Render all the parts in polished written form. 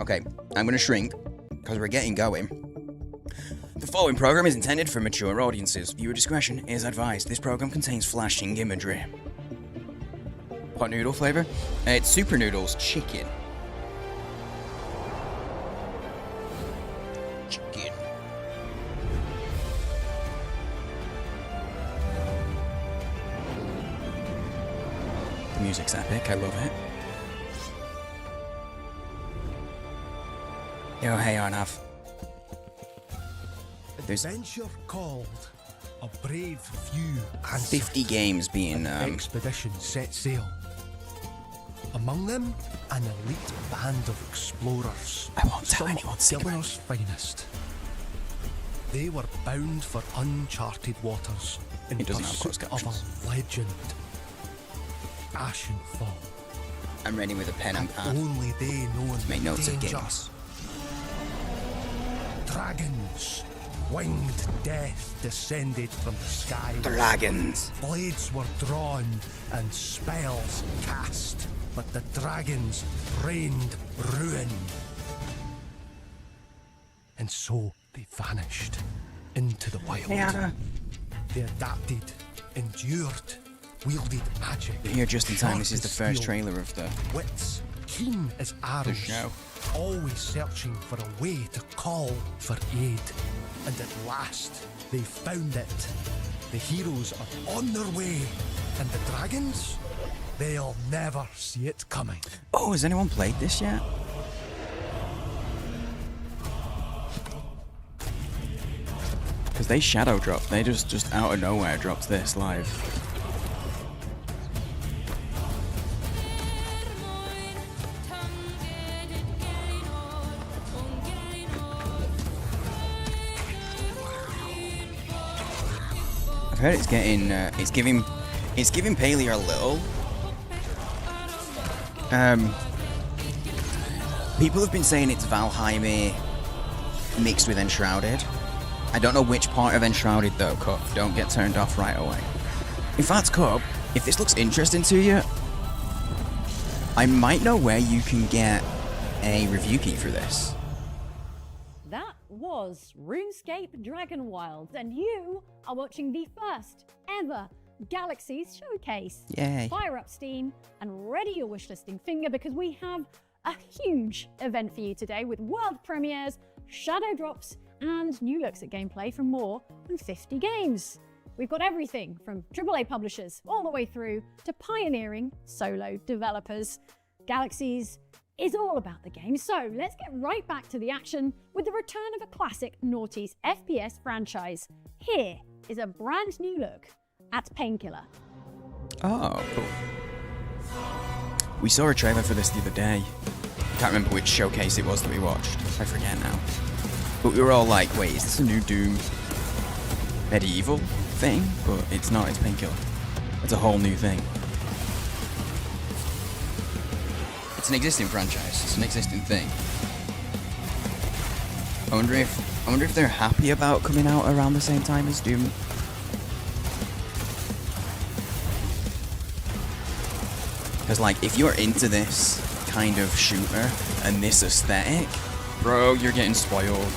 Okay, I'm going to shrink, because we're getting going. The following program is intended for mature audiences. Viewer discretion is advised. This program contains flashing imagery. Pot noodle flavor? It's Super Noodles chicken. Chicken. The music's epic, I love it. Yo, hey Arnav. Adventure called, a brave few answered. 50 games being An expedition set sail. Among them, an elite band of explorers. I won't tell anyone. Gillinor's finest. They were bound for uncharted waters in pursuit of a legend. Ashenfall. I'm ready with a pen and pad. Only they know to make notes of danger. games. Dragons. Winged death descended from the sky. Dragons. Blades were drawn and spells cast, but the dragons rained ruin. And so they vanished into the wild. Hey, Anna. They adapted, endured, wielded magic. You're here just in time. This is the first trailer of the wits, keen as arrows, show. Always searching for a way to call for aid. And at last, they found it. The heroes are on their way, and the dragons, they'll never see it coming. Oh, has anyone played this yet? Because they shadow dropped. They just out of nowhere dropped this live. I've heard it's getting, it's giving Paley a little. People have been saying it's Valheim mixed with Enshrouded. I don't know which part of Enshrouded though, Cup. Don't get turned off right away. In fact, Cup, if this looks interesting to you, I might know where you can get a review key for this. That was RuneScape Dragon Wilds, and you are watching the first ever Galaxies showcase. Yay. Fire up Steam and ready your wishlisting finger, because we have a huge event for you today with world premieres, shadow drops, and new looks at gameplay from more than 50 games. We've got everything from AAA publishers all the way through to pioneering solo developers. Galaxies is all about the game, so let's get right back to the action with the return of a classic noughties FPS franchise. Here is a brand new look at Painkiller. Oh, cool. We saw a trailer for this the other day. Can't remember which showcase it was that we watched. I forget now. But we were all like, wait, is this a new Doom medieval thing? But it's not, it's Painkiller. It's a whole new thing. It's an existing franchise. It's an existing thing. I wonder if they're happy about coming out around the same time as Doom. Because, like, if you're into this kind of shooter and this aesthetic, bro, you're getting spoiled.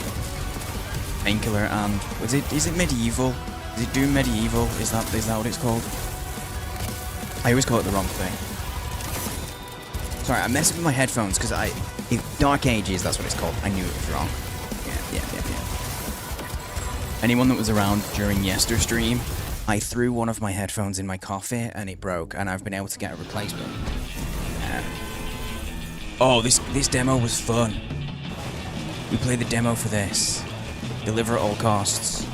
Painkiller and is it medieval? Is it Doom medieval? Is that what it's called? I always call it the wrong thing. Sorry, I'm messing with my headphones because Dark Ages, that's what it's called. I knew it was wrong. Yeah. Anyone that was around during Yester stream, I threw one of my headphones in my coffee and it broke, and I've been able to get a replacement. Oh, this demo was fun. We played the demo for this. Deliver at all costs.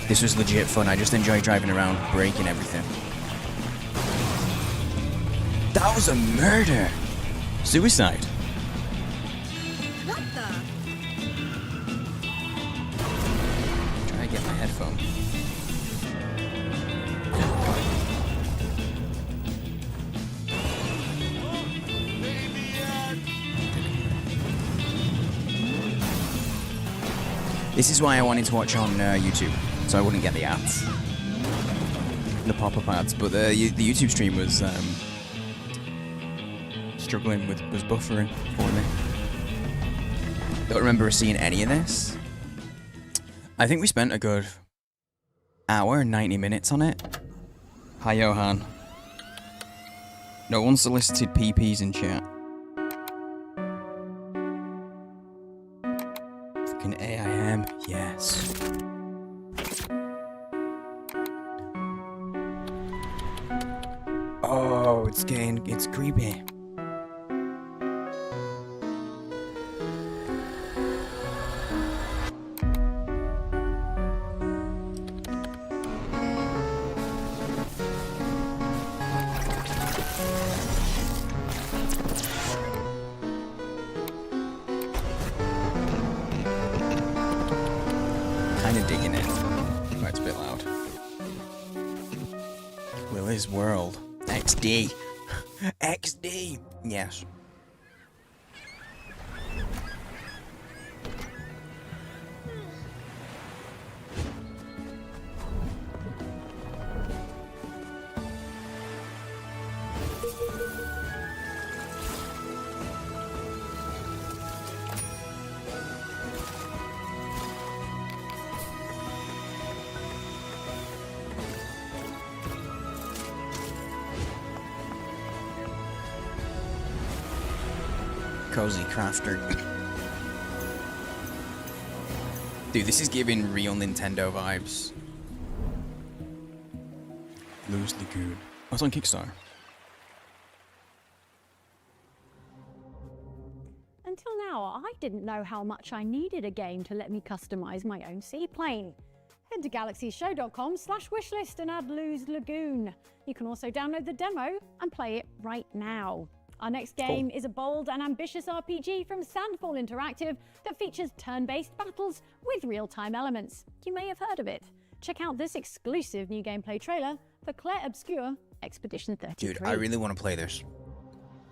This was legit fun. I just enjoyed driving around, breaking everything. That was a murder! Suicide. What the? Try to get my headphone. This is why I wanted to watch on YouTube, so I wouldn't get the ads. The pop-up ads, but the YouTube stream was struggling with was buffering for me. Don't remember seeing any of this. I think we spent a good hour and 90 minutes on it. Hi, Johan. No one solicited PPs in chat. Fucking AIM, yes. Oh, it's creepy. Kinda digging it. Oh, it's a bit loud. Lily's World. XD. XD. Yes. Cozy Crafter. Dude, this is giving real Nintendo vibes. Lose Lagoon. Oh, it's on Kickstarter. Until now, I didn't know how much I needed a game to let me customize my own seaplane. Head to galaxiesshow.com/wishlist and add Lose Lagoon. You can also download the demo and play it right now. Our next game is a bold and ambitious RPG from Sandfall Interactive that features turn-based battles with real-time elements. You may have heard of it. Check out this exclusive new gameplay trailer for Claire Obscure Expedition 33. Dude, I really want to play this.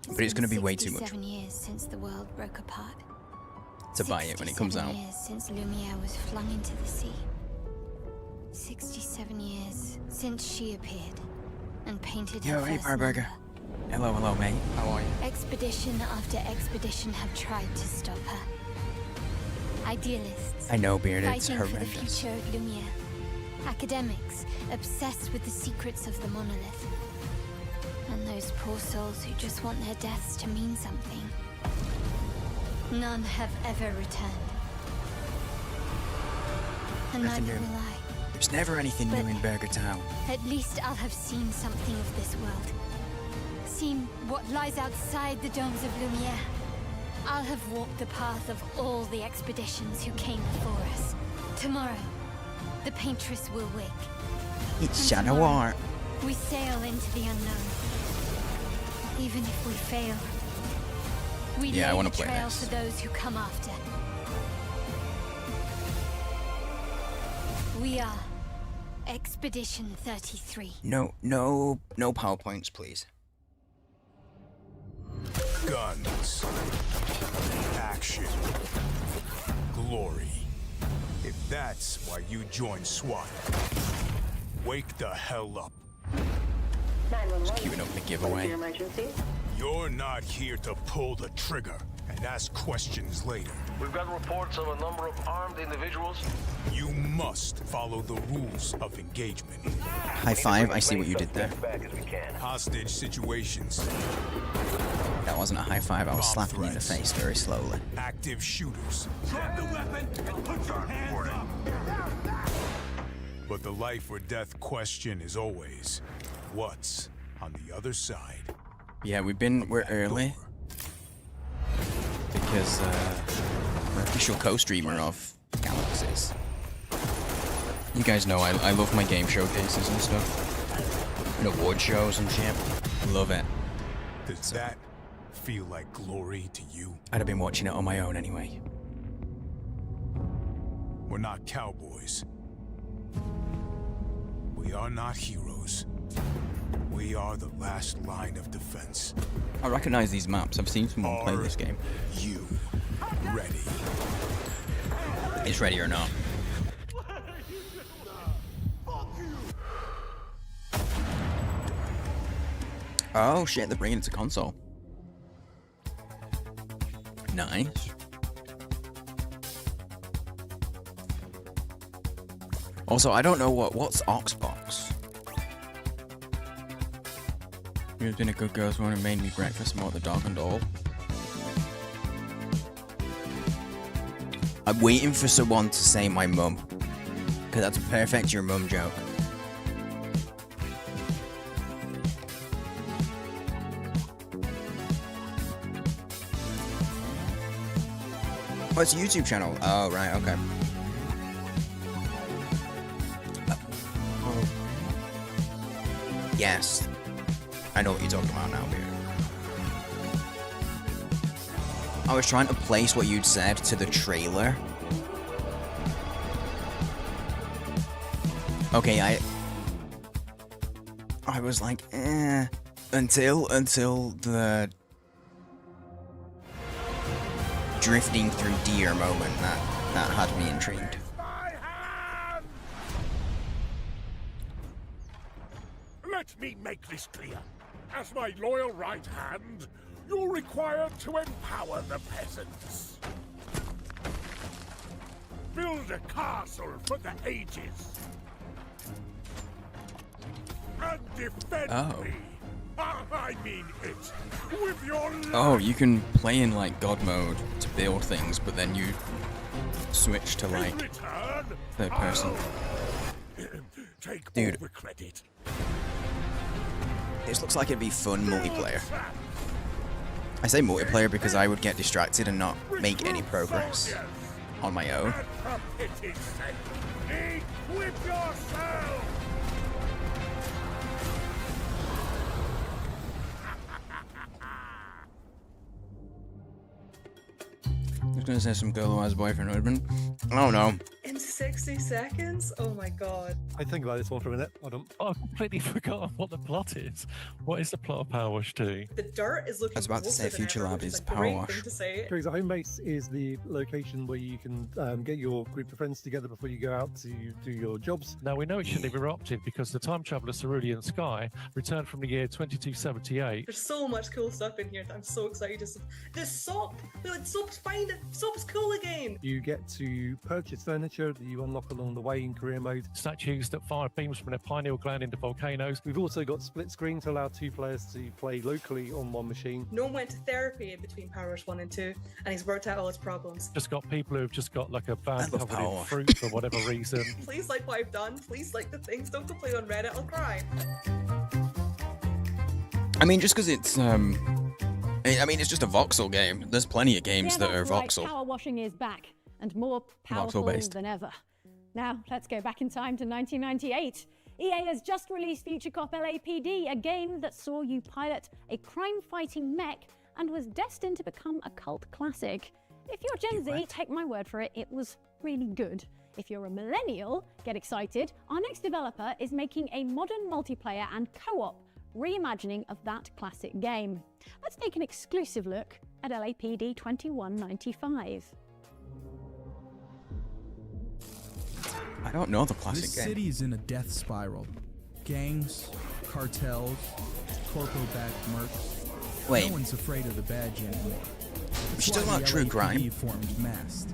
But it's going to be way too much 67 years since the world broke apart. to buy it when it comes out. 67 years since Lumiere was flung into the sea. 67 years since she appeared and painted her Yo, hey, first Barburger. number. Hello, hello, mate. How are you? Expedition after expedition have tried to stop her. Idealists I know, Beard. It's fighting for the horrendous. future of Lumiere. Academics obsessed with the secrets of the monolith. And those poor souls who just want their deaths to mean something. None have ever returned. And Nothing neither new. will I. There's never anything new in Burger Town. At least I'll have seen something of this world. Seen what lies outside the domes of Lumiere. I'll have walked the path of all the expeditions who came before us. Tomorrow, the Paintress will wake. It's And Shadow tomorrow, Art. we sail into the unknown. Even if we fail, we Yeah, I lay wanna the play trail this. for those who come after. We are Expedition 33. No PowerPoints, please. Guns. Action. Glory. If that's why you joined SWAT, wake the hell up. Just queuing up the giveaway. You're not here to pull the trigger and ask questions later. We've got reports of a number of armed individuals. You must follow the rules of engagement. High five. I see what you did there. Hostage situations, That wasn't a high five. I was Bomb slapping you in the threats. face very slowly. active shooters. Drop the weapon and put your hands up. But the life or death question is always, what's on the other side? Yeah, we're early because we're official co-streamer of Galaxies. You guys know I love my game showcases and stuff, and award shows and shit. Love it. Does that feel like glory to you? I'd have been watching it on my own anyway. We're not cowboys. We are not heroes. We are the last line of defense. I recognize these maps. I've seen someone play Are this game. you ready? It's ready or not. Oh shit, they're bringing it to console. Nice. Also, I don't know what's Oxbox. You've been a good girl, so and made me breakfast, more the dog and all. I'm waiting for someone to say my mum, because that's a perfect your mum joke. Oh, it's a YouTube channel. Oh, right, okay. Oh. Yes. I know what you're talking about now, dude. I was trying to place what you'd said to the trailer. Okay, I was like, until the drifting through deer moment that had me intrigued. Let me make this clear. As my loyal right hand, you're required to empower the peasants. Build a castle for the ages. And defend me. I mean it. With your life. Oh, you can play in like God mode to build things, but then you switch to like third person. Take Dude. all the credit. This looks like it'd be fun multiplayer. I say multiplayer because I would get distracted and not make any progress on my own. And for pity's sake, equip yourself. I was gonna say some girl who has a boyfriend or husband. I don't know. In 60 seconds? Oh my god. I think about this one for a minute. Hold on. Oh, I've completely forgotten what the plot is. What is the plot of Power Wash 2? The dirt is looking I was about to say closer than Future ever, Lab which is a Power great Wash. thing to say. Crazy Home Base is the location where you can get your group of friends together before you go out to do your jobs. Now, we know it shouldn't have erupted because the time traveller Cerulean Sky returned from the year 2278. There's so much cool stuff in here that I'm so excited to... The soap! Soap's fine! Soap's cool again! You get to purchase furniture that you unlock along the way in career mode. Statues that fire beams from their pineal gland into volcanoes. We've also got split screen to allow two players to play locally on one machine. No one went to therapy in between Power Wash 1 and 2, and he's worked out all his problems. Just got people who've just got like a I van love covered Power in Wash. fruit for whatever reason. Please like what I've done. Please like the things. Don't complain on Reddit. I'll cry. I mean, just because it's I mean, it's just a voxel game. There's plenty of games Yeah, that are that's right. voxel. Power washing is back and more powerful Voxel-based. than ever. Now, let's go back in time to 1998. EA has just released Future Cop LAPD, a game that saw you pilot a crime-fighting mech and was destined to become a cult classic. If you're Gen Z, take my word for it, it was really good. If you're a millennial, get excited. Our next developer is making a modern multiplayer and co-op reimagining of that classic game. Let's take an exclusive look at LAPD 2195. I don't know the classic This game. city is in a death spiral. Gangs, cartels, corpo-backed mercs. Wait. No one's afraid of the badge anymore. That's She's why talking about the true LAPD crime. formed MAST,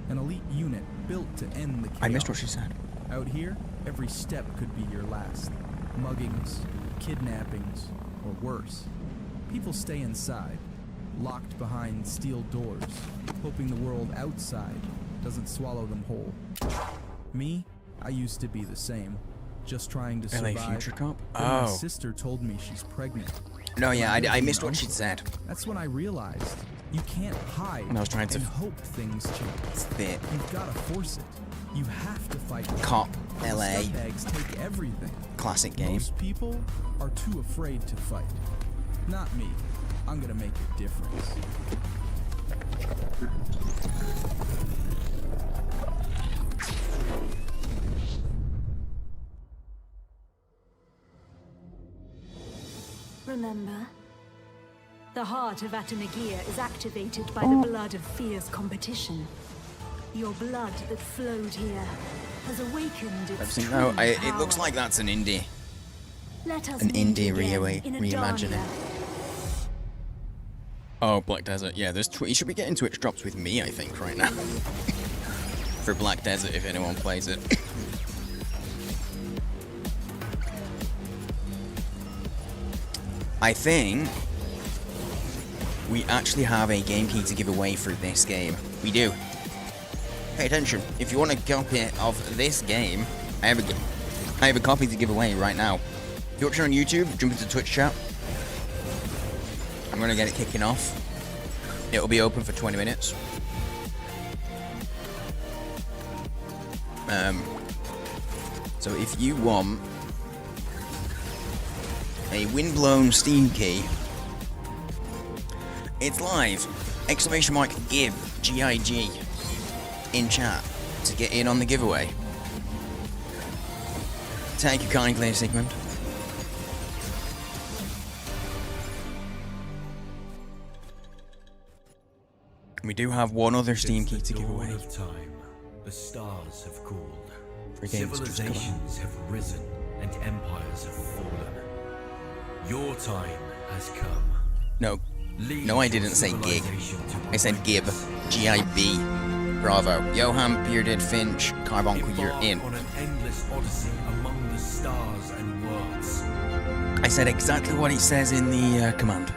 an elite unit built to end the chaos. I missed what she said. Out here, every step could be your last. Muggings, kidnappings, or worse. People stay inside, locked behind steel doors, hoping the world outside doesn't swallow them whole. Me, I used to be the same, just trying to LA survive. Future Cop? Then my Oh. sister told me she's pregnant. No, yeah, When I lived missed with what an she'd uncle, said. That's when I realized you can't hide And I was trying to and hope things change. fit. You've got to force it. You have to fight back. Cop LA. Scumbags take everything. Classic game. Most people are too afraid to fight. Not me. I'm gonna make a difference. Remember? The heart of Atanagia is activated by Oh. the blood of fierce competition. Your blood that flowed here has awakened its I've seen true no. It power. looks like that's an indie. Let us an meet indie again in reimagining. Adania. Oh, Black Desert. Yeah, there's you should be getting Twitch drops with me, I think, right now. For Black Desert, if anyone plays it. I think we actually have a game key to give away for this game. We do. Pay attention. If you want a copy of this game, I have a copy to give away right now. If you're watching on YouTube, jump into Twitch chat. I'm gonna get it kicking off. It'll be open for 20 minutes. So if you want a windblown Steam key, it's live! Exclamation mark give GIG in chat to get in on the giveaway. Thank you kindly, Sigmund. We do have one other Steam key to give away. Of time, the stars have cooled. Civilizations have risen and empires have fallen. Your time has come. No. No, I didn't say gig. I said gib. G-I-B. Bravo. Johan, Bearded, Finch, Carboncle, you're in. On an endless odyssey among the stars and worlds. I said exactly what it says in the command.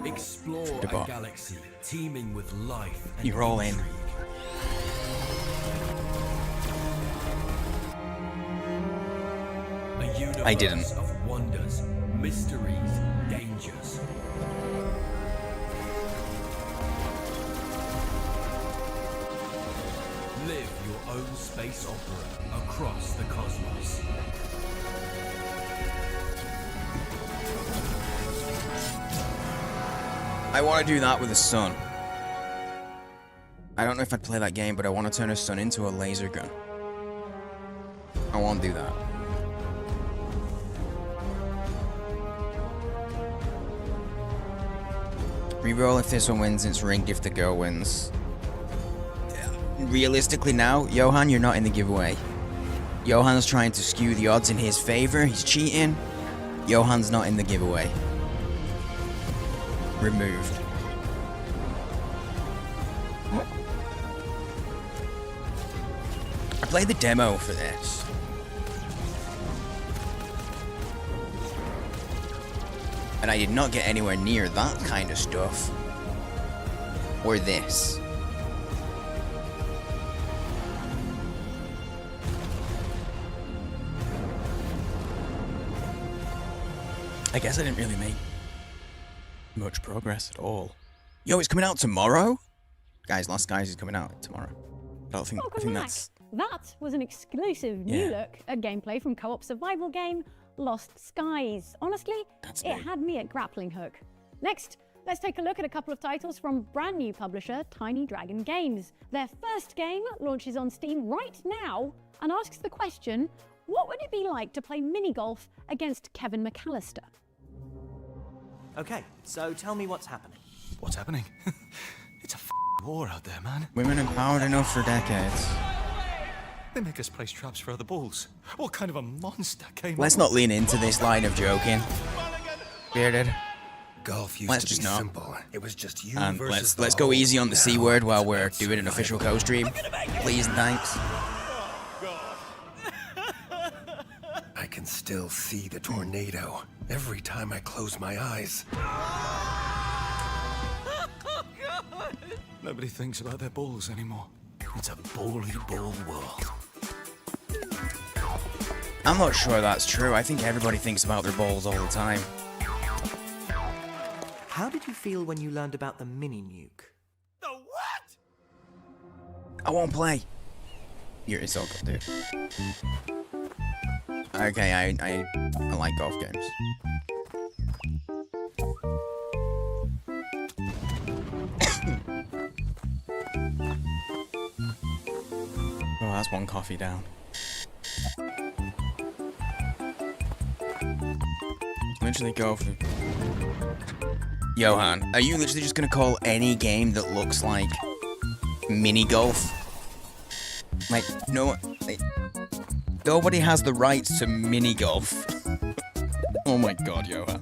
Explore a galaxy teeming with life and you're all in. A universe I didn't. Of wonders, mysteries, dangers. Live your own space opera across the cosmos. I want to do that with a sun. I don't know if I'd play that game, but I want to turn a sun into a laser gun. I want to do that. Reroll if this one wins, it's rigged if the girl wins. Realistically now, Johan, you're not in the giveaway. Johan's trying to skew the odds in his favor. He's cheating. Johan's not in the giveaway. Removed. I played the demo for this. And I did not get anywhere near that kind of stuff. Or this. I guess I didn't really make much progress at all. Yo, it's coming out tomorrow? Guys, Last Skies is coming out tomorrow. I don't think, I think that's... That was an exclusive new look at gameplay from co-op survival game Lost Skies. Honestly, it had me at grappling hook. Next, let's take a look at a couple of titles from brand new publisher Tiny Dragon Games. Their first game launches on Steam right now and asks the question, what would it be like to play mini-golf against Kevin McAllister? Okay, so tell me what's happening. What's happening? It's a war out there, man. Women empowered enough for decades. They make us place traps for other bulls. What kind of a monster came Let's not lean into this line of joking. Bearded. Golf used Let's to just be not. simple. It was just you And versus let's the go whole. easy on the C Now word while it's we're about doing an official co-stream. Please and thanks. I can still see the tornado every time I close my eyes. Nobody thinks about their balls anymore. It's a bally ball world. I'm not sure that's true. I think everybody thinks about their balls all the time. How did you feel when you learned about the mini nuke? I won't play. It's all good, dude. Okay, I like golf games. Oh, that's one coffee down. Literally go for... Johan, are you literally just gonna call any game that looks like mini golf? Like, no, like, nobody has the rights to mini golf. Oh my god, Johan.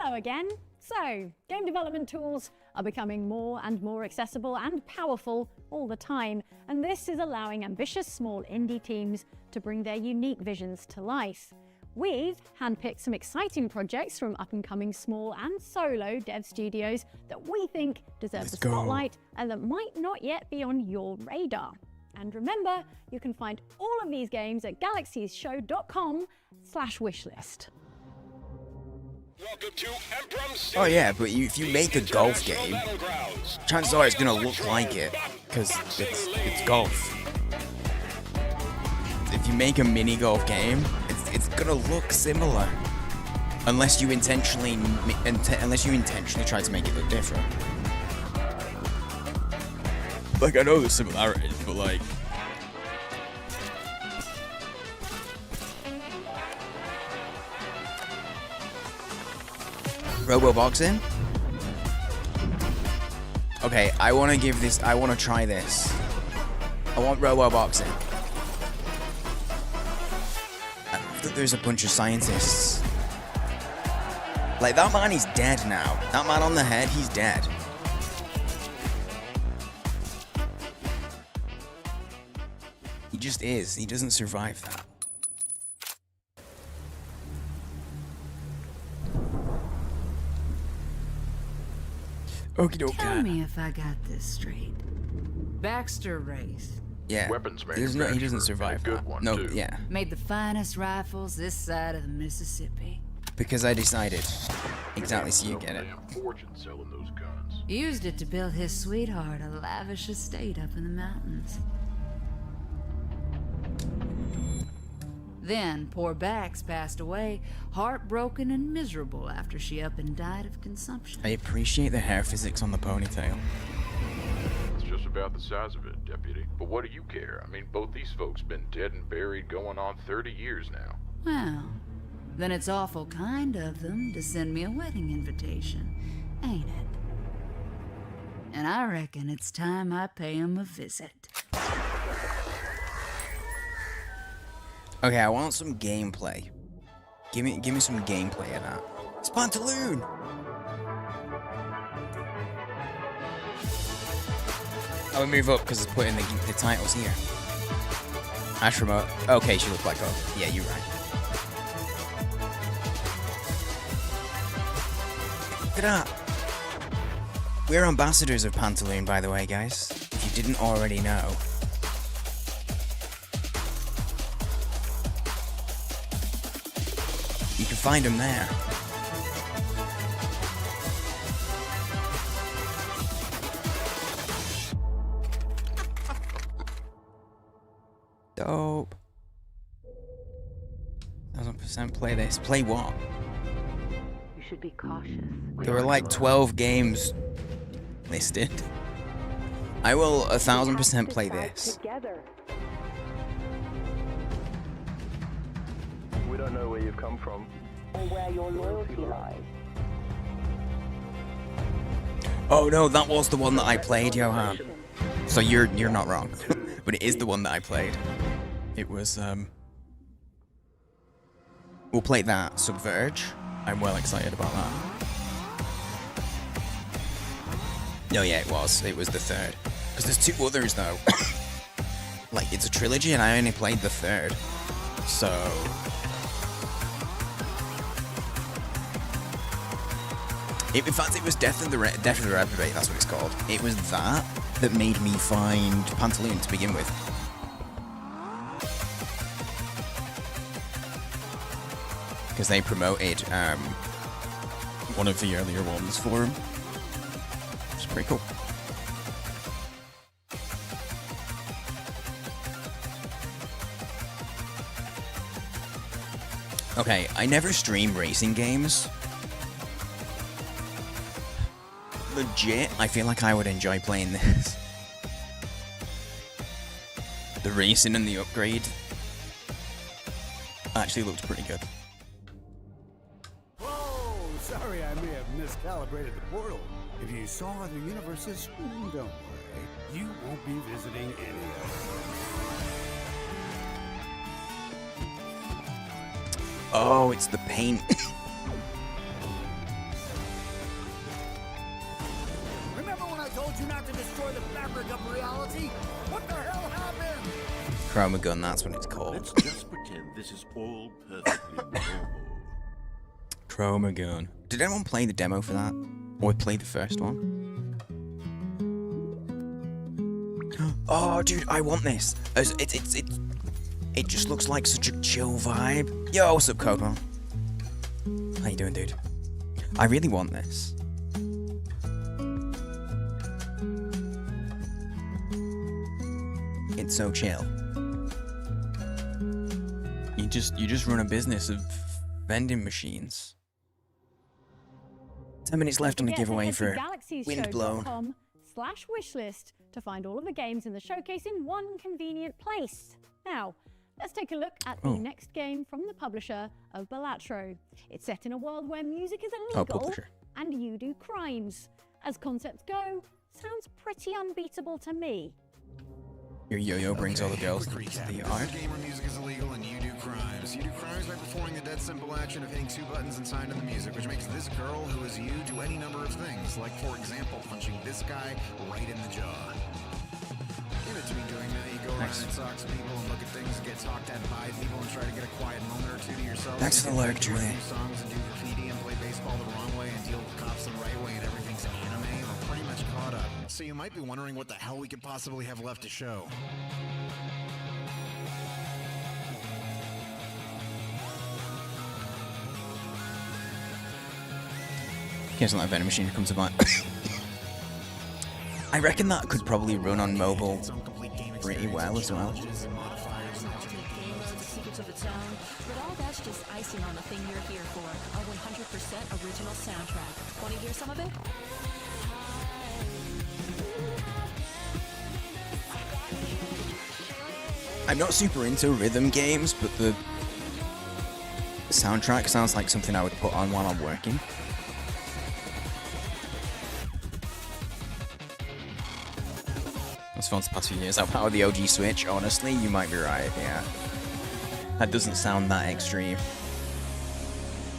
Hello again. So, game development tools are becoming more and more accessible and powerful all the time, and this is allowing ambitious small indie teams to bring their unique visions to life. We've handpicked some exciting projects from up-and-coming small and solo dev studios that we think deserve the spotlight and that might not yet be on your radar. And remember, you can find all of these games at galaxiesshow.com/wishlist. Oh yeah, but if you make a golf game, chances are it's gonna look like it, because it's golf. If you make a mini golf game, it's gonna look similar, unless you intentionally try to make it look different. Like, I know there's similarities, but like, Robo-boxing? Okay, I want to try this. I want Robo-boxing. I love that there's a bunch of scientists. Like, that man is dead now. That man on the head, he's dead. He just is. He doesn't survive that. Tell me if I got this straight. Baxter Race. Yeah. Weapons he doesn't survive that. No, too. Yeah. Made the finest rifles this side of the Mississippi. Because I decided. Exactly, so you get it. Fortune selling those guns. Used it to build his sweetheart a lavish estate up in the mountains. Then, poor Bax passed away, heartbroken and miserable after she up and died of consumption. I appreciate the hair physics on the ponytail. It's just about the size of it, Deputy. But what do you care? I mean, both these folks been dead and buried going on 30 years now. Well, then it's awful kind of them to send me a wedding invitation, ain't it? And I reckon it's time I pay 'em a visit. Okay, I want some gameplay. Give me some gameplay of that. It's Pantaloon! I will move up because it's putting the titles here. Ash remote. Okay, she looks like her. Yeah, you're right. Look at that. We're ambassadors of Pantaloon, by the way, guys. If you didn't already know. You can find them there. Dope. 1000% play this. Play what? You should be cautious. There were like 12 games listed. I will 1000% play this. We don't know where you've come from or where your loyalty lies. Oh no, that was the one that I played, Johan. So you're not wrong. But it is the one that I played. It was we'll play that. Subverge. I'm well excited about that. No, yeah, it was. It was the third. Because there's two others though. Like, it's a trilogy and I only played the third. So in fact, it was Death of the Reprobate, that's what it's called. It was that made me find Pantaloon to begin with. Because they promoted one of the earlier ones for him. It's pretty cool. Okay, I never stream racing games. Legit, I feel like I would enjoy playing this. The racing and the upgrade actually looked pretty good. Oh, sorry, I may have miscalibrated the portal. If you saw other universes, don't worry. You won't be visiting any of them. Oh, it's the paint. Chroma gun, that's what it's called. Let's just pretend this is all perfectly normal. Chroma gun. Did anyone play the demo for that? Or play the first one? Oh, dude, I want this. It just looks like such a chill vibe. Yo, what's up, Codewell? How you doing, dude? I really want this. It's so chill. You just run a business of vending machines. 10 minutes left on the giveaway for Windblown.com/wishlist to find all of the games in the showcase in one convenient place. Now, let's take a look at the next game from the publisher of Balatro. It's set in a world where music is illegal and you do crimes. As concepts go, sounds pretty unbeatable to me. Your yo-yo brings all the girls to the yard. Game where music is illegal and you do crimes. You do crimes by performing the dead simple action of hitting 2 buttons inside of the music, which makes this girl, who is you, do any number of things. Like, for example, punching this guy right in the jaw. In between doing that, you go around and talk to people and look at things and get talked at by people and try to get a quiet moment or two to yourself. Thanks for the lyric, Julie. Songs and do graffiti and play baseball the wrong way and deal with cops the right way and everything's anime. We're pretty much caught up. So you might be wondering what the hell we could possibly have left to show. Here's another vending machine comes about. I reckon that could probably run on mobile pretty well as well. But all that's just icing on the thing you're here for. A 100% original soundtrack. Want to hear some of it? I'm not super into rhythm games, but the soundtrack sounds like something I would put on while I'm working. That's fun the past few years. I've powered the OG Switch. Honestly, you might be right, yeah. That doesn't sound that extreme.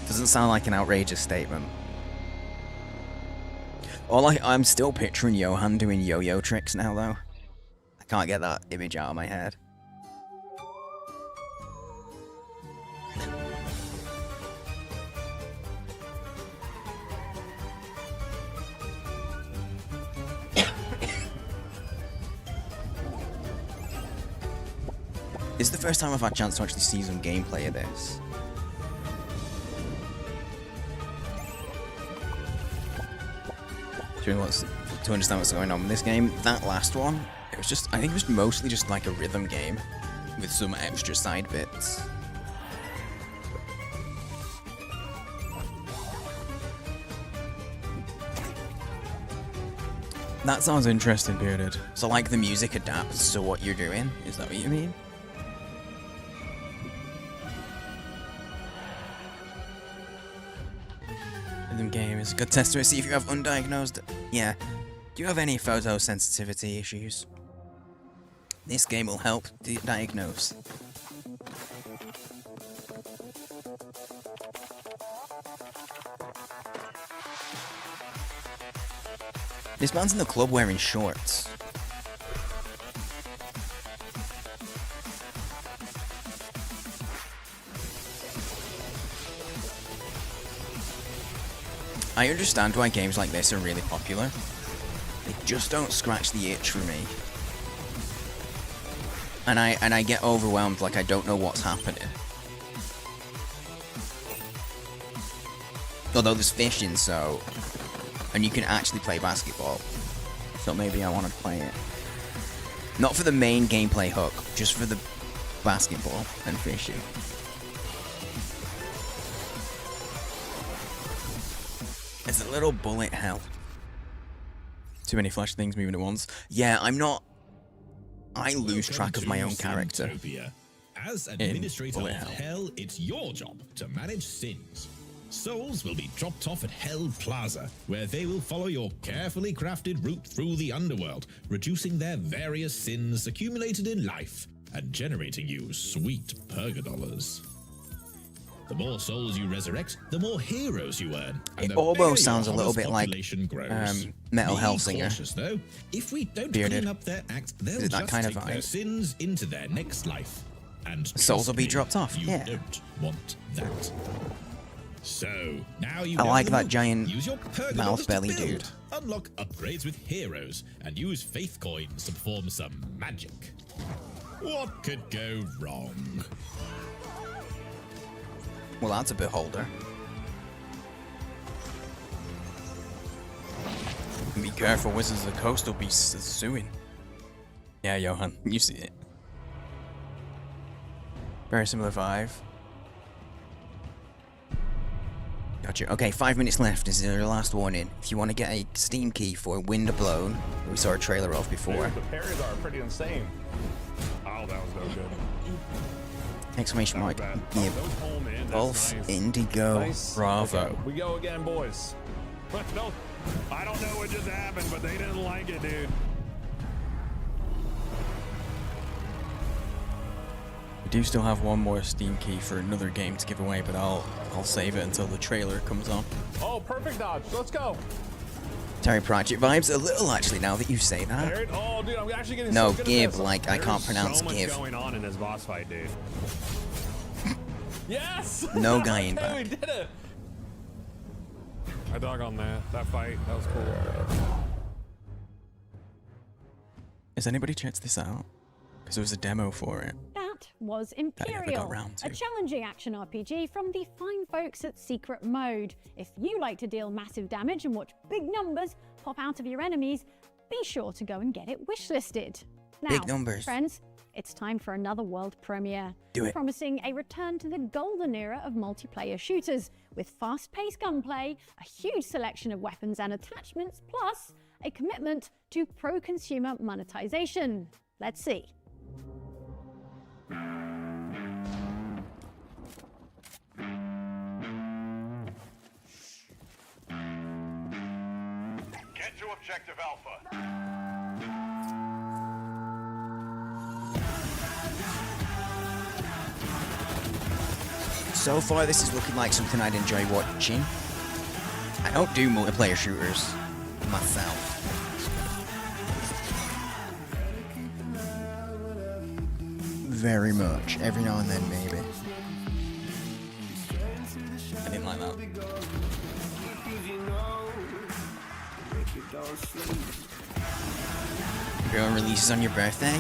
Doesn't sound like an outrageous statement. I'm still picturing Johan doing yo-yo tricks now, though. I can't get that image out of my head. This is the first time I've had a chance to actually see some gameplay of this. To understand what's going on with this game, that last one, it was just, I think it was mostly just like a rhythm game with some extra side bits. That sounds interesting, Bearded. So like the music adapts to what you're doing? Is that what you mean? Rhythm game is a good test to see if you have undiagnosed... Yeah. Do you have any photosensitivity issues? This game will help diagnose. This man's in the club wearing shorts. I understand why games like this are really popular. They just don't scratch the itch for me. And I get overwhelmed, like I don't know what's happening. Although there's fishing, so... And you can actually play basketball. So maybe I want to play it. Not for the main gameplay hook, just for the basketball and fishing. It's a little bullet hell. Too many flash things moving at once. Yeah, I'm not... I lose track of my own character. As administrator of Hell, it's your job to manage sins. Souls will be dropped off at Hell Plaza, where they will follow your carefully crafted route through the underworld, reducing their various sins accumulated in life and generating you sweet purgadollars. The more souls you resurrect, the more heroes you earn. And It the almost bigger sounds a your little Honor's bit like population grows. Metal Be Hellsinger. cautious, though. If we don't Bearded. clean up their act, they'll Is it that just kind of take their vibe? sins into their next life. And Souls trust will be me, dropped off, You yeah. don't want that. So now you I know like the that loop. giant Use your pergolas mouth to belly build. dude. Unlock upgrades with heroes and use faith coins to perform some magic. What could go wrong? Well, that's a beholder. Be careful, Wizards of the Coast will be suing. Yeah, Johan, you see it. Very similar vibe. Gotcha. Okay, 5 minutes left. This is your last warning. If you want to get a Steam key for Wind Blown, we saw a trailer of before. Dude, the parries are pretty insane. Oh, that was no good. Exclamation mark. Yeah. Those home in, that's Golf nice. Indigo. Nice. Bravo. Okay, we go again, boys. No, I don't know what just happened, but they didn't like it, dude. We do still have one more Steam key for another game to give away, but I'll save it until the trailer comes on. Oh, perfect dodge. Let's go. Terry Pratchett vibes a little, actually, now that you say that. There it- Oh, dude, I'm actually getting No, so good at Gib, this. like, I can't There's pronounce so much Gib. going on in this boss fight, dude. Yes! No guying Okay, back. we did it. I dug on that fight. That was cool. Has anybody checked this out? Because there was a demo for it. That was I never got Imperial, round to. a challenging action RPG from the fine folks at Secret Mode. If you like to deal massive damage and watch big numbers pop out of your enemies, be sure to go and get it wishlisted. Now, Big numbers. friends, it's time for another world premiere. Do it. Promising a return to the golden era of multiplayer shooters, with fast-paced gunplay, a huge selection of weapons and attachments, plus a commitment to pro-consumer monetization. Let's see. Get to Objective Alpha. So far, this is looking like something I'd enjoy watching. I don't do multiplayer shooters myself. Very much. Every now and then, maybe. I didn't like that. Girl releases on your birthday?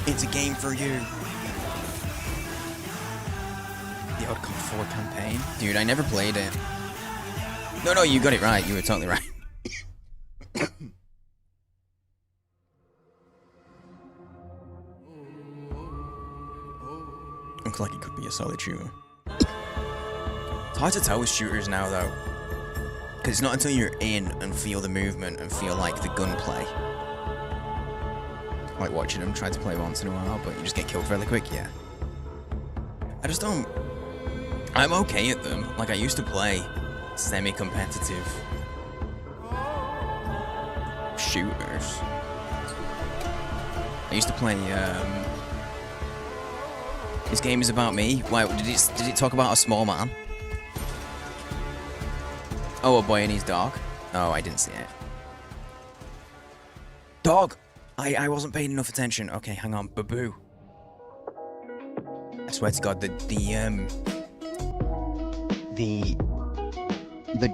It's a game for you. The Odd Cop 4 campaign? Dude, I never played it. No, you got it right. You were totally right. Looks like it could be a solid shooter. It's hard to tell with shooters now, though. Because it's not until you're in and feel the movement and feel like the gunplay. Like watching them try to play once in a while, but you just get killed fairly quick, yeah. I just don't... I'm okay at them. Like, I used to play semi-competitive shooters. I used to play, This game is about me. Why, did it talk about a small man? Oh, a boy and his dog? Oh, I didn't see it. Dog! I wasn't paying enough attention. Okay, hang on. Baboo. I swear to God, the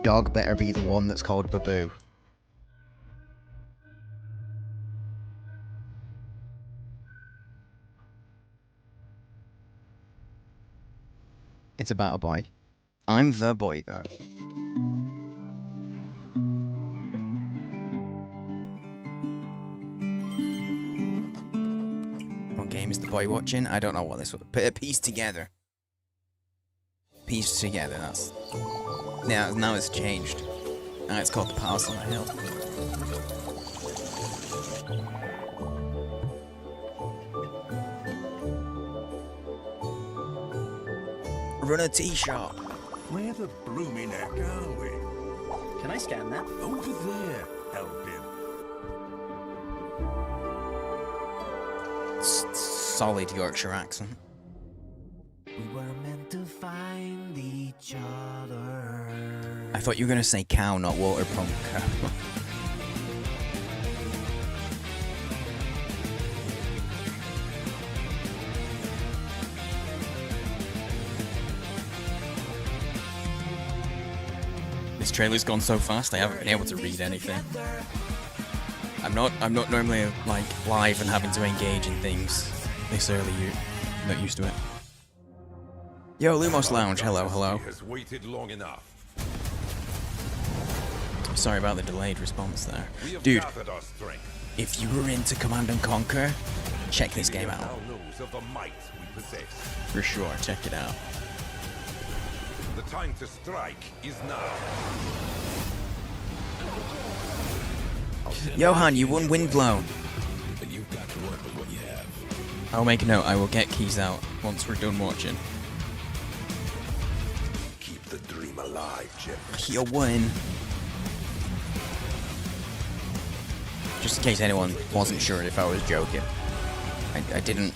dog better be the one that's called Baboo. It's about a boy. I'm the boy, though. What game is the boy watching? I don't know what this was. Piece together. Piece together, that's... Yeah, now it's changed. Now it's called The Palace on the Hill. Run a tea shop. Where the blooming heck are we? Can I scan that? Over there, Helpin. Solid Yorkshire accent. We were meant to find each other. I thought you were gonna say cow, not water pump cow. This trailer's gone so fast I haven't been able to read anything. I'm not normally like live and having to engage in things this early. I'm not used to it. Yo, Lumos Lounge, hello, hello. Has waited long enough. Sorry about the delayed response there. Dude, if you were into Command & Conquer, check this game out. For sure, check it out. The time to strike is now. Johan, you won Windblown. But you've got to work with what you have. I'll make a note, I will get keys out once we're done watching. Keep the dream alive, Jim. You win. Just in case anyone wasn't sure if I was joking. I didn't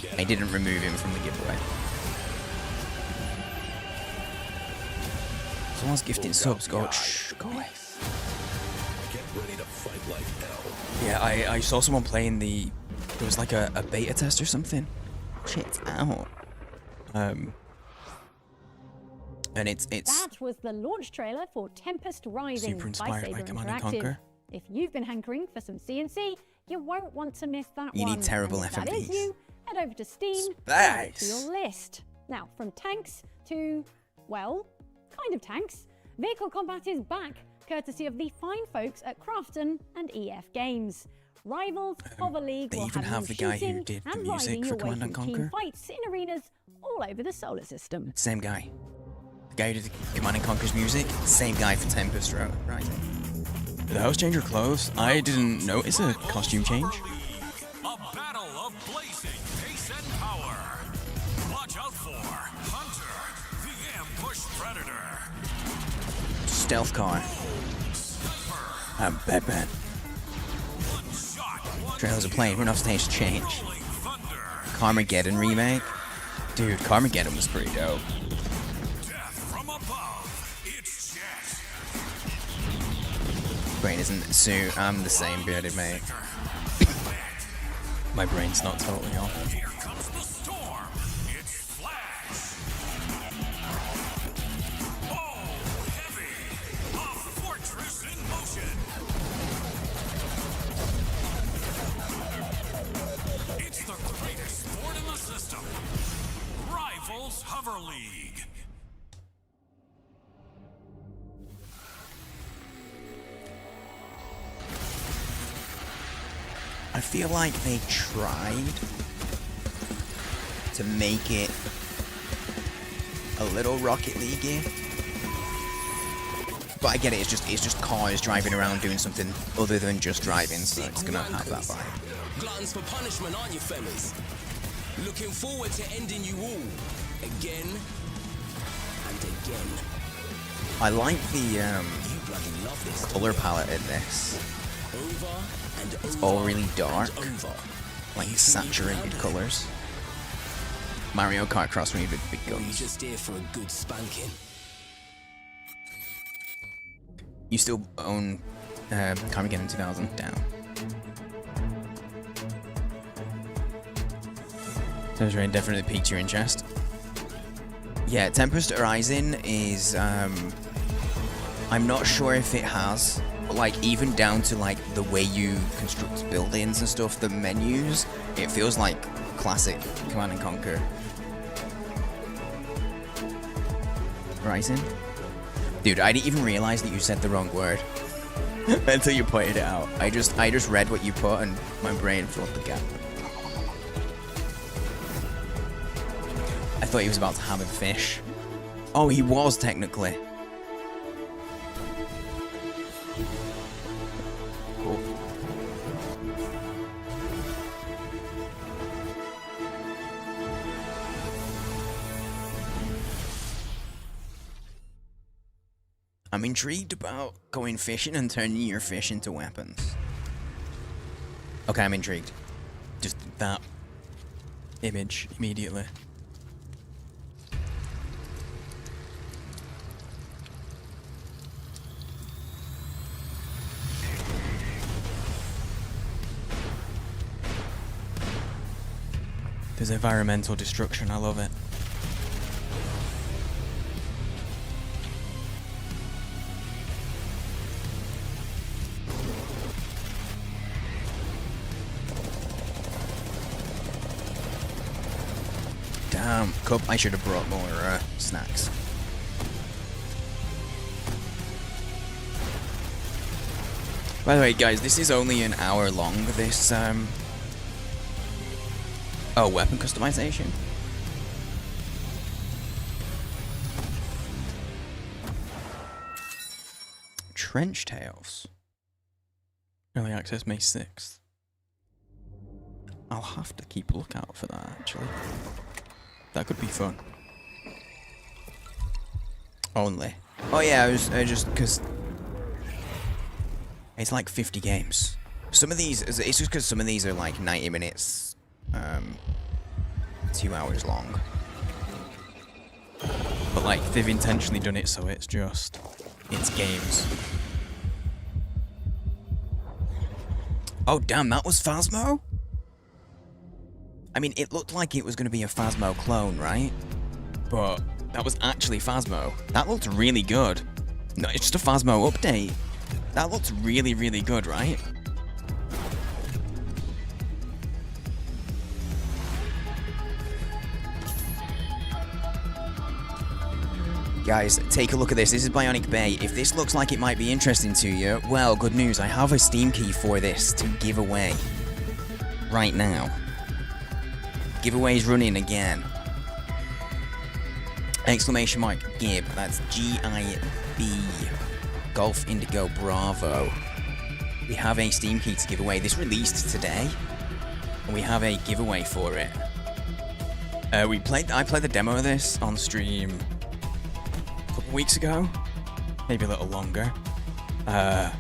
remove him from the giveaway. Someone's gifting subs, go away. Get ready to fight like hell. Yeah, I saw someone playing there was like a beta test or something. Checked out. And it's That was the launch trailer for Tempest Rising super by inspired Saber by Command & Interactive. Conquer. If you've been hankering for some CNC, you won't want to miss that You one. need terrible And if that is FMVs. you, head over to Steam and add it to Space. your list. Now, from tanks to, well, kind of tanks, vehicle combat is back, courtesy of the fine folks at Crafton and EF Games. Rivals, Hover League they will even have you the guy who shooting did the and music riding for your way Command & through team Conquer. fights in arenas all over the solar system. Same guy. The guy who did Command & Conquer's music, same guy for Tempest Rising. Did the house change her clothes? I didn't notice a costume change. A battle of blazing pace and power. Watch out for Hunter, the ambush predator. Stealth car. I'm Batman. Trailers are playing, run off stage to change. Carmageddon remake. Dude, Carmageddon was pretty dope. Brain isn't suit, I'm the same bearded mate. My brain's not totally off. Here comes the storm. It's Flash. Oh, heavy. A fortress in motion. It's the greatest sport in the system. Rivals Hover League. I feel like they tried to make it a little Rocket League-y. But I get it, it's just cars driving around doing something other than just driving, so it's gonna have that vibe. Gluttons for punishment, aren't you, fellas? Looking forward to ending you all. Again and again. I like the You bloody love this. color palette in this. Over and over. It's all really dark, and over. like saturated colors. Mario Kart Cross me with big Or you guns. just here for a good spanking. You still own Carmageddon 2000? Down. Those rain definitely piqued your interest. Yeah, Tempest Rising is I'm not sure if it has, but like even down to like the way you construct buildings and stuff, the menus, it feels like classic Command & Conquer. Rising? Dude, I didn't even realize that you said the wrong word until you pointed it out. I just read what you put and my brain filled the gap. I thought he was about to hammer the fish. Oh, he was technically. Cool. I'm intrigued about going fishing and turning your fish into weapons. Okay, I'm intrigued. Just that image immediately. Because environmental destruction, I love it. Damn, Cup, I should have brought more snacks. By the way, guys, this is only an hour long, this, oh, weapon customization. Trench Tails. Early access May 6th. I'll have to keep a lookout for that, actually. That could be fun. Only. Oh yeah, I just, because it's like 50 games. Some of these, it's just because some of these are like 90 minutes, 2 hours long. But like, they've intentionally done it so it's games. Oh damn, that was Phasmo? I mean, it looked like it was going to be a Phasmo clone, right? But that was actually Phasmo. That looked really good. No, it's just a Phasmo update. That looked really, really good, right? Guys, take a look at this. This is Bionic Bay. If this looks like it might be interesting to you, well, good news. I have a Steam key for this to give away right now. Giveaway's running again. Exclamation mark Gib. That's G-I-B. Golf Indigo Bravo. We have a Steam key to give away. This released today, and we have a giveaway for it. I played the demo of this on stream a couple weeks ago, maybe a little longer. I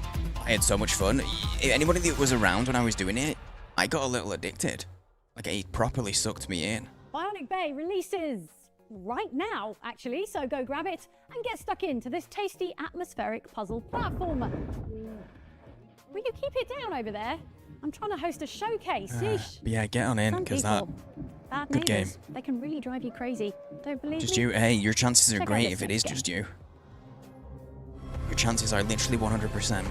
had so much fun. Anybody that was around when I was doing it, I got a little addicted. Like, it properly sucked me in. Bionic Bay releases right now, actually, so go grab it and get stuck into this tasty atmospheric puzzle platformer. Will you keep it down over there? I'm trying to host a showcase. Yeah, get on in, because that... Bad good game. neighbors, they can really drive you crazy. Don't believe Just me? you, hey, your chances are Check out great this if it is next just you. Your chances are literally 100%.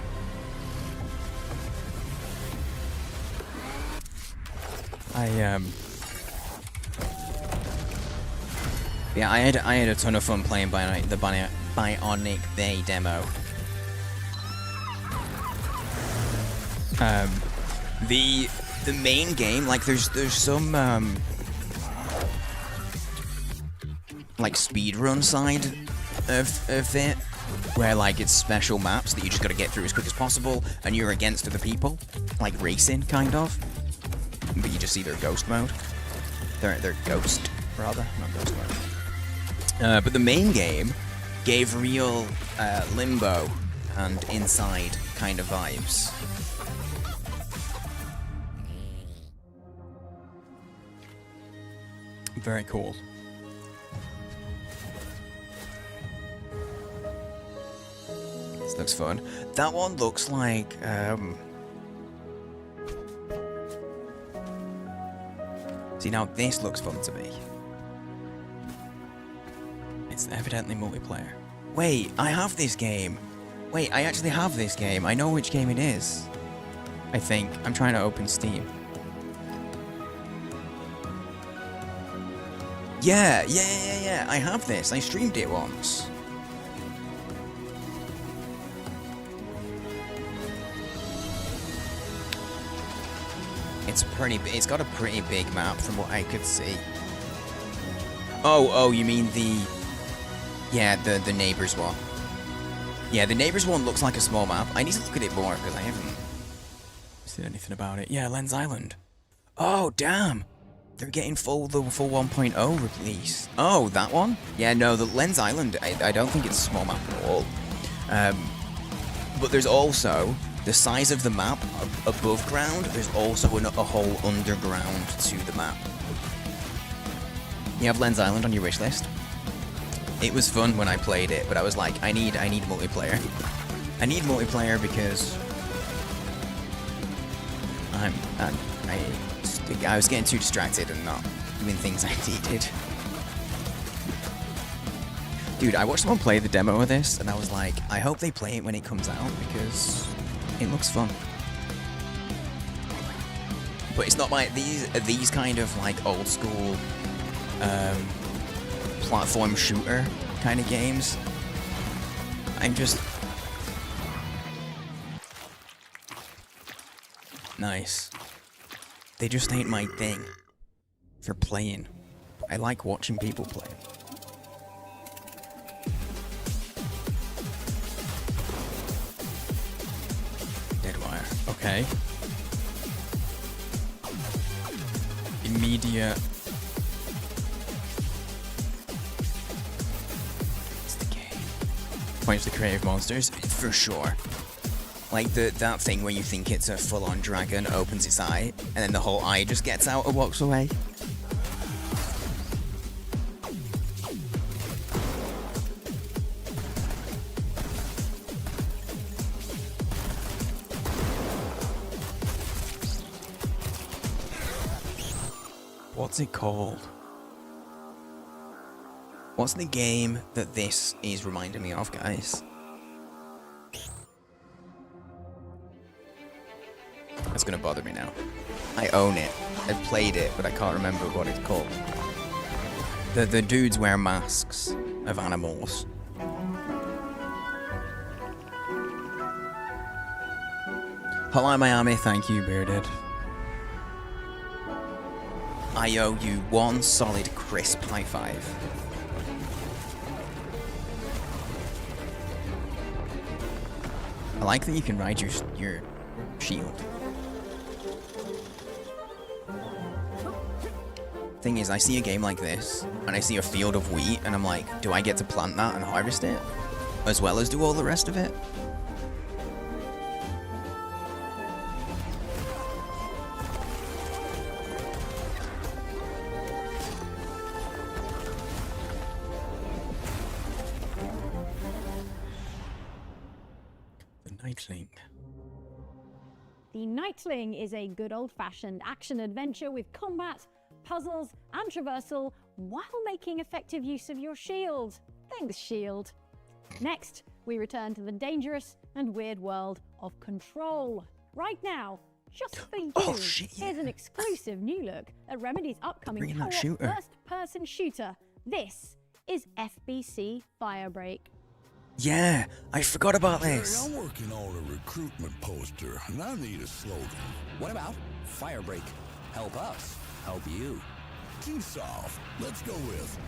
Yeah, I had a ton of fun playing the Bionic Bay demo. The main game, like there's some like speedrun side of it, where like it's special maps that you just gotta get through as quick as possible, and you're against other people, like racing kind of. But you just see their ghost mode. Their ghost, rather, not ghost mode. But the main game gave real Limbo and Inside kind of vibes. Very cool. This looks fun. That one looks like see, now this looks fun to me. It's evidently multiplayer. Wait, I have this game. Wait, I actually have this game. I know which game it is. I think. I'm trying to open Steam. Yeah. I have this. I streamed it once. It's got a pretty big map from what I could see. Oh, you mean the neighbors one. Yeah, the neighbors one looks like a small map. I need to look at it more because I haven't seen anything about it. Yeah, Lens Island. Oh, damn. They're getting the full 1.0 release. Oh, that one? Yeah, no, the Lens Island, I don't think it's a small map at all. But there's also the size of the map above ground. There's also a whole underground to the map. You have Lens Island on your wish list. It was fun when I played it, but I was like, I need multiplayer. I need multiplayer because I was getting too distracted and not doing things I needed. Dude, I watched someone play the demo of this, and I was like, I hope they play it when it comes out, because it looks fun. But it's not like these kind of like old school platform shooter kind of games. I'm just nice. They just ain't my thing for playing. I like watching people play. Deadwire. Okay. Immediate. It's the game. Points to creative monsters for sure. Like that thing where you think it's a full-on dragon, opens its eye, and then the whole eye just gets out and walks away. What's it called? What's the game that this is reminding me of, guys? That's gonna bother me now. I own it. I've played it, but I can't remember what it's called. The dudes wear masks of animals. Hotline Miami, thank you, Bearded. I owe you one solid crisp high five. I like that you can ride your shield. Thing is, I see a game like this, and I see a field of wheat, and I'm like, do I get to plant that and harvest it? As well as do all the rest of it? The Nightling. The Nightling is a good old-fashioned action-adventure with combat, puzzles, and traversal while making effective use of your shield. Thanks, shield. Next, we return to the dangerous and weird world of Control. Right now, just for you, here's an exclusive new look at Remedy's upcoming co-op first-person shooter. This is FBC Firebreak. Yeah, I forgot about this. I'm working on a recruitment poster, and I need a slogan. What about Firebreak? Help us. Help you. Too soft. Let's go with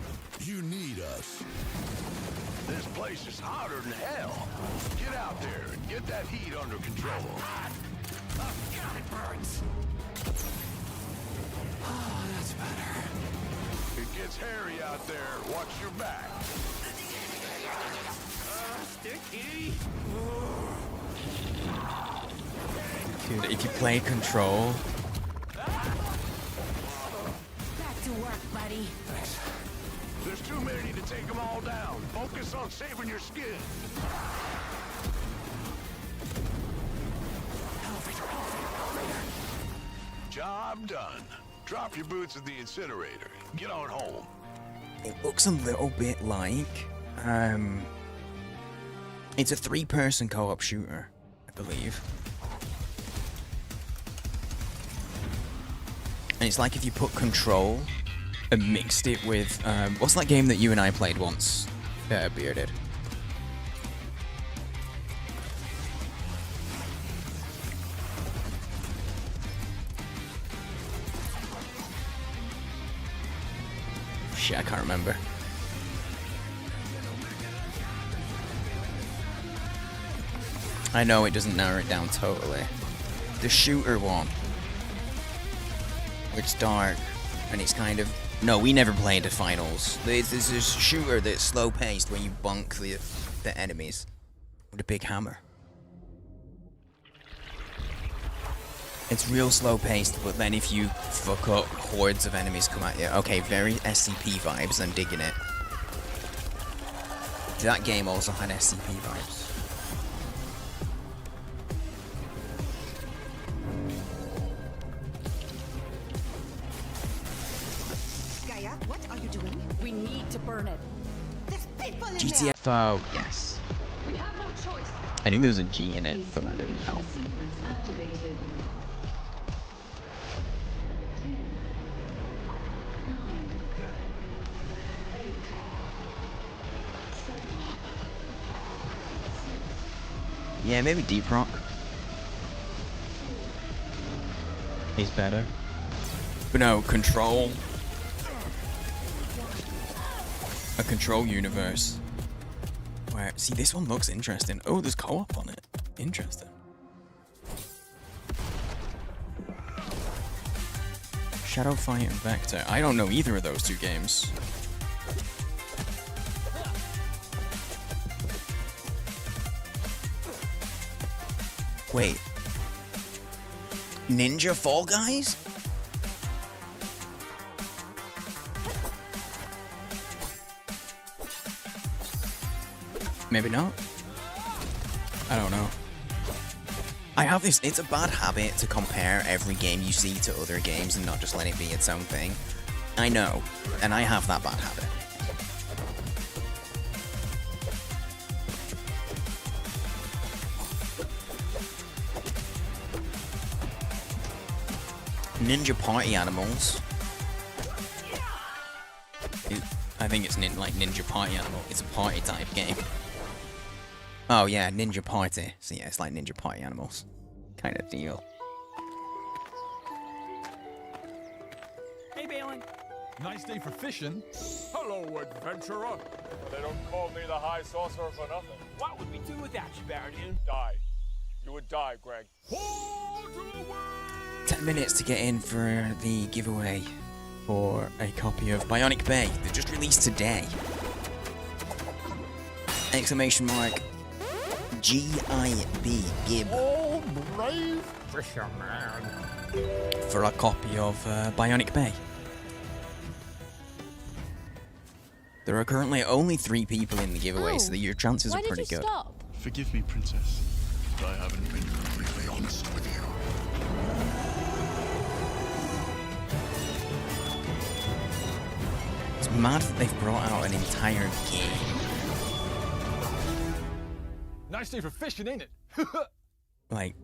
you need us. This place is hotter than hell. Get out there and get that heat under control. Oh, God, it burns. Oh, that's better. It gets hairy out there. Watch your back. Sticky. Dude, if you play Control... Back to work, buddy. Thanks. There's too many to take them all down. Focus on saving your skin. Job done. Drop your boots at the incinerator. Get on home. It looks a little bit like... It's a 3-person co-op shooter, I believe. And it's like if you put Control and mixed it with... what's that game that you and I played once, Bearded? Shit, I can't remember. I know it doesn't narrow it down totally. The shooter one. It's dark, and it's kind of... No, we never played the finals. There's this shooter that's slow-paced when you bonk the enemies with a big hammer. It's real slow-paced, but then if you fuck up, hordes of enemies come at you. Okay, very SCP vibes, I'm digging it. That game also had SCP vibes. that? What are you doing? We need to burn it. There's people in GTA. Oh, yes. We have no choice. I knew there was a G in it, but I didn't know. Yeah, maybe Deep Rock. He's better. But no, Control. A Control universe. Where, see, this one looks interesting. Oh, there's co-op on it. Interesting. Shadow Fight and Vector. I don't know either of those two games. Wait. Ninja Fall Guys? Maybe not. I don't know. I have this, it's a bad habit to compare every game you see to other games and not just let it be its own thing. I know, and I have that bad habit. Ninja Party Animals. I think it's like Ninja Party Animal. It's a party type game. Oh yeah, Ninja Party. So yeah, it's like Ninja Party Animals kind of deal. Hey, Balin. Nice day for fishing. Hello, adventurer. They don't call me the High Sorcerer for nothing. What would we do without you, Baradune? Die. You would die, Greg. 10 minutes to get in for the giveaway for a copy of Bionic Bay that just released today. Exclamation mark G-I-B, Gib. Oh, brave fisherman. For a copy of Bionic Bay. There are currently only 3 people in the giveaway, so that your chances are pretty good. Stop? Forgive me, Princess, but I haven't been completely honest with you. It's mad that they've brought out an entire game. Nice day for fishing, ain't it? Like,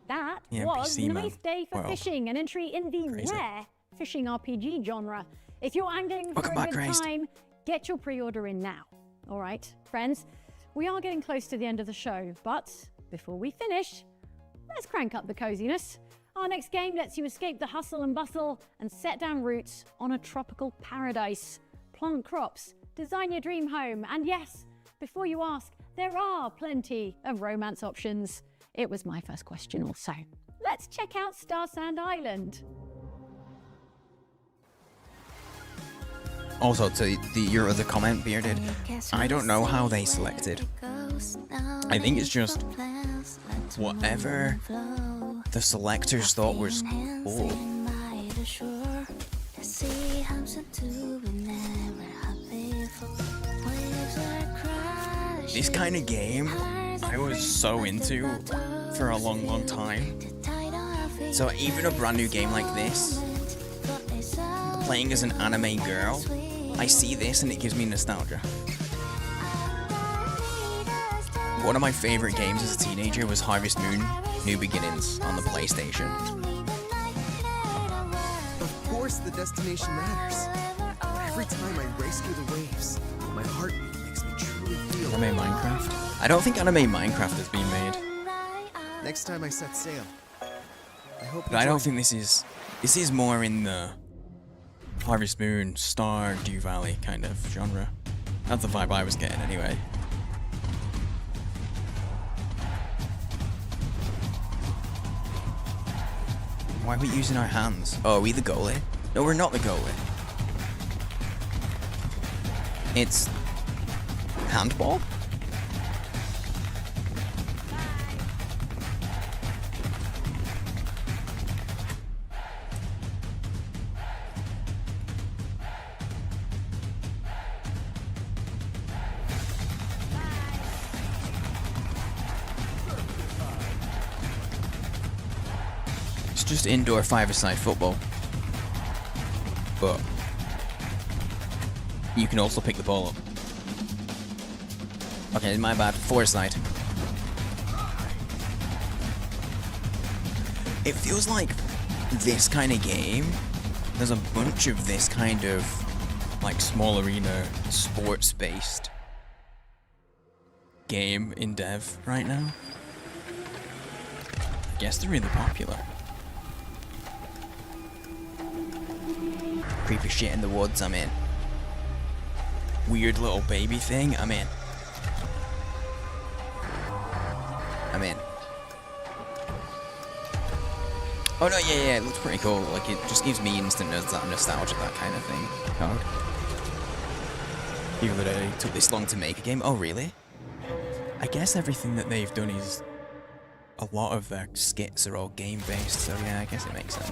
That yeah, was PC Nice man. Day for Well, Fishing, an entry in the crazy. rare fishing RPG genre. If you're angling for Welcome a back, good Crazed. time, get your pre-order in now. All right, friends, we are getting close to the end of the show, but before we finish, let's crank up the coziness. Our next game lets you escape the hustle and bustle and set down roots on a tropical paradise. Plant crops, design your dream home, and yes, before you ask, there are plenty of romance options. It was my first question also. Let's check out Star Sand Island. Also, to your other comment, Bearded, I don't know how they selected. I think it's just whatever the selectors thought was cool. This kind of game I was so into for a long, long time. So even a brand new game like this, playing as an anime girl, I see this and it gives me nostalgia. One of my favorite games as a teenager was Harvest Moon New Beginnings on the PlayStation. Of course the destination matters. Every time I race through the waves, my heartbeat makes me truly feel... Anime Minecraft? I don't think Anime Minecraft has been made. Next time I set sail, I hope But I don't think this is more in the Harvest Moon, Stardew Valley kind of genre. That's the vibe I was getting anyway. Why are we using our hands? Oh, are we the goalie? No, we're not the goalie. It's handball? It's just indoor five-a-side football. but you can also pick the ball up. Okay, my bad. Foresight. It feels like this kind of game, there's a bunch of this kind of like small arena sports based game in dev right now. I guess they're really popular. Creepy shit in the woods, I'm in. Weird little baby thing, I'm in. I'm in. Oh no, yeah, it looks pretty cool. Like, it just gives me instant nostalgia, that kind of thing. Code. Even though it took this long to make a game. Oh, really? I guess everything that they've done is... a lot of their skits are all game-based, so yeah, I guess it makes sense.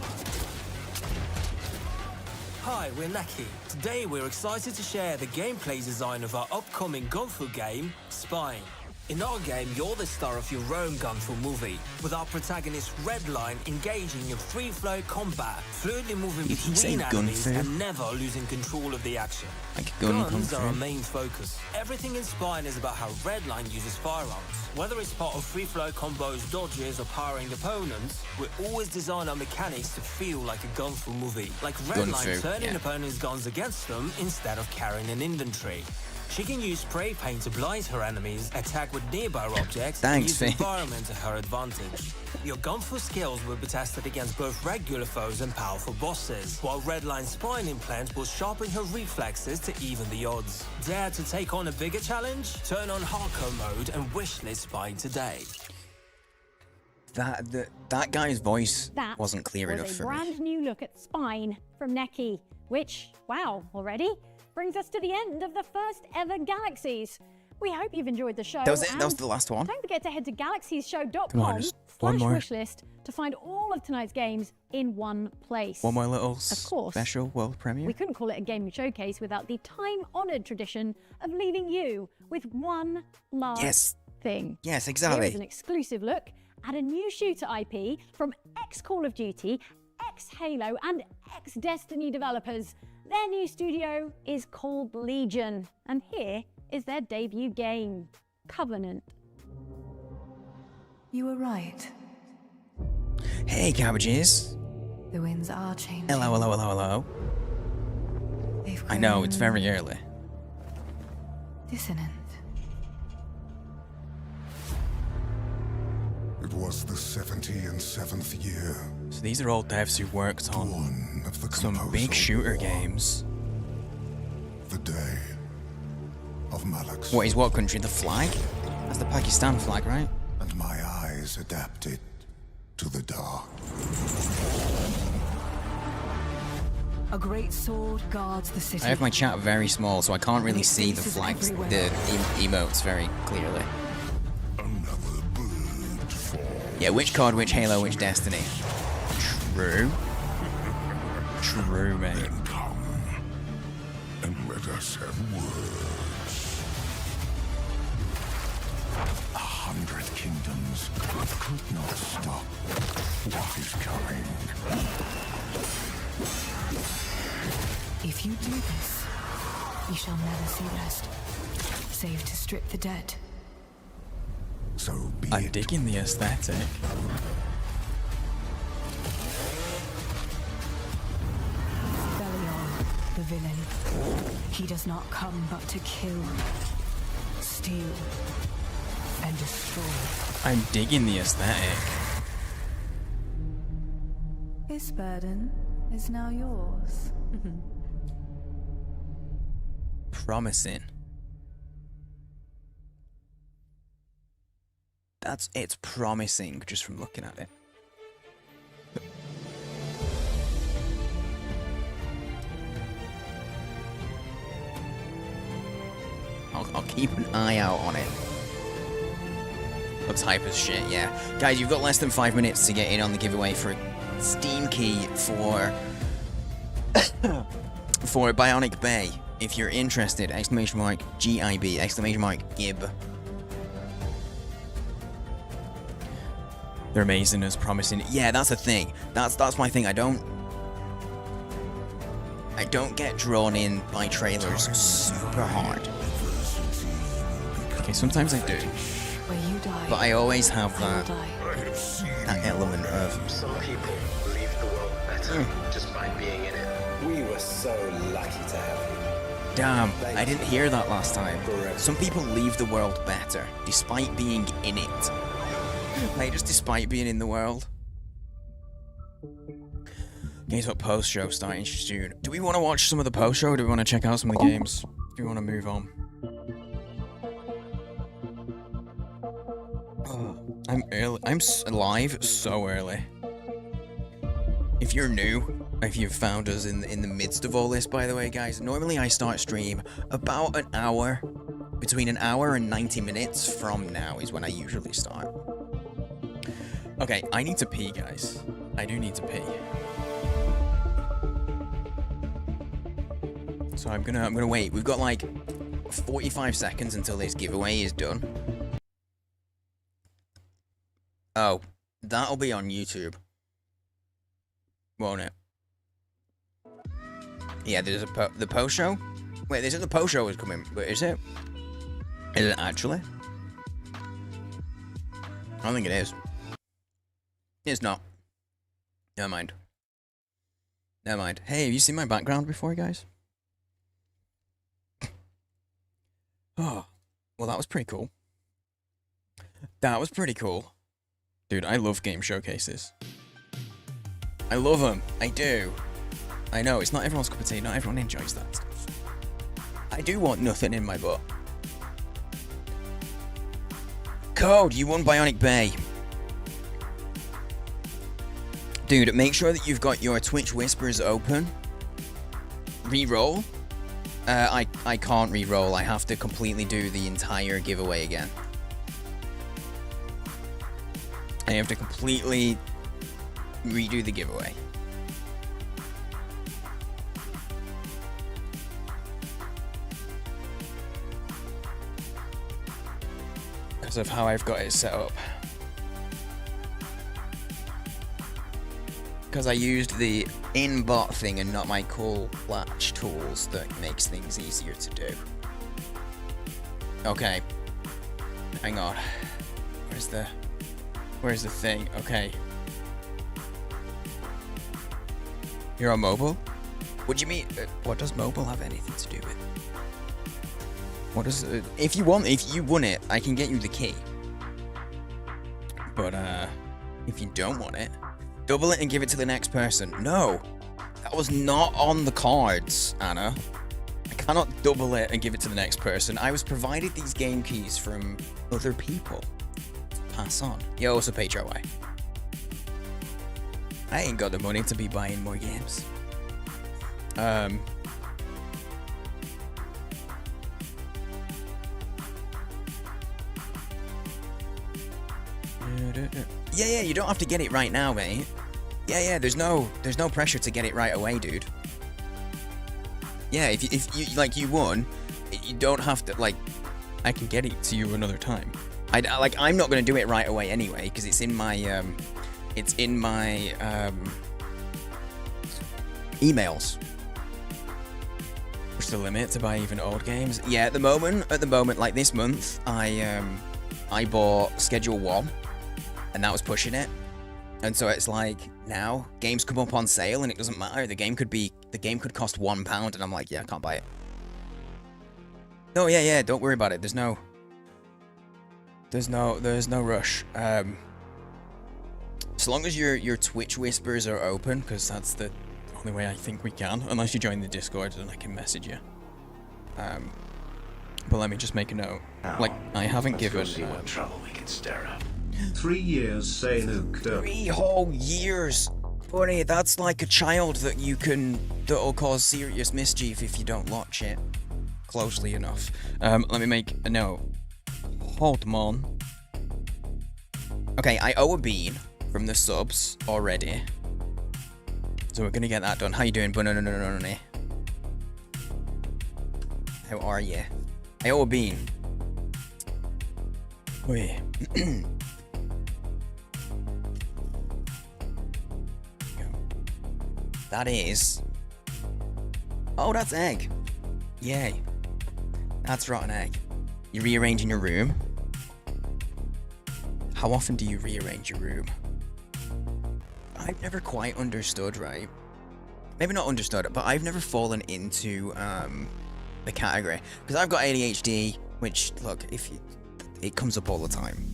Hi, we're Neki. Today we're excited to share the gameplay design of our upcoming Gunfu game, Spine. In our game, you're the star of your own Gunfu movie, with our protagonist Redline engaging in free-flow combat, fluidly moving between enemies and never losing control of the action. Like Guns are our main focus. Everything in Spine is about how Redline uses firearms. Whether it's part of free-flow combos, dodges, or powering opponents, we always design our mechanics to feel like a Gunfu movie. Like Redline turning opponents' guns against them instead of carrying an inventory. She can use spray paint to blind her enemies, attack with nearby objects, and use the environment to her advantage. Your Gunfu skills will be tested against both regular foes and powerful bosses, while Redline's spine implant will sharpen her reflexes to even the odds. Dare to take on a bigger challenge? Turn on hardcore mode and wishlist Spine today. That guy's voice wasn't clear enough for me. That was a brand new look at Spine from Neki, which, wow, already brings us to the end of the first ever Galaxies. We hope you've enjoyed the show. That was it? That was the last one? Don't forget to head to galaxiesshow.com/wishlist to find all of tonight's games in one place. One more little special world premiere. We couldn't call it a gaming showcase without the time-honored tradition of leaving you with one last thing. Yes, exactly. Here's an exclusive look at a new shooter IP from ex-Call of Duty, ex-Halo, and ex-Destiny developers. Their new studio is called Legion, and here is their debut game, Covenant. You were right. Hey, cabbages. The winds are changing. Hello. I know, it's very early. Dissonant. It was the 77th year. So these are all devs who worked on some big shooter games. The day of Malak's. What is what country? The flag? That's the Pakistan flag, right? And my eyes adapted to the dark. A great sword guards the city. I have my chat very small, so I can't really see the flags, the emotes very clearly. Yeah, which COD, which Halo, which Destiny? True. True, mate. Then come and let us have words. 100 kingdoms could not stop what is coming. If you do this, you shall never see rest, save to strip the dead. So be I'm digging the aesthetic. Belial, the villain. He does not come but to kill, steal, and destroy. I'm digging the aesthetic. This burden is now yours. Promising. It's promising just from looking at it. I'll keep an eye out on it. Looks hype as shit, yeah. Guys, you've got less than 5 minutes to get in on the giveaway for a Steam key for for Bionic Bay. If you're interested, !GIB, !GIB. They're amazing as promising. Yeah, that's the thing. That's my thing. I don't I don't get drawn in by trailers super hard. Okay, sometimes I do. Where you die, but I always have that element of... Some people leave the world better just by being in it. We were so lucky to have you. Damn, I didn't hear that last time. Some people leave the world better, despite being in it. Like, just despite being in the world. Games Up post-show starting soon. Do we want to watch some of the post-show, or do we want to check out some of the games? Do we want to move on? Oh, I'm early. I'm live so early. If you're new, if you've found us in the midst of all this, by the way, guys, normally I start stream about an hour, between an hour and 90 minutes from now is when I usually start. Okay, I need to pee, guys. I do need to pee. So I'm gonna wait. We've got like 45 seconds until this giveaway is done. Oh, that'll be on YouTube, won't it? Yeah, there's the post show. Wait, this is the post show is coming, but is it? Is it actually? I don't think it is. It's not. Never mind. Never mind. Hey, have you seen my background before, guys? Oh, well, that was pretty cool. That was pretty cool. Dude, I love game showcases. I love them. I do. I know, it's not everyone's cup of tea. Not everyone enjoys that stuff. I do want nothing in my butt. Code, you won Bionic Bay. Dude, make sure that you've got your Twitch Whispers open. Reroll. I can't re-roll. I have to completely do the entire giveaway again. I have to completely redo the giveaway. Because of how I've got it set up. Because I used the in-bot thing and not my cool latch tools that makes things easier to do. Okay. Hang on. Where's the thing? Okay. You're on mobile? What do you mean? What does mobile have anything to do with? What does if you won it, I can get you the key. But if you don't want it, double it and give it to the next person. No, that was not on the cards, Anna. I cannot double it and give it to the next person. I was provided these game keys from other people. Pass on. You also pay HOI. I ain't got the money to be buying more games. Yeah, you don't have to get it right now, mate. Yeah, there's no pressure to get it right away, dude. Yeah, if you like you won, you don't have to like. I can get it to you another time. I'm not gonna do it right away anyway because it's in my emails. What's the limit to buy even old games? Yeah, at the moment, like this month, I bought Schedule 1, and that was pushing it. And so it's like now games come up on sale and it doesn't matter. The game could cost £1 and I'm like, yeah, I can't buy it. No, yeah, don't worry about it. There's no rush. As long as your Twitch Whispers are open, because that's the only way I think we can, unless you join the Discord and I can message you. But let me just make a note. Like, I haven't given... see what trouble we can stir up. 3 years, say Nuke. 3 whole years! Buddy, that's like a child that'll cause serious mischief if you don't watch it closely enough. Let me make a note. Hold on. Okay, I owe a bean from the subs already. So we're gonna get that done. How you doing, Banana? How are you? I owe a bean. Wait. That is Oh, that's egg. Yay. That's rotten egg. You rearranging your room? How often do you rearrange your room? I've never quite understood, right? Maybe not understood, but I've never fallen into the category. Because I've got ADHD, which, look, it comes up all the time.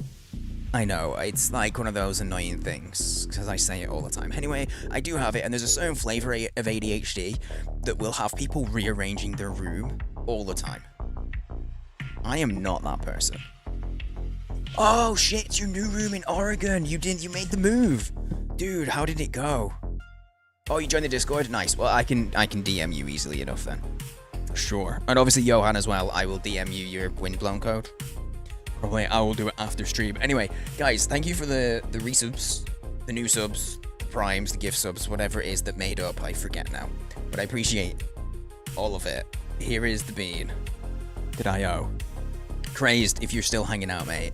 I know, it's like one of those annoying things, because I say it all the time. Anyway, I do have it, and there's a certain flavor of ADHD that will have people rearranging their room all the time. I am not that person. Oh shit, it's your new room in Oregon. You made the move. Dude, how did it go? Oh, you joined the Discord? Nice. Well, I can DM you easily enough then. For sure. And obviously Johan as well, I will DM you your Windblown code. Probably I will do it after stream. Anyway, guys, thank you for the resubs, the new subs, the primes, the gift subs, whatever it is that made up. I forget now. But I appreciate all of it. Here is the bean that I owe. Crazed, if you're still hanging out, mate.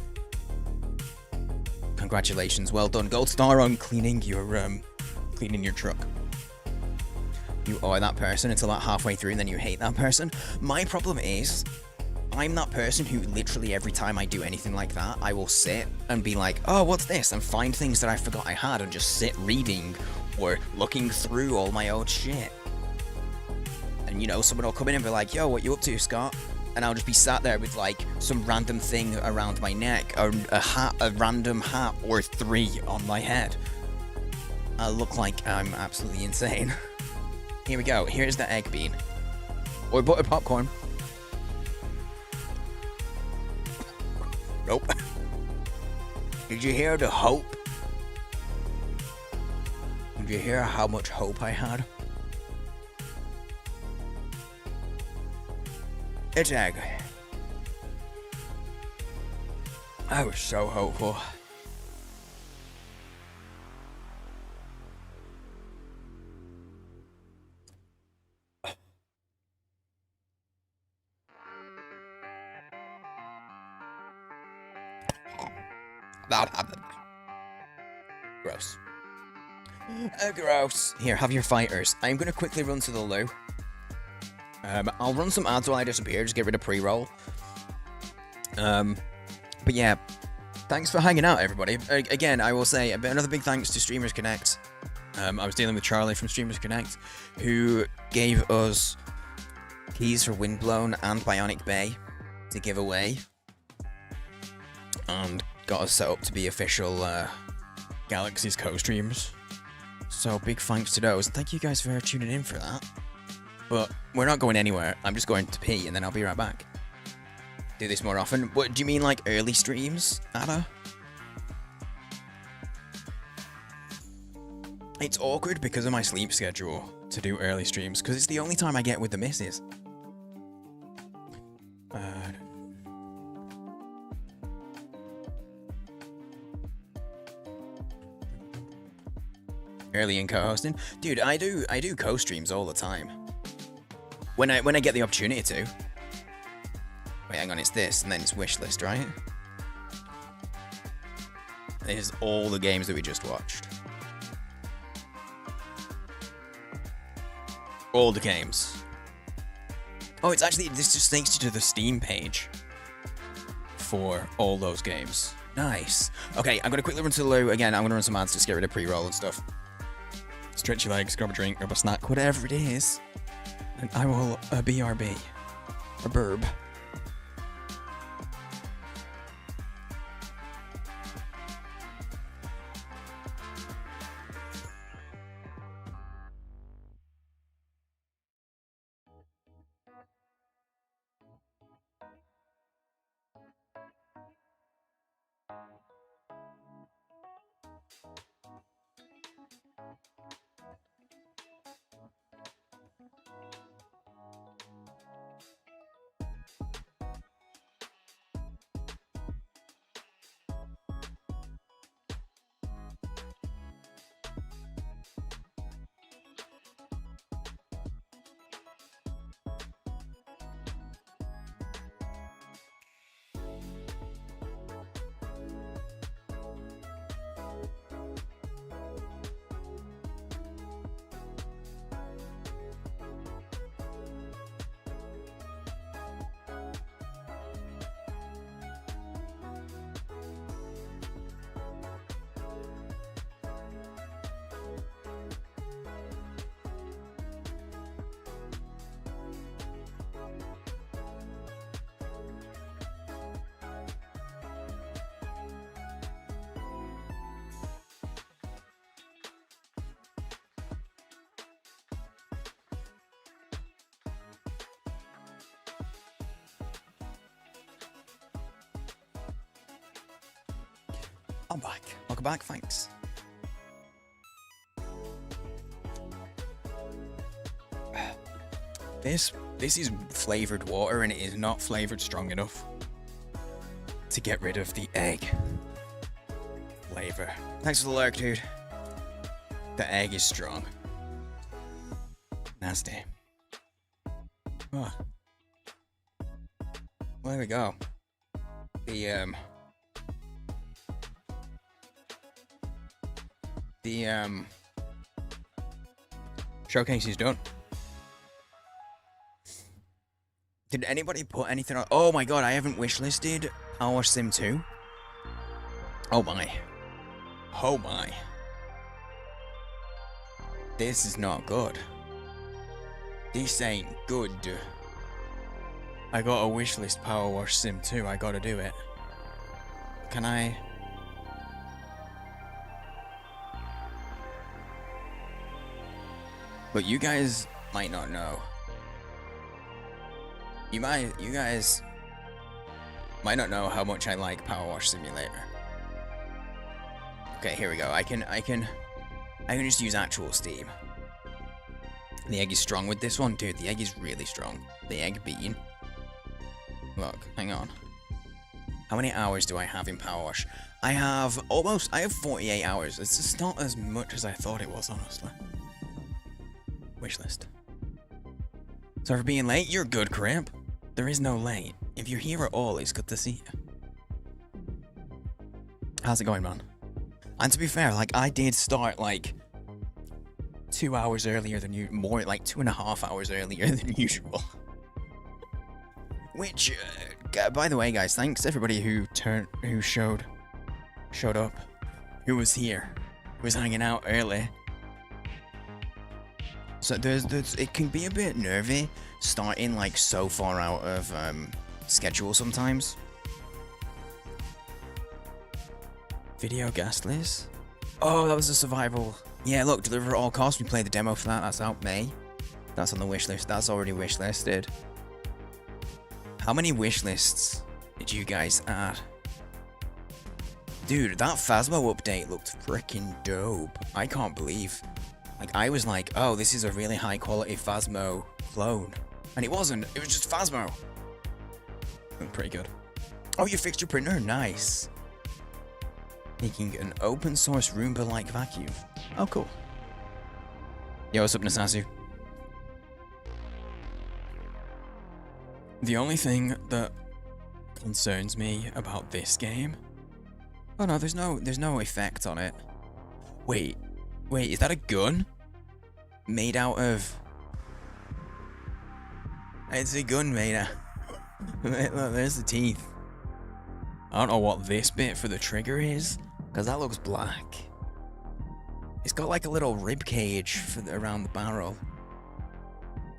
Congratulations, well done. Gold star on cleaning your truck. You are that person until like halfway through and then you hate that person. My problem is, I'm that person who literally every time I do anything like that, I will sit and be like, oh, what's this? And find things that I forgot I had and just sit reading or looking through all my old shit. And you know, someone will come in and be like, yo, what you up to, Scott? And I'll just be sat there with like some random thing around my neck, or a random hat or 3 on my head. I look like I'm absolutely insane. Here we go. Here's the egg bean. Or butter popcorn. Nope. Did you hear the hope? Did you hear how much hope I had? It's egg. I was so hopeful. Gross. Gross. Here, have your fighters. I'm gonna quickly run to the loo. I'll run some ads while I disappear, just get rid of pre-roll. But yeah, thanks for hanging out, everybody. Again, I will say another big thanks to Streamers Connect. I was dealing with Charlie from Streamers Connect, who gave us keys for Windblown and Bionic Bay to give away, and got us set up to be official Galaxies co-streamers. So big thanks to those, and thank you guys for tuning in for that. But we're not going anywhere. I'm just going to pee, and then I'll be right back. Do this more often. What do you mean, like early streams, Ada? It's awkward because of my sleep schedule to do early streams, because it's the only time I get with the missus. Early in co-hosting, dude. I do co-streams all the time. When I get the opportunity to. Wait, hang on, it's this, and then it's wishlist, right? There's all the games that we just watched. All the games. Oh, it's actually, this just takes you to the Steam page for all those games. Nice. Okay, I'm gonna quickly run to the loo. Again, I'm gonna run some ads to get rid of pre-roll and stuff. Stretch your legs, grab a drink, grab a snack, whatever it is. And I will BRB. Or burb. I'm back. Welcome back, thanks. This is flavored water and it is not flavored strong enough to get rid of the egg flavor. Thanks for the lurk, dude. The egg is strong. Nasty. Oh. Well, there we go. The showcase is done. Did anybody put anything on? Oh my god, I haven't wishlisted Power Sim 2. Oh my. Oh my. This is not good. This ain't good. I got a wishlist Power Wash Sim 2. I gotta do it. Can I? But you guys might not know. You guys might not know how much I like Power Wash Simulator. Okay, here we go. I can just use actual Steam. The egg is strong with this one, dude. The egg is really strong. The egg bean. Look, hang on. How many hours do I have in Power Wash? I have 48 hours. It's just not as much as I thought it was, honestly. Wishlist. Sorry for being late. You're good, Crimp. There is no late. If you're here at all, it's good to see you. How's it going, man? And to be fair, like, I did start, like, 2 hours earlier than usual. More, like, 2.5 hours earlier than usual. Which, by the way, guys, thanks everybody who showed up, who was here, who was hanging out early. So it can be a bit nervy starting like so far out of schedule sometimes. Video Ghastlies? Oh, that was a survival. Yeah, look, Deliver at All Costs. We played the demo for that. That's out May. That's on the wish list. That's already wish listed. How many wish lists did you guys add? Dude, that Phasmo update looked freaking dope. I can't believe. Like, I was like, oh, this is a really high quality Phasmo clone. And it wasn't. It was just Phasmo. Pretty good. Oh, you fixed your printer? Nice. Making an open source Roomba-like vacuum. Oh, cool. Yo, what's up, Nasasu? The only thing that concerns me about this game... Oh no, there's no effect on it. Wait, is that a gun? Made out of... It's a gun made out... Look, there's the teeth. I don't know what this bit for the trigger is, because that looks black. It's got like a little rib cage for around the barrel.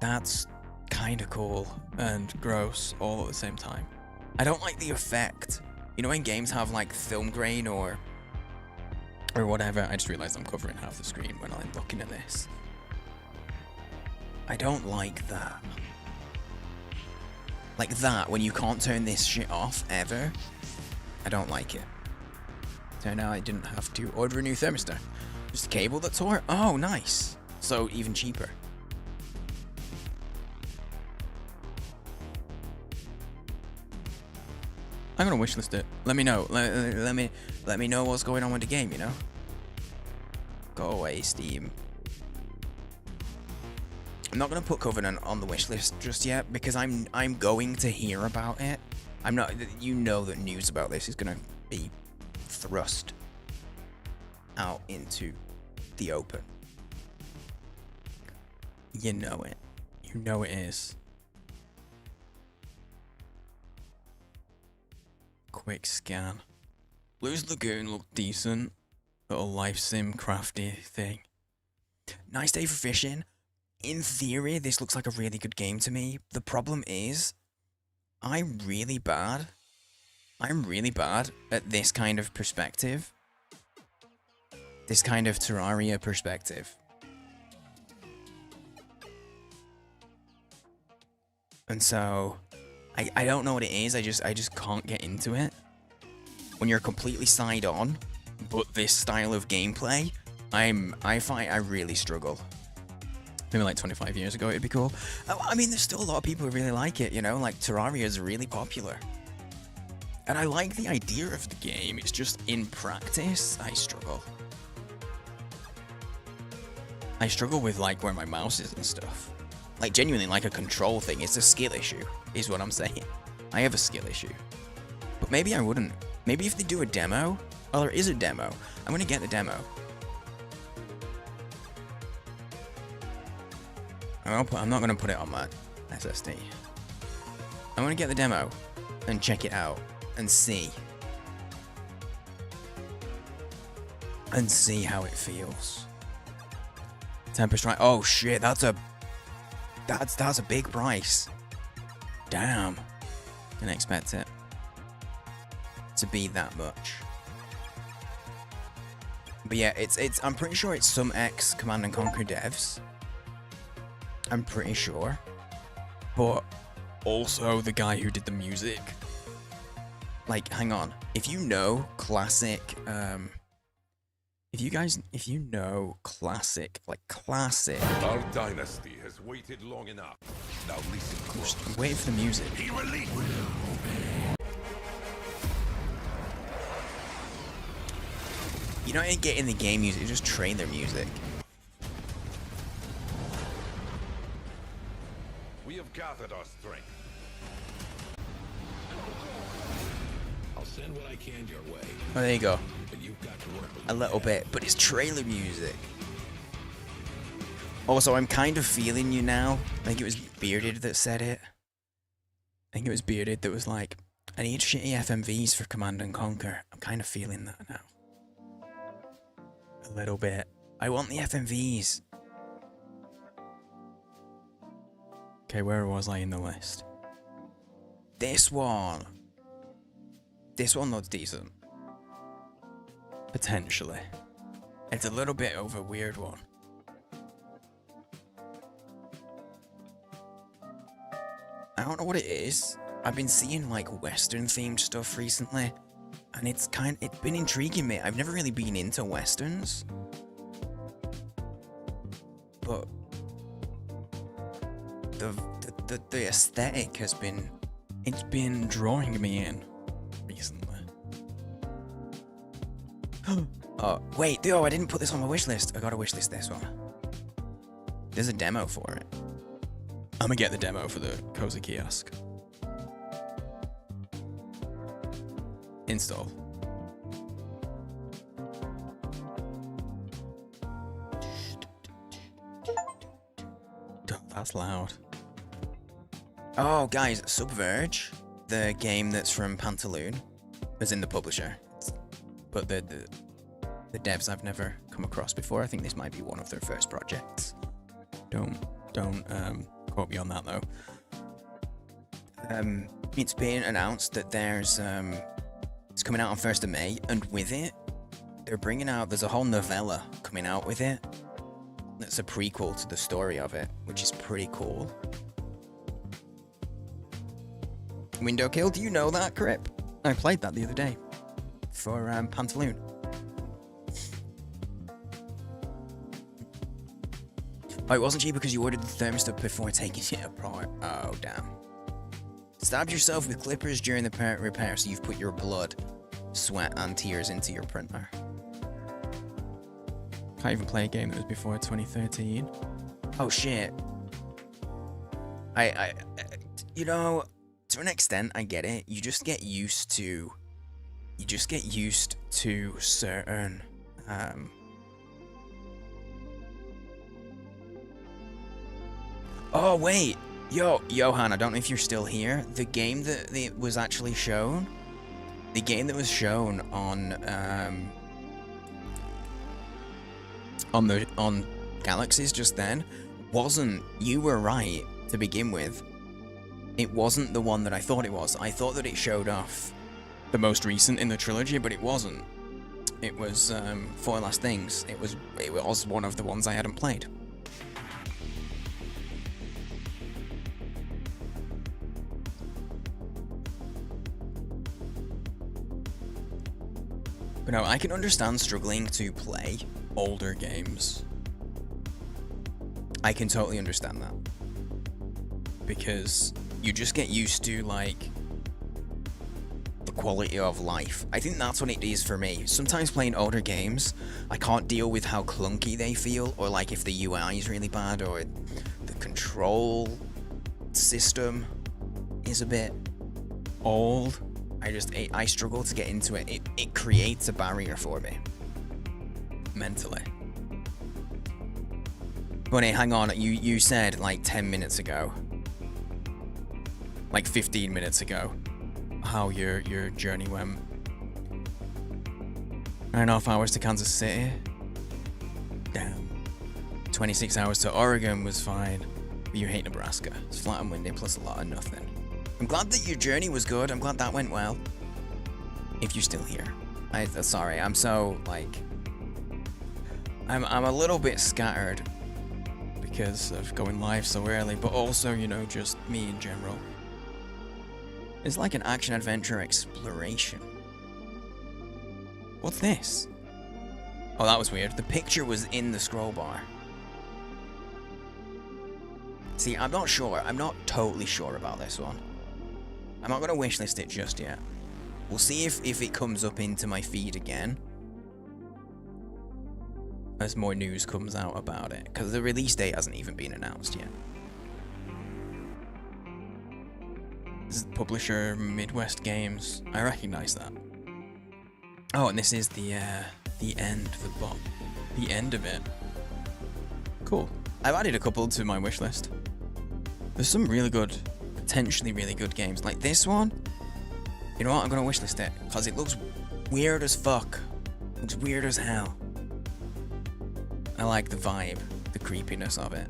That's kind of cool and gross all at the same time. I don't like the effect. You know when games have like film grain or whatever? I just realized I'm covering half the screen when I'm looking at this. I don't like that. Like that, when you can't turn this shit off ever. I don't like it. So now I didn't have to order a new thermistor. Just a cable that tore? Oh, nice. So even cheaper. I'm gonna wishlist it. Let me know. Let me know what's going on with the game, you know? Go away, Steam. I'm not gonna put Covenant on the wishlist just yet because I'm going to hear about it. I'm not. You know that news about this is gonna be thrust out into the open. You know it. You know it is. Quick scan. Blue's Lagoon looked decent. Little life sim crafty thing. Nice day for fishing. In theory, this looks like a really good game to me. The problem is, I'm really bad at this kind of perspective. This kind of Terraria perspective. And so, I don't know what it is, I just can't get into it. When you're completely side on, but this style of gameplay, I really struggle. Maybe like 25 years ago it'd be cool. I mean, there's still a lot of people who really like it, you know, like Terraria is really popular. And I like the idea of the game, it's just in practice, I struggle. I struggle with like where my mouse is and stuff. Like genuinely like a control thing, it's a skill issue, is what I'm saying. I have a skill issue. But maybe I wouldn't. Maybe if they do a demo, well there is a demo, I'm gonna get the demo. I'm not gonna put it on my SSD. I'm gonna get the demo and check it out and see. And see how it feels. Temper Strike. Oh shit, that's a big price. Damn. Didn't expect it to be that much. But yeah, I'm pretty sure it's some ex Command and Conquer devs. I'm pretty sure. But also the guy who did the music. Like, hang on. If you know classic, if you know classic, like classic. Our dynasty has waited long enough. Now listen close. Just wait for the music. He released. You don't get in the game music, just trailer music. We have gathered our strength. I'll send what I can your way. Oh, there you go. But you've got to work a little bit, but it's trailer music. Also, I'm kind of feeling you now. I think it was Bearded that said it. I think it was Bearded that was like, I need shitty FMVs for Command and Conquer. I'm kind of feeling that now. A little bit. I want the FMVs. Okay, where was I in the list? This one. This one looks decent. Potentially. It's a little bit of a weird one. I don't know what it is. I've been seeing like Western themed stuff recently. And it's been intriguing me. I've never really been into Westerns. But the aesthetic has been, it's been drawing me in recently. Oh, wait, I didn't put this on my wish list. I gotta wish list this one. There's a demo for it. I'm gonna get the demo for the Cozy Kiosk. Install. That's loud. Oh, guys, Subverge, the game that's from Pantaloon, is in the publisher, but the devs I've never come across before. I think this might be one of their first projects. Don't quote me on that though. It's been announced that there's it's coming out on 1st of May, and with it, they're bringing out, there's a whole novella coming out with it. That's a prequel to the story of it, which is pretty cool. Window kill, do you know that, Crip? I played that the other day for Pantaloon. Oh, it wasn't cheap because you ordered the thermostat before taking it apart. Oh, damn. Stabbed yourself with clippers during the repair, so you've put your blood, sweat, and tears into your printer. Can't even play a game that was before 2013. Oh shit. You know, to an extent, I get it. You just get used to certain, Oh wait, Johan, I don't know if you're still here. The game that was actually shown, on Galaxies just then wasn't, you were right to begin with, it wasn't the one that I thought it was. I thought that it showed off the most recent in the trilogy, but it wasn't. It was Four Last Things. It was one of the ones I hadn't played. But no, I can understand struggling to play older games. I can totally understand that. Because you just get used to, like, the quality of life. I think that's what it is for me. Sometimes playing older games, I can't deal with how clunky they feel, or like if the UI is really bad, or the control system is a bit old. I struggle to get into it. It creates a barrier for me. Mentally. Bunny, hang on, you said like 10 minutes ago. Like 15 minutes ago. How your journey went. 9.5 hours to Kansas City. Damn. 26 hours to Oregon was fine. But you hate Nebraska. It's flat and windy plus a lot of nothing. I'm glad that your journey was good. I'm glad that went well. If you're still here. Sorry, I'm so, like... I'm a little bit scattered. Because of going live so early. But also, you know, just me in general. It's like an action-adventure exploration. What's this? Oh, that was weird. The picture was in the scroll bar. See, I'm not sure. I'm not totally sure about this one. I'm not going to wishlist it just yet. We'll see if it comes up into my feed again. As more news comes out about it. Because the release date hasn't even been announced yet. This is the publisher Midwest Games. I recognize that. Oh, and this is the end, the end of it. Cool. I've added a couple to my wish list. There's some really good, potentially really good games. Like this one. You know what? I'm gonna wishlist it because it looks weird as fuck. It looks weird as hell. I like the vibe, the creepiness of it.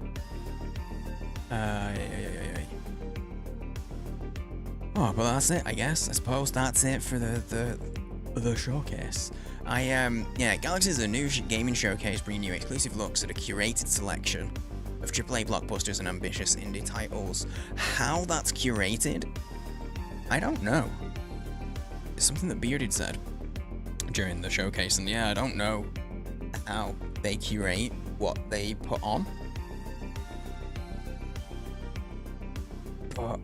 Oh, but that's it, I guess. I suppose that's it for the showcase. Yeah, Galaxies is a new gaming showcase bringing you exclusive looks at a curated selection of AAA blockbusters and ambitious indie titles. How that's curated? I don't know. It's something that Bearded said during the showcase, and yeah, I don't know how they curate what they put on. But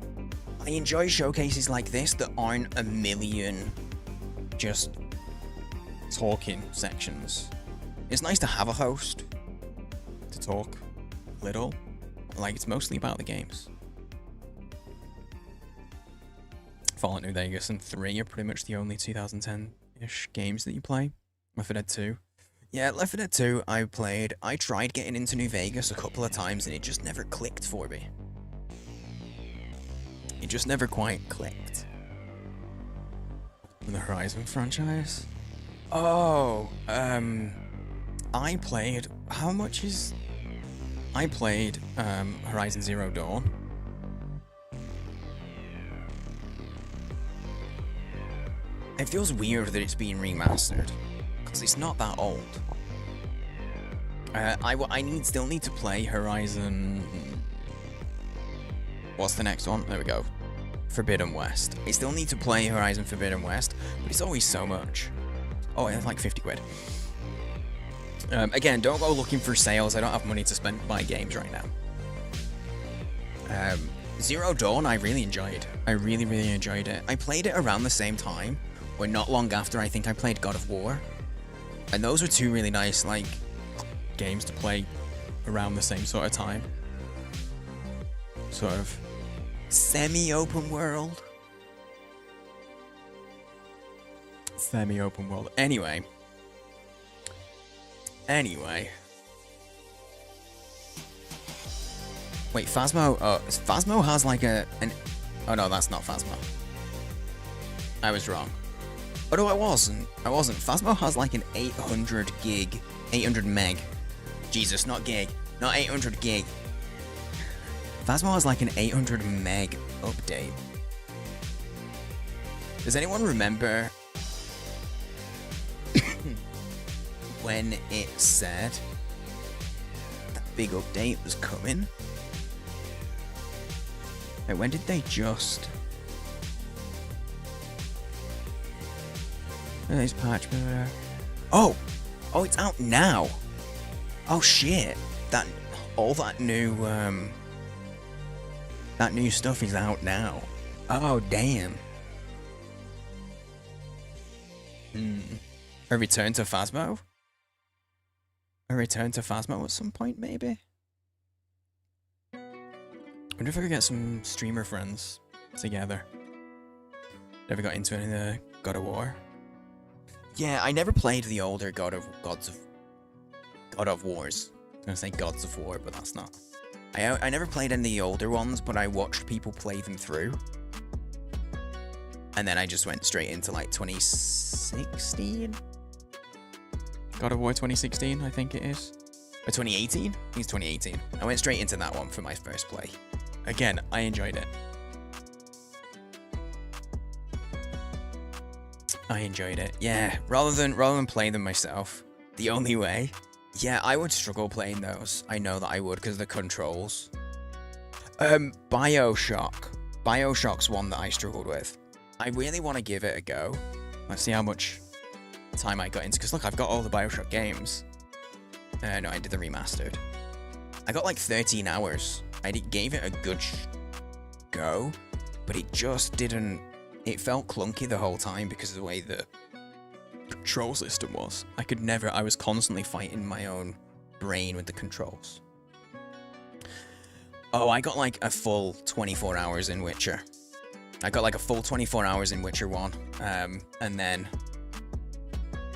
I enjoy showcases like this that aren't a million just talking sections. It's nice to have a host to talk a little. Like, it's mostly about the games. Fallout New Vegas and 3 are pretty much the only 2010-ish games that you play. Left 4 Dead 2. Yeah, Left 4 Dead 2 I played. I tried getting into New Vegas a couple of times and it just never clicked for me. It just never quite clicked. The Horizon franchise? Oh, I played... How much is... I played Horizon Zero Dawn. It feels weird that it's being remastered, because it's not that old. I still need to play Horizon... What's the next one? There we go. Forbidden West. I still need to play Horizon Forbidden West, but it's always so much. Oh, it's like 50 quid. Again, don't go looking for sales. I don't have money to spend to buy games right now. Zero Dawn I really enjoyed. I really, really enjoyed it. I played it around the same time, or not long after I think I played God of War. And those were two really nice, like, games to play around the same sort of time. Sort of semi-open world. Semi-open world. Anyway. Wait, Phasmo... Phasmo has like an... Oh no, that's not Phasmo. I was wrong. Oh no, I wasn't. Phasmo has like an 800 meg. Jesus, not gig. Not 800 gig. Phasmo has like an 800 meg update. Does anyone remember when it said that big update was coming? Like, when did they just... This patch, Oh, it's out now. Oh shit! All that new stuff is out now. Oh damn. A return to Phasmo? A return to Phasmo at some point, maybe? I wonder if I could get some streamer friends together. Never got into any of the God of War. Yeah, I never played the older God of Wars. I was gonna say Gods of War, but that's not. I never played any of the older ones, but I watched people play them through. And then I just went straight into like 2016? God of War 2016, I think it is. Or 2018? I think it's 2018. I went straight into that one for my first play. Again, I enjoyed it. I enjoyed it. Yeah, rather than play them myself, the only way. Yeah, I would struggle playing those. I know that I would because of the controls. Bioshock. Bioshock's one that I struggled with. I really want to give it a go. Let's see how much time I got into. Because look, I've got all the Bioshock games. No, I did the remastered. I got like 13 hours. I gave it a good go, but it just didn't. It felt clunky the whole time because of the way the control system was. I was constantly fighting my own brain with the controls. Oh, I got like a full 24 hours in Witcher. I got like a full 24 hours in Witcher 1. And then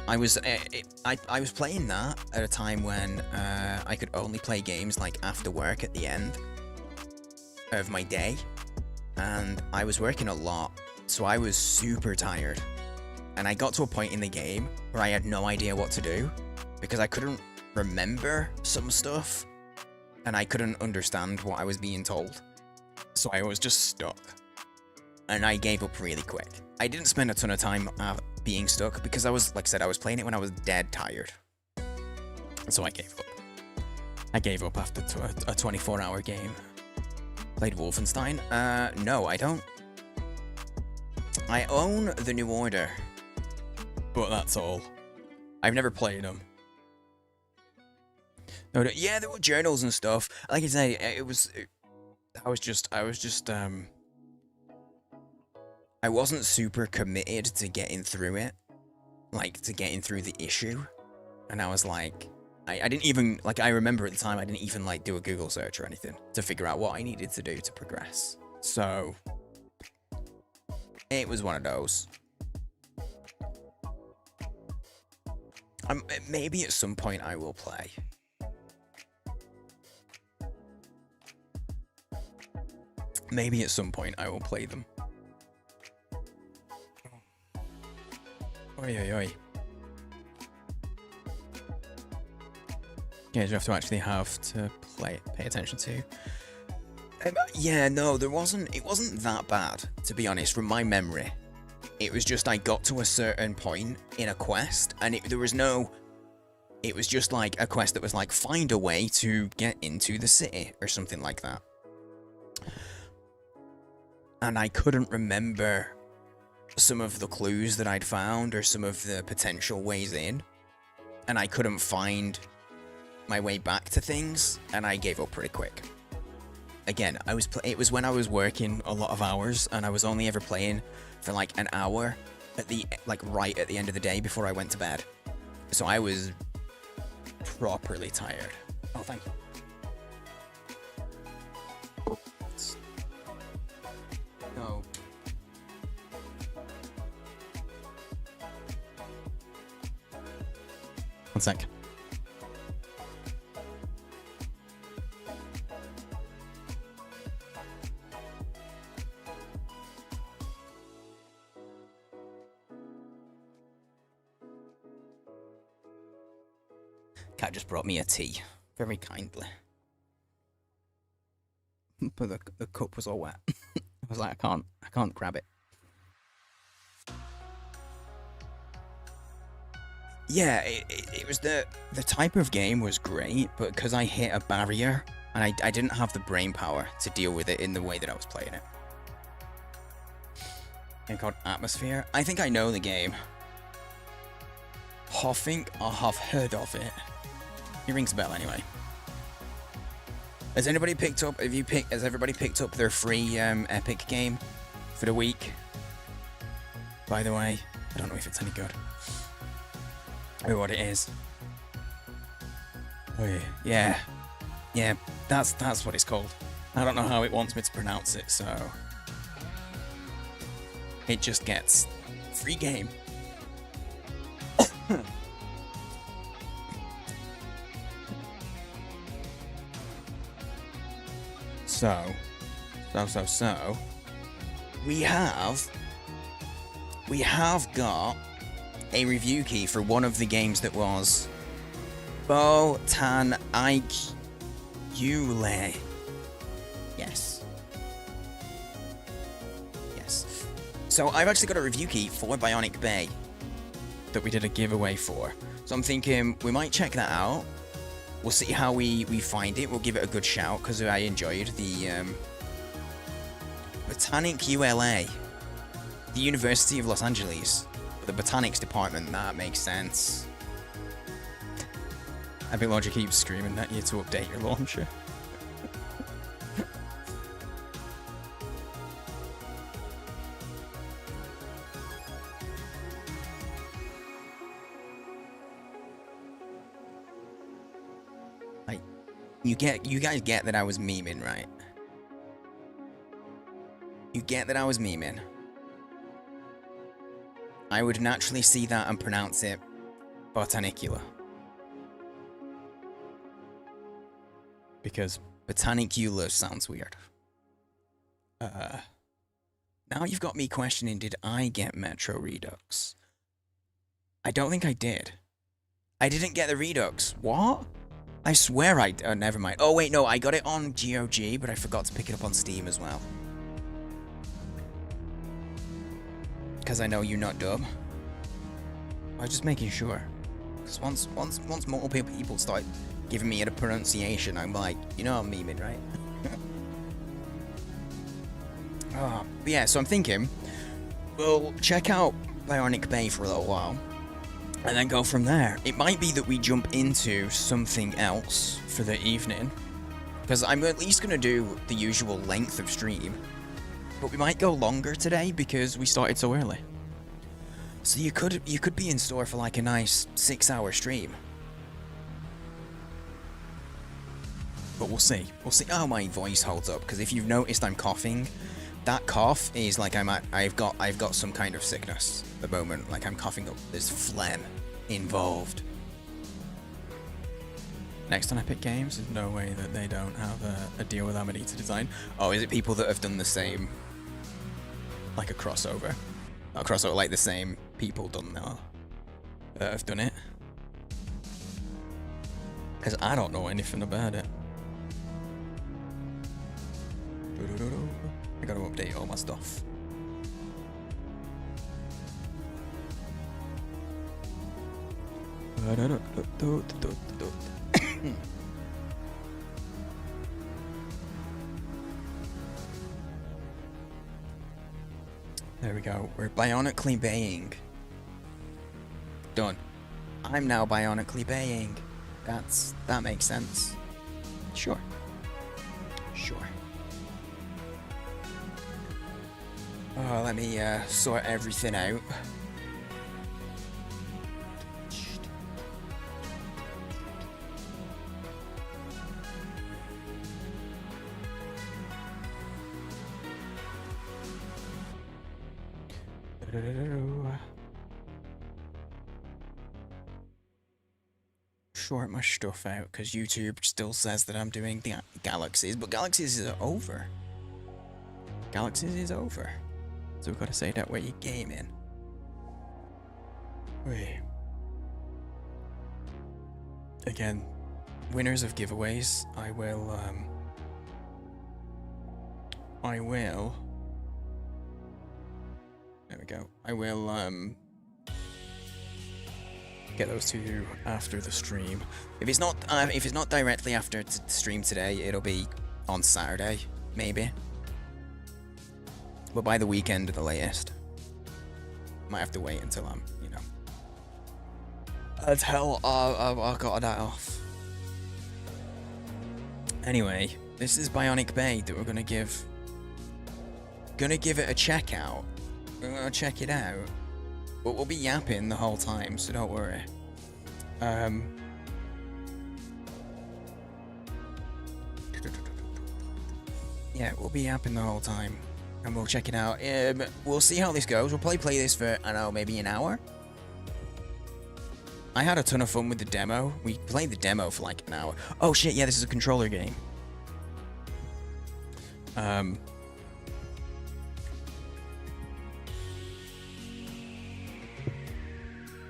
I was playing that at a time when I could only play games like after work at the end of my day. And I was working a lot, so I was super tired. And I got to a point in the game where I had no idea what to do because I couldn't remember some stuff and I couldn't understand what I was being told. So I was just stuck. And I gave up really quick. I didn't spend a ton of time being stuck because I was, like I said, I was playing it when I was dead tired. So I gave up. I gave up after a 24-hour game. Played Wolfenstein? No, I don't. I own The New Order. But that's all. I've never played them. No, yeah, there were journals and stuff. Like I say, I wasn't super committed to getting through it. Like, to getting through the issue. And I was like, I didn't even, like, I remember at the time, I didn't even, like, do a Google search or anything to figure out what I needed to do to progress. So, it was one of those. Maybe at some point I will play. Maybe at some point I will play them. Oi, oi, oi. Games you have to actually have to pay attention to. Yeah, no, it wasn't that bad, to be honest, from my memory. It was just I got to a certain point in a quest, and it was just like a quest that was like, find a way to get into the city, or something like that. And I couldn't remember some of the clues that I'd found, or some of the potential ways in. And I couldn't find my way back to things, and I gave up pretty quick. Again, it was when I was working a lot of hours, and I was only ever playing for like an hour right at the end of the day before I went to bed. So I was properly tired. Oh, thank you. No. One sec. Cat just brought me a tea, very kindly. But the cup was all wet. I was like, I can't grab it. Yeah, it was the type of game was great, but because I hit a barrier and I didn't have the brain power to deal with it in the way that I was playing it. Game called Atmosphere. I think I know the game. think I have heard of it. It rings a bell anyway. Has anybody picked up? Has everybody picked up their free Epic game for the week? By the way, I don't know if it's any good or what it is. Oh yeah, that's what it's called. I don't know how it wants me to pronounce it, so it just gets free game. So, we have got a review key for one of the games that was Botanic Bay. Yes. So I've actually got a review key for Bionic Bay that we did a giveaway for. So I'm thinking we might check that out. We'll see how we find it. We'll give it a good shout because I enjoyed the Botanic ULA, the University of Los Angeles, the Botanics Department. That makes sense. Epic Logic keeps screaming at you to update your launcher. You guys get that I was memeing, right? You get that I was memeing. I would naturally see that and pronounce it Botanicula. Because Botanicula sounds weird. Now you've got me questioning, did I get Metro Redux? I don't think I did. I didn't get the Redux. What? I swear I... Oh, never mind. Oh, wait, no. I got it on GOG, but I forgot to pick it up on Steam as well. Because I know you're not dumb. I was just making sure. Because once more people start giving me a pronunciation, I'm like, you know I'm memeing, right? But yeah, so I'm thinking we'll check out Bionic Bay for a little while. And then go from there. It might be that we jump into something else for the evening. Because I'm at least going to do the usual length of stream. But we might go longer today because we started so early. So you could be in store for like a nice 6-hour stream. But we'll see. We'll see how my voice holds up. Because if you've noticed I'm coughing, that cough is like I've got some kind of sickness at the moment. Like I'm coughing up. There's phlegm involved. Next on Epic Games, there's no way that they don't have a deal with Amanita Design. Oh, is it people that have done the same, like a crossover? Not a crossover, like the same people done that have done it? Because I don't know anything about it. I gotta update all my stuff. There we go. We're bionically baying. Done. I'm now bionically baying. That makes sense. Sure. Oh, let me sort everything out. Sort my stuff out because YouTube still says that I'm doing the Galaxies, but Galaxies is over. Galaxies is over. So we've got to say that where you're gaming. Wait. Again, winners of giveaways, I will there we go. I will get those to you after the stream. If it's not directly after the stream today, it'll be on Saturday, maybe. But by the weekend at the latest. Might have to wait until I'm, That's hell. I got that off. Anyway, this is Bionic Bay that we're gonna give. Gonna give it a check out. We're gonna check it out. But we'll be yapping the whole time, so don't worry. Yeah, we'll be yapping the whole time. And we'll check it out. We'll see how this goes. We'll probably play this for, I don't know, maybe an hour. I had a ton of fun with the demo. We played the demo for like an hour. Oh shit, yeah, this is a controller game.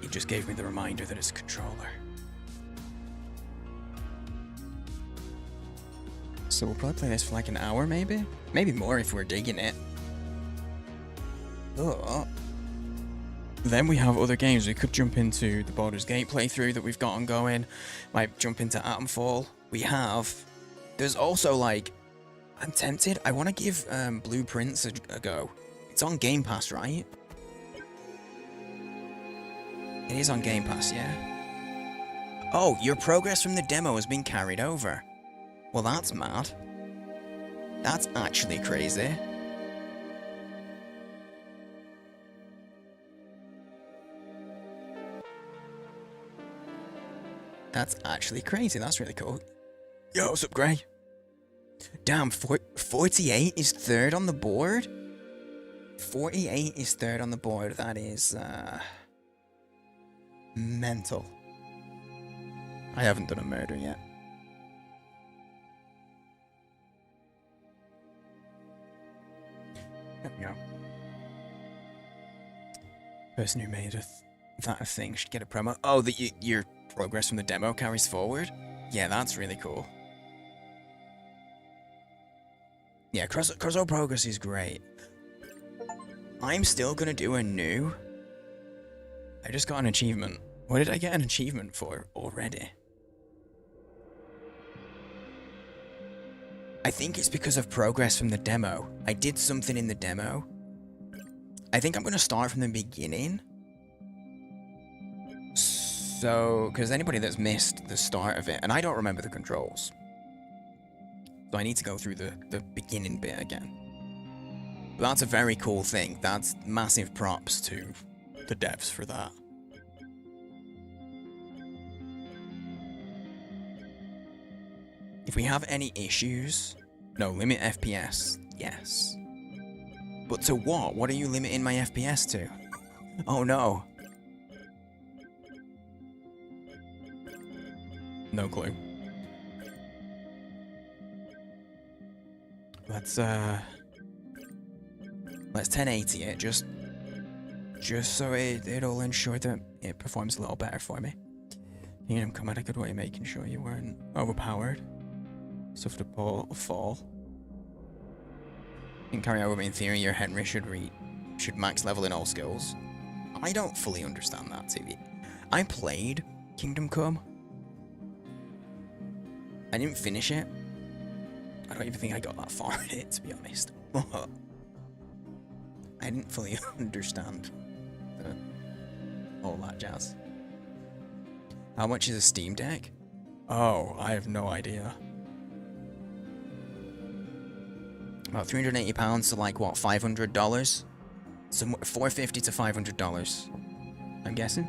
You just gave me the reminder that it's a controller. So we'll probably play this for like an hour, maybe? Maybe more if we're digging it. Oh. Then we have other games. We could jump into the Baldur's Gate playthrough that we've got ongoing. Might jump into Atomfall. We have... There's also like... I'm tempted. I want to give Blueprints a go. It's on Game Pass, right? It is on Game Pass, yeah? Oh, your progress from the demo has been carried over. Well, that's mad. That's actually crazy. That's actually crazy. That's really cool. Yo, what's up, Gray? Damn, 48 is third on the board? 48 is third on the board. That is, mental. I haven't done a murder yet. There we go. Person who made that a thing should get a promo. Oh, that your progress from the demo carries forward? Yeah, that's really cool. Yeah, crossover progress is great. I'm still gonna do a new... I just got an achievement. What did I get an achievement for already? I think it's because of progress from the demo. I did something in the demo. I think I'm gonna start from the beginning. So, because anybody that's missed the start of it, and I don't remember the controls. So I need to go through the beginning bit again. But that's a very cool thing. That's massive props to the devs for that. If we have any issues... No, limit FPS. Yes. But to what? What are you limiting my FPS to? Oh no. No clue. Let's 1080 it, just so it'll ensure that it performs a little better for me. Kingdom Come had a good way of making sure you weren't overpowered. Suffered a fall. In carry over, in theory, your Henry should max level in all skills. I don't fully understand that, TV. I played Kingdom Come. I didn't finish it. I don't even think I got that far in it, to be honest. I didn't fully understand all that jazz. How much is a Steam Deck? Oh, I have no idea. About £380 to like what, $500? So $450 to $500, I'm guessing.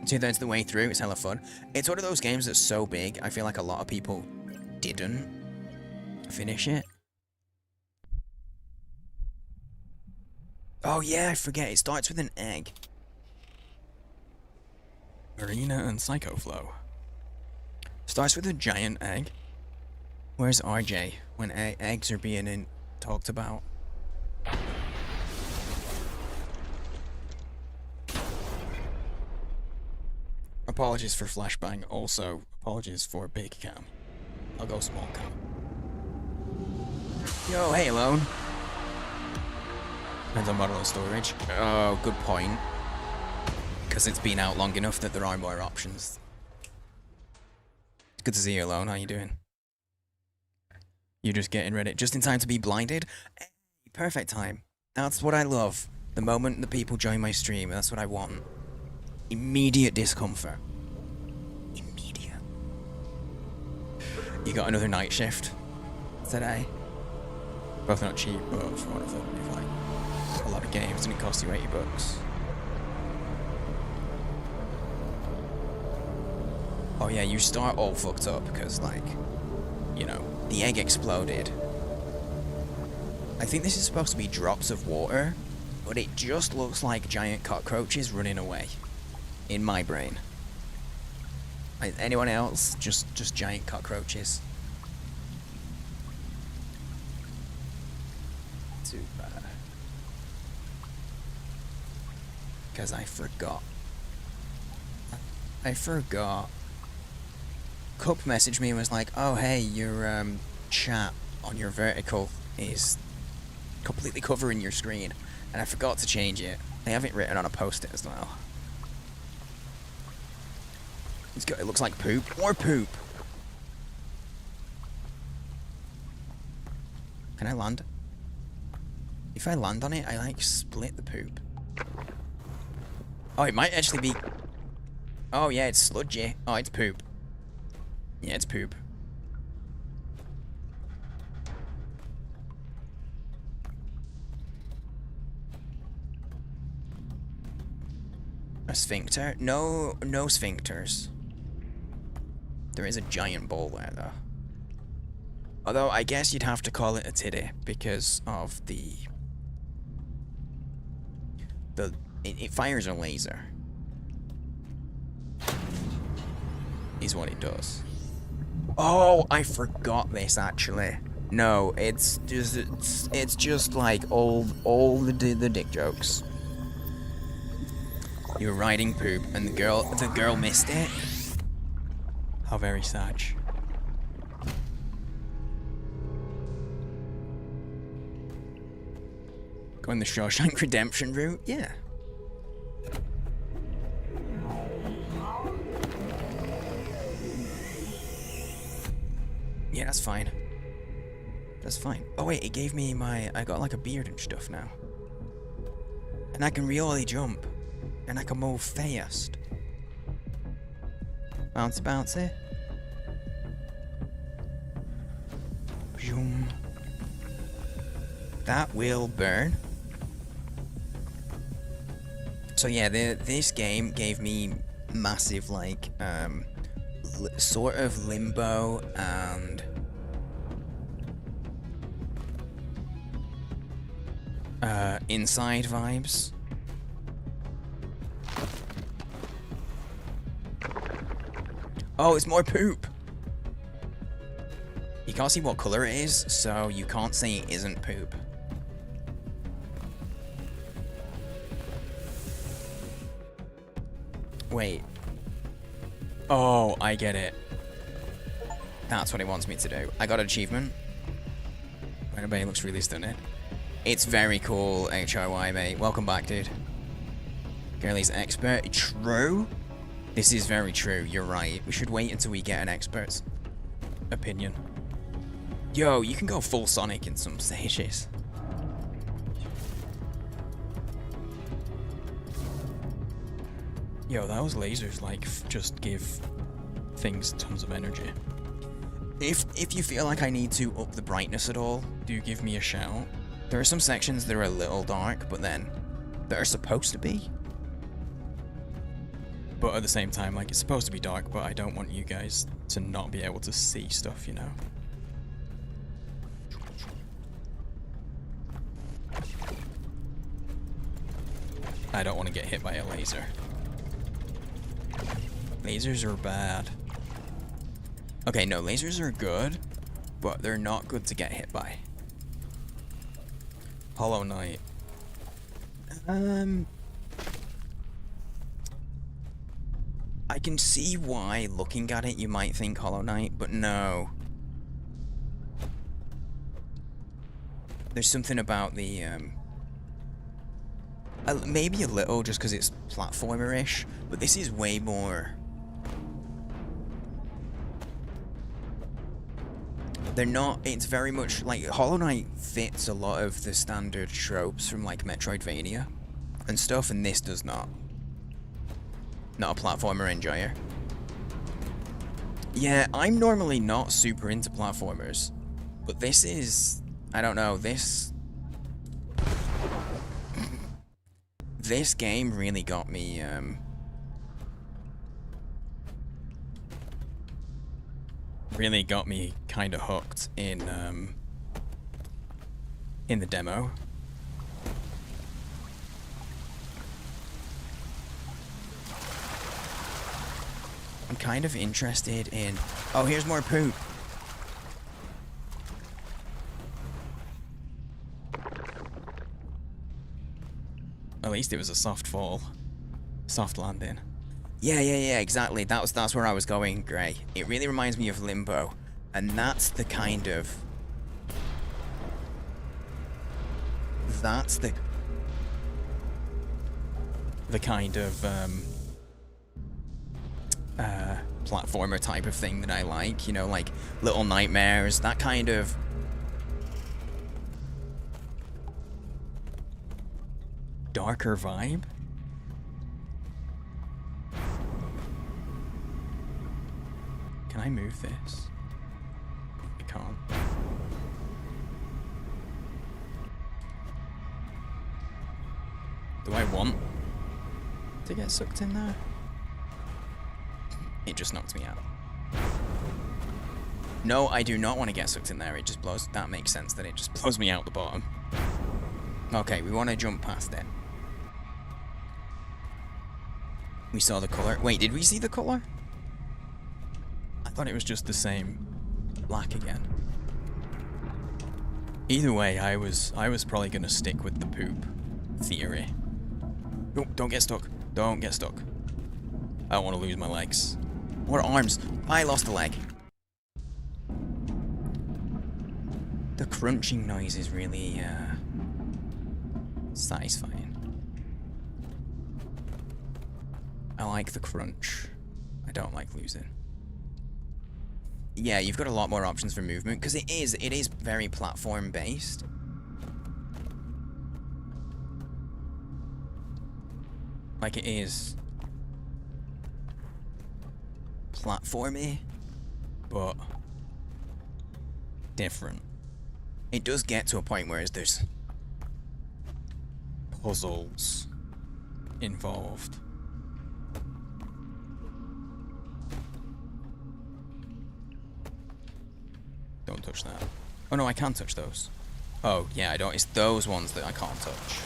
2/3 the way through, it's hella fun. It's one of those games that's so big, I feel like a lot of people didn't finish it. Oh yeah, I forget, it starts with an egg. Marina and Psycho Flow. Starts with a giant egg. Where's RJ when eggs are being talked about? Apologies for flashbang, also apologies for big cam. I'll go small cam. Yo, hey Alone. Depends on model of storage. Oh, good point. Because it's been out long enough that there are more options. It's good to see you, Alone. How you doing? You're just getting ready, just in time to be blinded? Hey, perfect time. That's what I love. The moment the people join my stream, that's what I want. Immediate discomfort. Immediate. You got another night shift today. Both not cheap, but for one of them, if like a lot of games, and it cost you $80. Oh yeah, you start all fucked up because, like, you know, the egg exploded. I think this is supposed to be drops of water, but it just looks like giant cockroaches running away. In my brain. Anyone else? Just giant cockroaches. Too bad. Because I forgot. Cup messaged me and was like, oh hey, your chat on your vertical is completely covering your screen. And I forgot to change it. They have it written on a post-it as well. It looks like poop. More poop! Can I land? If I land on it, I like split the poop. Oh, it might actually be... Oh yeah, it's sludgy. Oh, it's poop. Yeah, it's poop. A sphincter? No sphincters. There is a giant bowl there, though. Although, I guess you'd have to call it a titty because of the... It fires a laser. Is what it does. Oh, I forgot this, actually. No, it's just like all the dick jokes. You were riding poop, and the girl missed it. How very sad. Going the Shawshank Redemption route? Yeah. Yeah, that's fine. That's fine. Oh wait, it gave me I got like a beard and stuff now. And I can really jump. And I can move fast. Bouncy bouncy. Boom. That will burn. So yeah, this game gave me massive, like, sort of Limbo and Inside vibes. Oh, it's more poop. You can't see what color it is, so you can't say it isn't poop. Wait. Oh, I get it. That's what it wants me to do. I got an achievement. Everybody looks really stunning. It's very cool, HIY, mate. Welcome back, dude. Girlie's expert. True? This is very true. You're right. We should wait until we get an expert's opinion. Yo, you can go full Sonic in some stages. Yo, those lasers, like, just give things tons of energy. If you feel like I need to up the brightness at all, do give me a shout. There are some sections that are a little dark, but then that are supposed to be. But at the same time, like, it's supposed to be dark, but I don't want you guys to not be able to see stuff, you know? I don't want to get hit by a laser. Lasers are bad. Okay, no, lasers are good, but they're not good to get hit by. Hollow Knight. I can see why, looking at it, you might think Hollow Knight, but no. There's something about the, maybe a little, just because it's platformer-ish, but this is way more... They're not, it's very much, like, Hollow Knight fits a lot of the standard tropes from, like, Metroidvania and stuff, and this does not. Not a platformer enjoyer. Yeah, I'm normally not super into platformers, but this is, I don't know, this game really got me, kind of hooked in the demo. I'm kind of interested in... Oh, here's more poop. At least it was a soft fall. Soft landing. Yeah, exactly. That's where I was going, Gray. It really reminds me of Limbo. And that's the kind of... That's the kind of, platformer type of thing that I like, you know, like Little Nightmares, that kind of darker vibe. Can I move this? I can't. Do I want to get sucked in there? It just knocked me out. No, I do not want to get sucked in there. It just blows... That makes sense that it just blows me out the bottom. Okay, we want to jump past it. We saw the color. Wait, did we see the color? I thought it was just the same black again. Either way, I was probably going to stick with the poop theory. Oh, don't get stuck. Don't get stuck. I don't want to lose my legs. Or arms. I lost a leg. The crunching noise is really, satisfying. I like the crunch. I don't like losing. Yeah, you've got a lot more options for movement, because it is very platform-based. Like, it is platformy, but different. It does get to a point where there's puzzles involved. Don't touch that. Oh no, I can touch those. Oh yeah, I don't. It's those ones that I can't touch.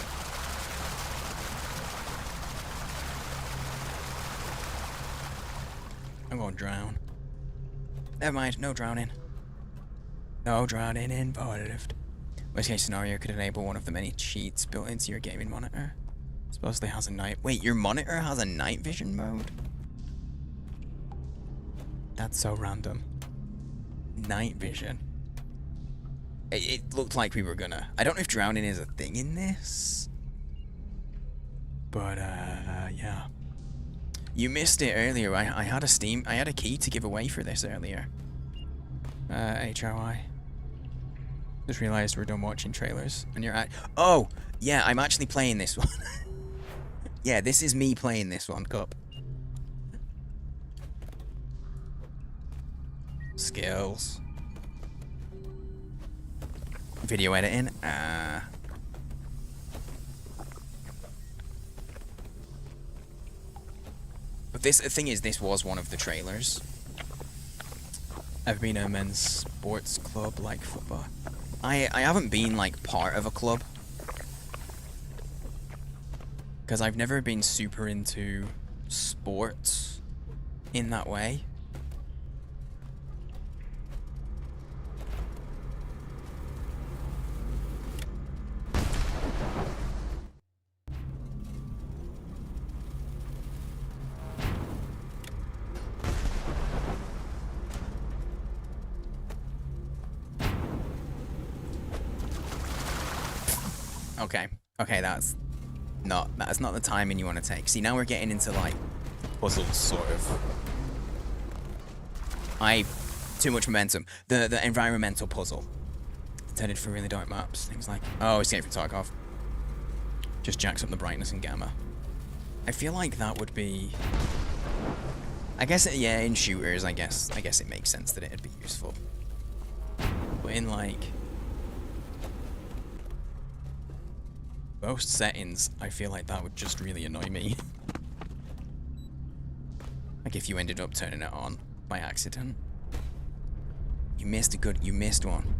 I'm going to drown. Never mind, no drowning. No drowning involved. Worst case scenario could enable one of the many cheats built into your gaming monitor. Supposedly has a night... Wait, your monitor has a night vision mode? That's so random. Night vision. It looked like we were gonna... I don't know if drowning is a thing in this. But, yeah. You missed it earlier. I had a key to give away for this earlier. HOI. Just realized we're done watching trailers and you're at... Oh! Yeah, I'm actually playing this one. Yeah, this is me playing this one, Cup. Skills. Video editing. But the thing is, this was one of the trailers. I've been a men's sports club like football. I haven't been like part of a club. Because I've never been super into sports in that way. Okay, that's not the timing you want to take. See, now we're getting into like puzzles, sort of. Too much momentum. The environmental puzzle. Intended for really dark maps. Things like Escape from Tarkov. Just jacks up the brightness and gamma. I feel like that would be I guess, yeah, in shooters, I guess it makes sense that it'd be useful. But in, like, most settings, I feel like that would just really annoy me. Like if you ended up turning it on by accident. You missed one.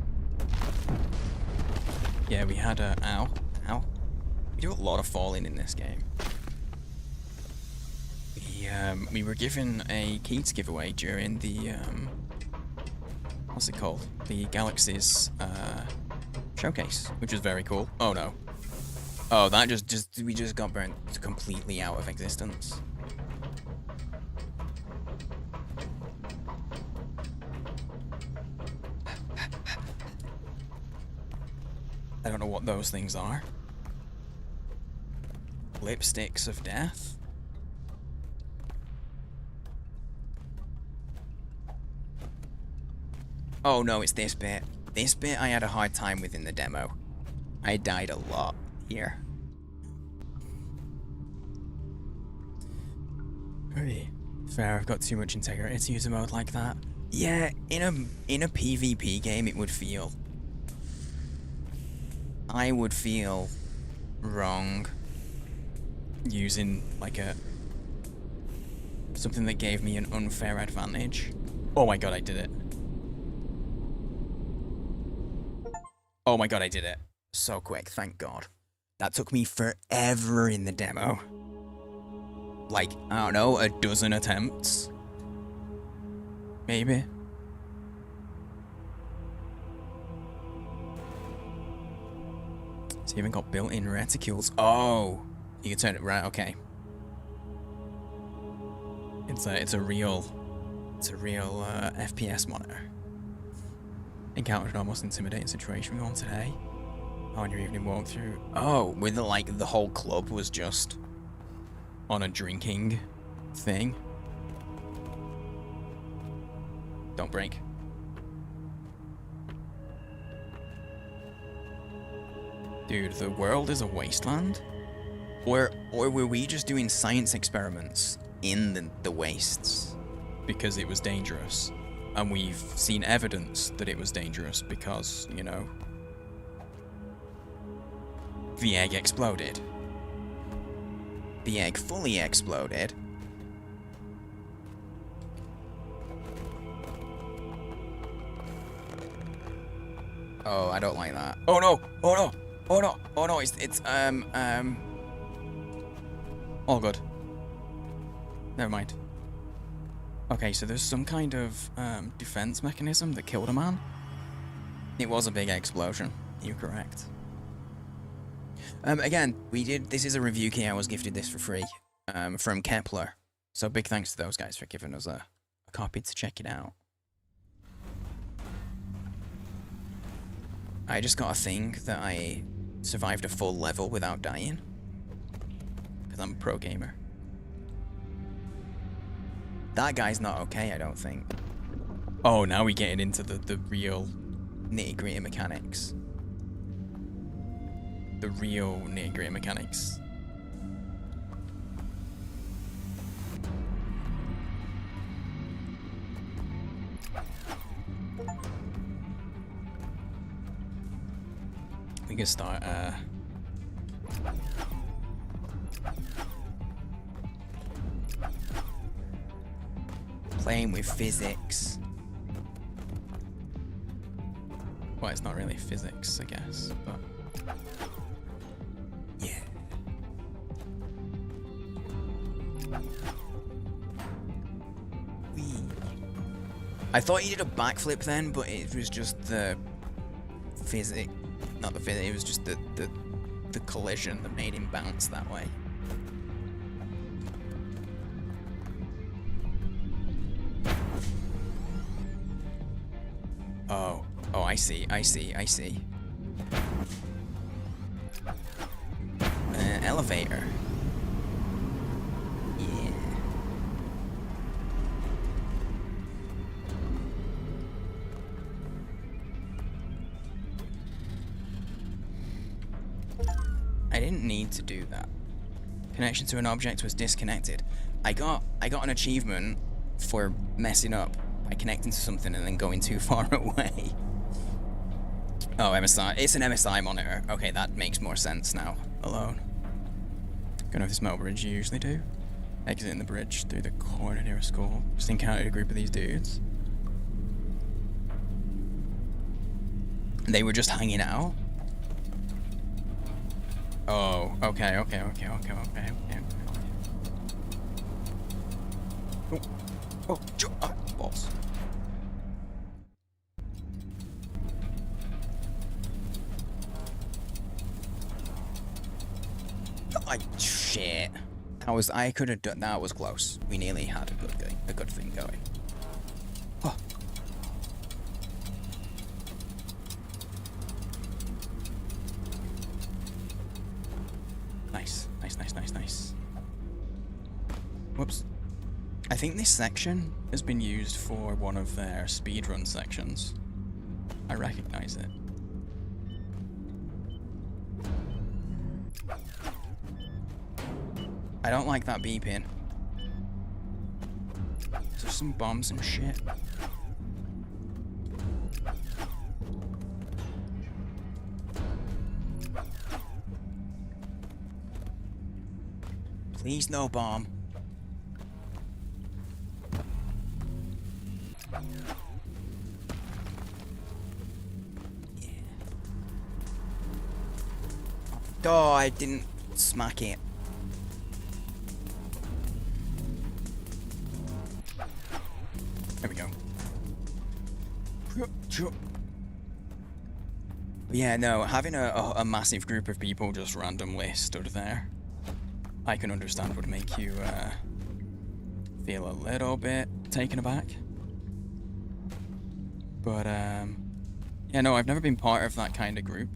Yeah, we had a, ow. We do a lot of falling in this game. We were given a Keats giveaway during the, what's it called? The Galaxies, showcase, which was very cool. Oh no. Oh, that we just got burnt completely out of existence. I don't know what those things are. Lipsticks of death? Oh no, it's this bit. This bit I had a hard time with in the demo. I died a lot here. Hey, fair, I've got too much integrity to use a mode like that. Yeah, in a PvP game it would feel... I would feel wrong using like something that gave me an unfair advantage. Oh my god, I did it. Oh my god, I did it. So quick, thank god. That took me forever in the demo. Like, I don't know, a dozen attempts? Maybe. It's even got built-in reticules. Oh! You can turn it right, okay. It's a real FPS monitor. Encountered an almost intimidating situation going today. On your evening walkthrough. Oh, with like the whole club was just on a drinking thing. Don't break. Dude, the world is a wasteland? Or were we just doing science experiments in the wastes because it was dangerous? And we've seen evidence that it was dangerous because, you know, the egg exploded. The egg fully exploded. Oh, I don't like that. Oh no! Oh no! Oh no! Oh no! It's all good. Never mind. Okay, so there's some kind of defense mechanism that killed a man. It was a big explosion. You're correct. Again, this is a review key. I was gifted this for free from Kepler. So big thanks to those guys for giving us a copy to check it out. I just got a thing that I survived a full level without dying. Because I'm a pro gamer. That guy's not okay, I don't think. Oh, now we're getting into the real nitty-gritty mechanics. The real nitty-gritty mechanics. We can start, playing with physics. Well, it's not really physics, I guess, but... yeah. Whee. I thought he did a backflip then, but it was just the physics. Not the physics, it was just the collision that made him bounce that way. Oh, I see. Elevator. Yeah. I didn't need to do that. Connection to an object was disconnected. I got an achievement for messing up by connecting to something and then going too far away. Oh, MSI. It's an MSI monitor. Okay, that makes more sense now. Alone. Going over this metal bridge you usually do. Exiting the bridge through the corner near a school. Just encountered a group of these dudes. They were just hanging out. Oh, okay. Oh, balls. Oh, shit. I could have done, that was close. We nearly had a good thing going. Oh. Nice. Whoops. I think this section has been used for one of their speedrun sections. I recognize it. I don't like that beeping. There's some bombs and shit. Please no bomb. Yeah. Oh, I didn't smack it. There we go. Yeah, no, having a massive group of people just randomly stood there, I can understand would make you feel a little bit taken aback. But, yeah, no, I've never been part of that kind of group.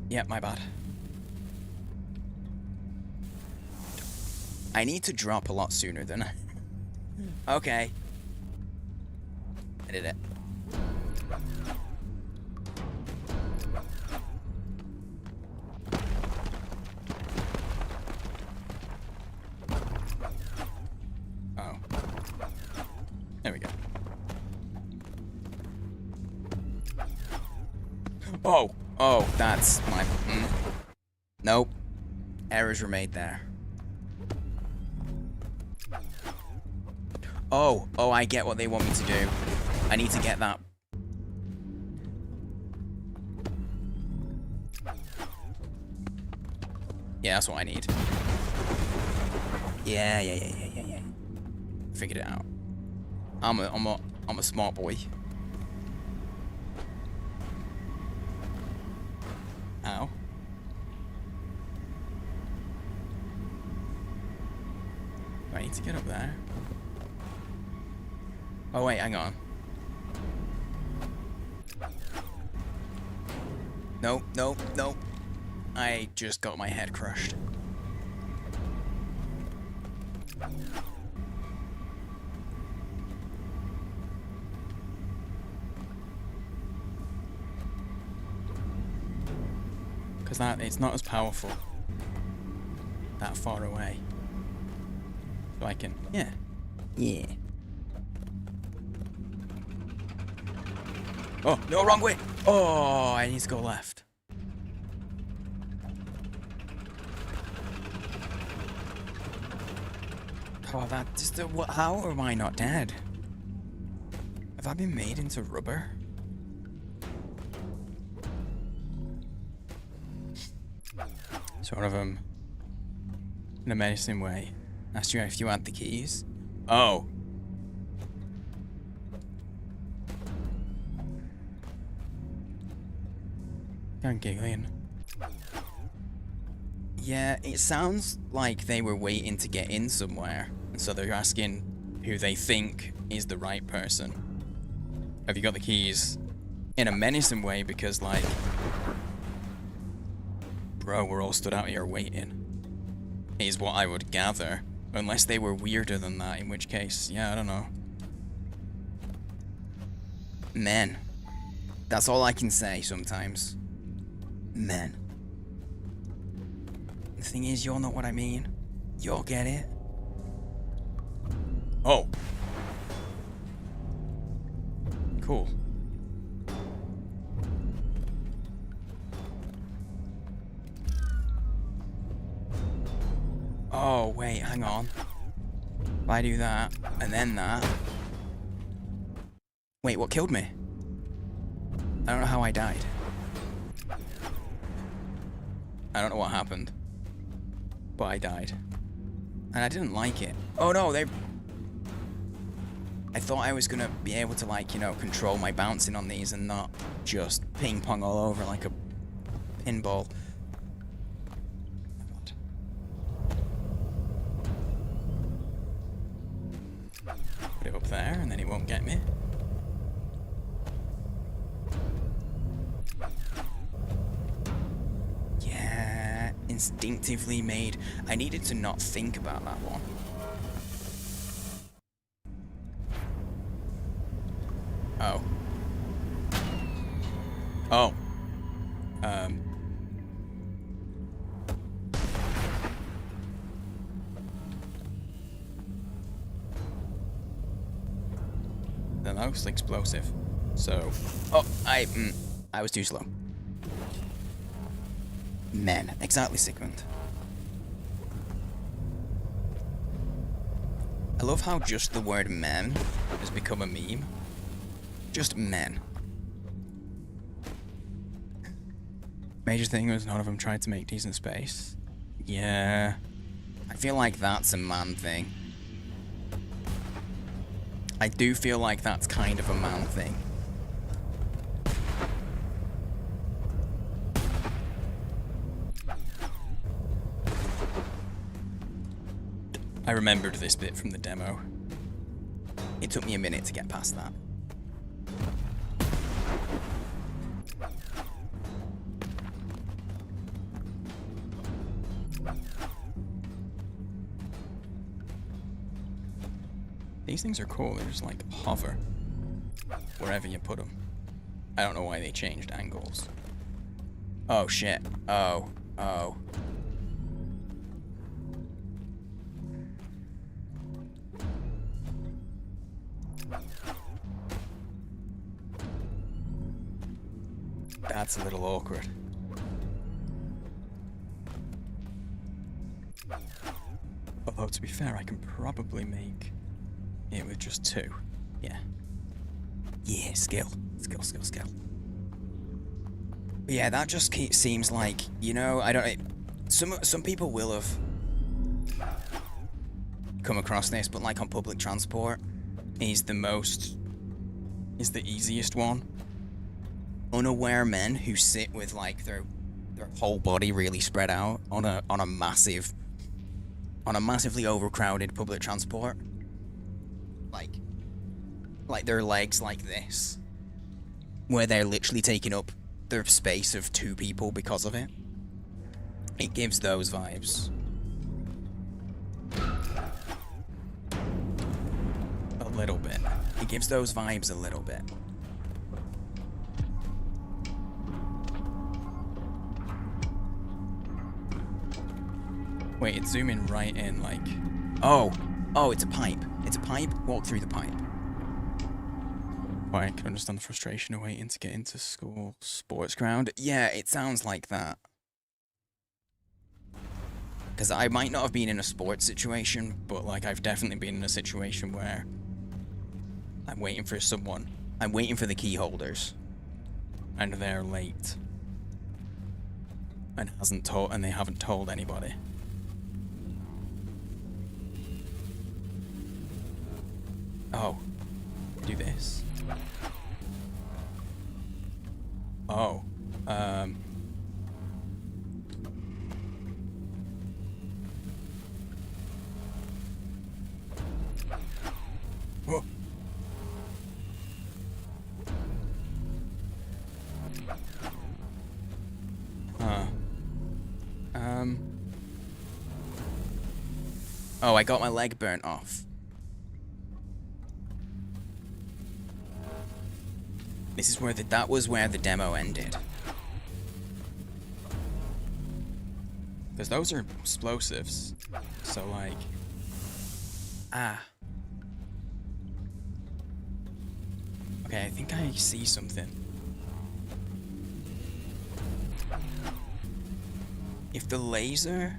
Yeah, my bad. I need to drop a lot sooner than Okay. I did it. Oh. There we go. Oh, that's my... Nope. Errors were made there. Oh, I get what they want me to do. I need to get that. Yeah, that's what I need. Yeah. Figured it out. I'm a smart boy. Ow. Do I need to get up there? Oh wait, hang on. Nope. I just got my head crushed. Because it's not as powerful that far away. So I can, yeah. Oh, no, wrong way. Oh, I need to go left. Oh, that just how am I not dead? Have I been made into rubber? Sort of in a menacing way. Asked you if you had the keys. Oh. I'm giggling. Yeah, it sounds like they were waiting to get in somewhere, and so they're asking who they think is the right person. Have you got the keys? In a menacing way, because like, bro, we're all stood out here waiting, is what I would gather. Unless they were weirder than that, in which case, yeah, I don't know. Men. That's all I can say sometimes. Men. The thing is, you'll know what I mean. You'll get it. Oh. Cool. Oh, wait, hang on. If I do that, and then that... Wait, what killed me? I don't know how I died. I don't know what happened. But I died. And I didn't like it. Oh no, they... I thought I was gonna be able to, like, you know, control my bouncing on these and not just ping pong all over like a pinball. Put it up there and then it won't get me. Yeah, instinctively made. I needed to not think about that one. Oh. Oh. The most explosive. So, oh, I was too slow. Men, exactly, Sigmund. I love how just the word men has become a meme. Just men. Major thing was none of them tried to make decent space. Yeah. I feel like that's a man thing. I do feel like that's kind of a man thing. I remembered this bit from the demo. It took me a minute to get past that. These things are cool, they just like hover wherever you put them. I don't know why they changed angles. Oh shit. Oh. Oh. That's a little awkward. Although to be fair, I can probably make it with just two. Yeah. Yeah, skill. Skill, skill, skill. But yeah, that just seems like, you know, I don't... Some people will have come across this, but like on public transport is the easiest one. Unaware men who sit with like their whole body really spread out on a massively overcrowded public transport. Like their legs like this, where they're literally taking up the space of two people because of it. It gives those vibes. A little bit. It gives those vibes a little bit. Wait, it's zooming right in, like... Oh! Oh, it's a pipe. It's a pipe. Walk through the pipe. Well, I can understand the frustration of waiting to get into school sports ground. Yeah, it sounds like that. Because I might not have been in a sports situation, but like I've definitely been in a situation where I'm waiting for someone. I'm waiting for the key holders. And they're late. And they haven't told anybody. Oh. Do this. Oh. Whoa. Oh, I got my leg burnt off. This is where that was where the demo ended. Because those are explosives. So, like... Ah. Okay, I think I see something. If the laser...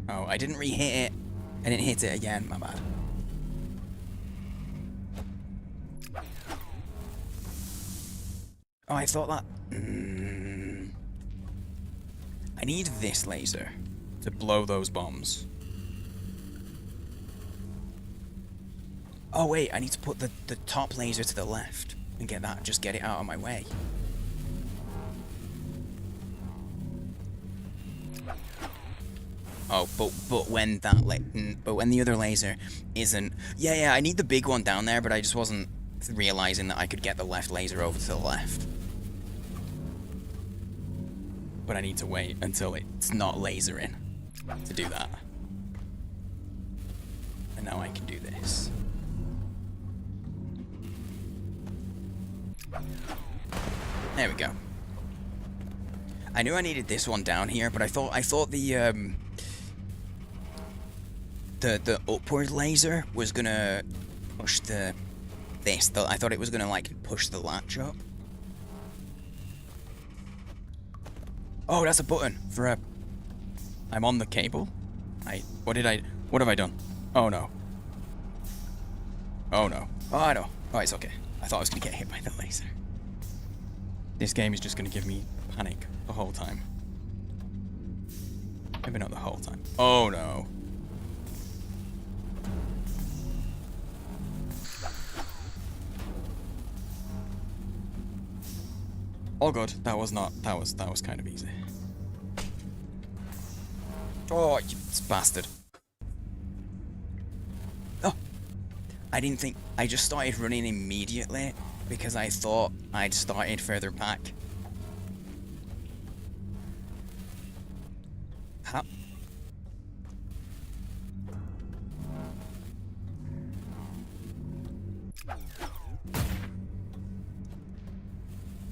Oh, I didn't re-hit it. I didn't hit it again, my bad. Oh, I thought that... I need this laser to blow those bombs. Oh wait, I need to put the top laser to the left and get that, just get it out of my way. Oh, but when that but when the other laser isn't, yeah, I need the big one down there, but I just wasn't realizing that I could get the left laser over to the left. But I need to wait until it's not lasering to do that. And now I can do this. There we go. I knew I needed this one down here, but I thought the upward laser was gonna push I thought it was gonna like push the latch up. Oh, that's a button for a... I'm on the cable. What have I done? Oh no. Oh no. Oh no. Oh, it's okay. I thought I was gonna get hit by the laser. This game is just gonna give me panic the whole time. Maybe not the whole time. Oh no. Oh god, that was kind of easy. Oh, you bastard. Oh. I didn't think... I just started running immediately because I thought I'd started further back. How?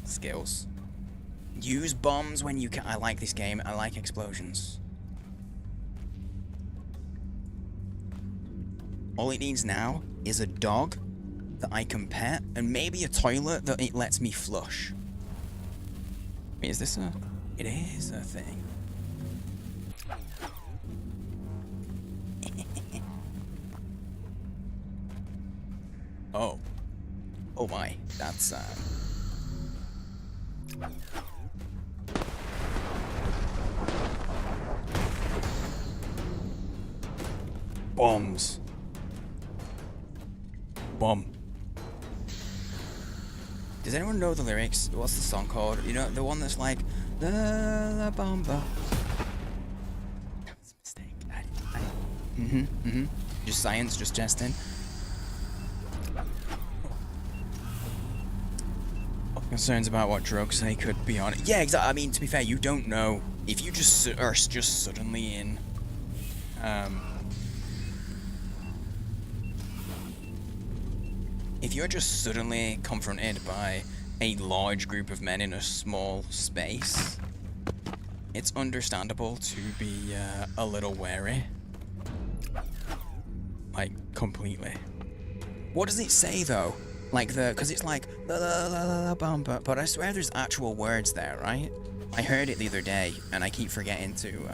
Skills. Use bombs when you can. I like this game. I like explosions. All it needs now is a dog that I can pet, and maybe a toilet that it lets me flush. Wait, is this a... It is a thing. Oh. Oh my. That's, bombs. Bomb. Does anyone know the lyrics? What's the song called? You know, the one that's like la bomba. That's a mistake. Just science, just testing. Concerns about what drugs they could be on. Yeah, exactly. I mean, to be fair, you don't know if you just are just suddenly in. If you're just suddenly confronted by a large group of men in a small space, it's understandable to be a little wary. Like, completely. What does it say, though? Like because it's like, but I swear there's actual words there, right? I heard it the other day, and I keep forgetting to,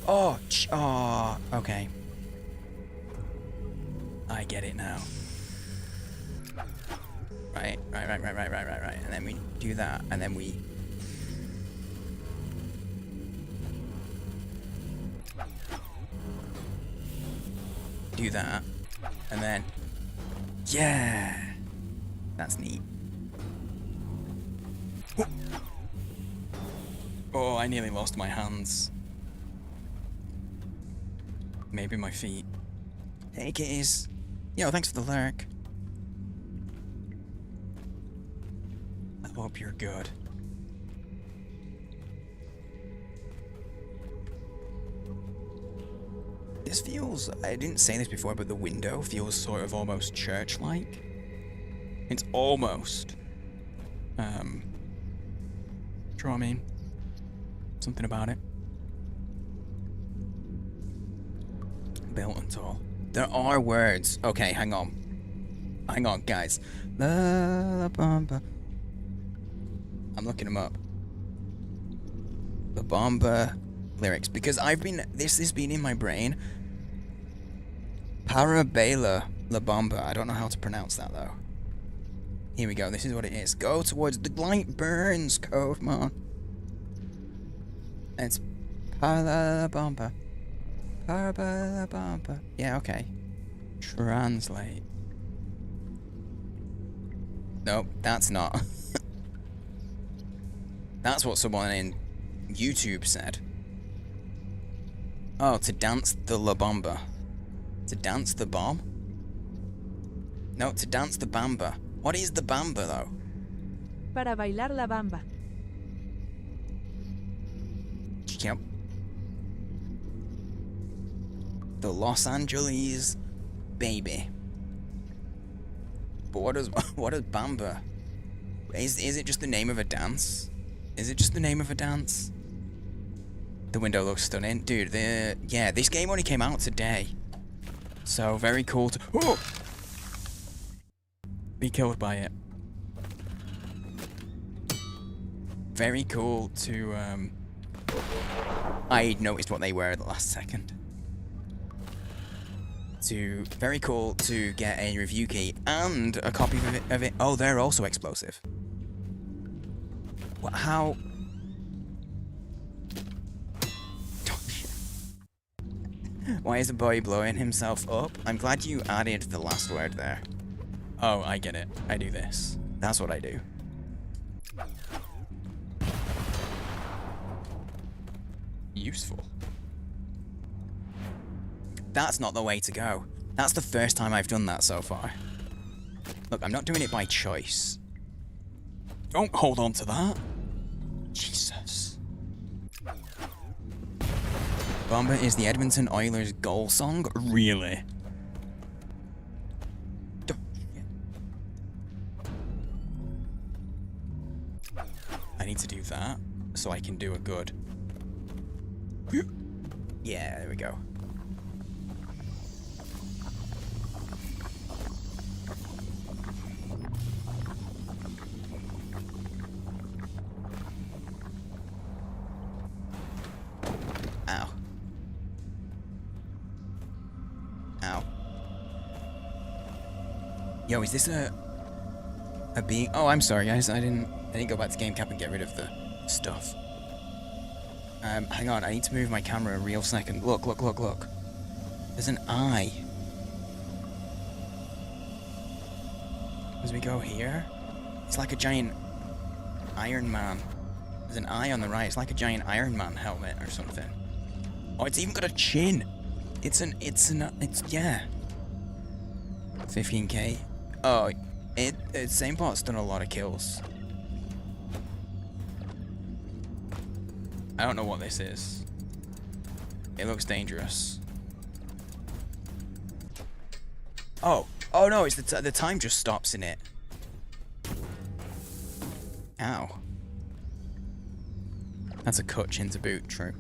Oh, okay. I get it now. Right. And then we do that, and then we... do that, and then... Yeah! That's neat. Oh, I nearly lost my hands. Maybe my feet. Hey, kitties. Yo, thanks for the lurk. I hope you're good. This feels... I didn't say this before, but the window feels sort of almost church-like. It's almost Do you know what I mean? Something about it. Built and tall. There are words. Okay, hang on. Hang on, guys. La Bamba. I'm looking them up. La Bamba lyrics. Because this has been in my brain. Parabela La Bamba. I don't know how to pronounce that, though. Here we go. This is what it is. Go towards the light burns, code, man. It's Parabamba. Parabamba. Yeah, okay. Translate. Nope, that's not. That's what someone in YouTube said. Oh, to dance the La Bamba. To dance the bomb? No, to dance the bamba. What is the bamba, though? Para bailar la bamba. Yep. The Los Angeles baby. But what does bamba? Is it just the name of a dance? Is it just the name of a dance? The window looks stunning, dude. This game only came out today, so very cool to be killed by it. Very cool to I noticed what they were at the last second. Very cool to get a review key and a copy of it. Oh, they're also explosive. What? How? Why is the boy blowing himself up? I'm glad you added the last word there. Oh, I get it. I do this. That's what I do. Useful. That's not the way to go. That's the first time I've done that so far. Look, I'm not doing it by choice. Don't hold on to that. Jesus. Bomba is the Edmonton Oilers goal song? Really? I need to do that so I can do a good. Yeah, there we go. Ow. Ow. Yo, is this a being? Oh, I'm sorry, guys. I didn't go back to game cap and get rid of the stuff. Hang on. I need to move my camera a real second. Look. There's an eye. As we go here, it's like a giant Iron Man. There's an eye on the right. It's like a giant Iron Man helmet or something. Oh, it's even got a chin. It's yeah. 15k. Oh, same bot's done a lot of kills. I don't know what this is. It looks dangerous. Oh no! It's the time just stops in it. Ow. That's a cut chin to boot. True.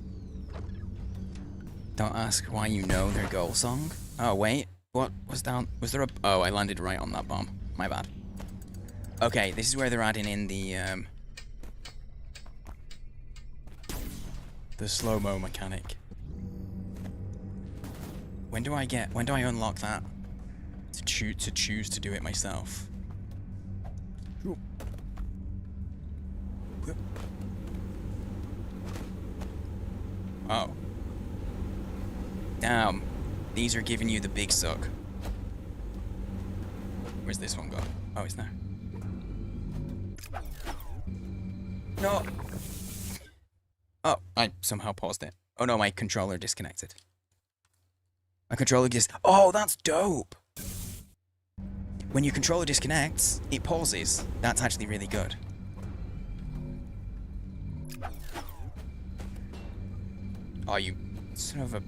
Don't ask why you know their goal song. Oh wait, what was down? Was there a? Oh, I landed right on that bomb. My bad. Okay, this is where they're adding in the slow-mo mechanic. When do I unlock that? To choose to do it myself. Oh. Damn. These are giving you the big suck. Where's this one gone? Oh, it's there. No! Oh, I somehow paused it. Oh no, my controller disconnected. My controller Oh, that's dope! When your controller disconnects, it pauses. That's actually really good. Oh, you son of a...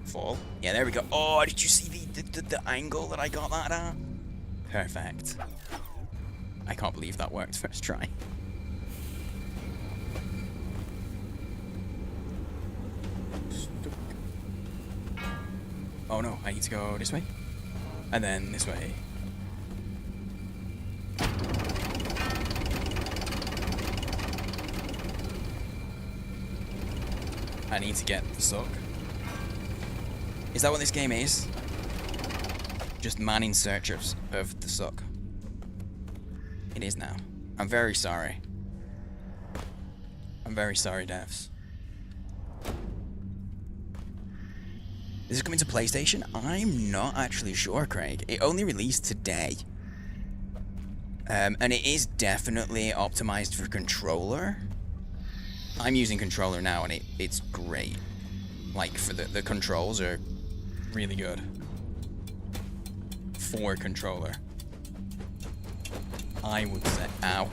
Fall. Yeah, there we go. Oh, did you see the angle that I got that at? Perfect. I can't believe that worked first try. Oh no, I need to go this way. And then this way. I need to get the suck. Is that what this game is? Just man in search of the suck. It is now. I'm very sorry. I'm very sorry, devs. Is it coming to PlayStation? I'm not actually sure, Craig. It only released today. And it is definitely optimized for controller. I'm using controller now and it's great. Like, for the controls are really good. For controller. I would say, ow.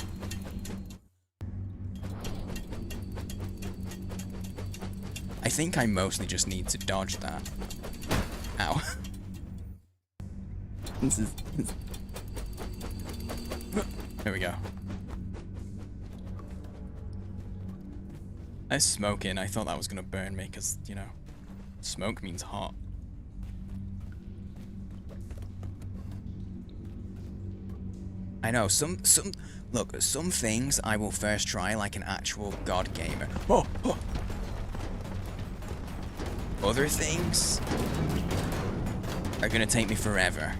I think I mostly just need to dodge that. Ow. There we go. There's smoke in. I thought that was gonna burn me because, you know, smoke means hot. I know, some things I will first try like an actual god gamer. Oh, oh. Other things are gonna take me forever.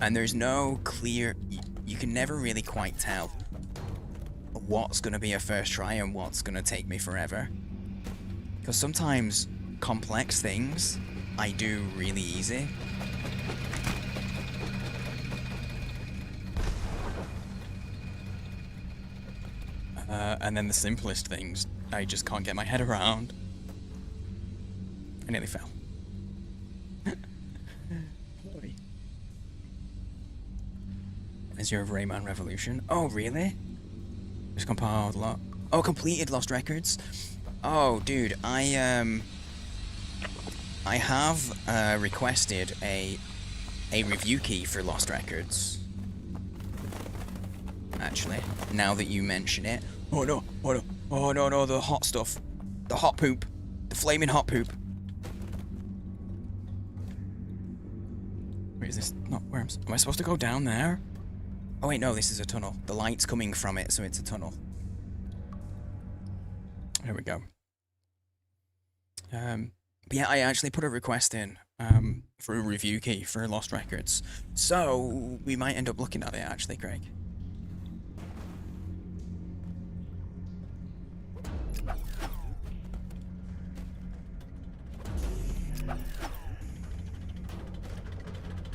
And there's no clear, you can never really quite tell what's gonna be a first try and what's gonna take me forever. Because sometimes complex things I do really easy. And then the simplest things I just can't get my head around. I nearly fell. Is your Rayman Revolution? Oh, really? Just compiled completed Lost Records. Oh, dude, I have requested a review key for Lost Records. Actually, now that you mention it. Oh no, oh no, oh no, no, the hot stuff. The hot poop. The flaming hot poop. Wait, is this not where am I supposed to go down there? Oh wait, no, this is a tunnel. The light's coming from it, so it's a tunnel. There we go. But yeah, I actually put a request in for a review key for Lost Records. So we might end up looking at it actually, Craig.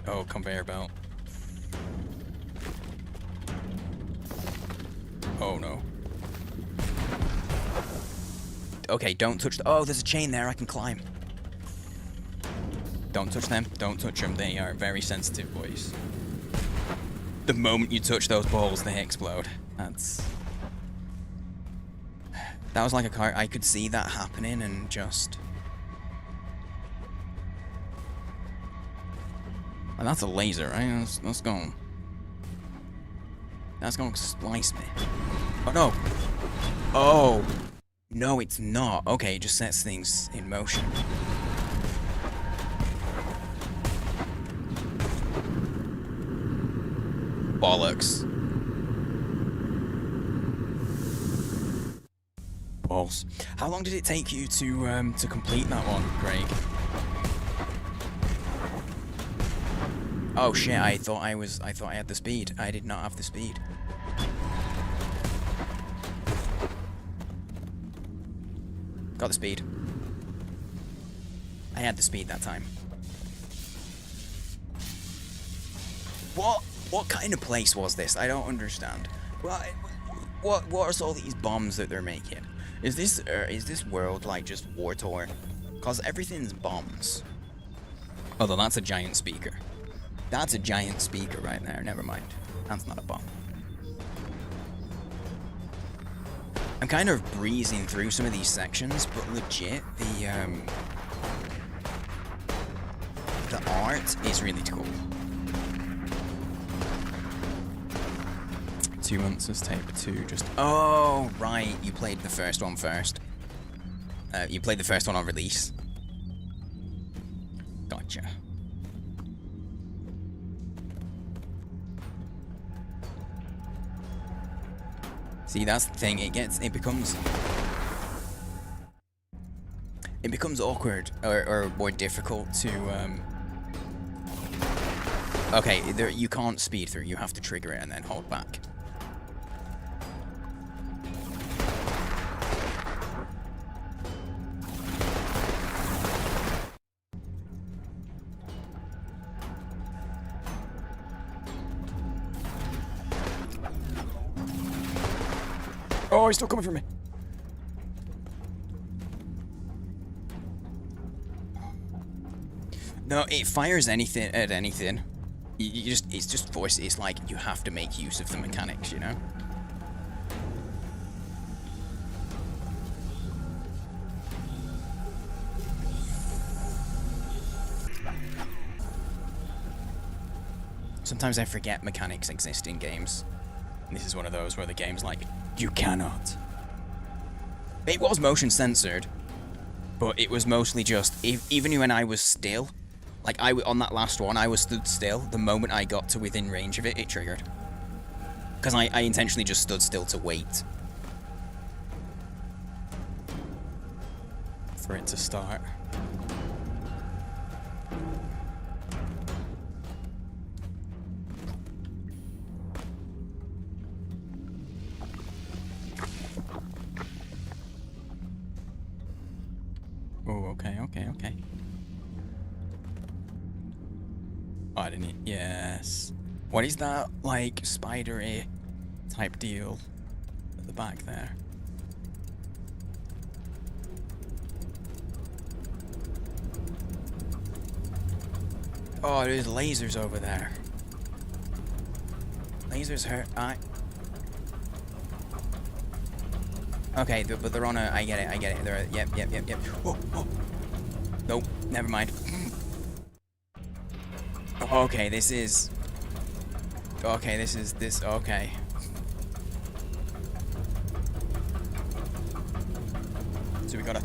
Oh, conveyor belt. Oh no. Okay, don't touch oh, there's a chain there, I can climb. Don't touch them, don't touch them, they are very sensitive, boys. The moment you touch those balls, they explode. That was like a car, I could see that happening and just... And that's a laser, right? Let's go. That's gonna slice me. Oh no! Oh! No, it's not. Okay, it just sets things in motion. Bollocks. Balls. How long did it take you to complete that one, Craig? Oh shit, I thought I had the speed. I did not have the speed. Got the speed. I had the speed that time. What kind of place was this? I don't understand. What are all these bombs that they're making? Is this world like just war torn? Cause everything's bombs. Although that's a giant speaker. That's a giant speaker right there. Never mind. That's not a bomb. I'm kind of breezing through some of these sections, but legit, the art is really cool. 2 months as tape 2, just... Oh, right, you played the first one first. You played the first one on release. Gotcha. See, that's the thing, it becomes awkward or more difficult to, okay, you can't speed through, you have to trigger it and then hold back. Oh, he's still coming for me. No, it fires anything at anything. It's just force. It's like you have to make use of the mechanics, you know? Sometimes I forget mechanics exist in games. And this is one of those where the game's like, you cannot. It was motion censored, but it was mostly just, even when I was still, like on that last one, I was stood still. The moment I got to within range of it, it triggered. Because I intentionally just stood still to wait for it to start. Oh, okay. Oh, I didn't. Yes. What is that, like, spidery type deal at the back there? Oh, there's lasers over there. Lasers hurt. Okay, but they're on a... I get it. They're... Yep. Whoa. Nope, never mind. Okay, this is... Okay, okay. So we gotta...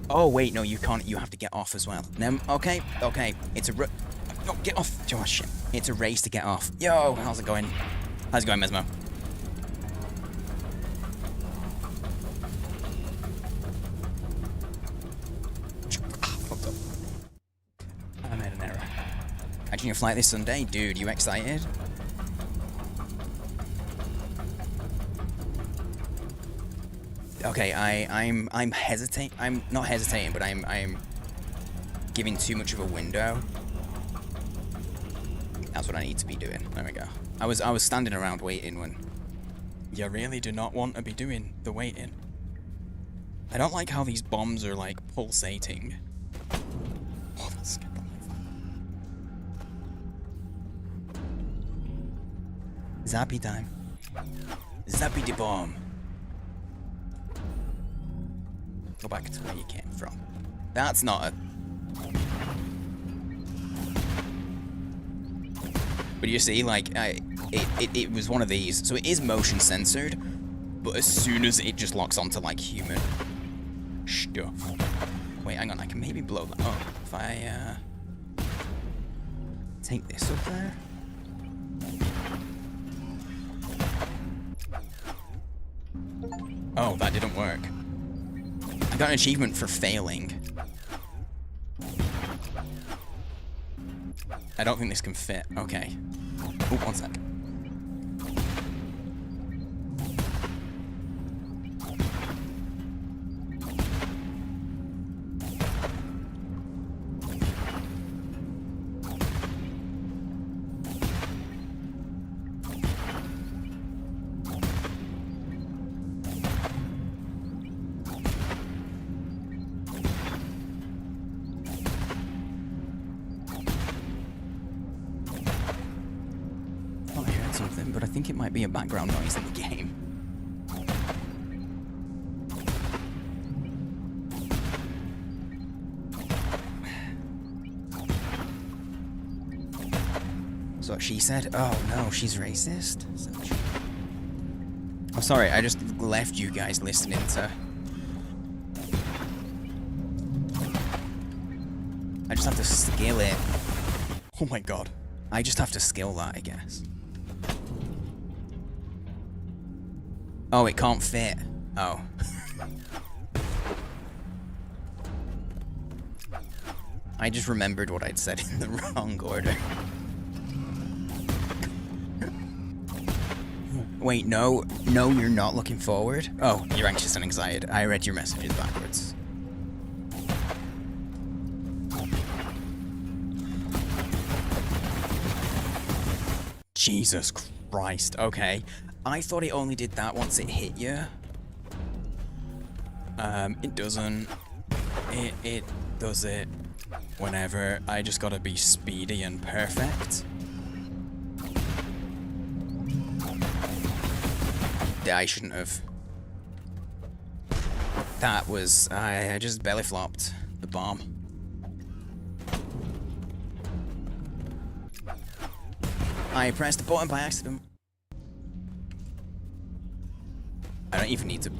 Oh, wait, no, you can't. You have to get off as well. Okay. It's a... No, get off. Oh, shit. It's a race to get off. Yo, how's it going? How's it going, Mesmo? Your flight this Sunday, dude. You excited? Okay, I'm hesitating. I'm not hesitating, but I'm giving too much of a window. That's what I need to be doing. There we go. I was standing around waiting when you really do not want to be doing the waiting. I don't like how these bombs are like pulsating. Oh, that's scary. Zappy time. Zappy the bomb. Go back to where you came from. That's not a... But you see, like, it was one of these. So it is motion censored, but as soon as it just locks onto, like, human stuff. Wait, hang on, I can maybe blow that up. If I, take this up there. Oh, that didn't work. I got an achievement for failing. I don't think this can fit. Okay. Oh, one sec. Something, but I think it might be a background noise in the game. That's what she said. Oh no, she's racist. I'm sorry, I just left you guys listening to... I just have to skill it. Oh my god. I just have to skill that, I guess. Oh, it can't fit. Oh. I just remembered what I'd said in the wrong order. Wait, no. No, you're not looking forward? Oh, you're anxious and excited. I read your messages backwards. Jesus Christ. Okay. I thought it only did that once it hit you. It doesn't. It does it whenever. I just gotta be speedy and perfect. I shouldn't have. That was... I just belly flopped the bomb. I pressed the button by accident. I don't even need to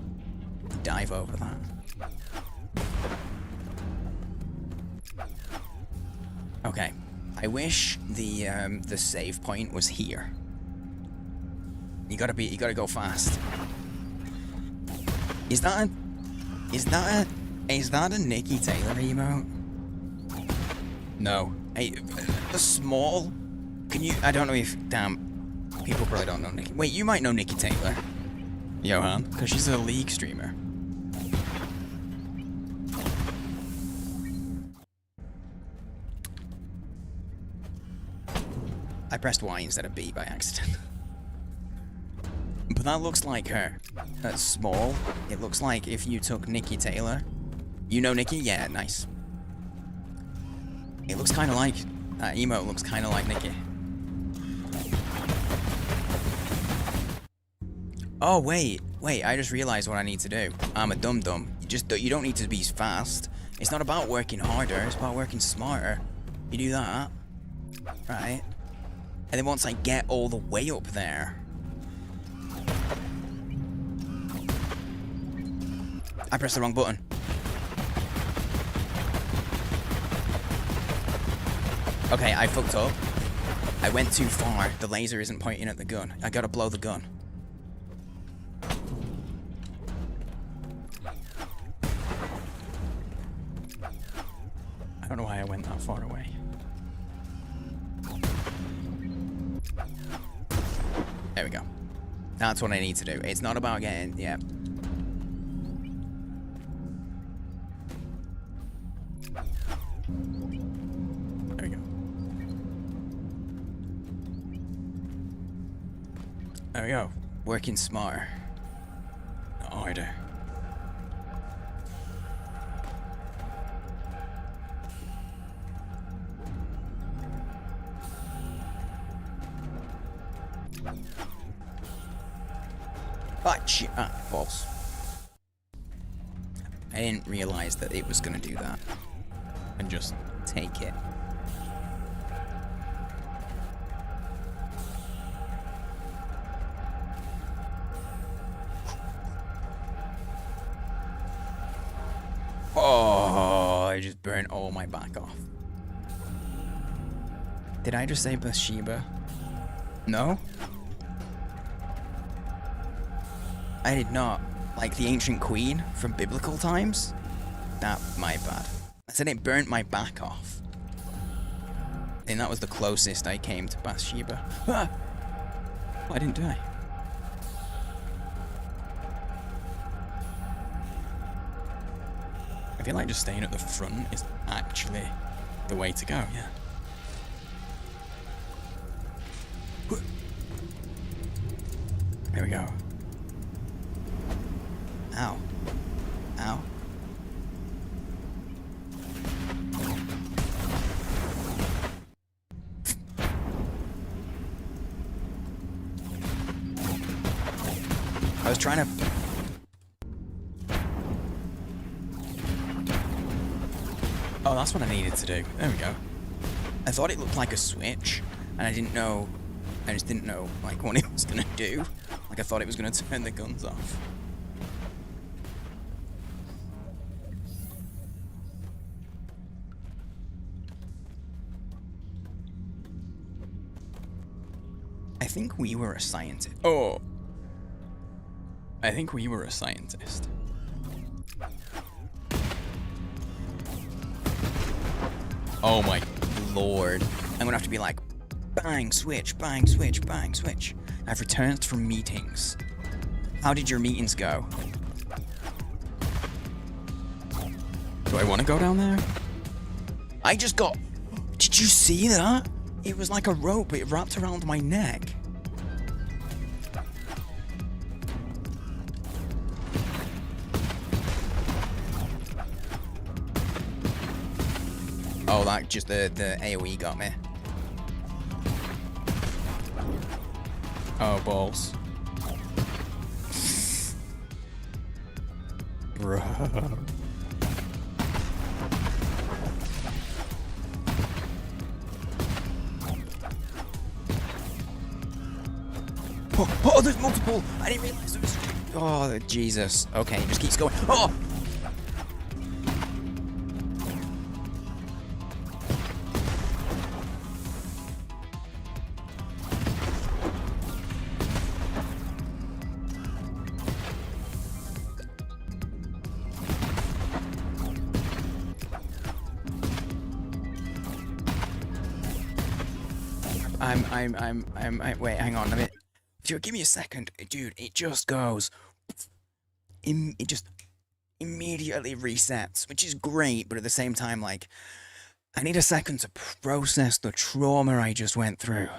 dive over that. Okay. I wish the save point was here. You gotta go fast. Is that a Nikki Taylor emote? No. Hey, the small. Can you? I don't know if. Damn. People probably don't know Nikki. Wait, you might know Nikki Taylor, Johan, because she's a League streamer. I pressed Y instead of B by accident. But that looks like her. That's small. It looks like if you took Nikki Taylor. You know Nikki? Yeah, nice. It looks kind of like... That emote looks kind of like Nikki. Oh, wait. Wait, I just realized what I need to do. I'm a dum-dum. You don't need to be fast. It's not about working harder. It's about working smarter. You do that. Right. And then once I get all the way up there... I pressed the wrong button. Okay, I fucked up. I went too far. The laser isn't pointing at the gun. I gotta blow the gun. I don't know why I went that far away. There we go. That's what I need to do. It's not about getting... Yeah. There we go. There we go. Working smarter. Not harder. False. I didn't realize that it was gonna do that. And just take it. Oh, I just burnt all my back off. Did I just say Bathsheba? No? I did not. Like the ancient queen from biblical times? That, my bad. I said it burnt my back off. And that was the closest I came to Bathsheba. Ah! Oh, I didn't die. I feel like just staying at the front is actually the way to go, yeah. There we go. Ow. Ow. I was trying to... Oh, that's what I needed to do. There we go. I thought it looked like a switch, and I didn't know. I just didn't know like what it was gonna do. Like I thought it was gonna turn the guns off. I think we were a scientist. Oh. I think we were a scientist. Oh my lord. I'm gonna have to be like, bang, switch, bang, switch, bang, switch. I've returned from meetings. How did your meetings go? Do I want to go down there? I just got... Did you see that? It was like a rope, it wrapped around my neck. Oh, that just the AoE got me. Oh, balls. Bro. Oh, there's multiple! I didn't realize there was... Oh, Jesus. Okay, it just keeps going. Oh! Wait, hang on a minute. Dude, give me a second. Dude, it just goes... It just immediately resets, which is great, but at the same time, like, I need a second to process the trauma I just went through.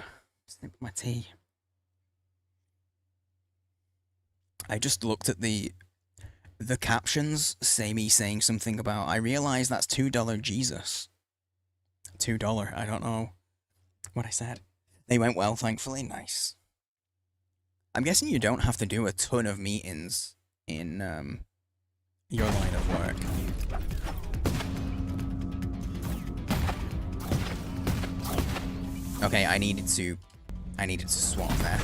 Snip my tea. I just looked at the captions, me saying something about, I realized that's $2 Jesus. $2, I don't know what I said. They went well, thankfully. Nice. I'm guessing you don't have to do a ton of meetings in your line of work. Okay, I needed to swap there.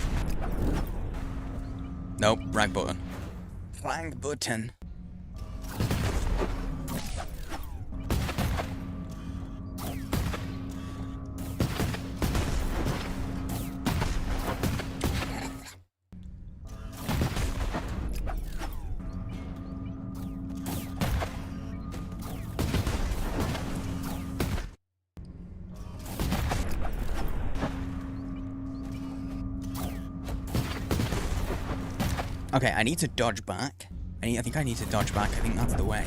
Nope, right button. Wrong button. Okay, I need to dodge back. I think I need to dodge back. I think that's the way.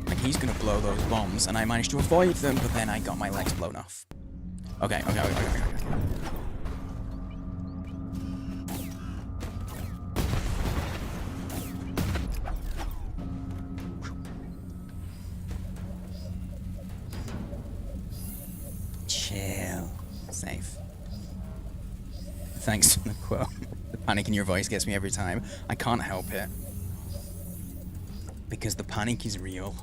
Like, he's gonna blow those bombs, and I managed to avoid them, but then I got my legs blown off. Okay. Chill. Safe. Thanks for the quote. The panic in your voice gets me every time. I can't help it. Because the panic is real.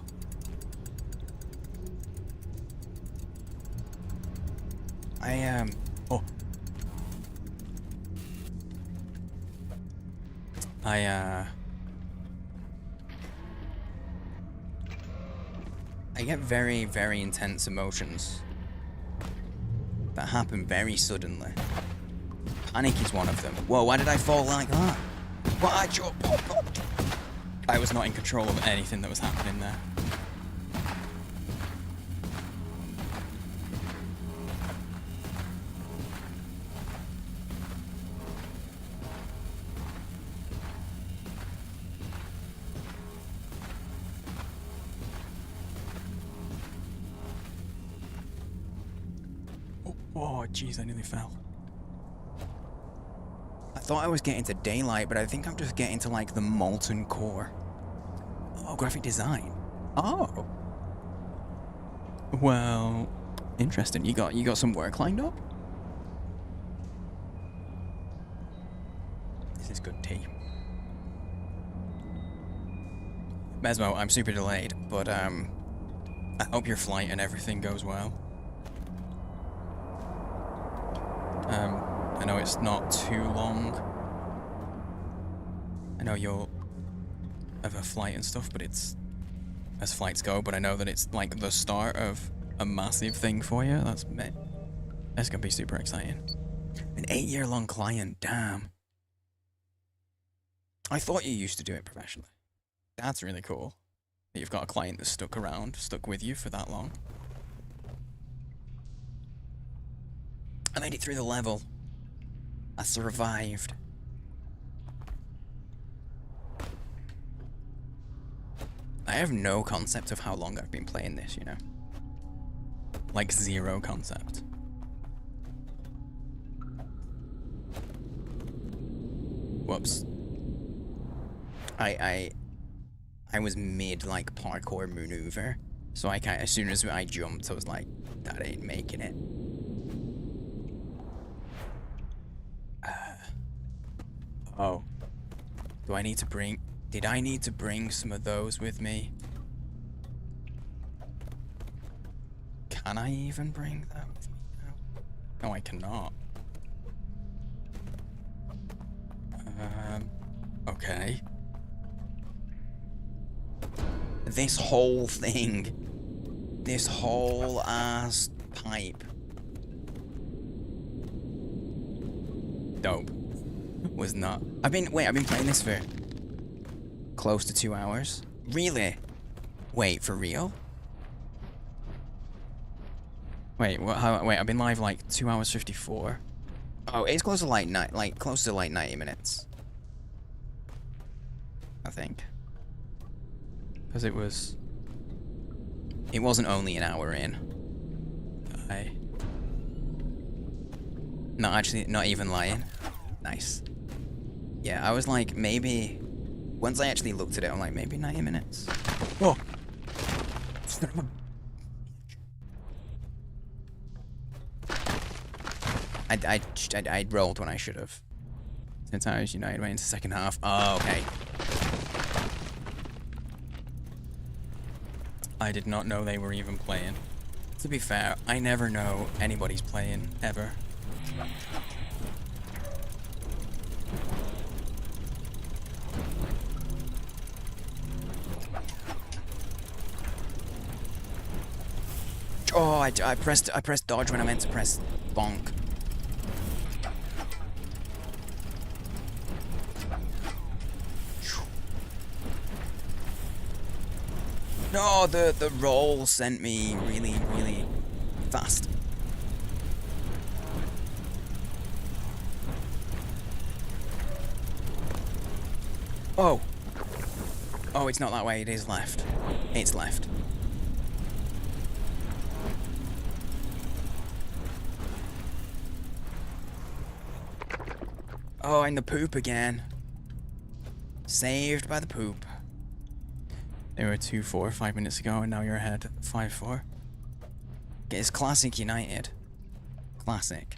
I get very, very intense emotions that happen very suddenly. Panic is one of them. Whoa, why did I fall like that? Why I was not in control of anything that was happening there. Oh, jeez, I nearly fell. I thought I was getting to daylight, but I think I'm just getting to, like, the molten core. Oh, graphic design. Oh. Well, interesting. You got some work lined up? This is good tea. Mesmo, I'm super delayed, but I hope your flight and everything goes well. I know it's not too long. I know you'll have a flight and stuff, but it's as flights go. But I know that it's like the start of a massive thing for you. That's gonna be super exciting. An 8-year-long client, damn. I thought you used to do it professionally. That's really cool. That you've got a client that's stuck with you for that long. I made it through the level. I survived. I have no concept of how long I've been playing this, you know? Like, zero concept. Whoops. I was mid, like, parkour maneuver. So I can't, as soon as I jumped, I was like, that ain't making it. Oh. Do I need to bring... Did I need to bring some of those with me? Can I even bring that with me now? No, I cannot. Okay. This whole thing. This whole ass pipe. Dope. Was not. I've been playing this for close to 2 hours. Really? Wait, for real? Wait, what? Wait, I've been live like 2 hours 54. Oh, it's close to like 90 minutes. I think. Because it wasn't only an hour in. Not even lying. Nice. Yeah, I was like, maybe... Once I actually looked at it, I'm like, maybe 90 minutes. Oh! I rolled when I should have. Since I was United way into second half. Oh, okay. I did not know they were even playing. To be fair, I never know anybody's playing, ever. Oh, I pressed dodge when I meant to press bonk. No, the roll sent me really, really fast. Oh. Oh, it's not that way, it is left. It's left. Oh, and the poop again. Saved by the poop. They were 2-4 5 minutes ago, and now you're ahead 5-4. It's classic United. Classic.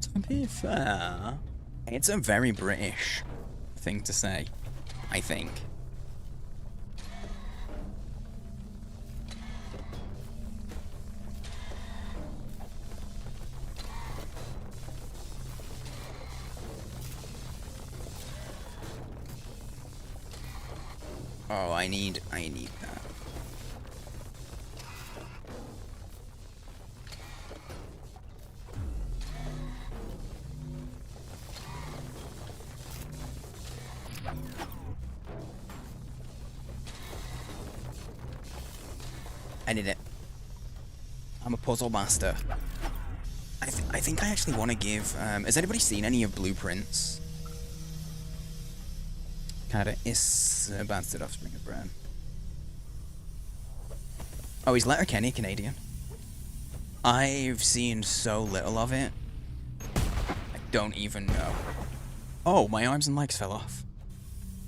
To be fair, it's a very British thing to say, I think. Oh, I need that. I did it. I'm a puzzle master. I think I actually want to give... has anybody seen any of Blueprints? Kinda is bastard offspring of Bran. Oh, is Letterkenny Canadian? I've seen so little of it. I don't even know. Oh, my arms and legs fell off.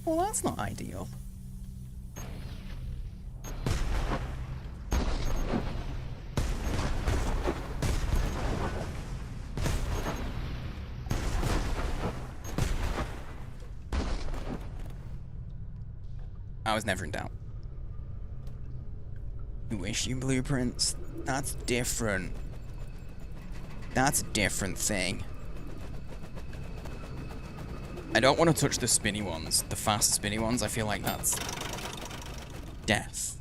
Well, that's not ideal. I was never in doubt. You issue blueprints? That's different. That's a different thing. I don't want to touch the spinny ones, the fast spinny ones. I feel like that's death.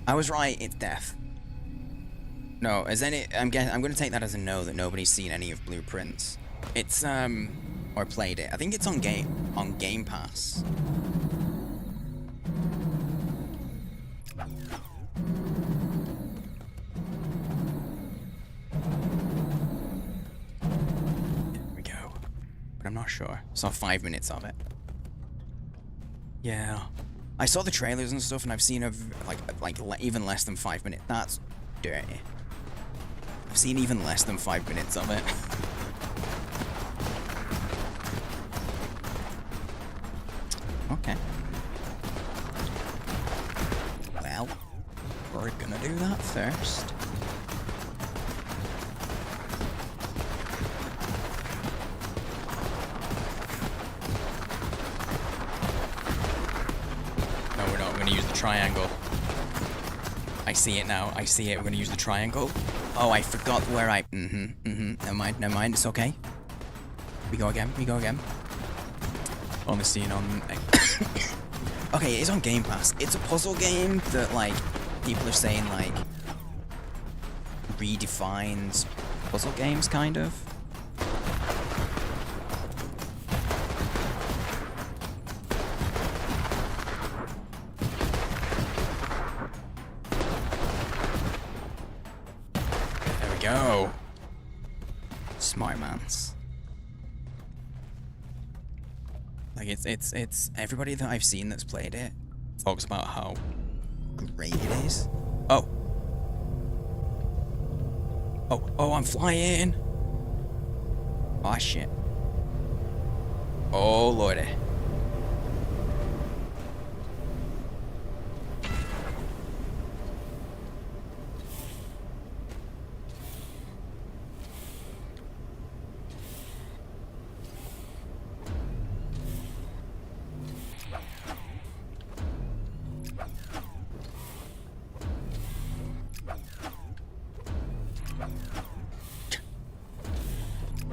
I was right, it's death. No, is any I'm gonna take that as a no, that nobody's seen any of Blueprints. It's or played it. I think it's on Game Pass. There we go. But I'm not sure. Saw 5 minutes of it. Yeah. I saw the trailers and stuff, and I've seen even less than 5 minutes. That's dirty. I've seen even less than 5 minutes of it. Okay. Well, we're gonna do that first. No, we're not. We're gonna use the triangle. I see it now. I see it. We're gonna use the triangle. Oh, I forgot where I... Never mind. It's okay. We go again. Only seen on... Okay, it is on Game Pass. It's a puzzle game that, like, people are saying, like, redefines puzzle games, kind of. Go. Smart mans. Like it's everybody that I've seen that's played it talks about how great it is. Oh, I'm flying. Oh shit. Oh lordy.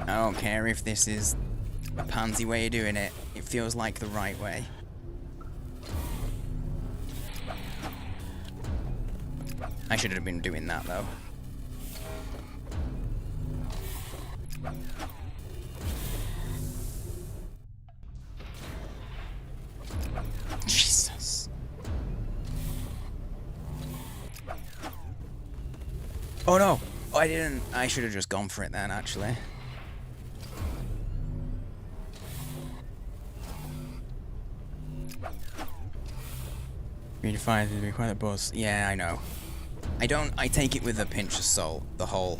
I don't care if this is a pansy way of doing it. It feels like the right way. I should have been doing that though. Jesus. Oh no! Oh, I didn't. I should have just gone for it then, actually. Redefine to be quite a buzz. Yeah, I know. I take it with a pinch of salt, the whole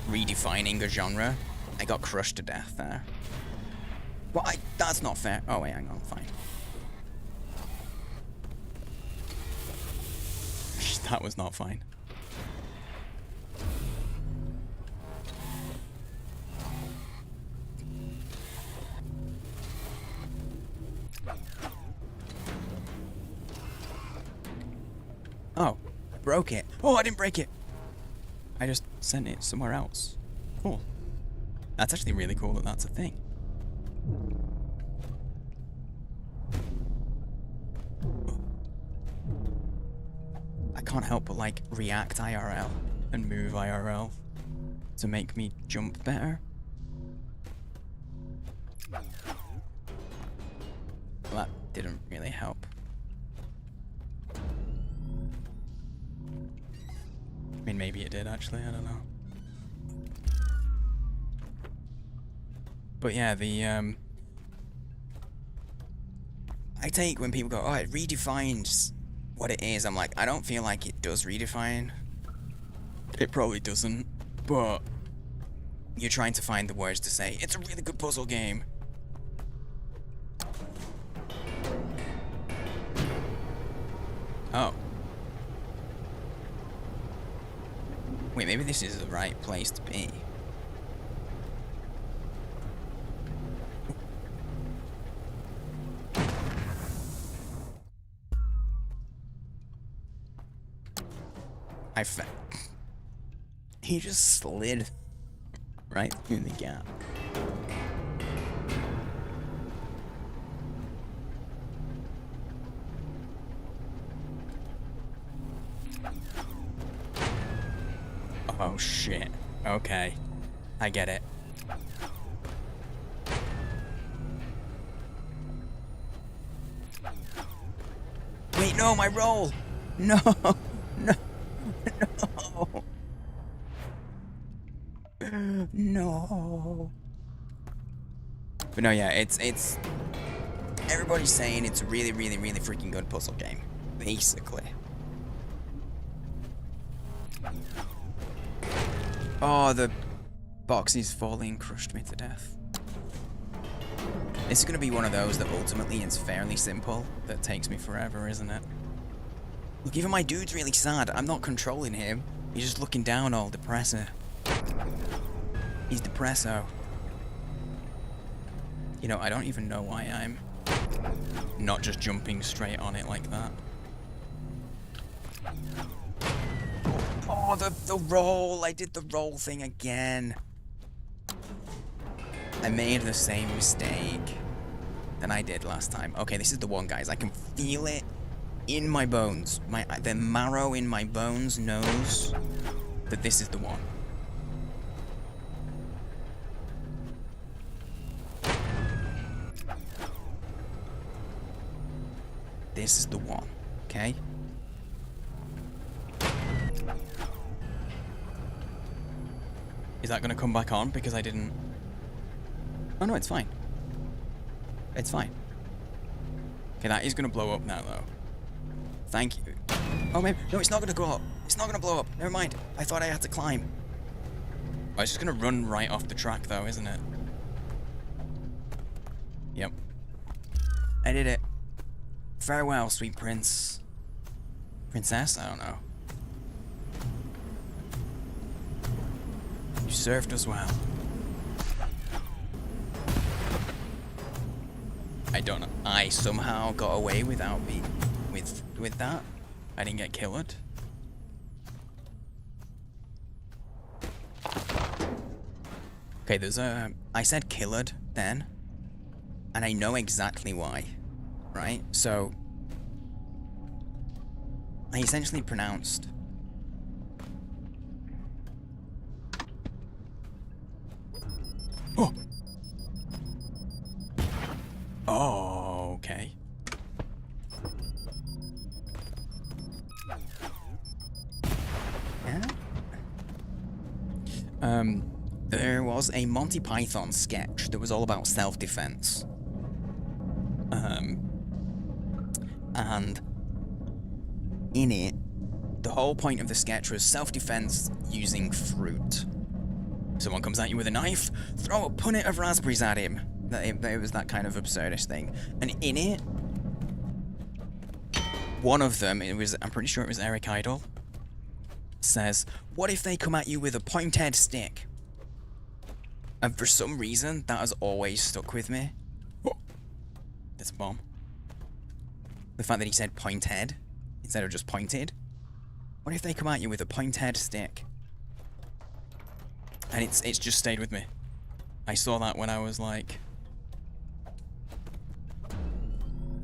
redefining a genre. I got crushed to death there. Well, that's not fair. Oh wait, hang on, fine. That was not fine. Oh, I broke it. Oh, I didn't break it. I just sent it somewhere else. Cool. That's actually really cool that that's a thing. I can't help but like react IRL and move IRL to make me jump better. Well, that didn't really help. I mean, maybe it did, actually. I don't know. But yeah, I take when people go, oh, it redefines what it is. I'm like, I don't feel like it does redefine. It probably doesn't. But you're trying to find the words to say, it's a really good puzzle game. Oh. Wait, maybe this is the right place to be. He just slid right through the gap. Oh shit. Okay. I get it. Wait, no, my roll! No! No! No! No! But no, yeah, it's... Everybody's saying it's a really, really, really freaking good puzzle game. Basically. Oh, the boxes falling crushed me to death. This is going to be one of those that ultimately is fairly simple, that takes me forever, isn't it? Look, even my dude's really sad. I'm not controlling him. He's just looking down all depressor. He's depresso. You know, I don't even know why I'm not just jumping straight on it like that. Oh, the roll! I did the roll thing again. I made the same mistake than I did last time. Okay, this is the one, guys. I can feel it in my bones. The marrow in my bones knows that this is the one. This is the one, okay? Is that gonna come back on because I didn't... Oh no, it's fine. It's fine. Okay, that is gonna blow up now though. Thank you. Oh, maybe... No, it's not gonna go up. It's not gonna blow up. Never mind. I thought I had to climb. Oh, it's just gonna run right off the track though, isn't it? Yep. I did it. Farewell, sweet prince. Princess? I don't know. You served us well. I don't know. I somehow got away without being... with that. I didn't get killed. Okay, there's a... I said killed then. And I know exactly why. Right? So... I essentially pronounced... Oh! Oh, okay. Yeah. There was a Monty Python sketch that was all about self-defense. And in it, the whole point of the sketch was self-defense using fruit. Someone comes at you with a knife, throw a punnet of raspberries at him. It was that kind of absurdist thing. And in it, one of them, I'm pretty sure it was Eric Idle, says, what if they come at you with a pointed stick? And for some reason, that has always stuck with me. Oh, there's a bomb. The fact that he said pointed instead of just pointed. What if they come at you with a pointed stick? And it's just stayed with me. I saw that when I was like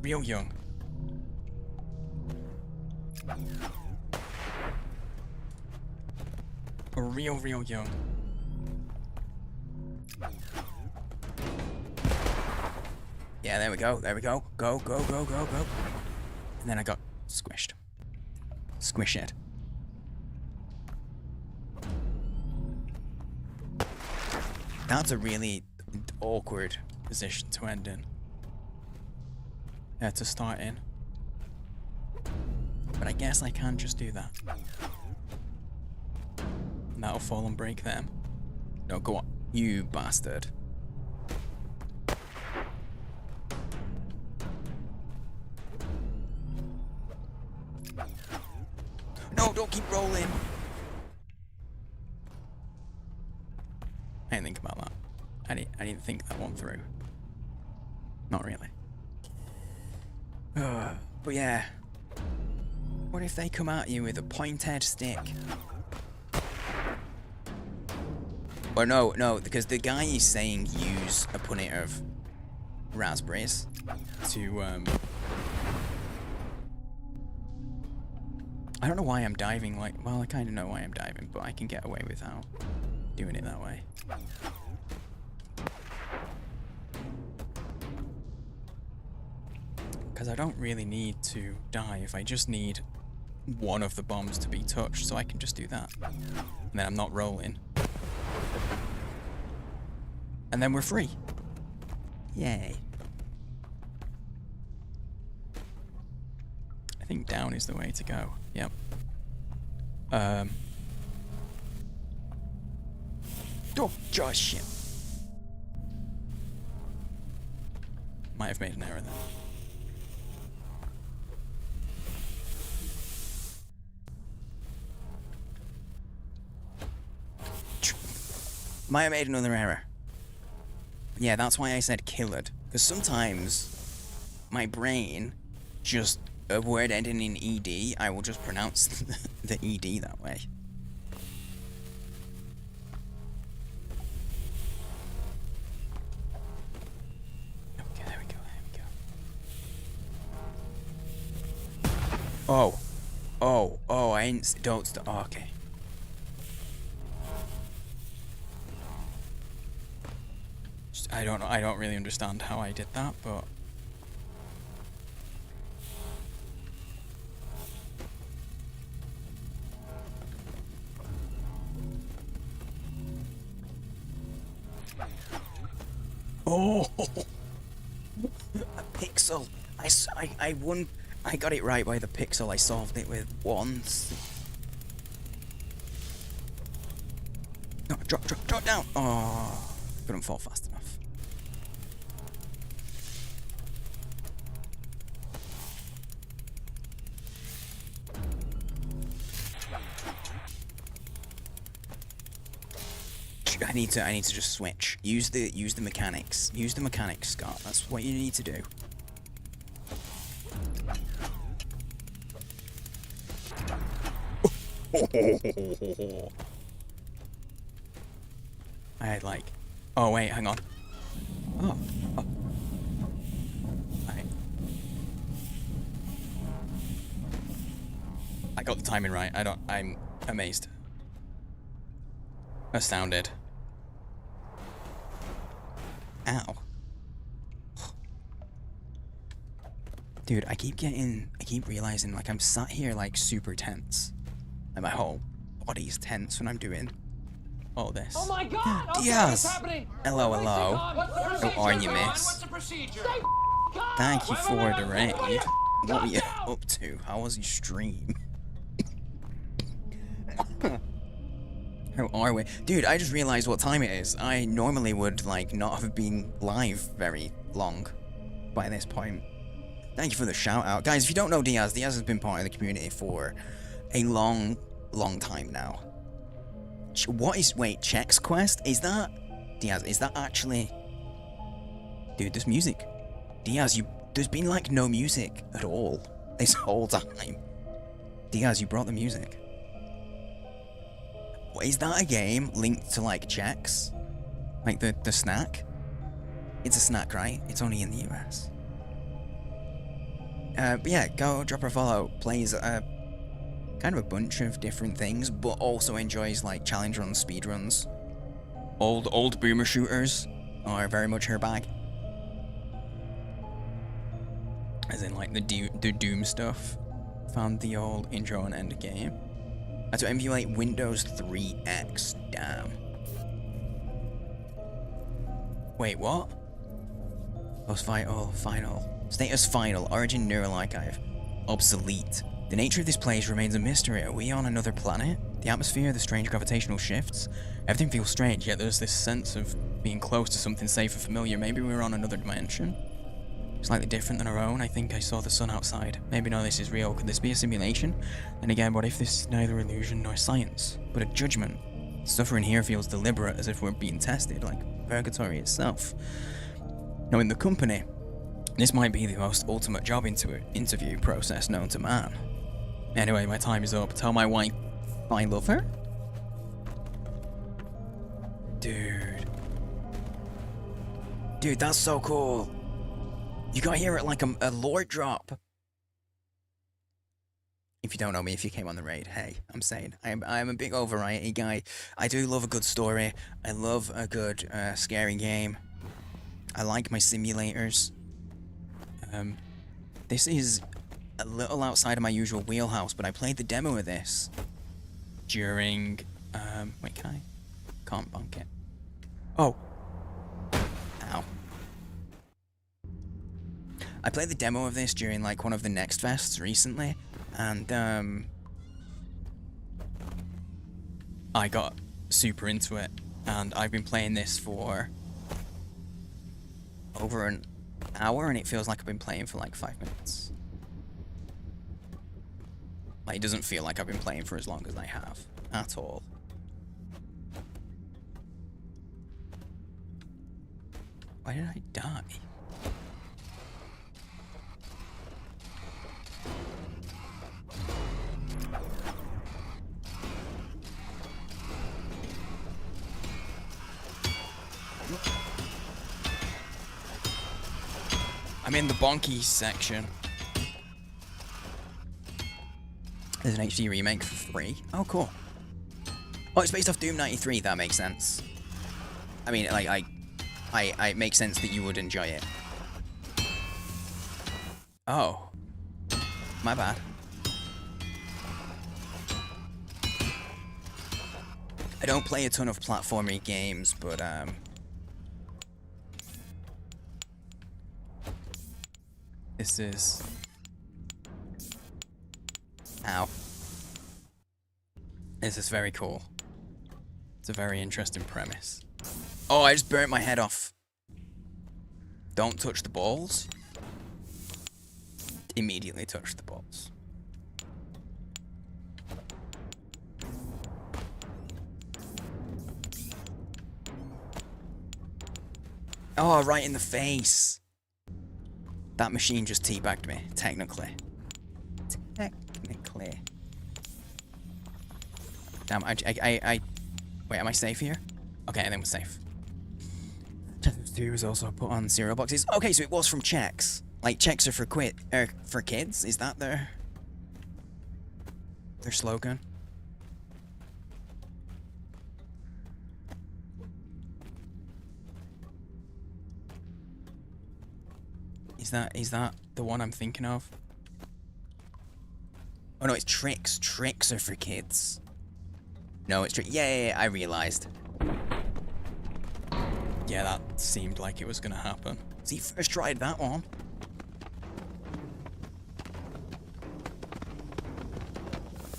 real young. Real young. Yeah, there we go. Go. And then I got squished. Squish it. That's a really awkward position to end in. Yeah, to start in. But I guess I can just do that. And that'll fall and break them. No, go on. You bastard. keep rolling. I didn't think about that. I didn't think that one through. Not really. But yeah. What if they come at you with a pointed stick? Or no, because the guy is saying use a punnet of raspberries to, I don't know why I'm diving like, well, I kind of know why I'm diving, but I can get away without doing it that way. Because I don't really need to dive, I just need one of the bombs to be touched, so I can just do that. And then I'm not rolling. And then we're free. Yay. I think down is the way to go. Yep. Oh, gosh, shit. Might have made an error there. Might have made another error. Yeah, that's why I said killed. Because sometimes my brain just, a word ending in ED, I will just pronounce the ED that way. Okay, there we go, Oh, I ain't, don't stop, oh, okay. I don't know, I don't really understand how I did that, but... Oh! A pixel! I won, I got it right by the pixel, I solved it with once. No, drop down! Oh, couldn't fall fast enough. I need to just switch. Use the mechanics. Use the mechanics, Scott. That's what you need to do. I had like, oh wait, hang on. Oh. Right. I got the timing right. I'm amazed. Astounded. Ow. Dude, I keep realizing like I'm sat here like super tense. Like my whole body's tense when I'm doing all this. Oh my god! Okay, Diaz! what's happening? Hello, hello. How are you, miss? Thank you for the raid. What were you up to? How was your stream? How are we? Dude, I just realized what time it is. I normally would, like, not have been live very long by this point. Thank you for the shout out. Guys, if you don't know Diaz has been part of the community for a long time now. What is, wait, Check's Quest? Is that, Diaz, is that actually... Dude, there's music. Diaz, there's been, like, no music at all this whole time. Diaz, you brought the music. Is that a game linked to, like, Chex? Like, the snack? It's a snack, right? It's only in the US. But yeah, go drop her a follow. Plays kind of a bunch of different things, but also enjoys, like, challenge runs, speed runs. Old boomer shooters are very much her bag. As in, like, the Doom stuff. Found the old intro and end game. To emulate Windows 3X. Damn. Wait, what? Post final. Status final. Origin neural archive. Obsolete. The nature of this place remains a mystery. Are we on another planet? The atmosphere, the strange gravitational shifts. Everything feels strange, yet there's this sense of being close to something safe and familiar. Maybe we're on another dimension? slightly different than our own. I think I saw the sun outside. Maybe no, this is real. Could this be a simulation? And again, what if this is neither illusion nor science, but a judgment? Suffering here feels deliberate, as if we're being tested, like purgatory itself. Now, in the company, this might be the most ultimate job interview process known to man. Anyway, my time is up. Tell my wife I love her? Dude, that's so cool. You got here at like a lore drop. If you don't know me, if you came on the raid, hey, I'm saying I'm a big variety guy. I do love a good story. I love a good scary game. I like my simulators. This is a little outside of my usual wheelhouse, but I played the demo of this during wait, can't bunk it. Oh. Ow. I played the demo of this during like one of the Next Fests recently, and I got super into it, and I've been playing this for over an hour, and it feels like I've been playing for like 5 minutes. Like, it doesn't feel like I've been playing for as long as I have at all. Why did I die? I'm in the bonky section. There's an HD remake for free. Oh, cool. Oh, it's based off Doom 93. That makes sense. I mean, like, it makes sense that you would enjoy it. Oh. My bad. I don't play a ton of platformy games, but, this is... Ow. This is very cool. It's a very interesting premise. Oh, I just burnt my head off. Don't touch the balls. Immediately touch the balls. Oh, right in the face. That machine just teabagged me, technically. Technically. Damn, wait, am I safe here? Okay, then we're safe. Two was also put on cereal boxes. Okay, so it was from Chex. Like, Chex are for kids? Is that their slogan? Is that the one I'm thinking of? Oh no, it's Trix. Trix are for kids. No, it's Trix. Yeah, I realized. Yeah, that seemed like it was gonna happen. See, first tried that one.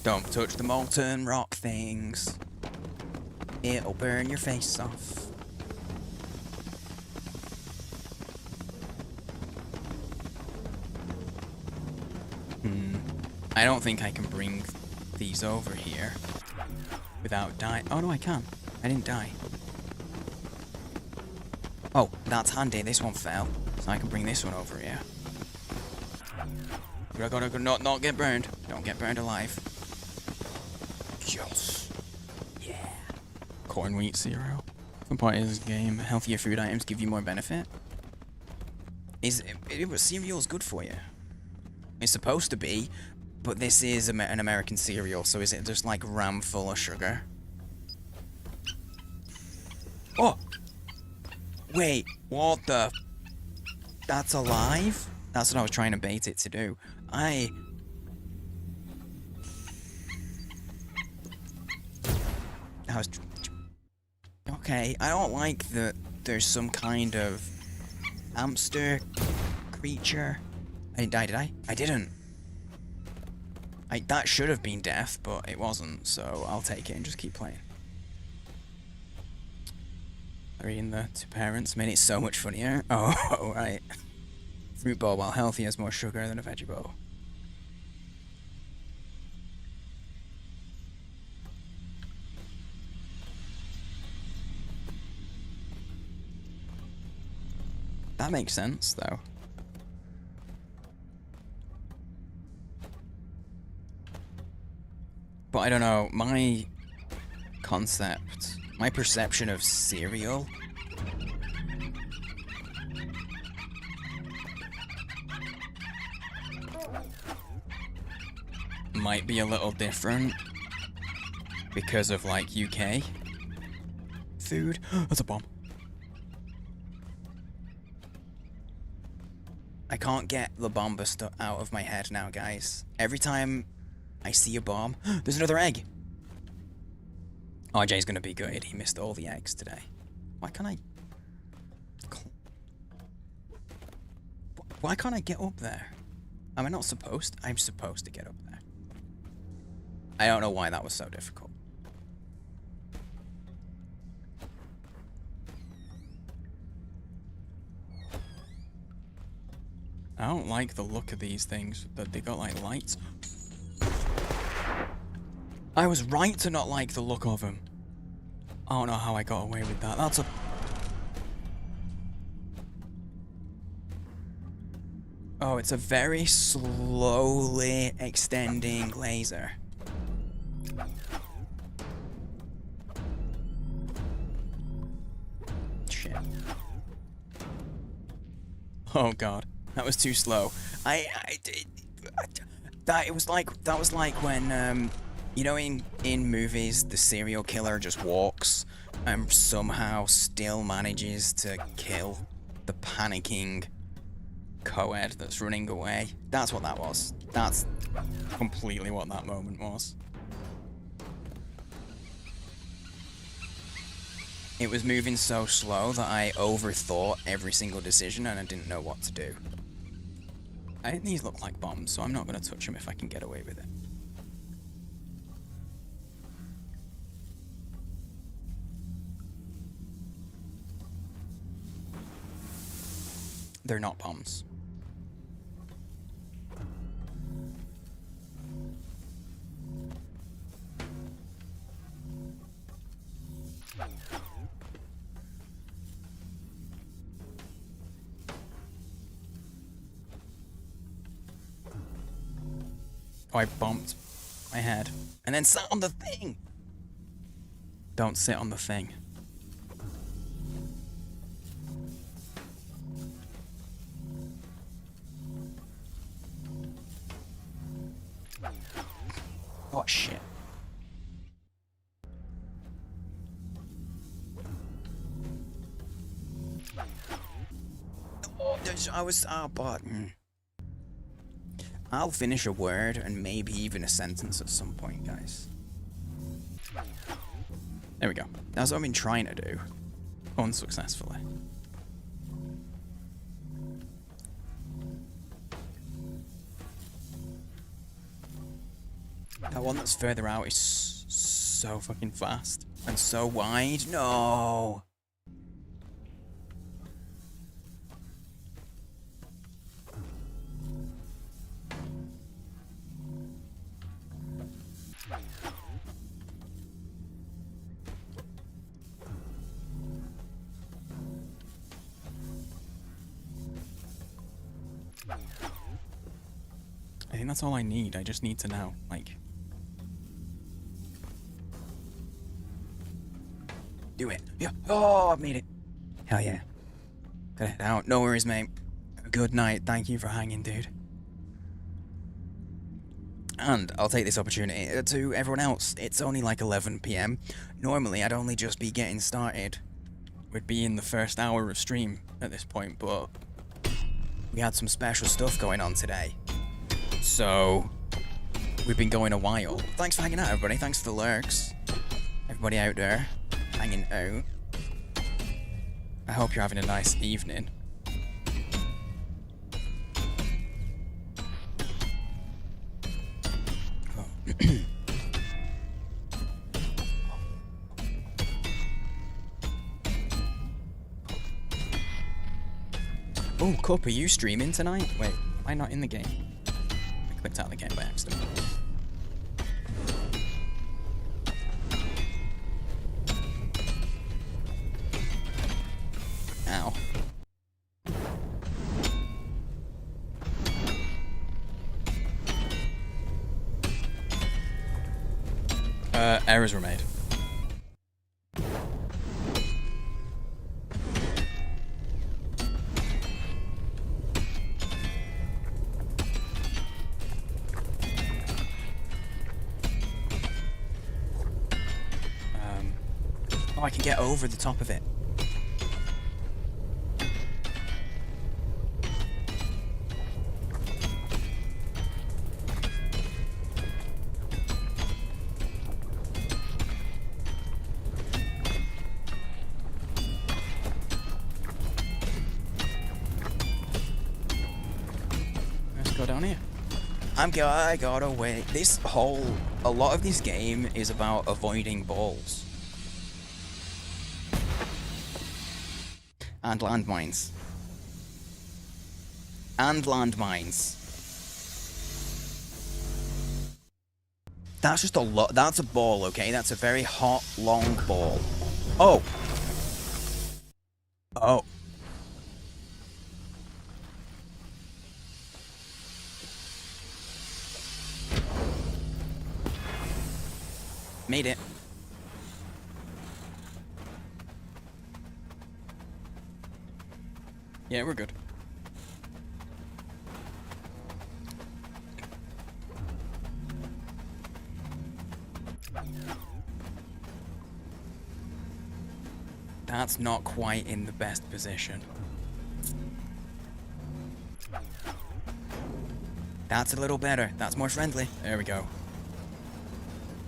Don't touch the molten rock things. It'll burn your face off. I don't think I can bring these over here without dying. Oh no, I can. I didn't die. Oh, that's handy. This one fell, so I can bring this one over here. I gotta not get burned. Don't get burned alive. Yes. Yeah. Corn wheat cereal. Fun part is this game. Healthier food items give you more benefit. Cereal's good for you. It's supposed to be, but this is an American cereal, so is it just like ram full of sugar? Oh! Wait, what the? That's alive? That's what I was trying to bait it to do. That was... Okay, I don't like that there's some kind of hamster creature. I didn't die, did I? I didn't. That should have been death, but it wasn't, so I'll take it and just keep playing. Reading the two parents made it so much funnier. Oh, right. Fruit bowl, while healthy, has more sugar than a veggie bowl. That makes sense, though. But I don't know, my concept, my perception of cereal might be a little different because of like UK food. That's a bomb. I can't get the bomber stuff out of my head now, guys. Every time I see a bomb, there's another egg. RJ's gonna be good. He missed all the eggs today. Why can't I get up there? Am I not supposed? I'm supposed to get up there. I don't know why that was so difficult. I don't like the look of these things, that they got like lights. I was right to not like the look of them. I don't know how I got away with that. That's a... Oh, it's a very slowly extending laser. Shit. Oh god, that was too slow. That was like when you know in movies the serial killer just walks and somehow still manages to kill the panicking co-ed that's running away. That's what that was. That's completely what that moment was. It was moving so slow that I overthought every single decision and I didn't know what to do. I think these look like bombs, so I'm not going to touch them if I can get away with it. They're not bombs. Oh, I bumped my head and then sat on the thing. Don't sit on the thing. Oh shit. Oh, I was button. I'll finish a word and maybe even a sentence at some point, guys. There we go. That's what I've been trying to do. Unsuccessfully. That one that's further out is so fucking fast and so wide. No. I think that's all I need. I just need to know, like... Do it. Yeah. Oh, I've made it. Hell yeah. Gotta head out. No worries, mate. Good night. Thank you for hanging, dude. And I'll take this opportunity to everyone else. It's only like 11 PM. Normally, I'd only just be getting started. We'd be in the first hour of stream at this point, but we had some special stuff going on today. So, we've been going a while. Thanks for hanging out, everybody. Thanks for the lurks. Everybody out there, hanging out. I hope you're having a nice evening. Oh. Oh, Cup, are you streaming tonight? Wait, am I not in the game? I clicked out of the game by accident. Ow. Errors were made. Oh, I can get over the top of it. Let's go down here. I gotta wait. A lot of this game is about avoiding balls. And landmines. And landmines. That's just a lot. That's a ball, okay? That's a very hot, long ball. Oh. Oh. Made it. Yeah, we're good. That's not quite in the best position. That's a little better. That's more friendly. There we go.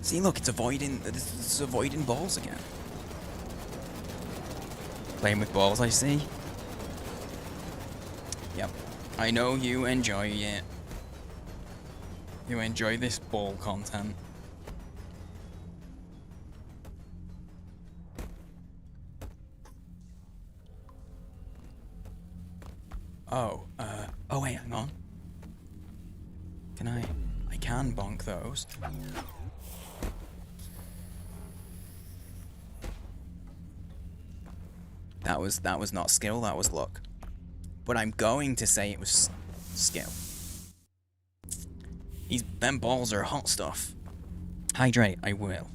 See, look, it's avoiding balls again. Playing with balls, I see. Yep. I know you enjoy it. You enjoy this ball content. Oh, oh wait, hang on. Can I can bonk those. That was not skill, that was luck. But I'm going to say it was skill. Them balls are hot stuff. Hydrate, I will.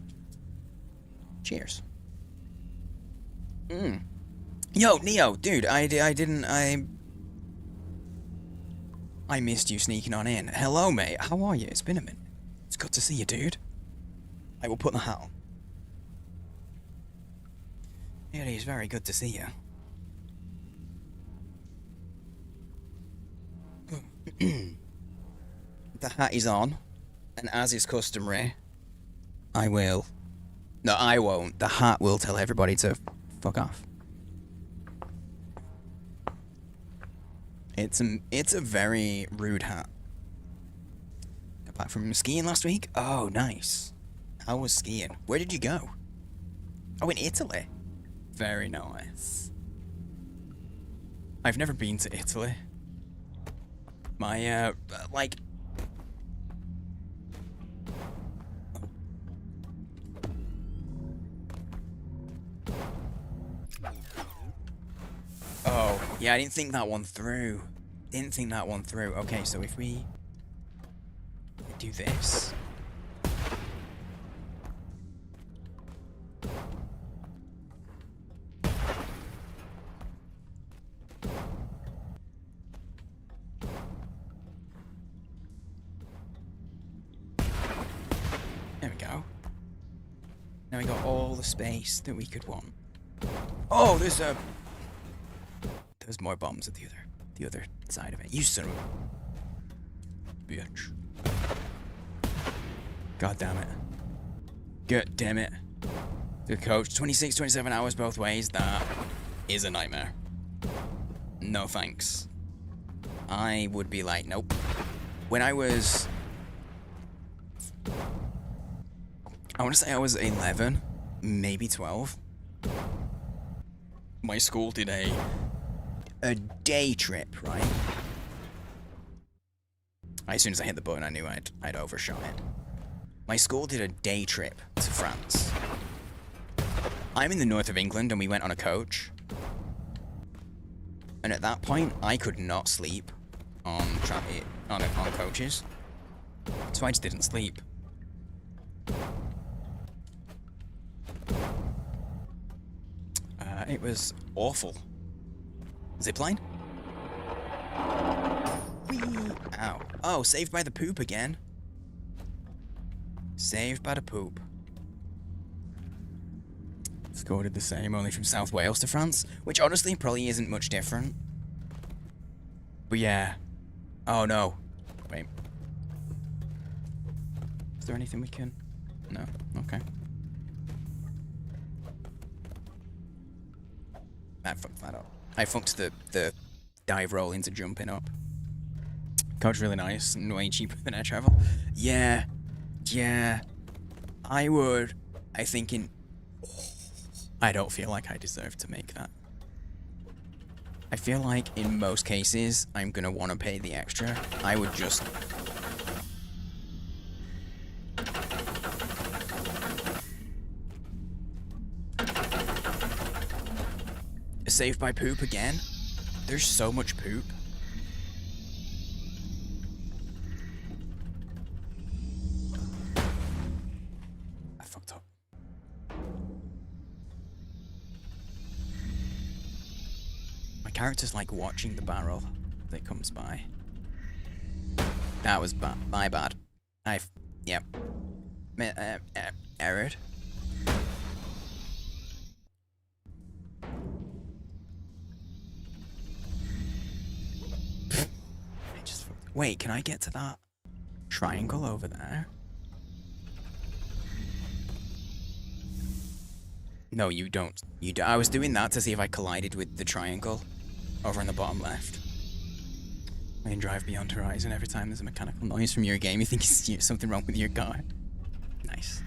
Cheers. Yo, Neo, dude, I missed you sneaking on in. Hello, mate. How are you? It's been a minute. It's good to see you, dude. I will put the hat on. It is very good to see you. The hat is on, and as is customary, I will. No, I won't. The hat will tell everybody to fuck off. It's a very rude hat. Got back from skiing last week? Oh, nice. How was skiing? Where did you go? Oh, in Italy. Very nice. I've never been to Italy. My, like... Oh, yeah, I didn't think that one through. Okay, so if we do this... There we go. Now we got all the space that we could want. Oh, there's more bombs at the other side of it. You son of a bitch. God damn it. God damn it. Good coach. 26, 27 hours both ways. That is a nightmare. No thanks. I would be like, nope. When I was... I want to say I was 11, maybe 12. My school did a day trip, right? As soon as I hit the button, I knew I'd overshot it. My school did a day trip to France. I'm in the north of England, and we went on a coach. And at that point, I could not sleep on coaches. So I just didn't sleep. It was awful. Zipline? Whee! Ow. Oh, saved by the poop again. Saved by the poop. Score did the same, only from South Wales to France, which honestly probably isn't much different. But yeah. Oh no. Wait. Is there anything we can... No? Okay. I fucked that up. I fucked the dive roll into jumping up. Code's really nice and way cheaper than air travel. Yeah. Yeah. I don't feel like I deserve to make that. I feel like in most cases, I'm gonna want to pay the extra. I would just... Saved by poop again? There's so much poop. I fucked up. My character's like watching the barrel that comes by. That was my bad. Yep. Errored. Wait, can I get to that triangle over there? No, you don't. I was doing that to see if I collided with the triangle over in the bottom left. Main drive beyond horizon. Every time there's a mechanical noise from your game, you think it's something wrong with your car. Nice.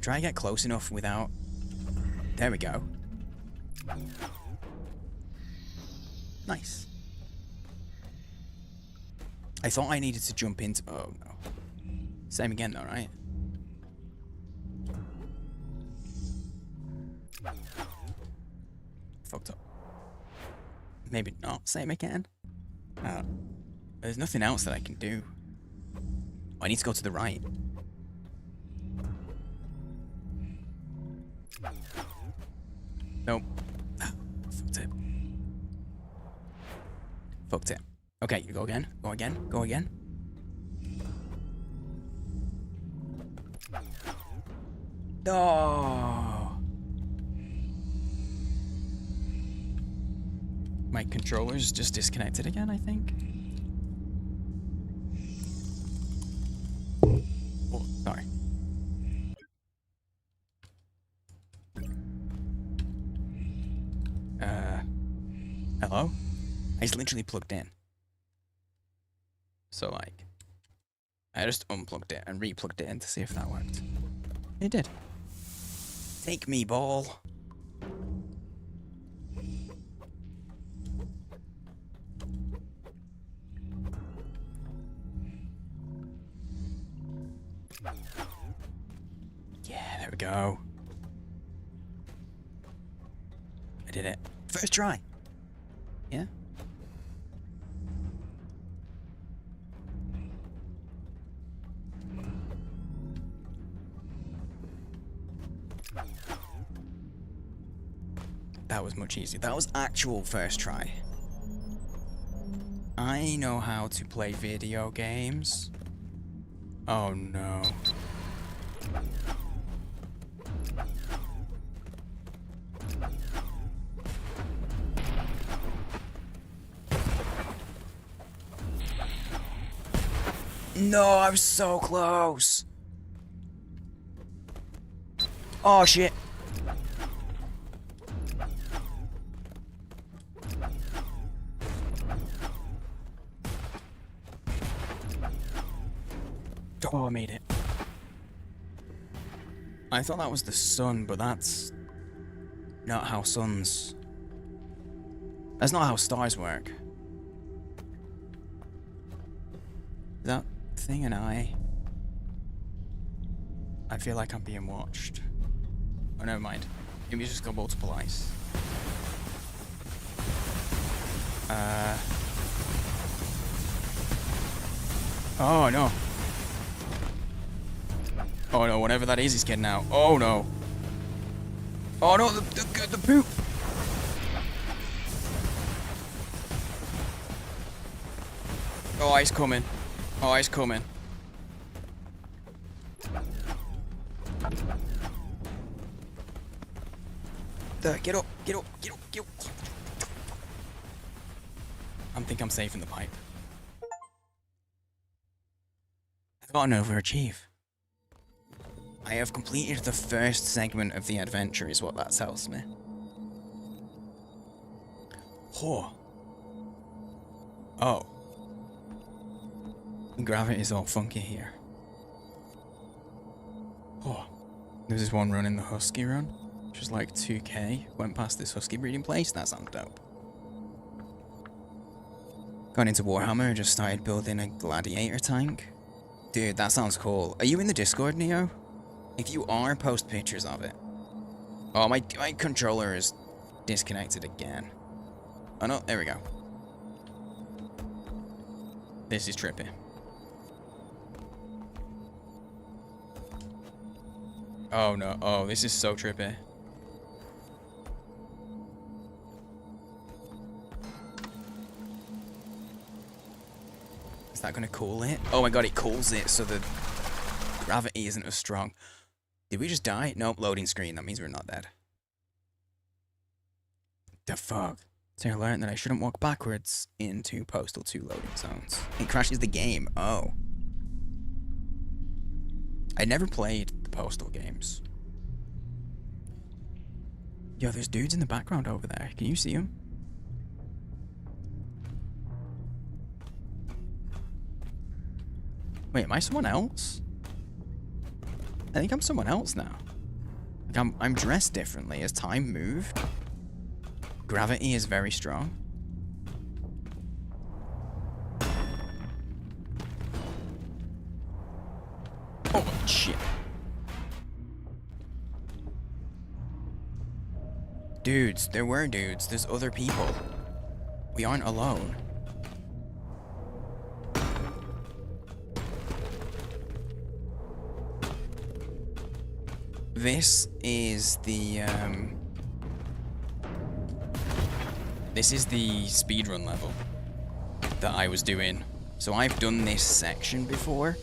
Try to get close enough without... There we go. Nice. I thought I needed to jump into... Oh, no. Same again, though, right? Fucked up. Maybe not. Same again. There's nothing else that I can do. I need to go to the right. Nope. Fucked it. Fucked it. Okay, you go again. Go again. Go again. Oh. My controller's just disconnected again, I think. Oh, sorry. Hello? I just literally plugged in. So, like, I just unplugged it and replugged it in to see if that worked. It did. Take me, ball. Yeah, there we go. I did it. First try. Yeah? That was much easier. That was actual first try. I know how to play video games. Oh no. No, I was so close. Oh shit. Oh, I made it. I thought that was the sun, but that's not how suns... That's not how stars work. Is that thing an eye? I feel like I'm being watched. Oh, never mind. Maybe it's just got multiple eyes. Oh no. Oh no, whatever that is, he's getting out. Oh no. Oh no, the poop. Oh, he's coming. Oh, he's coming. Get up, get up, get up, get up. I think I'm safe in the pipe. I've got an overachieve. I have completed the first segment of the adventure, is what that tells me. Oh. Oh. Gravity is all funky here. Oh. There's this one run in the Husky run, which was like 2k. Went past this Husky breeding place, that sounds dope. Got into Warhammer and just started building a gladiator tank. Dude, that sounds cool. Are you in the Discord, Neo? If you are, post pictures of it. Oh, my controller is disconnected again. Oh no, there we go. This is trippy. Oh no, oh, this is so trippy. Is that gonna cool it? Oh my god, it cools it so the gravity isn't as strong. Did we just die? Nope, loading screen. That means we're not dead. The fuck? So I learned that I shouldn't walk backwards into Postal 2 loading zones. It crashes the game. Oh. I never played the Postal games. Yo, there's dudes in the background over there. Can you see them? Wait, am I someone else? I think I'm someone else now. Like I'm dressed differently as time moved. Gravity is very strong. Oh shit. Dudes, there were dudes. There's other people. We aren't alone. This is the speedrun level that I was doing. So I've done this section before.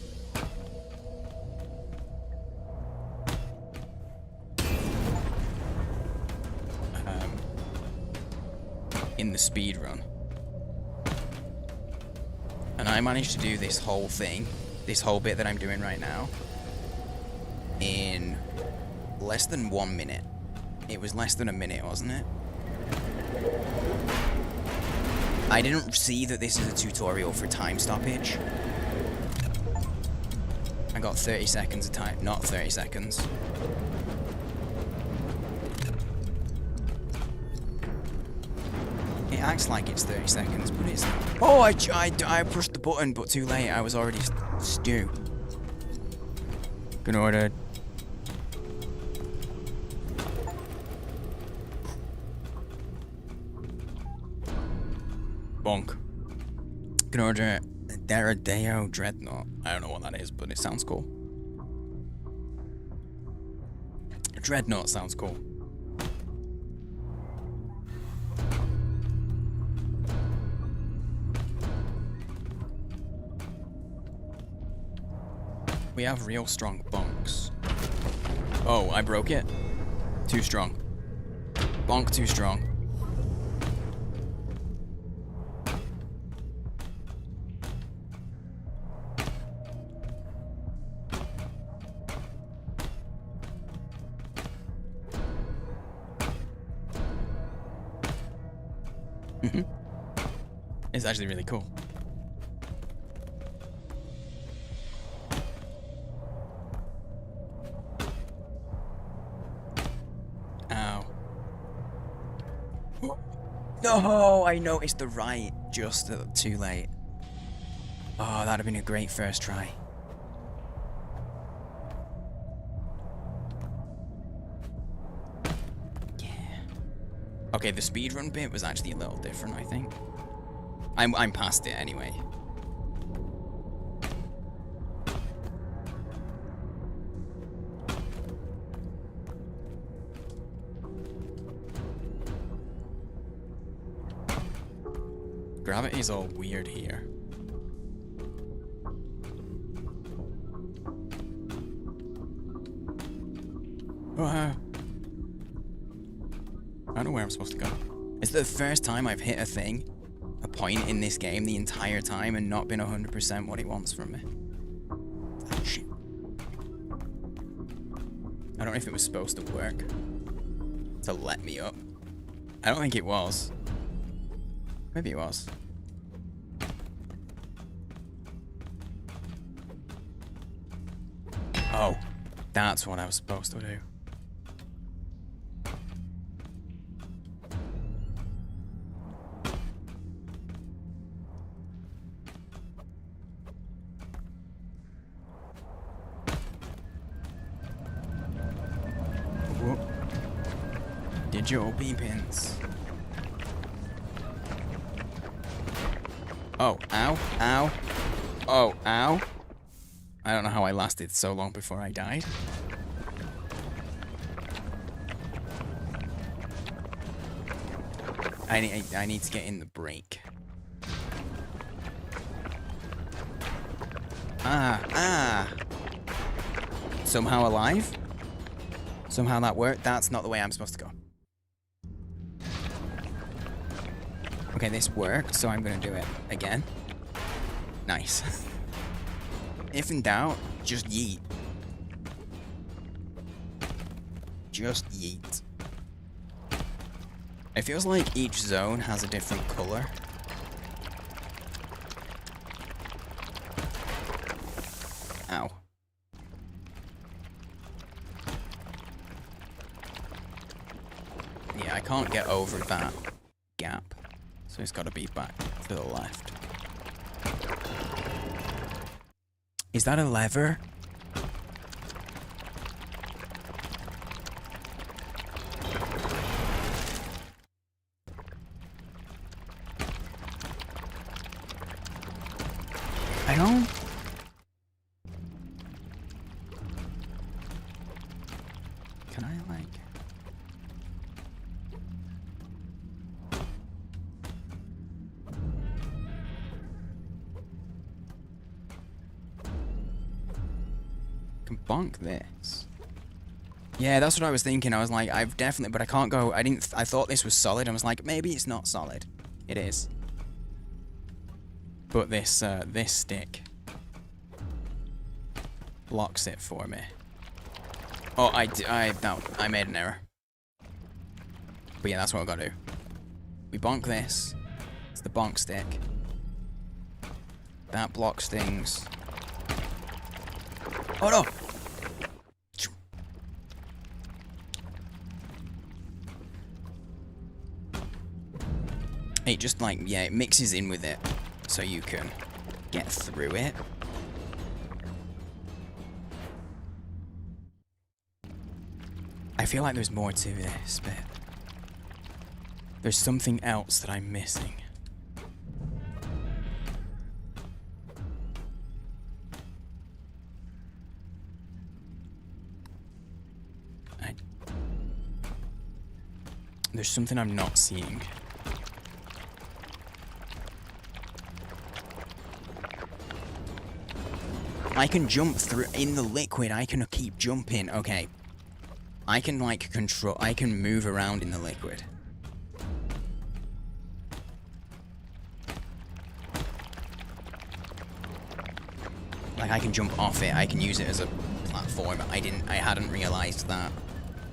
In the speedrun. And I managed to do this whole thing, this whole bit that I'm doing right now, in less than 1 minute. It was less than a minute, wasn't it? I didn't see that this is a tutorial for time stoppage. I got 30 seconds of time, not 30 seconds. It acts like it's 30 seconds, but it's not. Oh, I pushed the button, but too late. I was already stew. Gonna order. Bonk. Gonna order a Daradeo Dreadnought. I don't know what that is, but it sounds cool. Dreadnought sounds cool. We have real strong bonks. Oh, I broke it. Too strong. Bonk too strong. It's actually really cool. No, I noticed the right just too late. Oh, that'd have been a great first try. Yeah. Okay, the speedrun bit was actually a little different, I think. I'm past it anyway. Gravity's all weird here. Oh, I don't know where I'm supposed to go. It's the first time I've hit a point in this game the entire time and not been 100% what it wants from me. Oh, shit. I don't know if it was supposed to work to let me up. I don't think it was. Maybe it was. Oh, that's what I was supposed to do. Whoop. Digital beepins. Oh, ow, ow. Oh, ow. I don't know how I lasted so long before I died. I need to get in the break. Ah. Somehow alive? Somehow that worked? That's not the way I'm supposed to go. Okay, this worked, so I'm gonna do it again. Nice. If in doubt, just yeet. Just yeet. It feels like each zone has a different color. Ow. Yeah, I can't get over that gap. So it's got to be back to the left. Is that a lever? I don't... Can I, like... Can bonk this? Yeah, that's what I was thinking. I was like, I've definitely... But I can't go... I thought this was solid. I was like, maybe it's not solid. It is. But this stick blocks it for me. Oh, I made an error. But yeah, that's what I've got to do. We bonk this. It's the bonk stick. That blocks things. Oh no! It just like, yeah, it mixes in with it. So you can get through it. I feel like there's more to this bit. There's something else that I'm missing. There's something I'm not seeing. I can jump through in the liquid. I can keep jumping. Okay. I can like control. I can move around in the liquid. Like I can jump off it. I can use it as a platform. I hadn't realized that.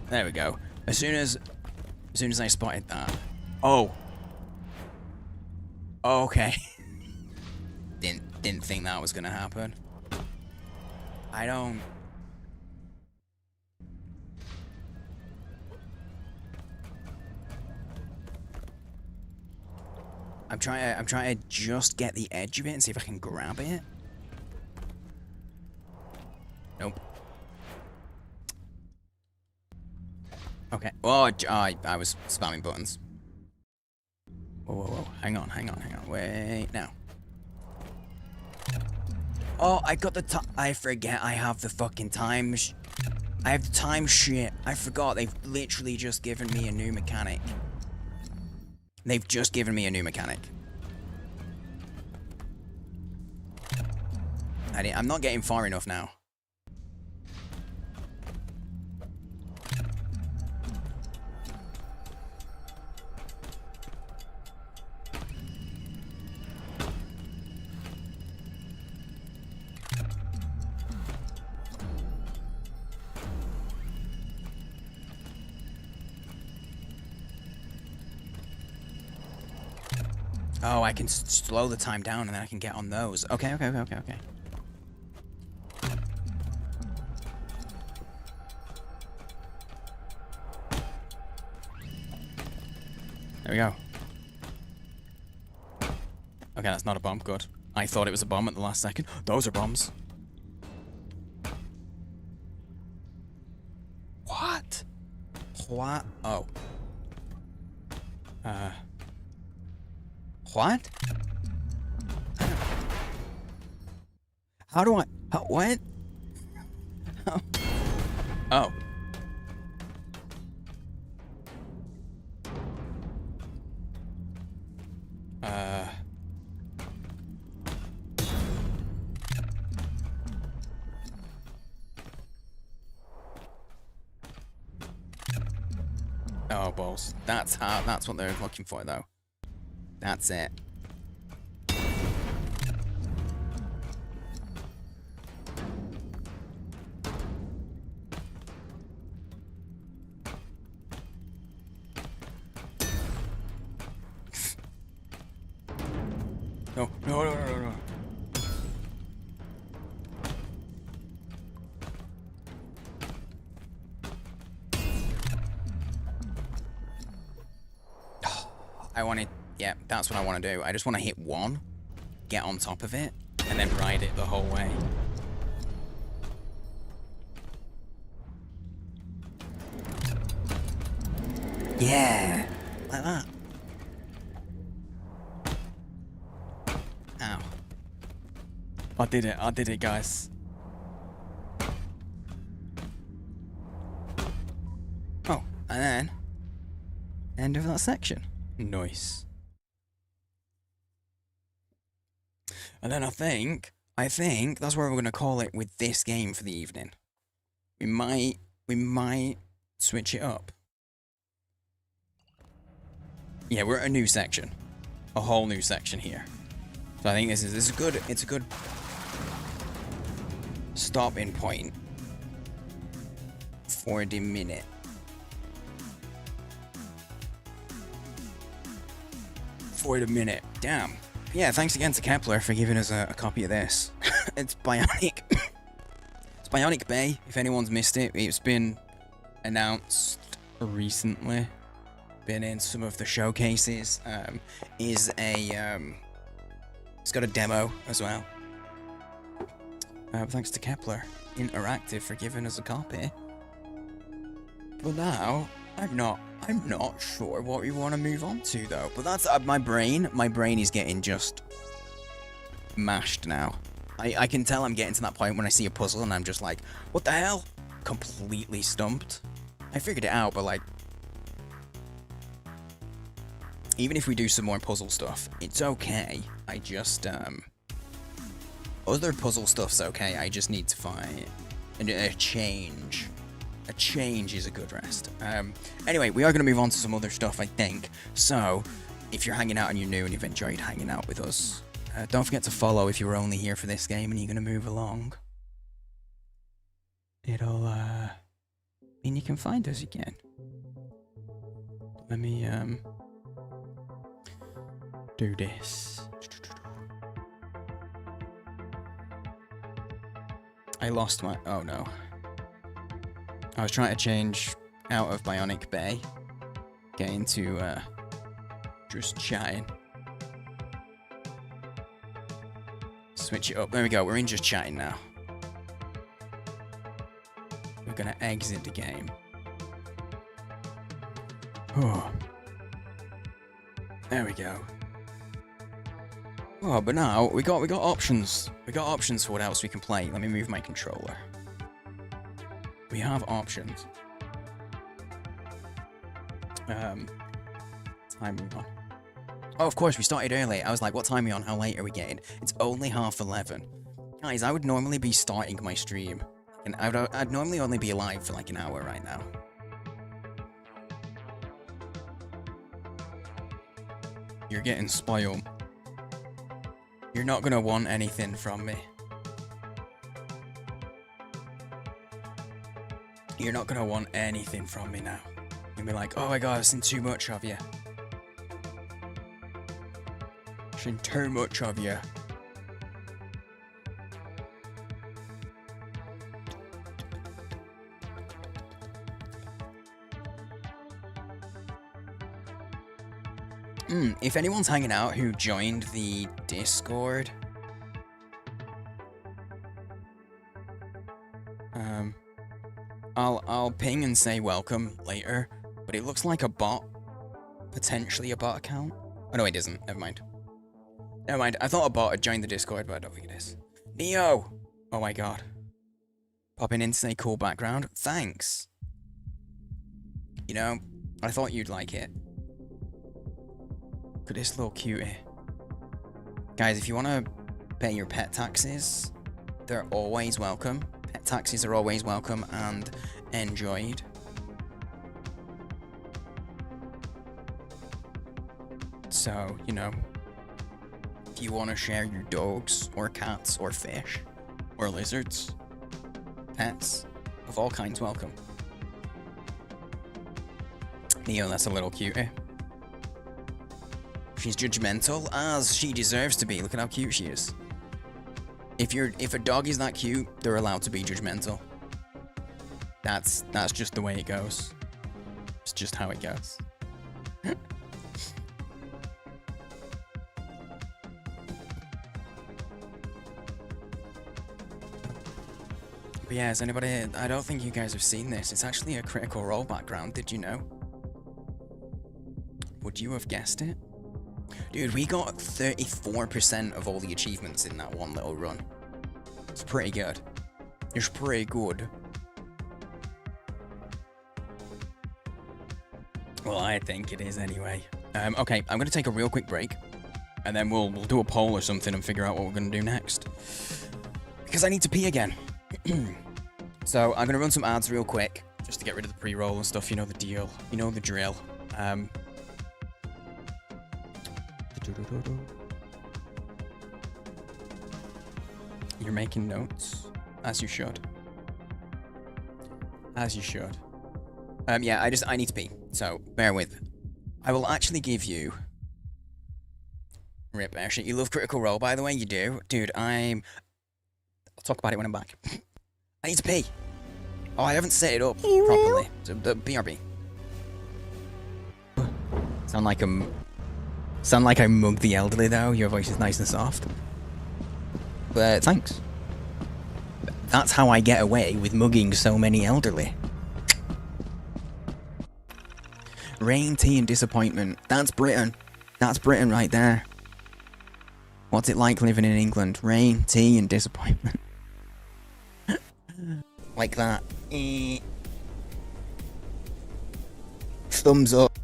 There we go. As soon as I spotted that. Oh. Okay. Didn't think that was gonna happen. I don't... I'm trying to just get the edge of it and see if I can grab it. Nope. Okay. Oh, I was spamming buttons. Whoa, whoa, whoa. Hang on. Wait, now. Oh, I got the time. I forget I have the fucking time. I have the time shit. I forgot. They've literally just given me a new mechanic. They've just given me a new mechanic. I'm not getting far enough now. Oh, I can slow the time down and then I can get on those. Okay. There we go. Okay, that's not a bomb. Good. I thought it was a bomb at the last second. Those are bombs. What? What? Oh. What? How do I... what? Oh. Oh, balls. That's what they're looking for, though. That's it. No. I want to... Yeah, that's what I want to do. I just want to hit one, get on top of it, and then ride it the whole way. Yeah, like that. Ow. I did it, guys. Oh, and then, end of that section. Nice. And then I think that's where we're going to call it with this game for the evening. We might switch it up. Yeah, we're at a new section. A whole new section here. So I think this is good. It's a good stopping point for the minute. Damn. Yeah, thanks again to Kepler for giving us a copy of this. It's Bionic. It's Bionic Bay, if anyone's missed it. It's been announced recently. Been in some of the showcases. It's got a demo as well. Thanks to Kepler Interactive for giving us a copy. But now, I'm not sure what we want to move on to though. But that's my brain is getting just mashed now. I can tell I'm getting to that point when I see a puzzle and I'm just like, what the hell? Completely stumped. I figured it out, but like, even if we do some more puzzle stuff, it's okay. I just other puzzle stuff's okay. I just need to find a change. A change is a good rest. Anyway, we are going to move on to some other stuff, I think. So, if you're hanging out and you're new and you've enjoyed hanging out with us, don't forget to follow if you were only here for this game and you're going to move along. It'll mean you can find us again. Let me do this. I lost my... oh no. I was trying to change out of Bionic Bay, get into just chatting. switch it up. There we go. We're in just chatting now. We're gonna exit the game. Oh. There we go. Oh, but now we got options. We got options for what else we can play. Let me move my controller. We have options. Time we on. Oh, of course, we started early. I was like, what time are we on? How late are we getting? It's only 11:30. Guys, I would normally be starting my stream. And I'd normally only be alive for like an hour right now. You're getting spoiled. You're not gonna want anything from me. You're not gonna want anything from me now. You'll be like, oh my god, I've seen too much of you. I've seen too much of you. If anyone's hanging out who joined the Discord, I'll ping and say welcome later, but it looks like a bot, potentially a bot account. Oh no, it isn't. Never mind. Never mind. I thought a bot had joined the Discord, but I don't think it is. Neo! Oh my god. Popping in to say cool background. Thanks. You know, I thought you'd like it. Look at this little cutie. Guys, if you want to pay your pet taxes, they're always welcome. Pet taxes are always welcome and enjoyed. So, you know, if you want to share your dogs or cats or fish or lizards, pets of all kinds welcome. Neo, that's a little cutie. She's judgmental, as she deserves to be. Look at how cute she is. If a dog is that cute, they're allowed to be judgmental. That's just the way it goes. It's just how it goes. But yeah, has anybody... I don't think you guys have seen this. It's actually a Critical Role background, did you know? Would you have guessed it? Dude, we got 34% of all the achievements in that one little run. It's pretty good. It's pretty good. Well, I think it is anyway. Okay, I'm gonna take a real quick break, and then we'll do a poll or something and figure out what we're gonna do next. Because I need to pee again. So I'm gonna run some ads real quick, just to get rid of the pre-roll and stuff. You know the deal. You know the drill. You're making notes, as you should. As you should. Yeah, I need to pee, so bear with. I will actually give you... Rip, actually, you love Critical Role, by the way, you do. Dude, I'll talk about it when I'm back. I need to pee. Oh, I haven't set it up properly. So, BRB. Sound like I mug the elderly, though. Your voice is nice and soft. But thanks. That's how I get away with mugging so many elderly. Rain, tea, and disappointment. That's Britain. That's Britain right there. What's it like living in England? Rain, tea, and disappointment. Like that. Thumbs up.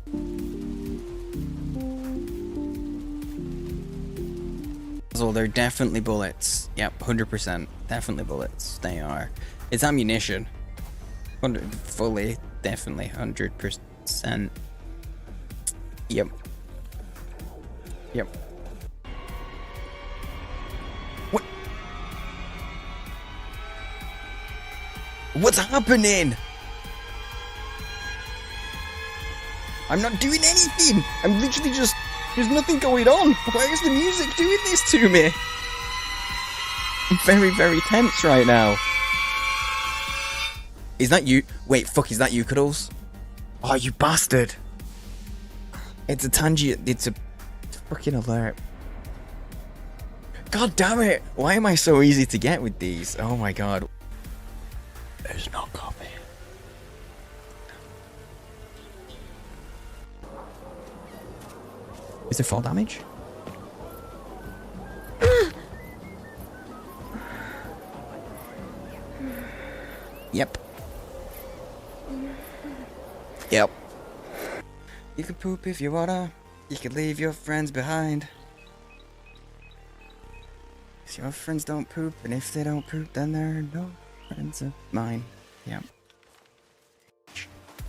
So they're definitely bullets. Yep, 100%. Definitely bullets. They are. It's ammunition. Fully, definitely, 100%. Yep. Yep. What? What's happening? I'm not doing anything. I'm literally just... There's nothing going on. Why is the music doing this to me? I'm very, very tense right now. Is that you? Wait, fuck, is that you, Cuddles? Oh, you bastard. It's a tangent. It's a fucking alert. God damn it! Why am I so easy to get with these? Oh my god. There's no copy. Is there fall damage? Yep. Yep. You can poop if you wanna. You can leave your friends behind. 'Cause your friends don't poop, and if they don't poop, then they're no friends of mine. Yep.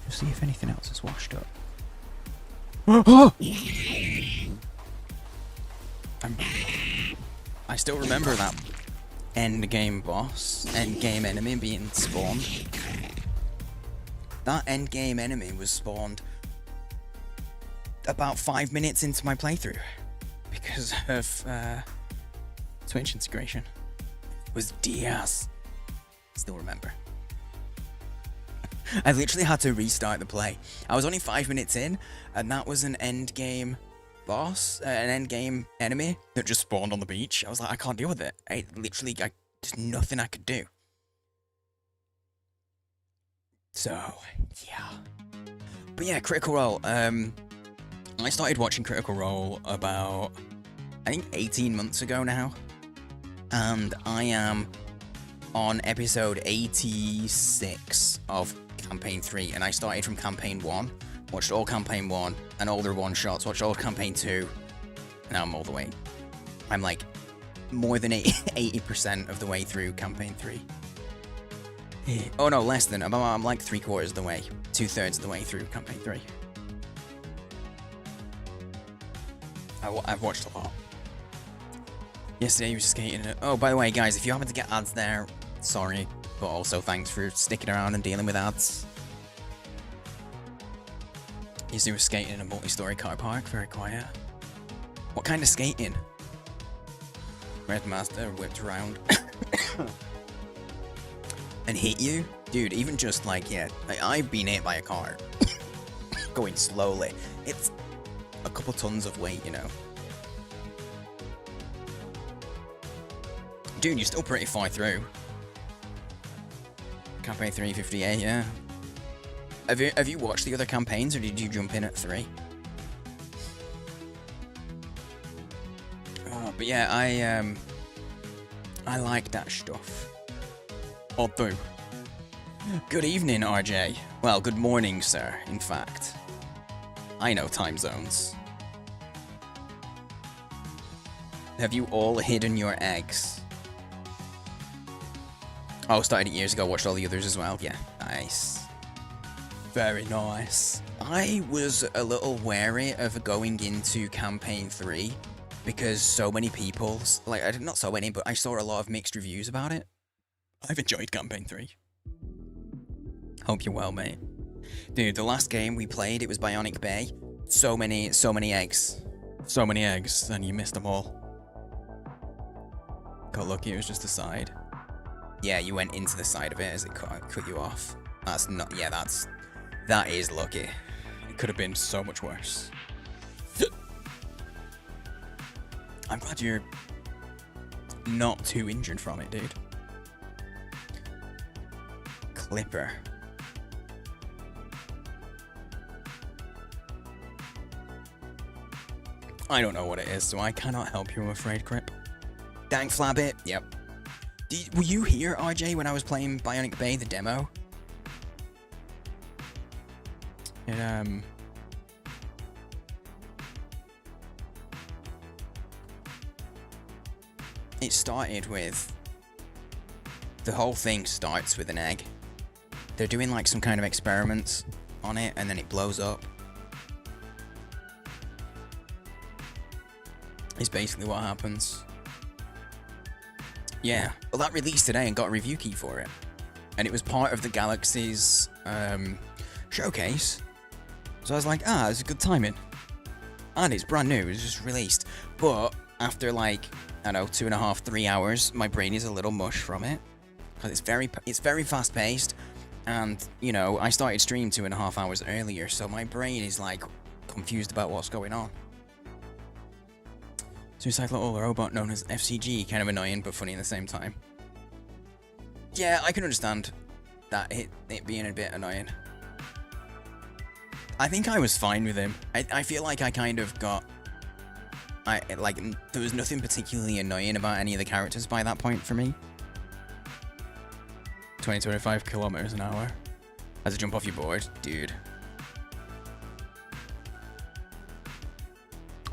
Let's see if anything else is washed up. I still remember that end game boss, end game enemy being spawned. That end game enemy was spawned about 5 minutes into my playthrough because of Twitch integration. It was DS. Still remember. I literally had to restart the play. I was only 5 minutes in, and that was an end game boss, an end game enemy that just spawned on the beach. I was like, I can't deal with it. There's nothing I could do. So, yeah. But yeah, Critical Role. I started watching Critical Role about, I think, 18 months ago now. And I am on episode 86 of Campaign 3. And I started from Campaign 1. Watched all Campaign 1 and all their one-shots. Watched all Campaign 2. Now I'm all the way. I'm like more than 80% of the way through Campaign 3. Oh no, less than. I'm like 3/4 of the way. 2/3 of the way through Campaign 3. I've watched a lot. Yesterday you were skating it. Oh, by the way, guys, if you happen to get ads there, sorry. But also thanks for sticking around and dealing with ads. Yesterday we were skating in a multi-story car park, very quiet. What kind of skating? Red Master whipped around. And hit you? Dude, even just like, yeah, I've been hit by a car. Going slowly. It's a couple tons of weight, you know. Dude, you're still pretty far through. Campaign 358, yeah. Have you watched the other campaigns, or did you jump in at 3? Oh, but yeah, I like that stuff. Or do. Good evening, RJ. Well, good morning, sir, in fact. I know time zones. Have you all hidden your eggs? Oh, started it years ago, watched all the others as well. Yeah, nice. Very nice. I was a little wary of going into Campaign 3 because so many people, like, not so many, but I saw a lot of mixed reviews about it. I've enjoyed Campaign 3. Hope you're well, mate. Dude, the last game we played, it was Bionic Bay. So many eggs. So many eggs, and you missed them all. Got lucky, it was just the side. Yeah, you went into the side of it as it cut you off. That's not, yeah, that is lucky. It could have been so much worse. I'm glad you're not too injured from it, dude. Clipper. I don't know what it is, so I cannot help you, I'm afraid, Crip. Dank Flabbit, yep. Were you here, RJ, when I was playing Bionic Bay, the demo? It started with... The whole thing starts with an egg. They're doing like some kind of experiments on it, and then it blows up. Is basically what happens. Yeah, well, that released today and got a review key for it. And it was part of the Galaxies showcase. So I was like, it's a good timing. And it's brand new, it was just released. But after like, I don't know, 2.5, 3 hours, my brain is a little mush from it. Because it's very fast paced. And, you know, I started stream 2.5 hours earlier, so my brain is like confused about what's going on. Suicidal little robot known as FCG, kind of annoying but funny at the same time. Yeah, I can understand that it being a bit annoying. I think I was fine with him. I feel like I kind of got... there was nothing particularly annoying about any of the characters by that point for me. 20-25 kilometers an hour. As a jump off your board, dude.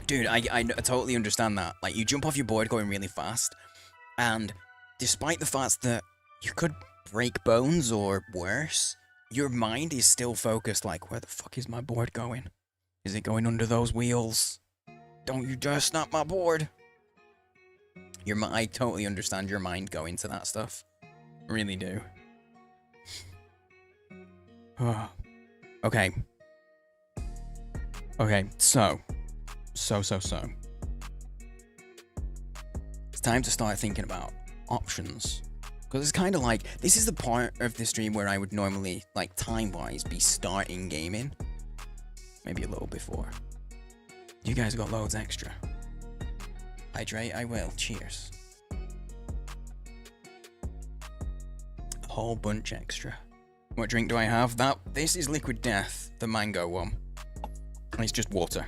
Dude, I totally understand that. Like, you jump off your board going really fast, and despite the fact that you could break bones or worse, your mind is still focused like, where the fuck is my board going? Is it going under those wheels? Don't you dare snap my board. I totally understand your mind going to that stuff. Really do. Okay. Okay, so. It's time to start thinking about options. Because it's kind of like, this is the part of the stream where I would normally, like, time-wise, be starting gaming. Maybe a little before. You guys got loads extra. Hydrate, I will. Cheers. A whole bunch extra. What drink do I have? This is Liquid Death, the mango one. And it's just water.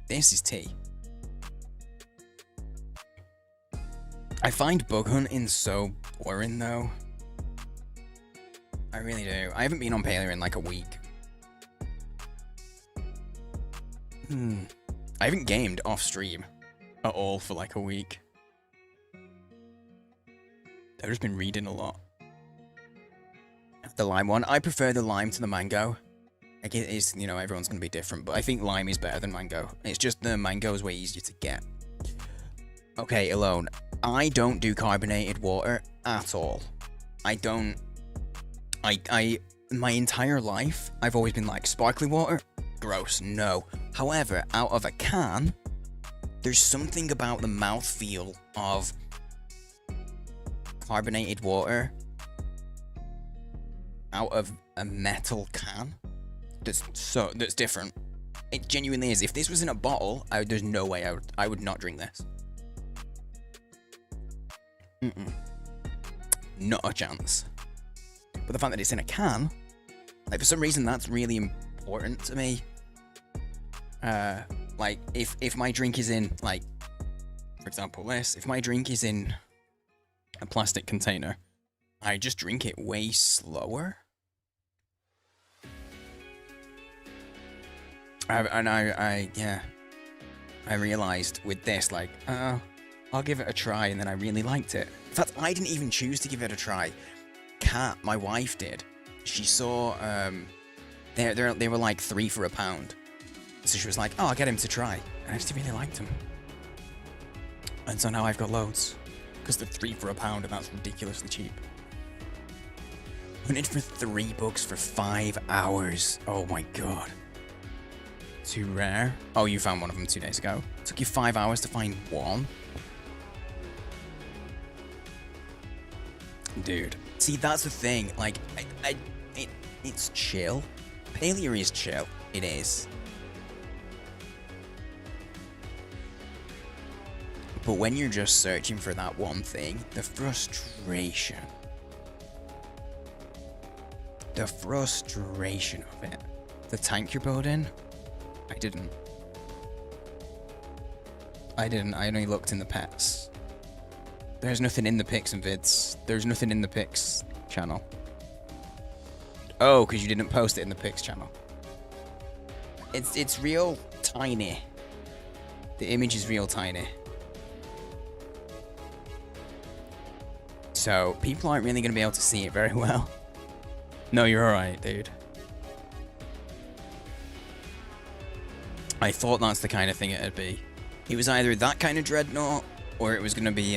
This is tea. I find bug hunting so boring though. I really do. I haven't been on Paleo in like a week. I haven't gamed off stream at all for like a week. I've just been reading a lot. The lime one. I prefer the lime to the mango. Like it is, you know, everyone's going to be different, but I think lime is better than mango. It's just the mango is way easier to get. Okay, Alone. I don't do carbonated water at all. I don't... my entire life, I've always been like, sparkling water? Gross, no. However, out of a can, there's something about the mouthfeel of carbonated water out of a metal can that's different. It genuinely is. If this was in a bottle, there's no way I would not drink this. Not a chance. But the fact that it's in a can, like for some reason that's really important to me. Like if my drink is in, like, for example this, if my drink is in a plastic container, I just drink it way slower. I realized with this, like, I'll give it a try, and then I really liked it. In fact, I didn't even choose to give it a try. Kat, my wife, did. She saw, they were like 3 for £1. So she was like, oh, I'll get him to try. And I just really liked him. And so now I've got loads. Because they're 3 for £1, and that's ridiculously cheap. Hunted for $3 for 5 hours. Oh my god. Too rare. Oh, you found one of them 2 days ago. It took you 5 hours to find one? Dude. See, that's the thing. Like, it's chill. Paleo is chill. It is. But when you're just searching for that one thing, the frustration. The frustration of it. The tank you're building? I didn't. I only looked in the pets. There's nothing in the pics and vids. There's nothing in the pics channel. Oh, because you didn't post it in the pics channel. It's real tiny. The image is real tiny. So, people aren't really going to be able to see it very well. No, you're alright, dude. I thought that's the kind of thing it'd be. It was either that kind of dreadnought, or it was going to be,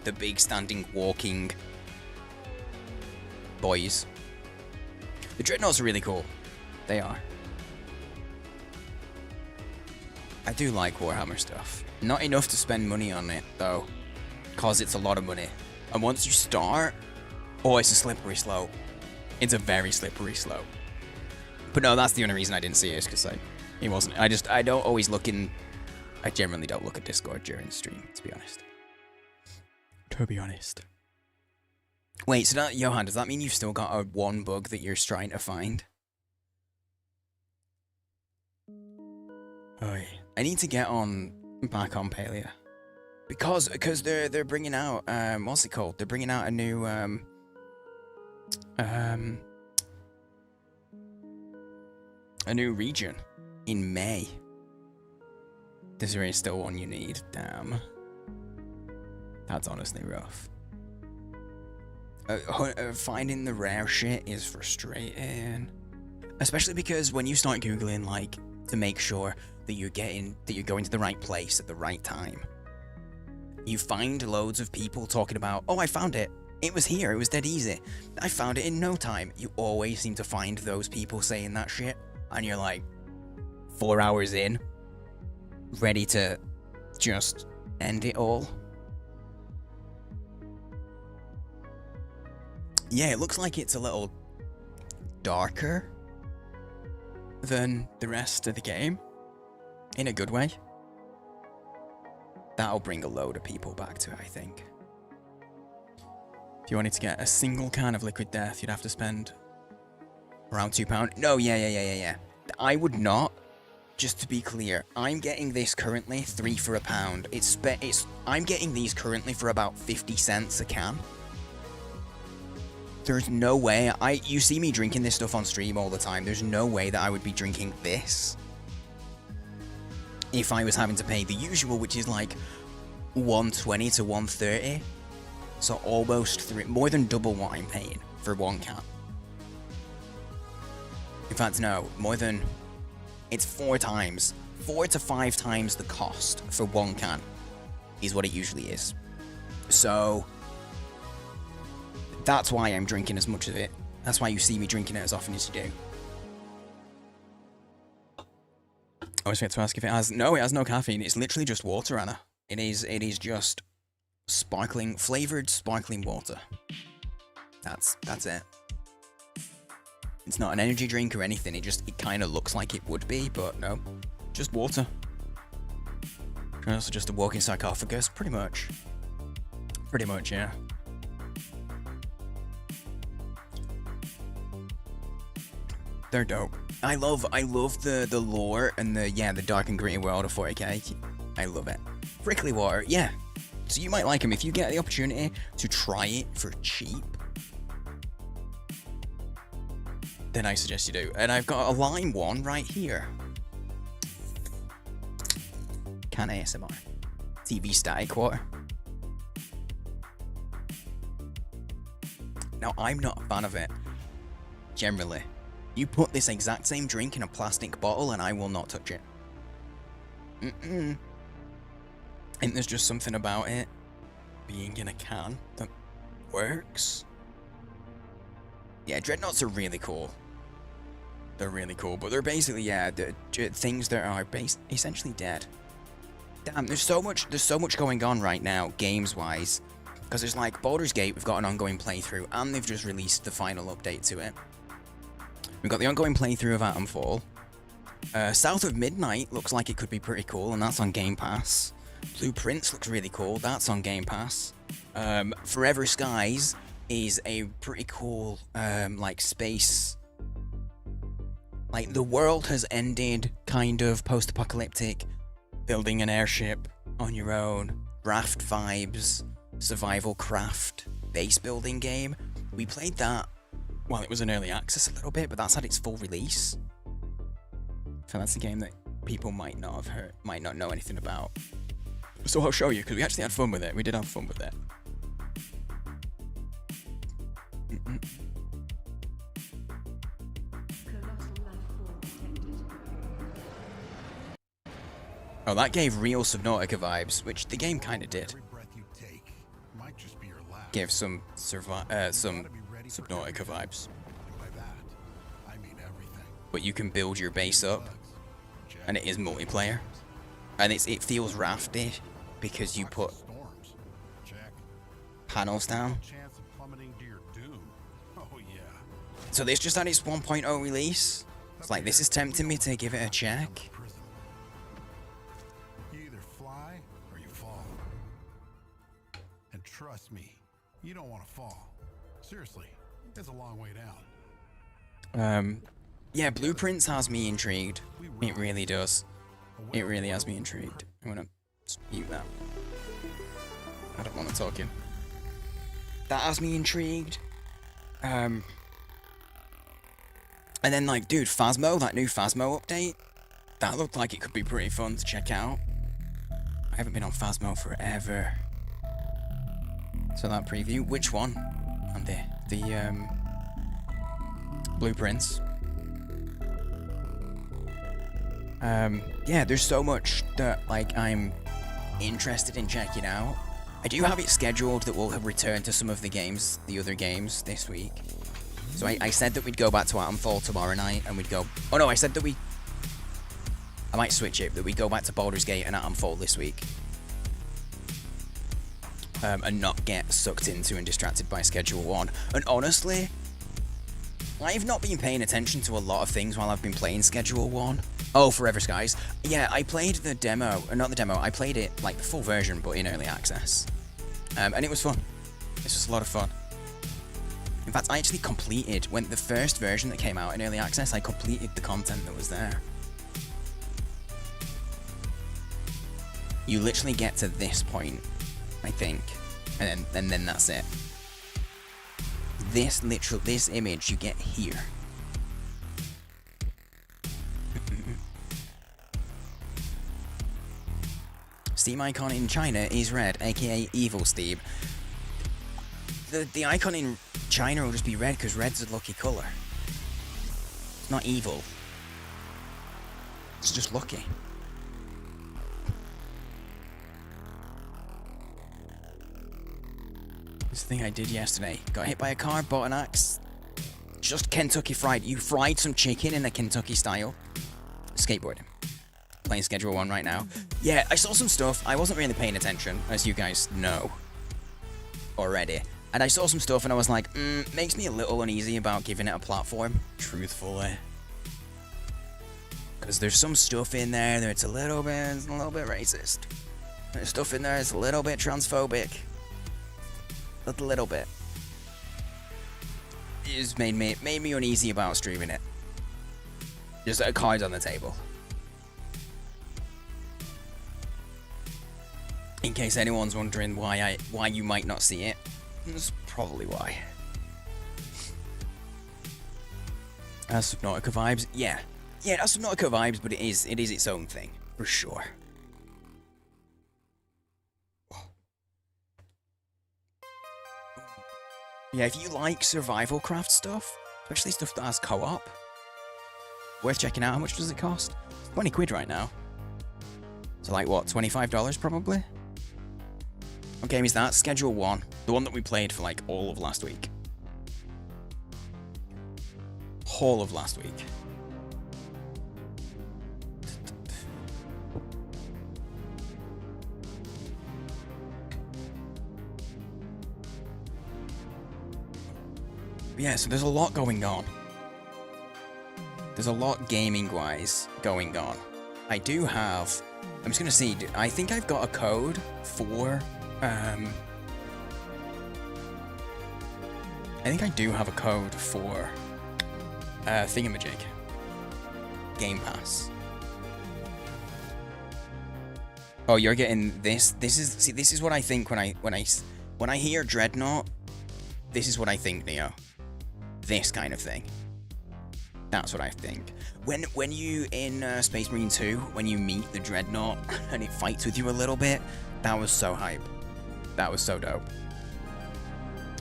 the big standing walking boys. The dreadnoughts are really cool. They are. I do like Warhammer stuff. Not enough to spend money on it, though. Because it's a lot of money. And once you start, oh, it's a slippery slope. It's a very slippery slope. But no, that's the only reason I didn't see it, is because it wasn't. I don't always look in. I generally don't look at Discord during stream, to be honest. Wait, so that, Johan, does that mean you've still got a one bug that you're trying to find? Oh, yeah. I need to get back on Palia. Because they're bringing out, what's it called? They're bringing out a new, a new region in May. This is still one you need. Damn. That's honestly rough. Finding the rare shit is frustrating. Especially because when you start Googling, like, to make sure that you're going to the right place at the right time, you find loads of people talking about, oh, I found it. It was here. It was dead easy. I found it in no time. You always seem to find those people saying that shit. And you're like, 4 hours in, ready to just end it all. Yeah, it looks like it's a little darker than the rest of the game. In a good way. That'll bring a load of people back to it, I think. If you wanted to get a single can of liquid death, you'd have to spend around £2. No, yeah. I would not. Just to be clear, I'm getting this currently 3 for £1. I'm getting these currently for about 50 cents a can. There's no way, you see me drinking this stuff on stream all the time, there's no way that I would be drinking this if I was having to pay the usual, which is like 120 to 130. So almost more than double what I'm paying for one can. In fact, no, it's 4 to 5 times the cost for one can is what it usually is. So that's why I'm drinking as much of it. That's why you see me drinking it as often as you do. I always forget to ask if it has... No, it has no caffeine. It's literally just water, Anna. It is just flavoured sparkling water. That's it. It's not an energy drink or anything. It kind of looks like it would be, but no. Just water. Also just a walking sarcophagus, pretty much. Pretty much, yeah. They're dope. I love the lore and the dark and gritty world of 40k. I love it. Prickly water, yeah. So you might like them if you get the opportunity to try it for cheap. Then I suggest you do. And I've got a lime one right here. Can ASMR. TV static water. Now, I'm not a fan of it. Generally. You put this exact same drink in a plastic bottle and I will not touch it. I think there's just something about it being in a can that works. Yeah, dreadnoughts are really cool. They're really cool, but they're basically, yeah, things that are essentially dead. Damn, there's so much going on right now, games-wise. Because there's like Baldur's Gate, we've got an ongoing playthrough, and they've just released the final update to it. We've got the ongoing playthrough of Atomfall. South of Midnight looks like it could be pretty cool, and that's on Game Pass. Blue Prince looks really cool, that's on Game Pass. Forever Skies is a pretty cool, like, space... Like, the world has ended, kind of, post-apocalyptic, building an airship on your own, raft vibes, survival craft, base building game. We played that while it was in early access a little bit, but that's had its full release. So that's a game that people might not have heard, might not know anything about. So I'll show you, because we actually had fun with it. We did have fun with it. Oh, that gave real Subnautica vibes, which the game kind of did. Gave some Subnautica vibes. But you can build your base up, and it is multiplayer, and it feels rafty because you put panels down. So this just had its 1.0 release. It's like, this is tempting me to give it a check. Trust me, you don't want to fall. Seriously, it's a long way down. Yeah, Blueprints has me intrigued. It really does. It really has me intrigued. I'm gonna mute that. I don't want to talk him. That has me intrigued. And then, like, dude, Phasmo, that new Phasmo update, that looked like it could be pretty fun to check out. I haven't been on Phasmo forever. So that preview, which one? And the Blueprints. Yeah, there's so much that, like, I'm interested in checking out. I do have it scheduled that we'll return to some of the games, the other games, this week. So I said that we'd go back to Atomfall tomorrow night, and we'd go... Oh no, I said that I might switch it, that we go back to Baldur's Gate and Atomfall this week. And not get sucked into and distracted by Schedule 1. And honestly, I've not been paying attention to a lot of things while I've been playing Schedule 1. Oh, Forever Skies. Yeah, I played the demo, not the demo, I played it, like, the full version, but in early access. And it was fun. It's just a lot of fun. In fact, I actually completed, when the first version that came out in early access, I completed the content that was there. You literally get to this point, I think, and then that's it. This image you get here. Steam icon in China is red, aka Evil Steam. The icon in China will just be red because red's a lucky color. It's not evil. It's just lucky. This thing I did yesterday. Got hit by a car, bought an axe. Just Kentucky Fried. You fried some chicken in a Kentucky style. Skateboarding. Playing Schedule 1 right now. Yeah, I saw some stuff. I wasn't really paying attention, as you guys know already. And I saw some stuff and I was like, makes me a little uneasy about giving it a platform, truthfully. Because there's some stuff in there that's a little bit racist. There's stuff in there that's a little bit transphobic. A little bit. It just made me uneasy about streaming it. Just a card on the table. In case anyone's wondering why you might not see it, that's probably why. That's Subnautica vibes. Yeah, that's Subnautica vibes, but it is its own thing for sure. Yeah, if you like survival craft stuff, especially stuff that has co-op, worth checking out. How much does it cost? It's 20 quid right now. So like what, $25 probably? What game is that? Schedule 1. The one that we played for like all of last week. Whole of last week. Yeah, so there's a lot going on. There's a lot gaming-wise going on. I do have... I'm just gonna see, I think I've got a code for... I think I do have a code for... Thingamajig. Game Pass. Oh, you're getting this? This is what I think when I hear Dreadnought. This is what I think, Neo. This kind of thing. That's what I think. When you in Space Marine 2, when you meet the Dreadnought and it fights with you a little bit, that was so hype. That was so dope.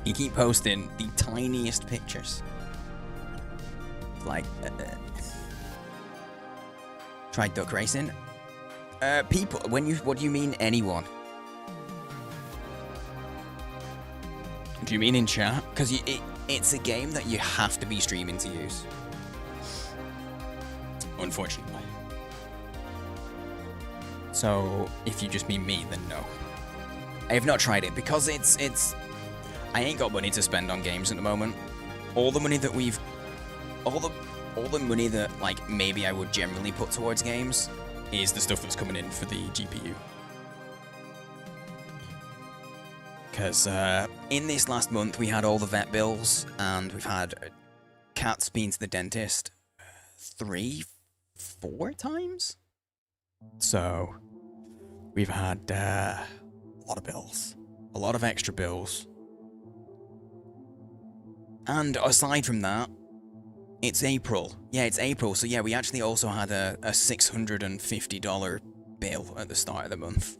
You keep posting the tiniest pictures. Like, try duck racing. People, what do you mean anyone? Do you mean in chat? Because it's a game that you have to be streaming to use. Unfortunately. So, if you just mean me, then no. I have not tried it because it's... I ain't got money to spend on games at the moment. All the money that we've... All the money that, like, maybe I would generally put towards games is the stuff that's coming in for the GPU. Because in this last month, we had all the vet bills, and we've had cats been to the dentist 3, 4 times. So we've had a lot of bills, a lot of extra bills. And aside from that, it's April. Yeah, it's April. So yeah, we actually also had a $650 bill at the start of the month.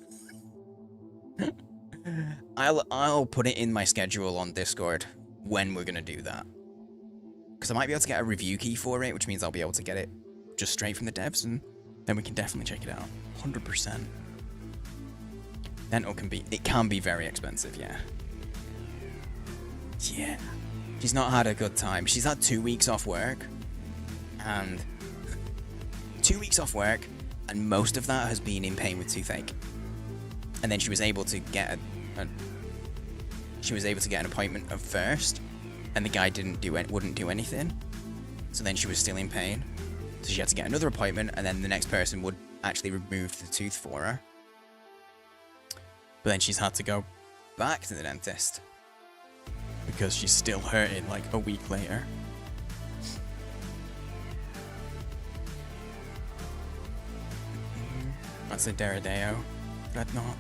I'll put it in my schedule on Discord when we're gonna do that. Because I might be able to get a review key for it, which means I'll be able to get it just straight from the devs, and then we can definitely check it out. 100%. Dental can be very expensive, yeah. Yeah. She's not had a good time. She's had 2 weeks off work, and 2 weeks off work, and most of that has been in pain with toothache. And then she was able to get an appointment at first, and the guy wouldn't do anything. So then she was still in pain. So she had to get another appointment, and then the next person would actually remove the tooth for her. But then she's had to go back to the dentist because she's still hurting like a week later. That's a Deradeo. Dreadnought.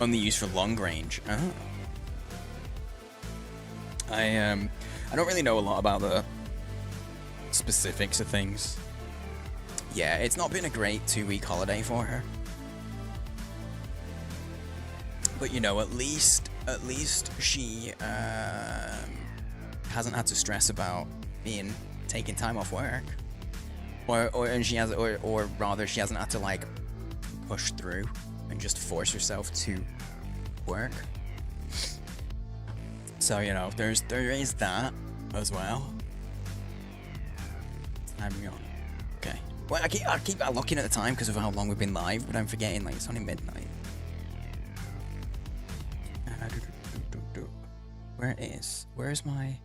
Only used for long range. Oh. I don't really know a lot about the specifics of things. Yeah, it's not been a great 2-week holiday for her. But you know, at least she hasn't had to stress about taking time off work, or rather she hasn't had to like push through and just force herself to work. So you know, there is that as well. Okay. Well, I keep looking at the time because of how long we've been live, but I'm forgetting like it's only midnight. Where's my?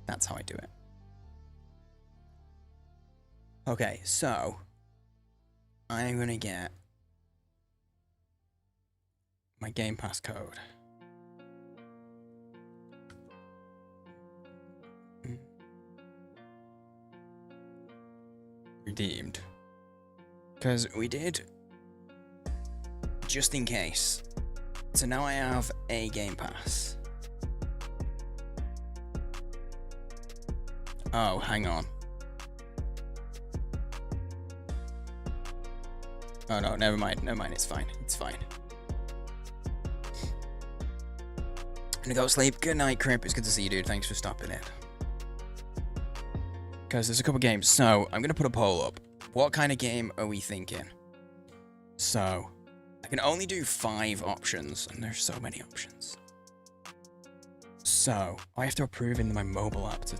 That's how I do it. Okay, so I'm gonna get my Game Pass code. Redeemed. Because we did, just in case. So now I have a Game Pass. Oh, hang on. Oh no, never mind, it's fine. I'm gonna go sleep. Good night, Crip. It's good to see you, dude. Thanks for stopping in. Because there's a couple games. So, I'm gonna put a poll up. What kind of game are we thinking? So, I can only do 5 options, and there's so many options. So, I have to approve into my mobile app to...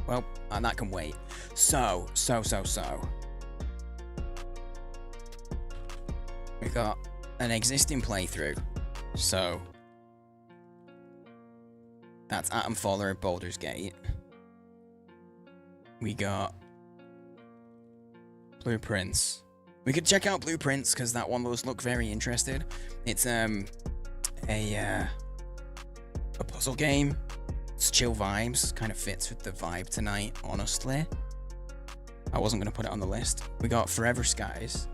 Well, and that can wait. So. We got an existing playthrough. So, that's Atom Faller at Baldur's Gate. We got Blueprints. We could check out Blueprints because that one does look very interested. It's a puzzle game. It's chill vibes. Kind of fits with the vibe tonight, honestly. I wasn't gonna put it on the list. We got Forever Skies.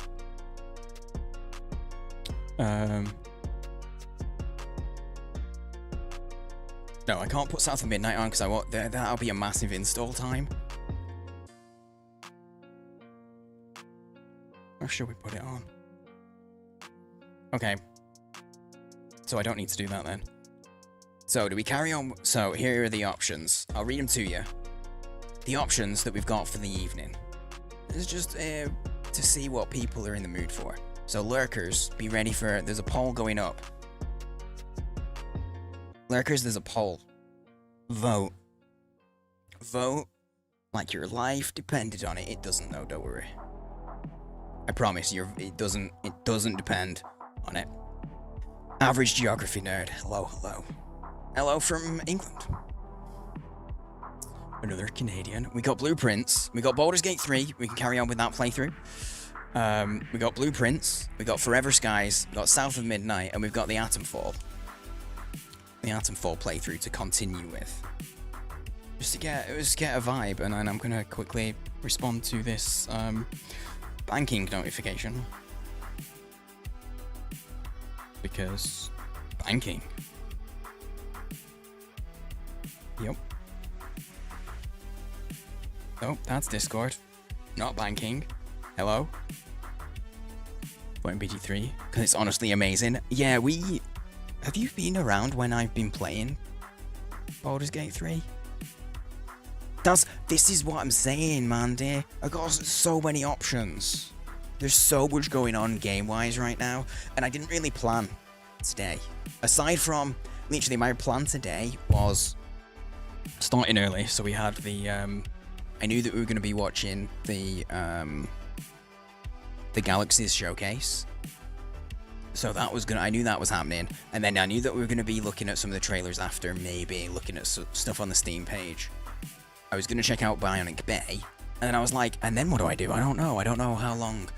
No, I can't put South of Midnight on because that'll be a massive install time. Or should we put it on? Okay. So I don't need to do that then. So do we carry on? So here are the options. I'll read them to you. The options that we've got for the evening. This is just to see what people are in the mood for. So lurkers, be ready for, there's a poll going up. Lurkers, there's a poll. Vote. Vote like your life depended on it. It doesn't though, don't worry. I promise you, it doesn't depend on it. Average geography nerd. Hello. Hello from England. Another Canadian. We got Blueprints. We got Baldur's Gate 3. We can carry on with that playthrough. We got Blueprints, we got Forever Skies, we got South of Midnight, and we've got the Atomfall. The Atomfall playthrough to continue with. Just to get a vibe, and then I'm gonna quickly respond to this banking notification. Because banking. Yep. Oh, that's Discord. Not banking. Hello? Playing BG3. Because it's honestly amazing. Yeah, have you been around when I've been playing Baldur's Gate 3? This is what I'm saying, Mandy. I got so many options. There's so much going on game-wise right now, and I didn't really plan today. Aside from, literally, my plan today was starting early, so we had the, I knew that we were going to be watching the Galaxies showcase. So that was I knew that was happening, and then I knew that we were going to be looking at some of the trailers after, maybe looking at stuff on the Steam page. I was going to check out Bionic Bay, and then I was like, and then what do? I don't know how long.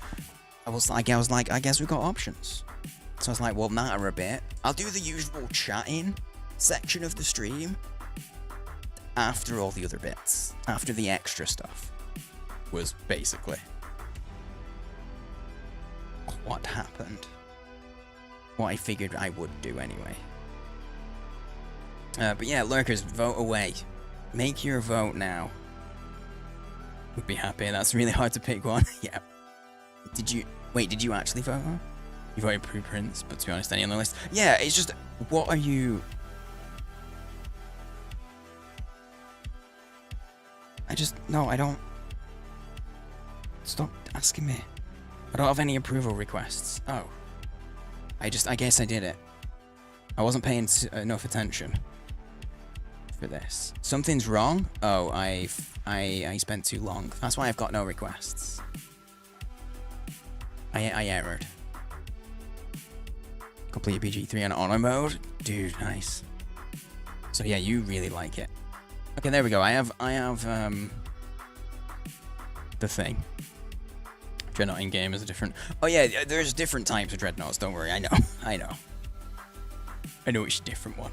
I was like, I guess we've got options. So I was like, well, natter a bit. I'll do the usual chatting section of the stream after all the other bits, after the extra stuff, was basically what happened. What I figured I would do anyway. But yeah, lurkers, vote away. Make your vote now. Would be happy. That's really hard to pick one. Yeah. Did you actually vote? You voted Blueprints, but to be honest, any on the list. Yeah, it's just, what are you? I don't. Stop asking me. I don't have any approval requests. Oh. I guess I did it. I wasn't paying enough attention for this. Something's wrong? Oh, I spent too long. That's why I've got no requests. I errored. Complete BG3 on honor mode? Dude, nice. So yeah, you really like it. Okay, there we go. I have the thing. Dreadnought in game is a different. Oh yeah, there's different types of dreadnoughts. Don't worry, I know. I know which different one.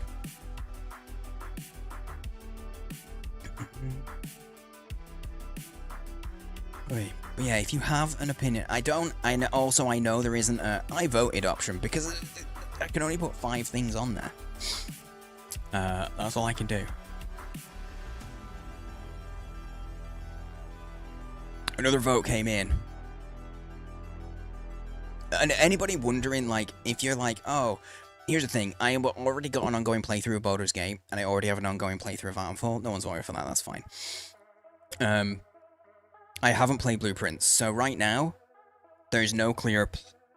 Wait, but yeah, if you have an opinion, I know there isn't a I voted option because I can only put 5 things on there. That's all I can do. Another vote came in. And anybody wondering, like, if you're like, oh, here's the thing, I already got an ongoing playthrough of Baldur's Gate, and I already have an ongoing playthrough of Atomfall. No one's worried for that, that's fine. I haven't played Blueprints, so right now, there's no clear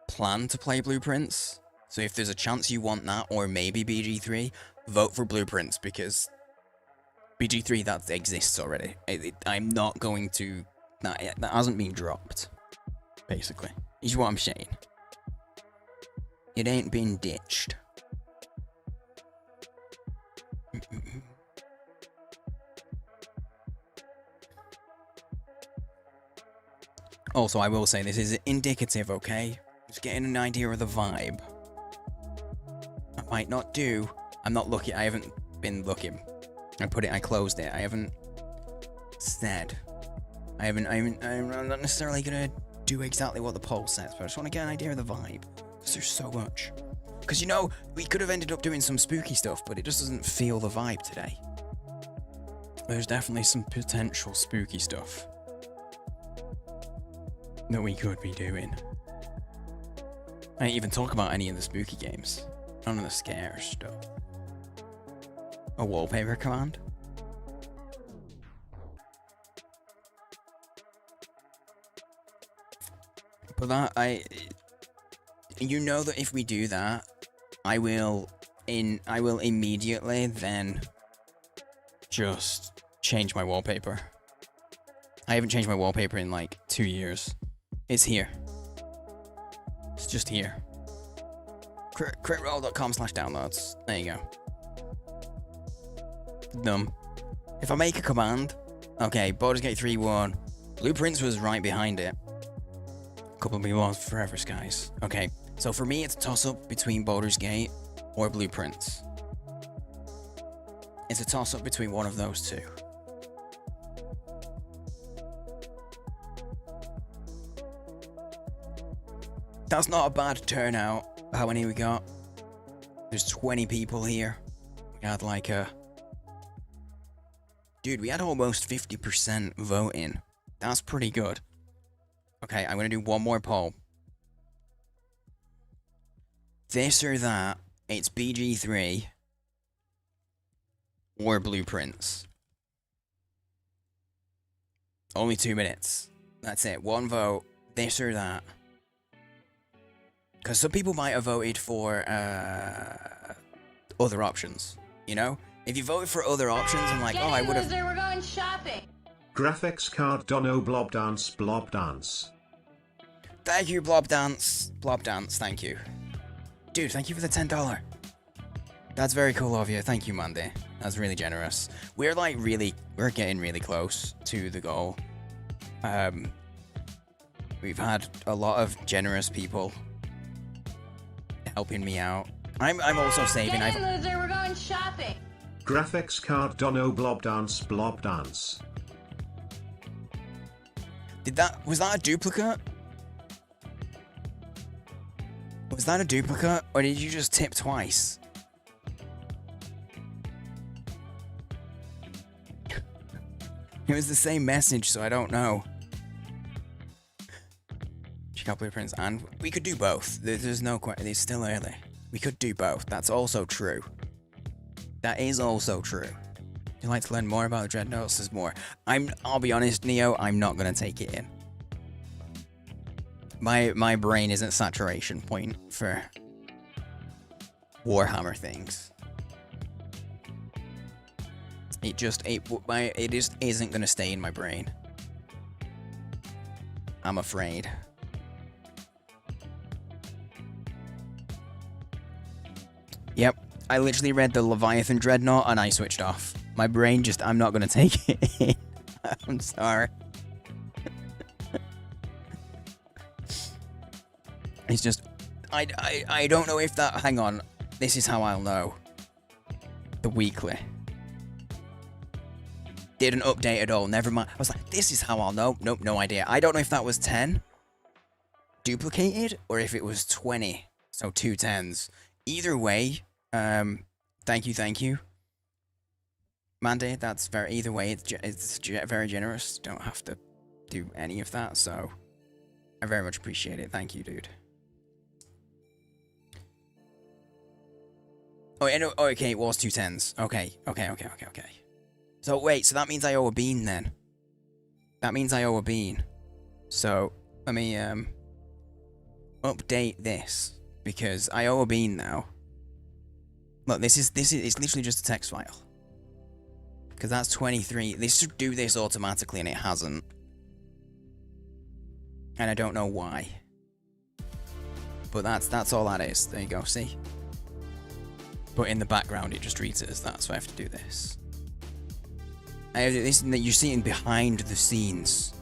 plan to play Blueprints. So if there's a chance you want that, or maybe BG3, vote for Blueprints, because BG3, that exists already. I'm not going to... That hasn't been dropped, basically. Is what I'm saying. It ain't been ditched. Also, I will say this is indicative, okay? Just getting an idea of the vibe. I might not do. I'm not looking. I haven't been looking. I closed it. I haven't said. I'm not necessarily gonna do exactly what the poll says, but I just want to get an idea of the vibe. Because there's so much. Because, you know, we could have ended up doing some spooky stuff, but it just doesn't feel the vibe today. There's definitely some potential spooky stuff that we could be doing. I didn't even talk about any of the spooky games. None of the scare stuff. A wallpaper command? But that, you know that if we do that, I will immediately then just change my wallpaper. I haven't changed my wallpaper in like 2 years. It's here. It's just here. Critroll.com/downloads. There you go. If I make a command, okay, Baldur's Gate 3 won. Blueprints was right behind it. Couple of people on Forever Skies. Okay, so for me, it's a toss-up between Baldur's Gate or Blueprints. It's a toss-up between one of those two. That's not a bad turnout. How many we got? There's 20 people here. We had like a... Dude, we had almost 50% voting. That's pretty good. Okay, I'm gonna do one more poll. This or that, it's BG3 or Blueprints. Only 2 minutes. That's it. One vote. This or that. Because some people might have voted for other options, you know? If you voted for other options, I'm like, oh, I would have... We're going shopping. Graphics card Dono Blob Dance Blob Dance. Thank you, Blob Dance. Blob Dance, thank you. Dude, thank you for the $10. That's very cool of you. Thank you, Mandy. That's really generous. We're like we're getting really close to the goal. We've had a lot of generous people helping me out. I'm also saving. Get in, loser, we're going shopping. Graphics card Dono Blob Dance Blob Dance. Was that a duplicate? Was that a duplicate, or did you just tip twice? It was the same message, so I don't know. Check out Blueprints, and we could do both. There's no question. It's still early. We could do both. That's also true. That is also true. You'd like to learn more about the Dreadnoughts? There's more. I'll be honest, Neo, I'm not gonna take it in. My brain isn't saturation point for Warhammer things. It just isn't gonna stay in my brain. I'm afraid. Yep, I literally read the Leviathan Dreadnought and I switched off. My brain just, I'm not gonna take it in. I'm sorry. It's just, I don't know if that, hang on, this is how I'll know. The weekly. Didn't update at all, never mind. I was like, this is how I'll know. Nope, no idea. I don't know if that was 10 duplicated or if it was 20. So 2 10s. Either way, thank you. Mandy, that's very, either way, it's very generous. Don't have to do any of that, so I very much appreciate it. Thank you, dude. Oh, okay, it was 2 10s. Okay. So wait, so that means I owe a bean then. That means I owe a bean. So let me update this because I owe a bean now. Look, this is it's literally just a text file. Because that's 23. They should do this automatically and it hasn't. And I don't know why. But that's all that is. There you go, see? But in the background it just reads it as that, so I have to do this. You're seeing behind the scenes.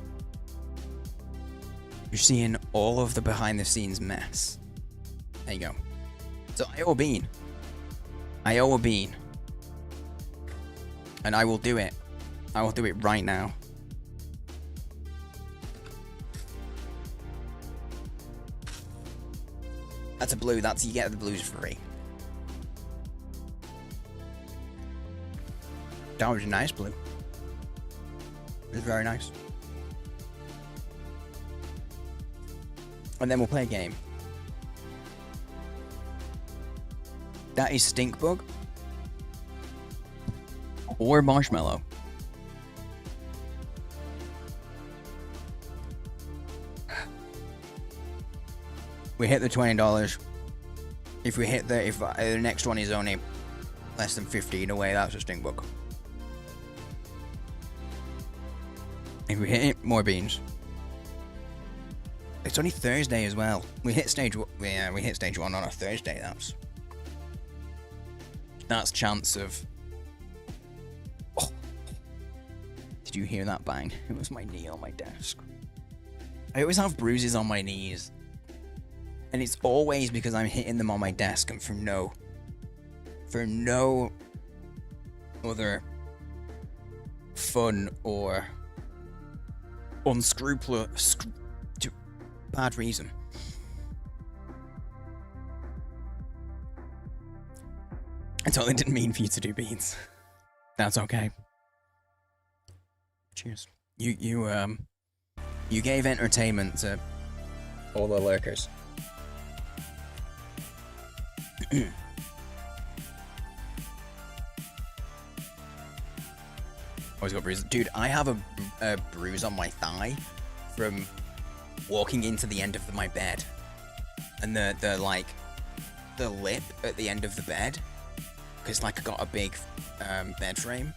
You're seeing all of the behind the scenes mess. There you go. So I owe a bean. I owe a bean. And I will do it. I will do it right now. That's a blue. You get the blues for free. That was a nice blue. It was very nice. And then we'll play a game. That is Stinkbug. Or Marshmallow. We hit the $20. If we hit if the next one is only less than 15 away, that's a Stinkbug. If we hit it, more beans. It's only Thursday as well. We hit stage 1 on a Thursday. That's chance of. Oh. Did you hear that bang? It was my knee on my desk. I always have bruises on my knees. And it's always because I'm hitting them on my desk and for no other fun or unscrupulous bad reason. I totally didn't mean for you to do beans. That's okay. Cheers. You gave entertainment to all the lurkers. Always got bruises. Dude, I have a bruise on my thigh from walking into the end of my bed. And the lip at the end of the bed. Because like I got a big bed frame.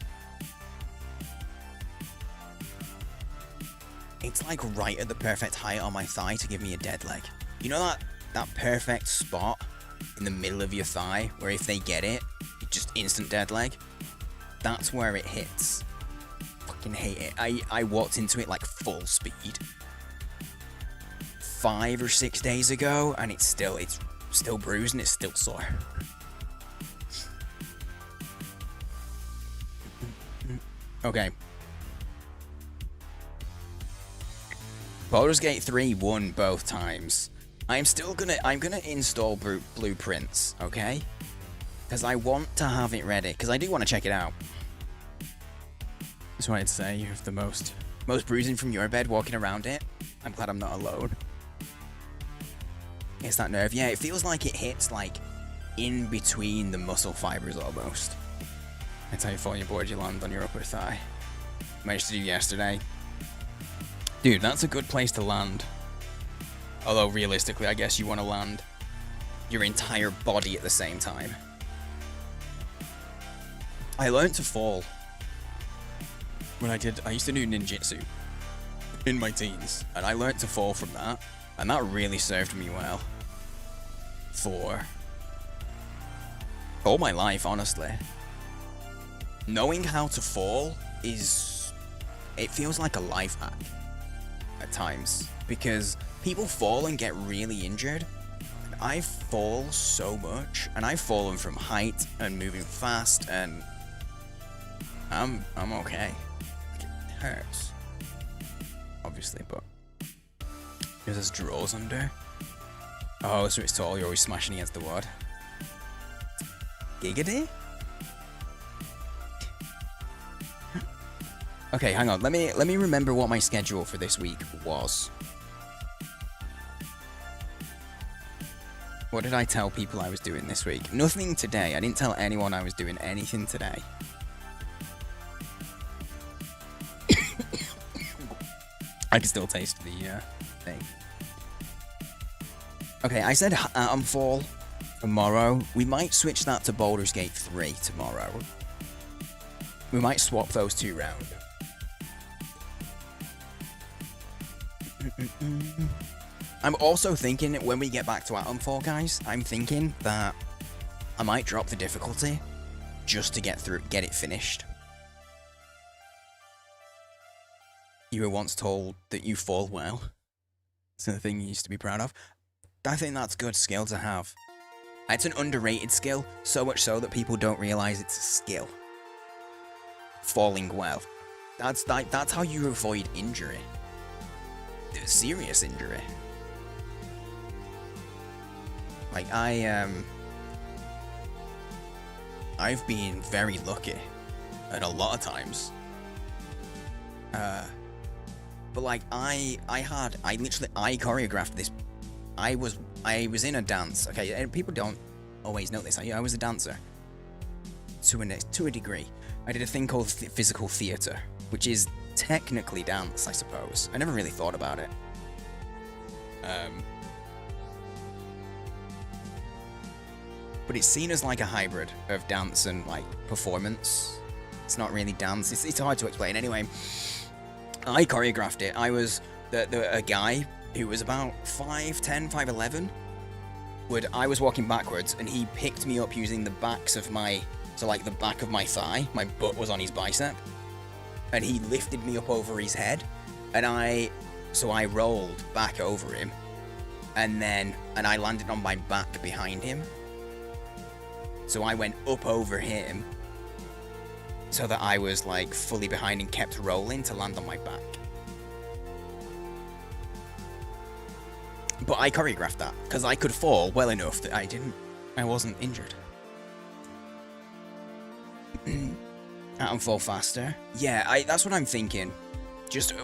It's like right at the perfect height on my thigh to give me a dead leg. You know that perfect spot in the middle of your thigh where if they get it, just instant dead leg? That's where it hits. Fucking hate it. I walked into it like full speed 5 or 6 days ago and it's still bruised and it's still sore. Okay. Baldur's Gate 3 won both times. I'm gonna install blueprints, okay? Because I want to have it ready, because I do want to check it out. Just wanted to say you have the most bruising from your bed walking around it. I'm glad I'm not alone. It's that nerve. Yeah, it feels like it hits like in between the muscle fibers almost. That's how you fall on your board, you land on your upper thigh. Managed to do yesterday. Dude, that's a good place to land. Although realistically, I guess you want to land your entire body at the same time. I learned to fall when I used to do ninjutsu in my teens, and I learned to fall from that, and that really served me well for all my life, honestly. Knowing how to fall it feels like a life hack at times, because people fall and get really injured. And I fall so much, and I've fallen from height and moving fast, and I'm okay. It hurts, obviously, but there's drawers under. Oh, so it's tall. You're always smashing against the wood. Giggity. Okay, hang on. Let me remember what my schedule for this week was. What did I tell people I was doing this week? Nothing today. I didn't tell anyone I was doing anything today. I can still taste the thing. Okay, I said Fall tomorrow. We might switch that to Baldur's Gate 3 tomorrow. We might swap those two round. I'm also thinking when we get back to Atomfall, guys, I'm thinking that I might drop the difficulty just to get it finished. You were once told that you fall well. It's a thing you used to be proud of. I think that's good skill to have. It's an underrated skill, so much so that people don't realize it's a skill. Falling well. That's how you avoid injury. Serious injury. Like I've been very lucky at a lot of times. But like I choreographed this. I was in a dance, okay, and people don't always know this. I was a dancer to a degree. I did a thing called physical theater, which is technically dance, I suppose. I never really thought about it. But it's seen as like a hybrid of dance and like performance. It's not really dance. It's hard to explain. Anyway, I choreographed it. I was a guy who was about 5'10", 5'11". I was walking backwards and he picked me up using the backs of the back of my thigh. My butt was on his bicep. And he lifted me up over his head. And I So I rolled back over him, and I landed on my back behind him. So I went up over him, so that I was like fully behind and kept rolling to land on my back. But I choreographed that, because I could fall well enough that I wasn't injured. And fall faster. Yeah, that's what I'm thinking.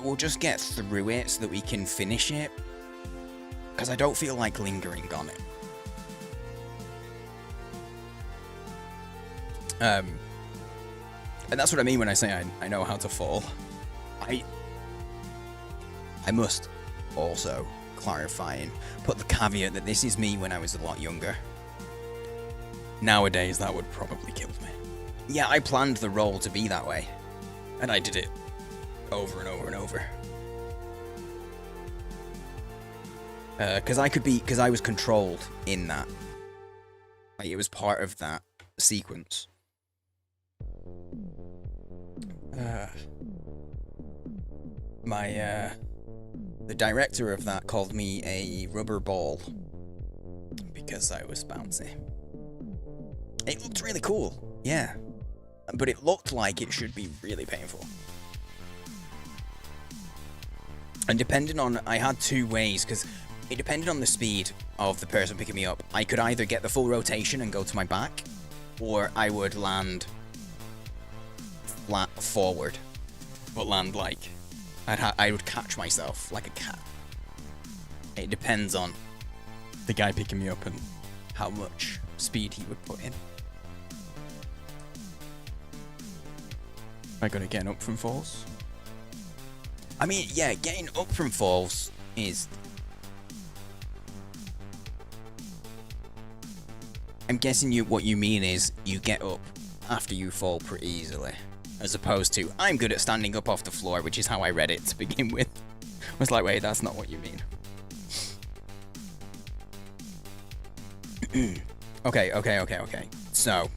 We'll just get through it so that we can finish it. Because I don't feel like lingering on it. And that's what I mean when I say I know how to fall. I must also clarify and put the caveat that this is me when I was a lot younger. Nowadays, that would probably kill me. Yeah, I planned the role to be that way. And I did it over and over and over. Because I was controlled in that. Like, it was part of that sequence. The director of that called me a rubber ball because I was bouncy. It looked really cool, yeah, but it looked like it should be really painful. And depending on, I had two ways, because it depended on the speed of the person picking me up. I could either get the full rotation and go to my back, or I would land flat forward, but land like, I would catch myself like a cat. It depends on the guy picking me up and how much speed he would put in. Am I gonna get up from falls? I mean, yeah, getting up from falls is... I'm guessing what you mean is you get up after you fall pretty easily. As opposed to, I'm good at standing up off the floor, which is how I read it to begin with. I was like, wait, that's not what you mean. Okay. So,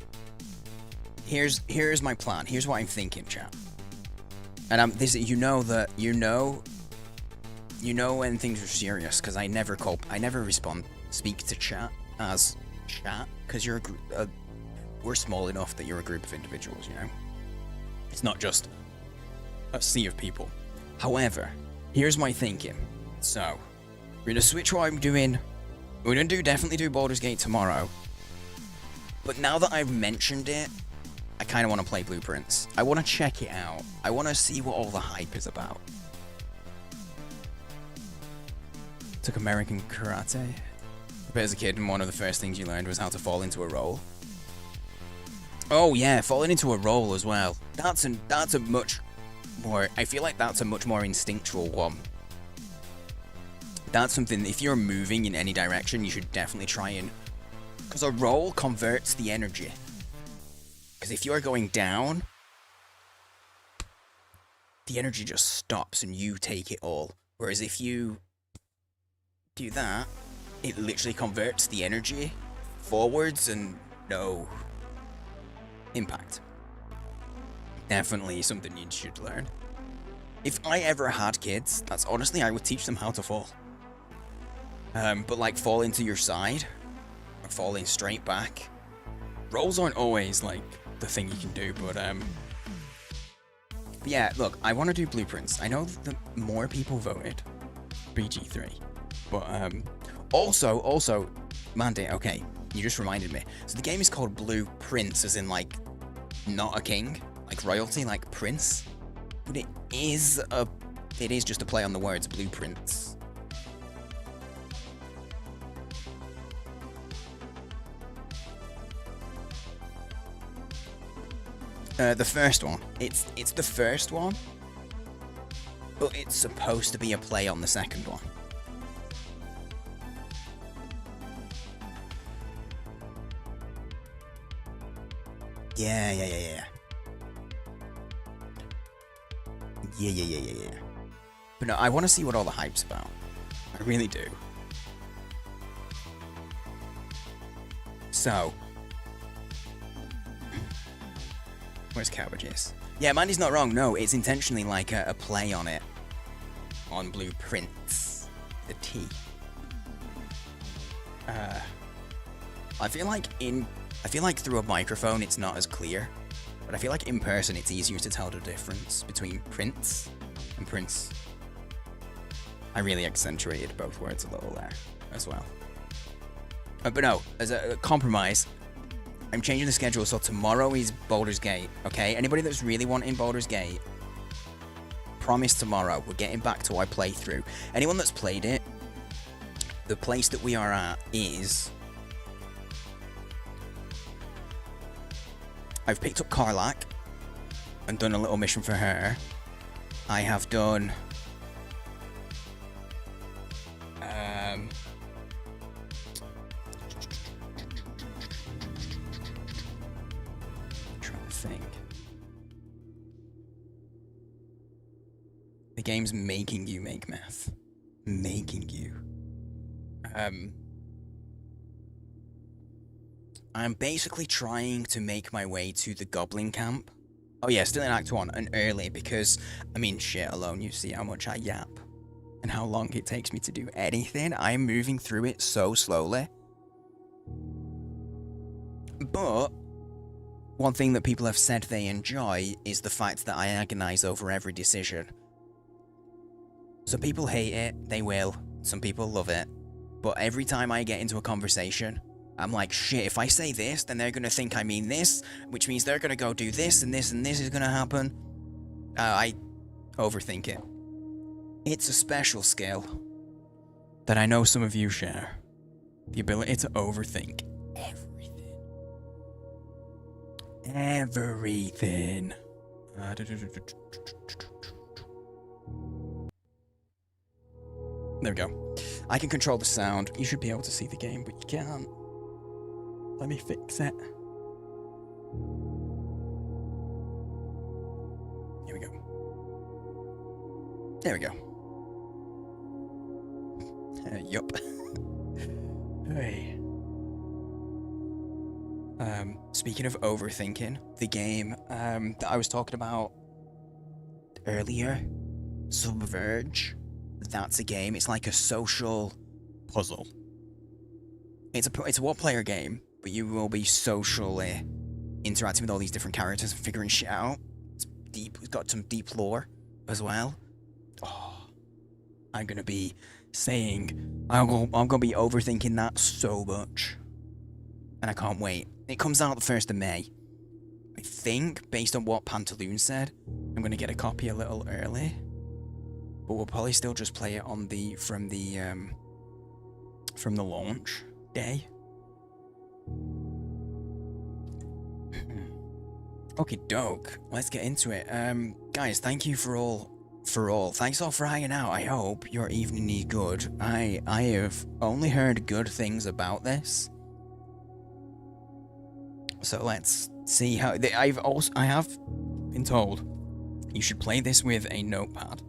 here's my plan. Here's what I'm thinking, chat. And you know when things are serious, because I never speak to chat as chat, because you're we're small enough that you're a group of individuals, you know? It's not just a sea of people. However, here's my thinking. So, we're gonna switch what I'm doing. We're gonna definitely do Baldur's Gate tomorrow. But now that I've mentioned it, I kind of want to play Blueprints. I want to check it out. I want to see what all the hype is about. Took American Karate. But as a kid, and one of the first things you learned was how to fall into a roll. Oh yeah, falling into a roll as well. That's a much more... I feel like that's a much more instinctual one. That's something, if you're moving in any direction, you should definitely try and... Because a roll converts the energy. Because if you're going down, the energy just stops and you take it all. Whereas if you do that, it literally converts the energy forwards and no impact. Definitely something you should learn. If I ever had kids, that's honestly, I would teach them how to fall. But like falling to your side, or falling straight back. Rolls aren't always like the thing you can do, but yeah, look, I want to do Blueprints. I know that more people voted BG3, but also, Mandy, okay, you just reminded me. So the game is called Blueprints, as in like not a king, like royalty, like prince, but it is just a play on the words Blueprints. The first one. It's the first one, but it's supposed to be a play on the second one. Yeah. Yeah. But no, I want to see what all the hype's about. I really do. So... Where's Cabbages? Yeah, Mandy's not wrong. No, it's intentionally like a play on it. on blueprints. The T. I feel like through a microphone it's not as clear, but I feel like in person it's easier to tell the difference between prints and prince. I really accentuated both words a little there as well. But no, as a compromise, I'm changing the schedule, so tomorrow is Baldur's Gate, okay? Anybody that's really wanting Baldur's Gate, promise tomorrow, we're getting back to our playthrough. Anyone that's played it, the place that we are at is... I've picked up Karlak and done a little mission for her. I have done... trying to think. The game's making you make math. Making you. I'm basically trying to make my way to the Goblin Camp. Oh yeah, still in Act 1 and early because, I mean, shit alone, you see how much I yap and how long it takes me to do anything. I'm moving through it so slowly. But one thing that people have said they enjoy is the fact that I agonize over every decision. Some people hate it, they will. Some people love it. But every time I get into a conversation, I'm like, shit, if I say this, then they're gonna think I mean this, which means they're gonna go do this, and this is gonna happen. I overthink it. It's a special skill that I know some of you share. The ability to overthink everything. Everything. There we go. I can control the sound. You should be able to see the game, but you can't. Let me fix it. Here we go. There we go. Yup. Hey. Speaking of overthinking, the game that I was talking about earlier, Subverge, that's a game. It's like a social puzzle. It's a one-player game, but you will be socially interacting with all these different characters and figuring shit out. It's deep. It's got some deep lore as well. Oh, I'm gonna be saying I'm gonna be overthinking that so much, and I can't wait. It comes out the 1st of May. I think, based on what Pantaloon said, I'm gonna get a copy a little early, but we'll probably still just play it on from the launch day. Okay, doke. Let's get into it. Guys, thank you for all. Thanks all for hanging out. I hope your evening is good. I have only heard good things about this. So let's see how I have been told you should play this with a notepad.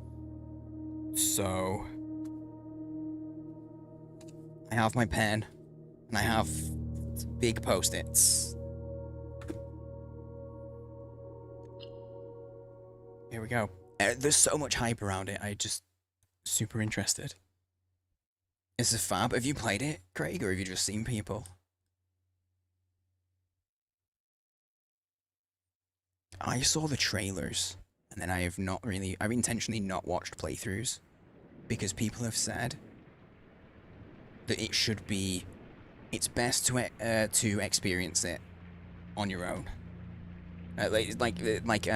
So I have my pen and I have big post-its. Here we go. There's so much hype around it. I just super interested. This is fab. Have you played it, Craig, or have you just seen people? I saw the trailers, and then I've intentionally not watched playthroughs, because people have said that it's best to experience it on your own. Like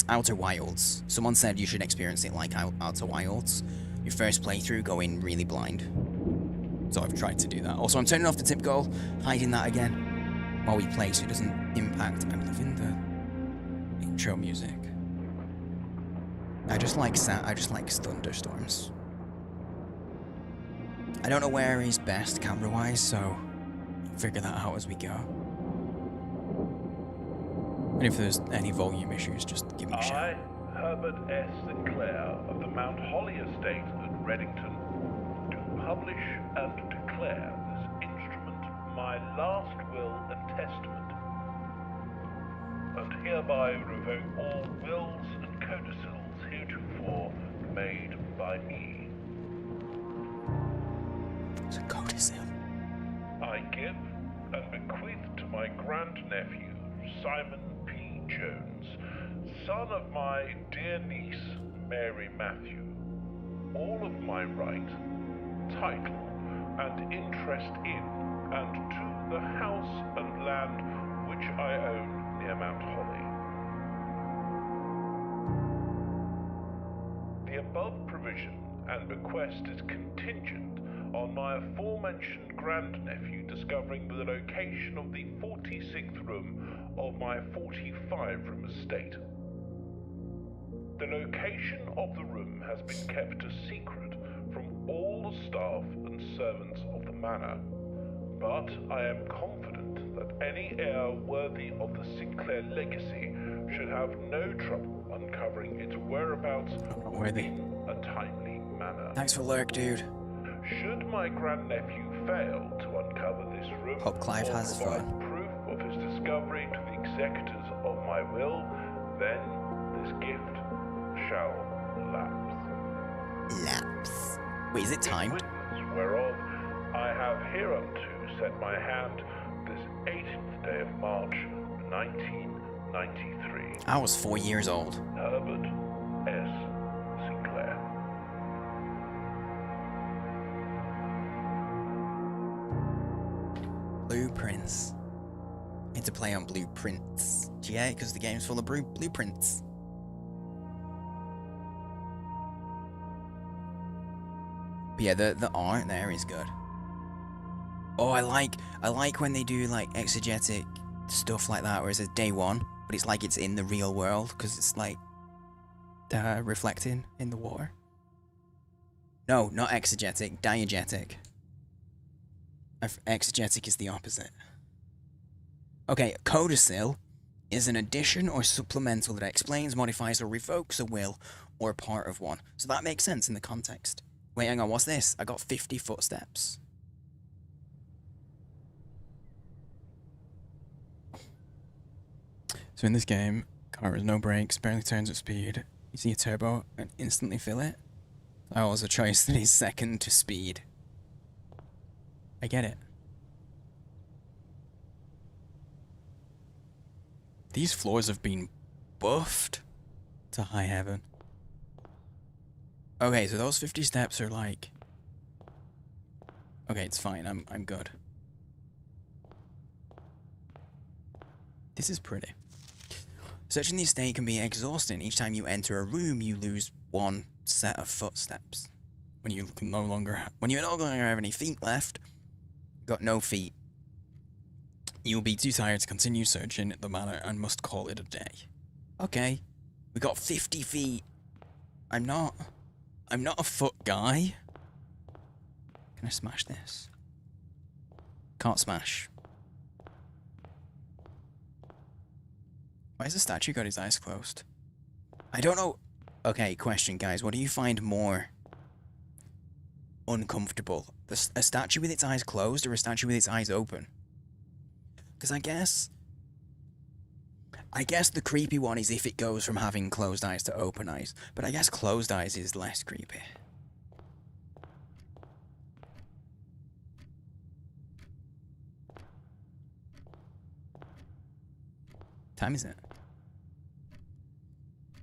Outer Wilds. Someone said you should experience it like Outer Wilds. Your first playthrough, go in really blind. So I've tried to do that. Also, I'm turning off the tip goal, hiding that again while we play so it doesn't impact. I'm loving the intro music. I just like thunderstorms. I don't know where is best camera-wise, so I'll figure that out as we go. And if there's any volume issues, just give me a shout. I, Herbert S. Sinclair of the Mount Holly Estate at Reddington, do publish and declare this instrument my last will and testament, and hereby revoke all wills and codicils heretofore made by by me. It's a codicil. I give and bequeath to my grandnephew, Simon P. Jones, son of my dear niece, Mary Matthew, all of my right, title, and interest in and to the house and land which I own near Mount Holly. The above provision and bequest is contingent on my aforementioned grandnephew discovering the location of the 46th room of my 45-room estate. The location of the room has been kept a secret from all the staff and servants of the manor, but I am confident that any heir worthy of the Sinclair legacy should have no trouble uncovering its whereabouts in a timely manner. Thanks for lurk, dude. Should my grandnephew fail to uncover this room Hope Clive or has provide fun. proof of his discovery to the executors of my will, then this gift shall lapse. Lapse. Wait, is it timed? Witness whereof I have hereunto set my hand this 18th day of March, 1993. I was 4 years old. Herbert S. Sinclair. Blueprints. Need to play on blueprints. Yeah, because the game's full of blueprints. But yeah, the art there is good. Oh, I like when they do like exegetic stuff like that, where it's day one, but it's like it's in the real world because it's like reflecting in the water. No, not exegetic, diegetic. Exegetic is the opposite. Okay, codicil is an addition or supplemental that explains, modifies, or revokes a will or part of one. So that makes sense in the context. Wait, hang on, what's this? I got 50 footsteps. So in this game, car has no brakes, barely turns at speed. You see a turbo and instantly fill it. I always a choice that is second to speed. I get it. These floors have been buffed to high heaven. Okay, so those 50 steps are like... Okay, it's fine, I'm good. This is pretty. Searching the estate can be exhausting. Each time you enter a room, you lose one set of footsteps. When you no longer have any feet left, got no feet, you'll be too tired to continue searching the manor and must call it a day. Okay, we got 50 feet. I'm not a foot guy. Can I smash this? Can't smash. Why has the statue got his eyes closed? I don't know. Okay, question, guys. What do you find more uncomfortable? A statue with its eyes closed or a statue with its eyes open? Because I guess the creepy one is if it goes from having closed eyes to open eyes. But I guess closed eyes is less creepy. Time is it?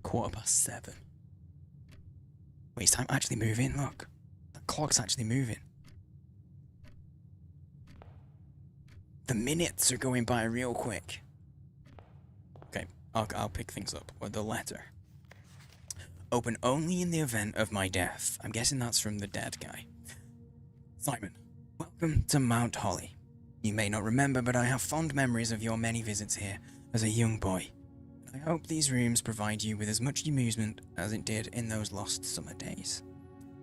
7:15. Wait, is time actually moving? Look. The clock's actually moving. The minutes are going by real quick. Okay, I'll pick things up with the letter. Open only in the event of my death. I'm guessing that's from the dead guy. Simon, welcome to Mount Holly. You may not remember, but I have fond memories of your many visits here as a young boy. I hope these rooms provide you with as much amusement as it did in those lost summer days.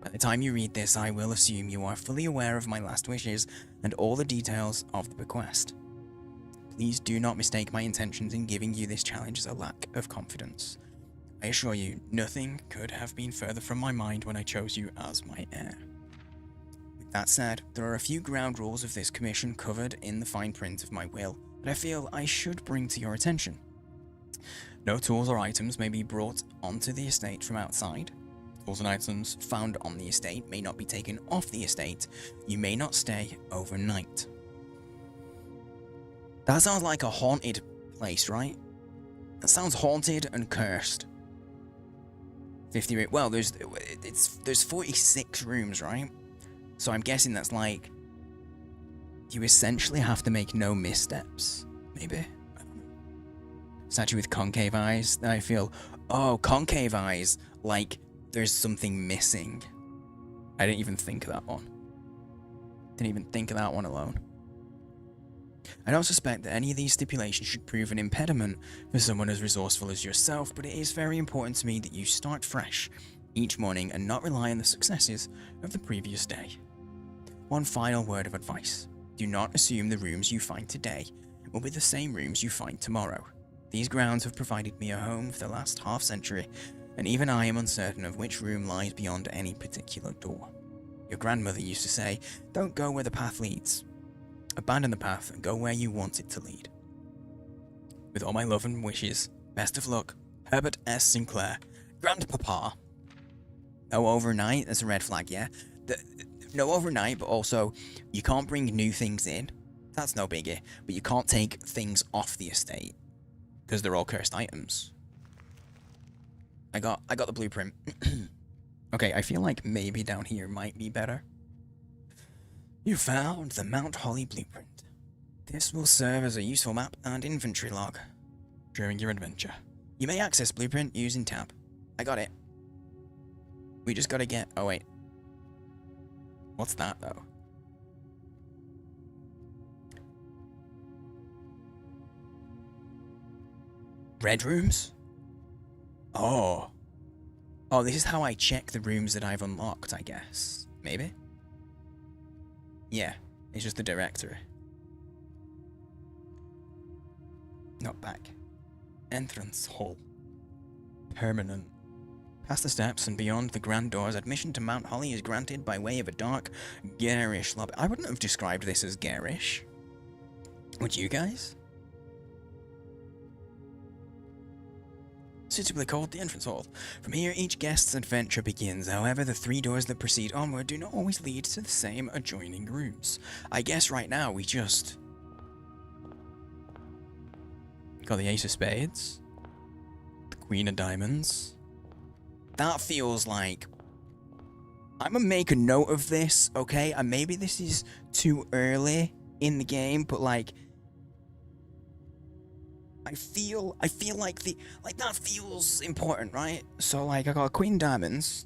By the time you read this, I will assume you are fully aware of my last wishes and all the details of the bequest. Please do not mistake my intentions in giving you this challenge as a lack of confidence. I assure you, nothing could have been further from my mind when I chose you as my heir. With that said, there are a few ground rules of this commission covered in the fine print of my will that I feel I should bring to your attention. No tools or items may be brought onto the estate from outside. Tools and items found on the estate may not be taken off the estate. You may not stay overnight. That sounds like a haunted place, right? That sounds haunted and cursed. 50 well, there's 46 rooms, right? So I'm guessing that's like you essentially have to make no missteps, maybe. I don't know. Statue with concave eyes. Then I feel, oh, concave eyes, like there's something missing. I didn't even think of that one. Didn't even think of that one alone. I don't suspect that any of these stipulations should prove an impediment for someone as resourceful as yourself, but it is very important to me that you start fresh each morning and not rely on the successes of the previous day. One final word of advice. Do not assume the rooms you find today will be the same rooms you find tomorrow. These grounds have provided me a home for the last half-century, and even I am uncertain of which room lies beyond any particular door. Your grandmother used to say, don't go where the path leads. Abandon the path and go where you want it to lead. With all my love and wishes, best of luck, Herbert S. Sinclair, Grandpapa. No overnight, that's a red flag, yeah? No overnight, but also, you can't bring new things in. That's no biggie. But you can't take things off the estate, because they're all cursed items. I got the blueprint. Okay, I feel like maybe down here might be better. You found the Mount Holly blueprint. This will serve as a useful map and inventory log during your adventure. You may access blueprint using tab. I got it. We just gotta get... Oh, wait. What's that, though? Red rooms? Oh. Oh, this is how I check the rooms that I've unlocked, I guess. Maybe? Yeah, it's just the directory. Not back. Entrance hall. Permanent. Past the steps and beyond the grand doors, admission to Mount Holly is granted by way of a dark, garish lobby. I wouldn't have described this as garish. Would you guys? Suitably called the entrance hall. From here, each guest's adventure begins. However, the 3 doors that proceed onward do not always lead to the same adjoining rooms. I guess right now we just... got the Ace of Spades. The Queen of Diamonds. That feels like... I'm gonna make a note of this, okay? And maybe this is too early in the game, but like... I feel like that feels important, right? So like I got a Queen Diamonds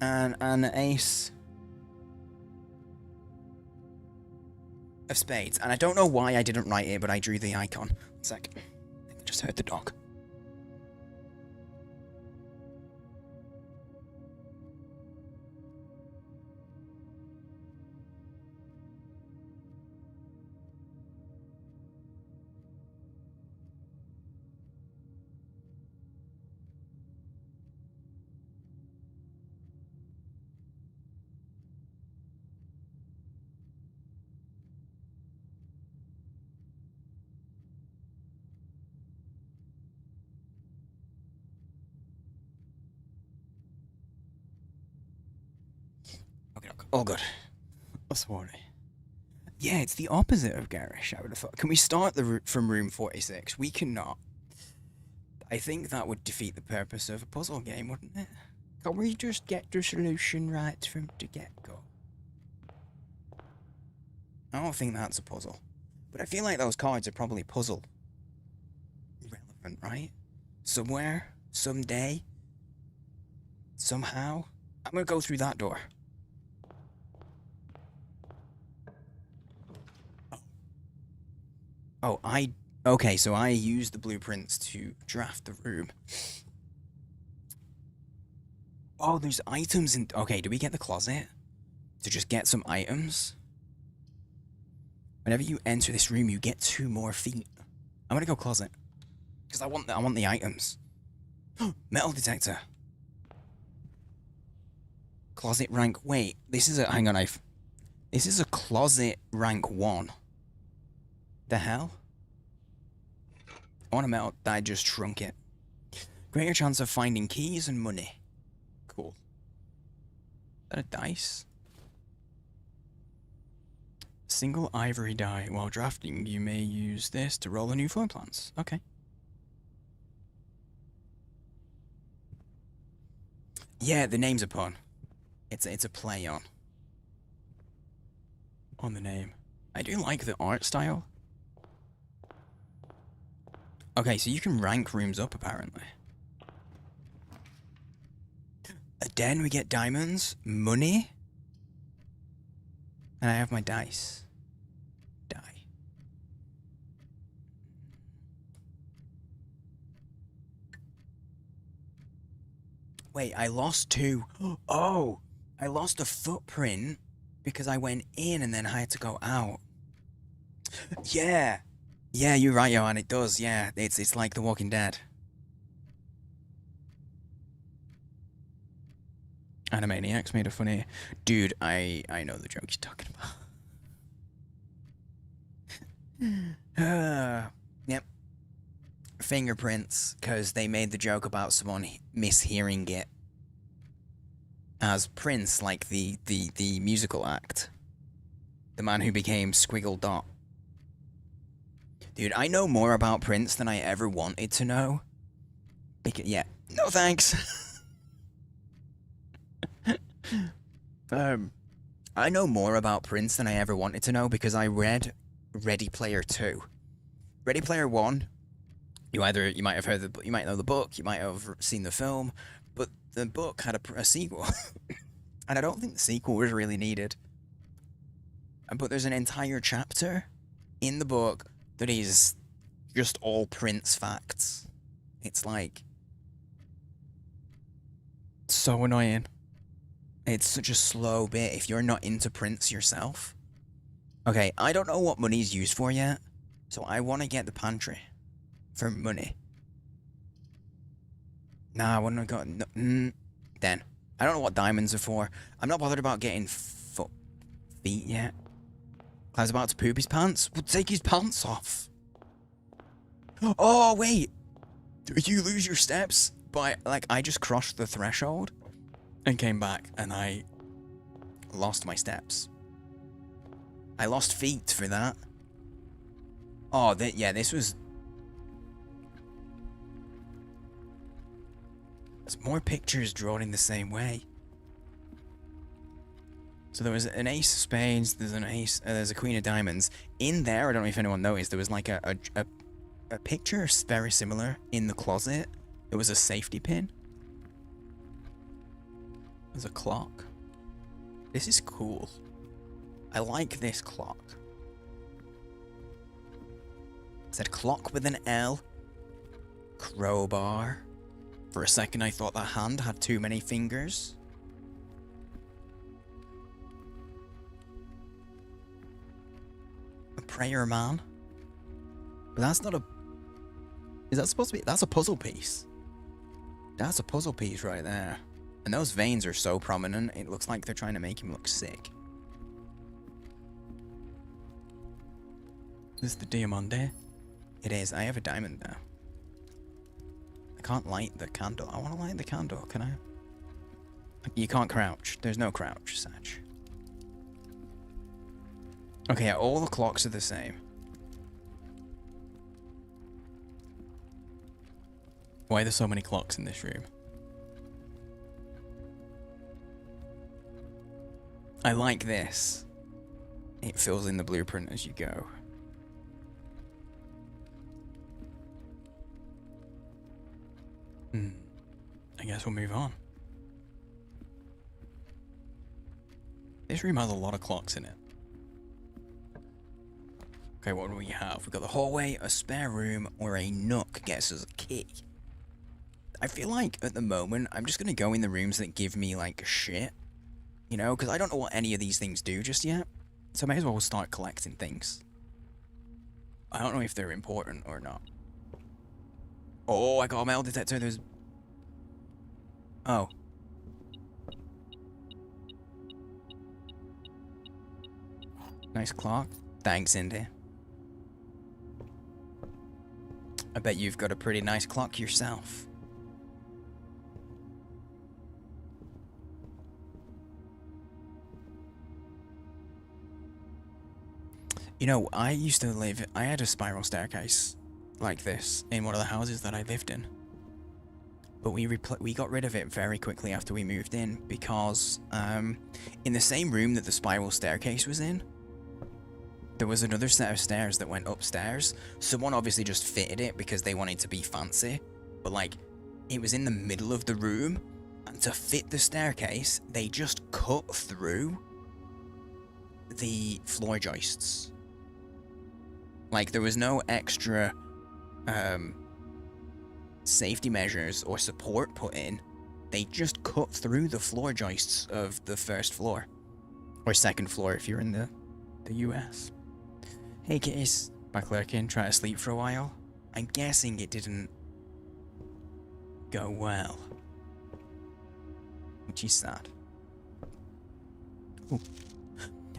and an Ace of Spades, and I don't know why I didn't write it, but I drew the icon. 1 sec. I think I just heard the dog. All good. Oh, sorry. Yeah, it's the opposite of garish, I would have thought. Can we start from room 46? We cannot. I think that would defeat the purpose of a puzzle game, wouldn't it? Can we just get the solution right from the get-go? I don't think that's a puzzle. But I feel like those cards are probably puzzle relevant, right? Somewhere, someday, somehow. I'm gonna go through that door. Oh, okay, so I used the blueprints to draft the room. Oh, there's items in... Okay, do we get the closet? To just get some items? Whenever you enter this room, you get 2 more feet. I'm gonna go closet. Because I want the items. Metal detector. Closet rank... Wait, this is a... Hang on, this is a closet rank 1. The hell? I want a metal... I just shrunk it. Greater chance of finding keys and money. Cool. Is that a dice? Single ivory die. While drafting, you may use this to roll a new floor plans. Okay. Yeah, the name's a pun. It's a play on the name. I do like the art style. Okay, so you can rank rooms up apparently. A den, we get diamonds, money, and I have my dice. Die. Wait, I lost 2. Oh, I lost a footprint because I went in and then I had to go out. Yeah. Yeah, you're right, Johan, it does, yeah. It's like The Walking Dead. Animaniacs made a funny... Dude, I know the joke you're talking about. Yep. Fingerprints, because they made the joke about someone mishearing it as Prince, like the musical act. The man who became Squiggle Dot. Dude, I know more about Prince than I ever wanted to know. Because, yeah. No thanks. I know more about Prince than I ever wanted to know because I read Ready Player 2. Ready Player 1, you might have heard you might know the book, you might have seen the film, but the book had a sequel. And I don't think the sequel was really needed. But there's an entire chapter in the book that is just all Prince facts. It's like so annoying. It's such a slow bit if you're not into Prince yourself. Okay, I don't know what money's used for yet, so I want to get the pantry for money. Nah, I wouldn't have got... No, then. I don't know what diamonds are for. I'm not bothered about getting feet yet. Cloud's about to poop his pants. We'll take his pants off. Oh, wait. You lose your steps by... Like, I just crossed the threshold and came back, and I lost my steps. I lost feet for that. Oh, yeah, this was... There's more pictures drawn in the same way. So there was an ace of spades, there's an ace, there's a queen of diamonds. In there, I don't know if anyone noticed, there was like a picture very similar in the closet. There was a safety pin. There's a clock. This is cool. I like this clock. It said clock with an L. Crowbar. For a second I thought that hand had too many fingers. A prayer man. But that's not a... Is that supposed to be... That's a puzzle piece. That's a puzzle piece right there. And those veins are so prominent, it looks like they're trying to make him look sick. Is this the diamante? It is. I have a diamond now. I can't light the candle. I want to light the candle. Can I? You can't crouch. There's no crouch, Satch. Okay, yeah, all the clocks are the same. Why are there so many clocks in this room? I like this. It fills in the blueprint as you go. I guess we'll move on. This room has a lot of clocks in it. Okay, what do we have? We've got the hallway, a spare room, or a nook gets us a key. I feel like, at the moment, I'm just gonna go in the rooms that give me, like, shit. You know, because I don't know what any of these things do just yet. So I may as well start collecting things. I don't know if they're important or not. Oh, I got a metal detector. There's... Oh. Nice clock. Thanks, Indy. I bet you've got a pretty nice clock yourself. You know, I used to live, I had a spiral staircase like this in one of the houses that I lived in. But we got rid of it very quickly after we moved in because in the same room that the spiral staircase was in, there was another set of stairs that went upstairs. Someone obviously just fitted it because they wanted to be fancy, but like it was in the middle of the room, and to fit the staircase, they just cut through the floor joists. Like there was no extra safety measures or support put in. They just cut through the floor joists of the first floor. Or second floor if you're in the US. Hey kitties, back lurking, try to sleep for a while. I'm guessing it didn't go well. Which is sad. Ooh.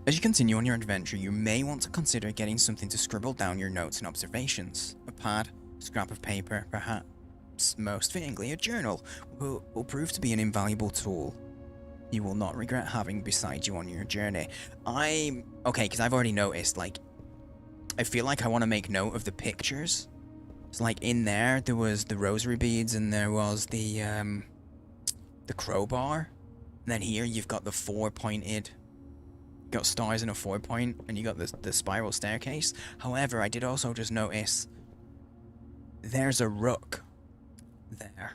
As you continue on your adventure, you may want to consider getting something to scribble down your notes and observations. A pad, a scrap of paper, perhaps most fittingly a journal, will prove to be an invaluable tool you will not regret having beside you on your journey. Okay, because I've already noticed, like, I feel like I want to make note of the pictures. So, like, in there was the rosary beads, and there was the crowbar. And then here you've got the four-pointed... You got stars in a 4-point, and you got the spiral staircase. However, I did also just notice there's a rook there.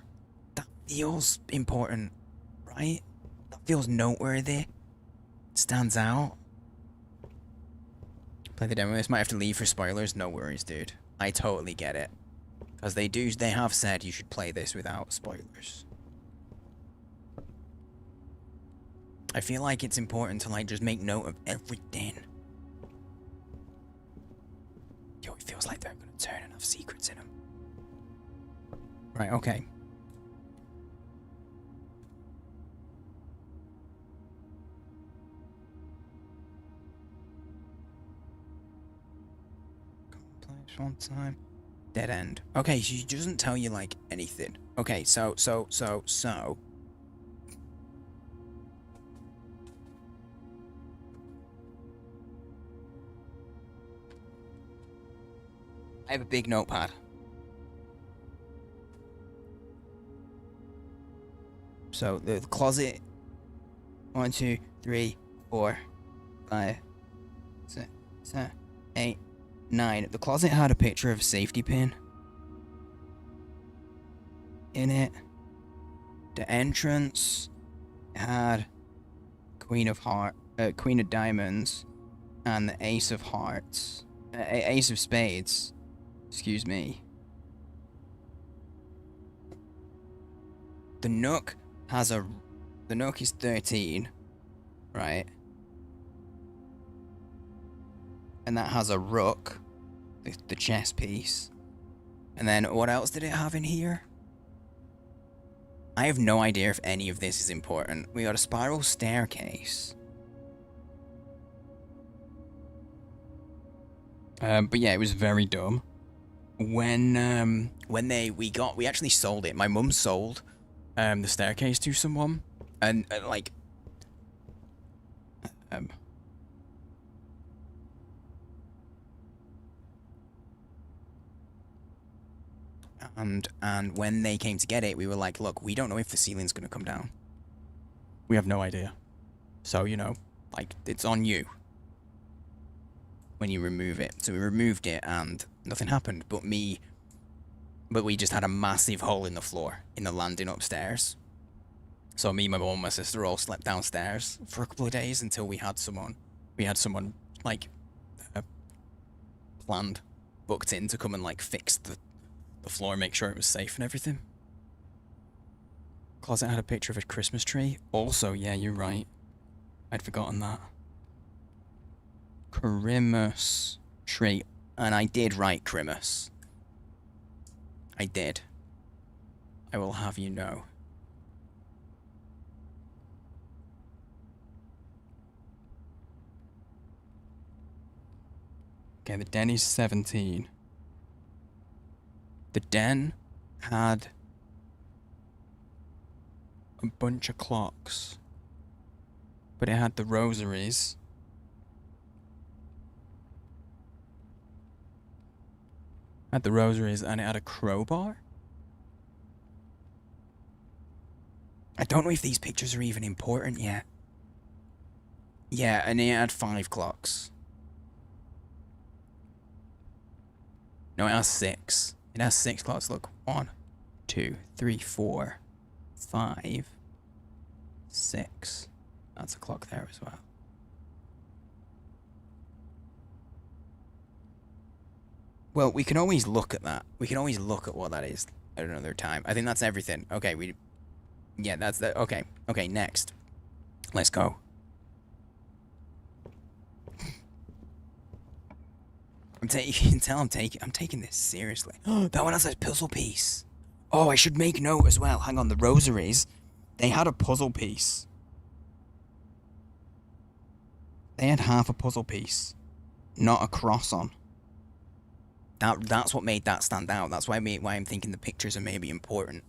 That feels important, right? That feels noteworthy. Stands out. Play the demo. This might have to leave for spoilers. No worries, dude. I totally get it. Because they have said you should play this without spoilers. I feel like it's important to like just make note of everything. Yo, it feels like they're gonna turn and have secrets in them. Right, okay. Complex one time. Dead end. Okay, she doesn't tell you like anything. Okay, so. I have a big notepad. So the closet. 1, 2, 3, 4, 5, 6, 7, 8, 9. The closet had a picture of a safety pin in it. The entrance had Queen of Diamonds and the Ace of Hearts, Ace of Spades. Excuse me. The Nook is 13, right? And that has a rook, the chess piece. And then what else did it have in here? I have no idea if any of this is important. We got a spiral staircase. But yeah, it was very dumb. When we actually sold it. My mum sold the staircase to someone, and like and when they came to get it, we were like, look, we don't know if the ceiling's gonna come down. We have no idea. So, you know, like, it's on you when you remove it. So we removed it and nothing happened, but we just had a massive hole in the floor in the landing upstairs. So me, my mom, and my sister all slept downstairs for a couple of days until we had someone like planned, booked in to come and like fix the floor, make sure it was safe and everything. Closet had a picture of a Christmas tree. Also, yeah, you're right. I'd forgotten that. Christmas tree. And I did write Christmas. I did. I will have you know. Okay, the den is 17. The den had a bunch of clocks, but it had the rosaries Had the rosaries and it had a crowbar? I don't know if these pictures are even important yet. Yeah, and it had 5 clocks. No, it has 6. It has 6 clocks. Look. 1, 2, 3, 4, 5, 6. That's a clock there as well. Well, we can always look at that. We can always look at what that is at another time. I think that's everything. Okay, yeah, that's the... Okay, okay, next. Let's go. You can tell I'm taking this seriously. That one has a puzzle piece. Oh, I should make note as well. Hang on, the rosaries, they had a puzzle piece. They had half a puzzle piece, not a cross on. That's what made that stand out. That's why I'm thinking the pictures are maybe important.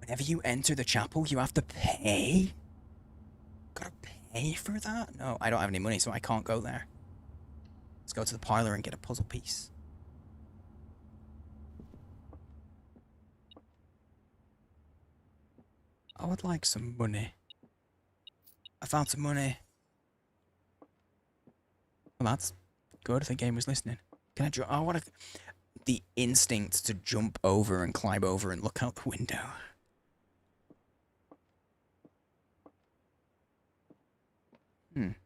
Whenever you enter the chapel, you have to pay? Gotta pay for that? No, I don't have any money, so I can't go there. Let's go to the parlor and get a puzzle piece. I would like some money. I found some money. Well, that's good. The game was listening. Can I jump? I want the instinct to jump over and climb over and look out the window.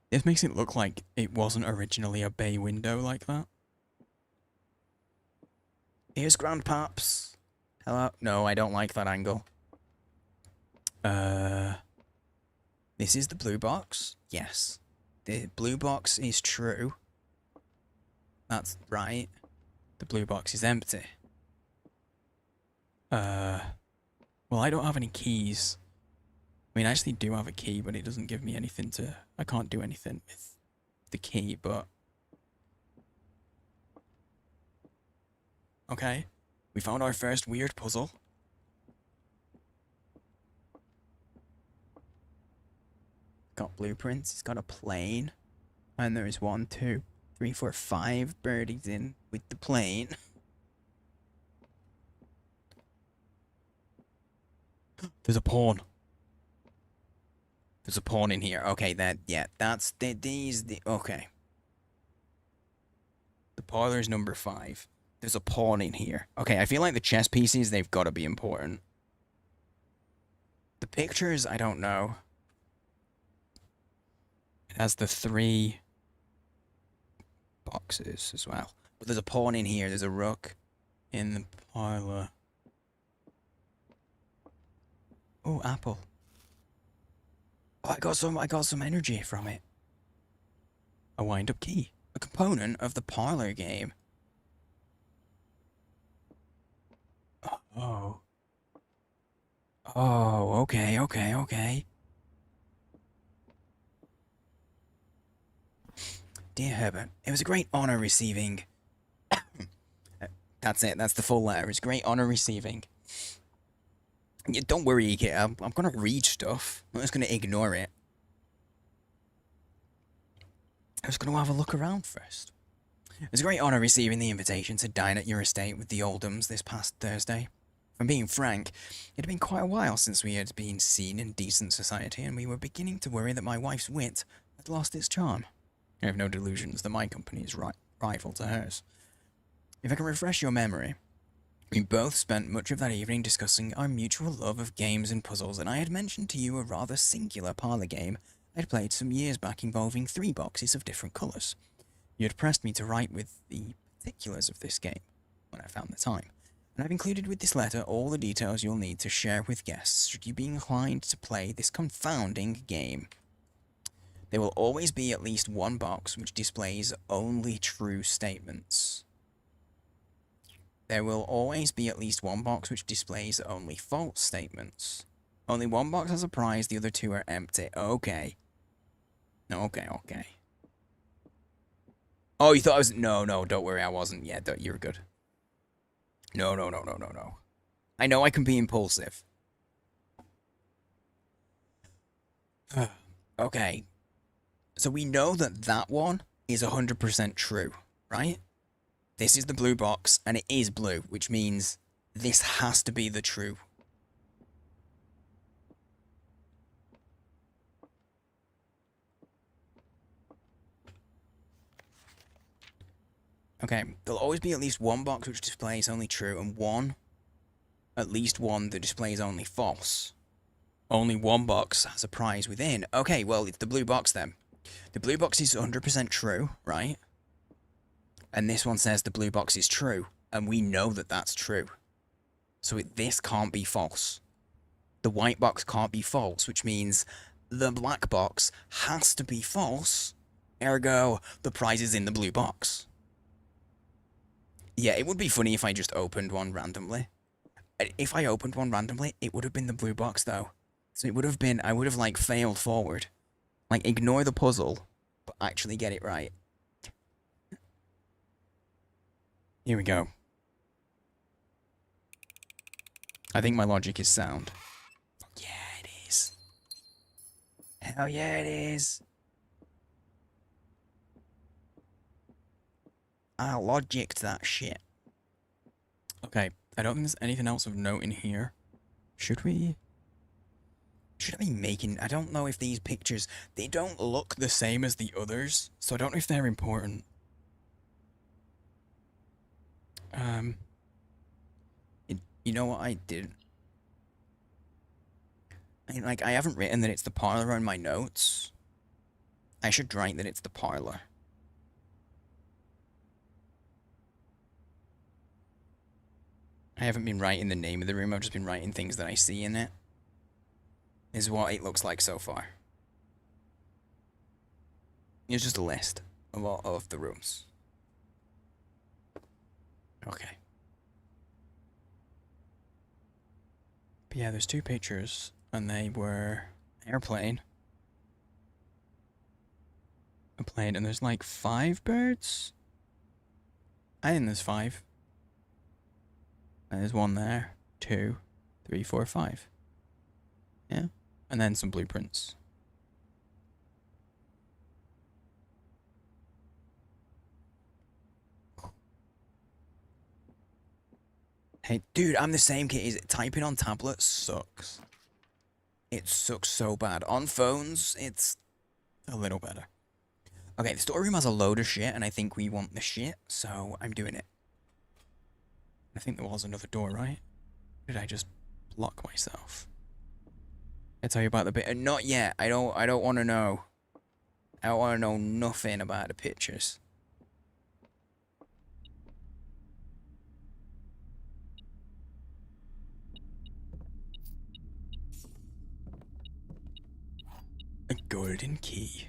This makes it look like it wasn't originally a bay window like that. Here's Grandpaps. Hello? No, I don't like that angle. This is the blue box? Yes. The blue box is true. That's right. The blue box is empty. Well, I don't have any keys. I mean, I actually do have a key, but it doesn't give me anything to... I can't do anything with the key, but... Okay. We found our first weird puzzle. Got blueprints. It's got a plane. And there's 1, 2, 3, 4, 5 birdies in with the plane. There's a pawn. There's a pawn in here. Okay, that's okay. The parlor is number 5. There's a pawn in here. Okay, I feel like the chess pieces, they've got to be important. The pictures, I don't know. It has the 3 boxes as well. But there's a pawn in here. There's a rook in the parlor. Oh, apple. Oh, I got some energy from it. A wind-up key. A component of the parlor game. Oh. Oh, okay. Dear Herbert, it was a great honor receiving... That's it, that's the full letter. It's a great honor receiving... Yeah, don't worry, kid. I'm gonna read stuff. I'm just gonna ignore it. I'm just gonna have a look around first. It was a great honor receiving the invitation to dine at your estate with the Oldhams this past Thursday. If I'm being frank, it had been quite a while since we had been seen in decent society, and we were beginning to worry that my wife's wit had lost its charm. I have no delusions that my company is rival to hers. If I can refresh your memory, we both spent much of that evening discussing our mutual love of games and puzzles, and I had mentioned to you a rather singular parlour game I'd played some years back involving 3 boxes of different colours. You had pressed me to write with the particulars of this game when I found the time, and I've included with this letter all the details you'll need to share with guests should you be inclined to play this confounding game. There will always be at least one box which displays only true statements. There will always be at least one box which displays only false statements. Only one box has a prize, the other 2 are empty. Okay. Okay. Oh, you thought I was... No, don't worry, I wasn't. Yeah, you're good. No. I know I can be impulsive. Okay. So we know that one is 100% true, right? This is the blue box, and it is blue, which means this has to be the true. Okay, there'll always be at least one box which displays only true, and at least one that displays only false. Only one box has a prize within. Okay, well, it's the blue box then. The blue box is 100% true, right? And this one says the blue box is true, and we know that that's true. So this can't be false. The white box can't be false, which means the black box has to be false. Ergo, the prize is in the blue box. Yeah, it would be funny if I just opened one randomly. If I opened one randomly, it would have been the blue box, though. So it would have been, I would have, like, failed forward. Like, ignore the puzzle, but actually get it right. Here we go. I think my logic is sound. Yeah, it is. Hell yeah, it is. I logicked that shit. Okay, I don't think there's anything else of note in here. Should I be making... I don't know if these pictures... They don't look the same as the others, so I don't know if they're important. You know what I did? I haven't written that it's the parlor on my notes. I should write that it's the parlor. I haven't been writing the name of the room, I've just been writing things that I see in it. Is what it looks like so far. It's just a list of all of the rooms. Okay. But yeah, there's two pictures, and they were airplane, a plane, and there's like 5 birds? I think there's 5. And there's 1 there, 2, 3, 4, 5. Yeah, and then some blueprints. Hey, dude, I'm the same kid. Typing on tablets sucks. It sucks so bad. On phones, it's a little better. Okay, the storeroom has a load of shit, and I think we want the shit, so I'm doing it. I think there was another door, right? Or did I just block myself? I'll tell you about the bit. Not yet. I don't want to know. I don't want to know nothing about the pictures. A golden key.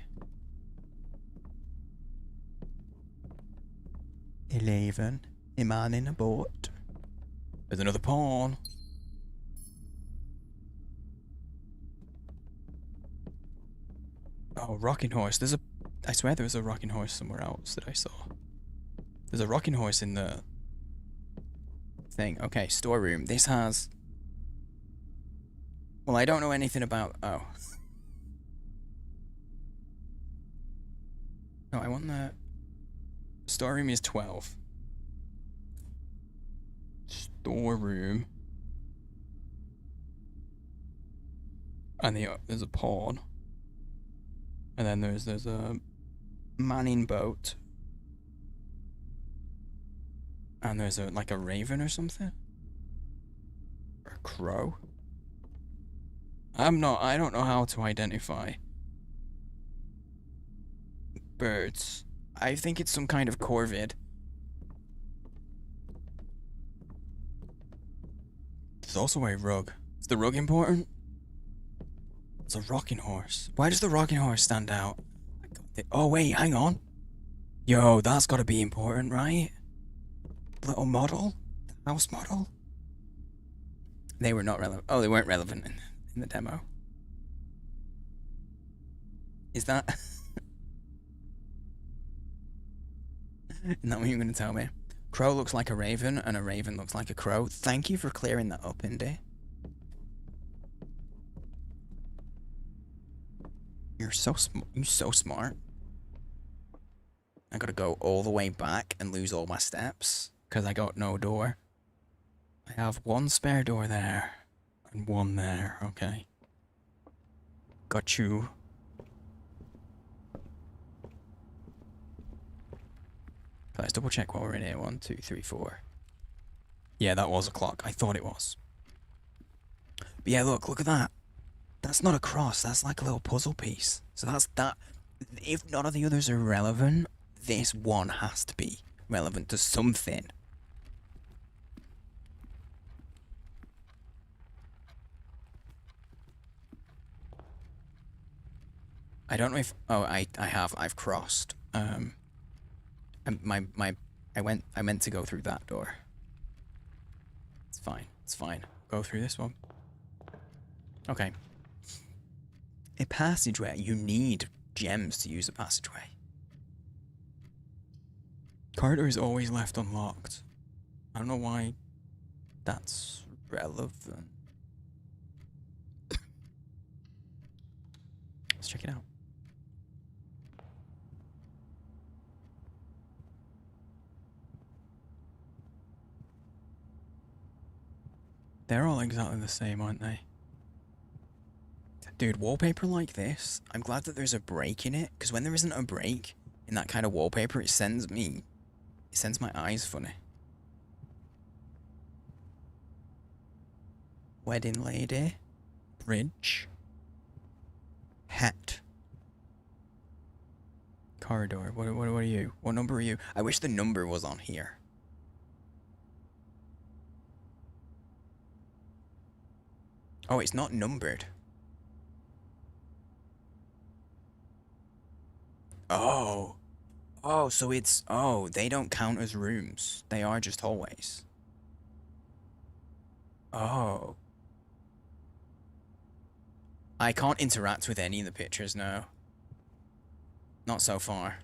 11. A man in a boat. There's another pawn. Oh, rocking horse. I swear there was a rocking horse somewhere else that I saw. There's a rocking horse in the thing. Okay, storeroom. This has... Well, I don't know anything about... Oh. No, I want the... Storeroom is 12. Storeroom. And there's a pawn. And then there's a manning boat. And there's like a raven or something? Or a crow? I don't know how to identify birds. I think it's some kind of corvid. There's also a rug. Is the rug important? It's a rocking horse. Why does the rocking horse stand out? Oh wait, hang on. Yo, that's gotta be important, right? Little model? House model? They were not relevant. Oh, they weren't relevant in the demo. Is that... Isn't that what you're going to tell me? Crow looks like a raven, and a raven looks like a crow. Thank you for clearing that up, Indy. You're so smart. I gotta go all the way back and lose all my steps because I got no door. I have one spare door there and one there. Okay. Got you. Let's double check while we're in here. 1, 2, 3, 4. Yeah, that was a clock. I thought it was. But yeah, look at that. That's not a cross. That's like a little puzzle piece. So that's that. If none of the others are relevant, this one has to be relevant to something. I don't know if... Oh, I've crossed. I meant to go through that door. It's fine. It's fine. Go through this one. Okay. A passageway. You need gems to use a passageway. Corridor is always left unlocked. I don't know why that's relevant. Let's check it out. They're all exactly the same, aren't they? Dude, wallpaper like this, I'm glad that there's a break in it, because when there isn't a break in that kind of wallpaper, it sends my eyes funny. Wedding lady. Bridge. Hat. Corridor. What are you? What number are you? I wish the number was on here. Oh, it's not numbered. Oh. Oh, so it's... Oh, they don't count as rooms. They are just hallways. Oh. I can't interact with any of the pictures now. Not so far.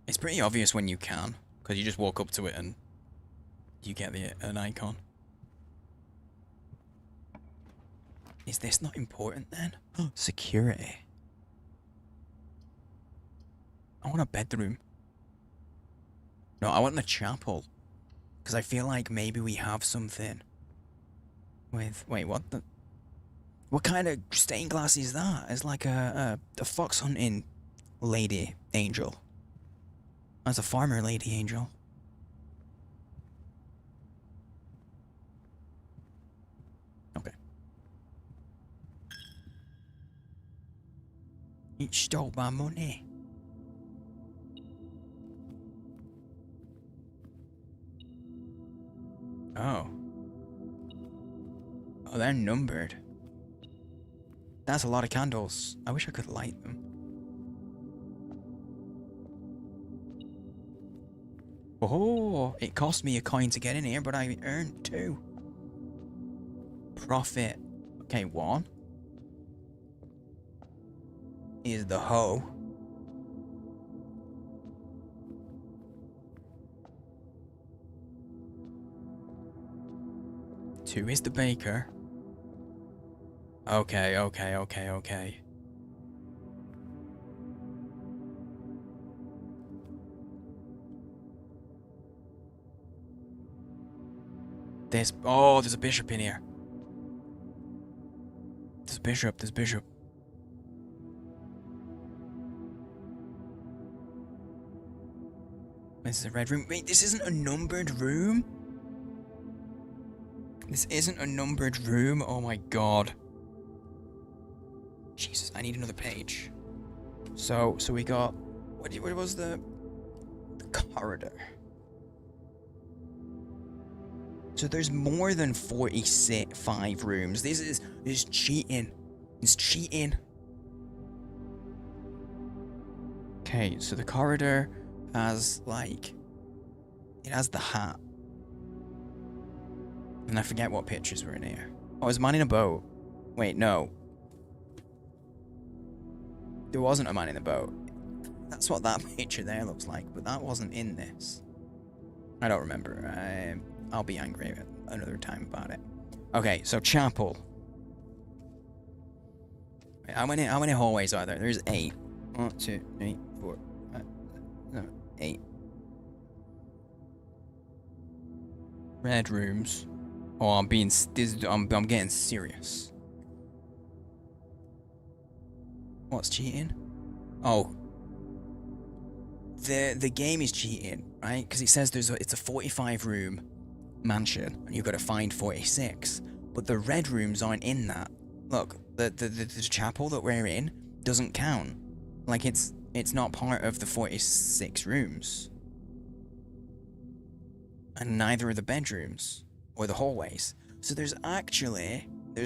It's pretty obvious when you can, because you just walk up to it and you get an icon. Is this not important then? Security. I want a bedroom. No, I want the chapel. Because I feel like maybe we have something. With... Wait, what the... What kind of stained glass is that? It's like a fox hunting lady angel. That's a farmer lady angel. Okay. You stole my money. Oh. Oh, they're numbered. That's a lot of candles. I wish I could light them. Oh, it cost me a coin to get in here, but I earned 2. Profit. Okay, 1 is the hoe. Two is the baker. Okay. There's a bishop in here. There's bishop. This is a red room. Wait, this isn't a numbered room? This isn't a numbered room? Oh my god. Jesus, I need another page. So we got... What was the corridor? So there's more than 45 rooms. This is cheating. It's cheating. Okay, so the corridor has, like... It has the hat. And I forget what pictures were in here. Oh, is a man in a boat? Wait, no. There wasn't a man in a boat. That's what that picture there looks like, but that wasn't in this. I don't remember. I'll be angry another time about it. Okay, so chapel. Wait, how many hallways are there? There's 8. 1, 2, 3, 4, 5, 8. Red rooms. Oh, I'm getting serious. What's cheating? Oh. The game is cheating, right? Because it says it's a 45 room mansion and you've got to find 46. But the red rooms aren't in that. Look, the chapel that we're in doesn't count. Like it's not part of the 46 rooms. And neither are the bedrooms or the hallways. So there's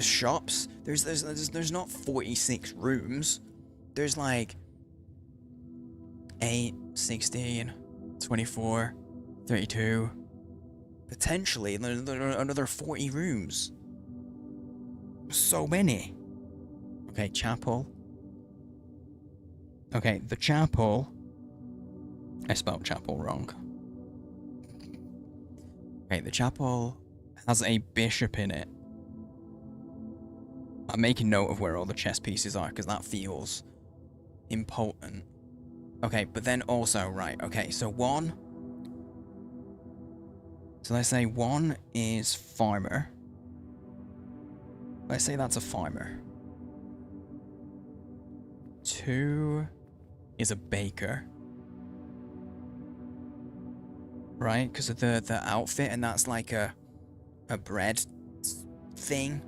shops. There's not 46 rooms. There's like 8, 16, 24, 32. Potentially another 40 rooms. So many. Okay, chapel. Okay, the chapel. I spelled chapel wrong. Okay, the chapel has a bishop in it. I'm making note of where all the chess pieces are because that feels important. Okay, but then also, right, okay, so 1. So let's say 1 is farmer. Let's say that's a farmer. 2 is a baker. Right? Because of the outfit, and that's like a bread thing.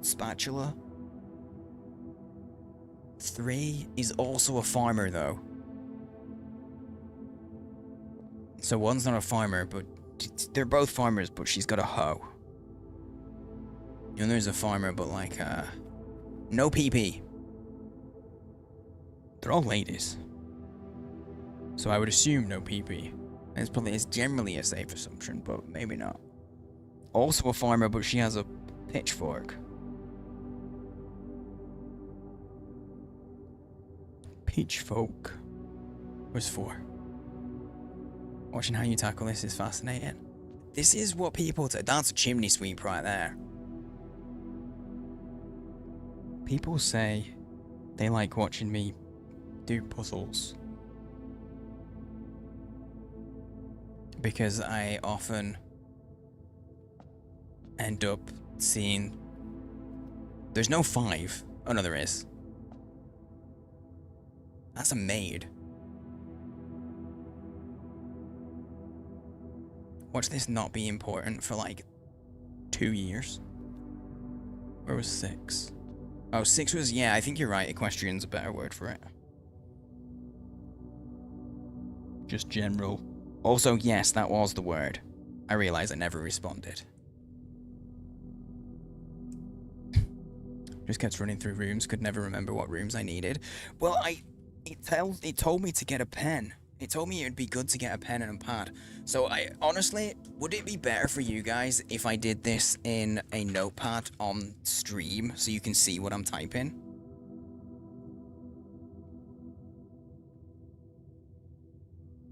Spatula. 3 is also a farmer, though. So 1's not a farmer, but they're both farmers, but she's got a hoe. And there's a farmer, but like, no PP. They're all ladies. So I would assume no PP. It's generally a safe assumption, but maybe not. Also a farmer, but she has a pitchfork. Pitchfork. Where's 4? Watching how you tackle this is fascinating. This is what people that's a chimney sweep right there. People say they like watching me do puzzles. Because I often end up seeing... There's no 5. Oh no, there is. That's a maid. Watch this not be important for like 2 years. Where was 6? Oh, 6 was, yeah, I think you're right. Equestrian's a better word for it. Just general. Also, yes, that was the word. I realize I never responded. Just kept running through rooms, could never remember what rooms I needed. Well, it told me to get a pen. It told me it would be good to get a pen and a pad. So honestly, would it be better for you guys if I did this in a notepad on stream so you can see what I'm typing?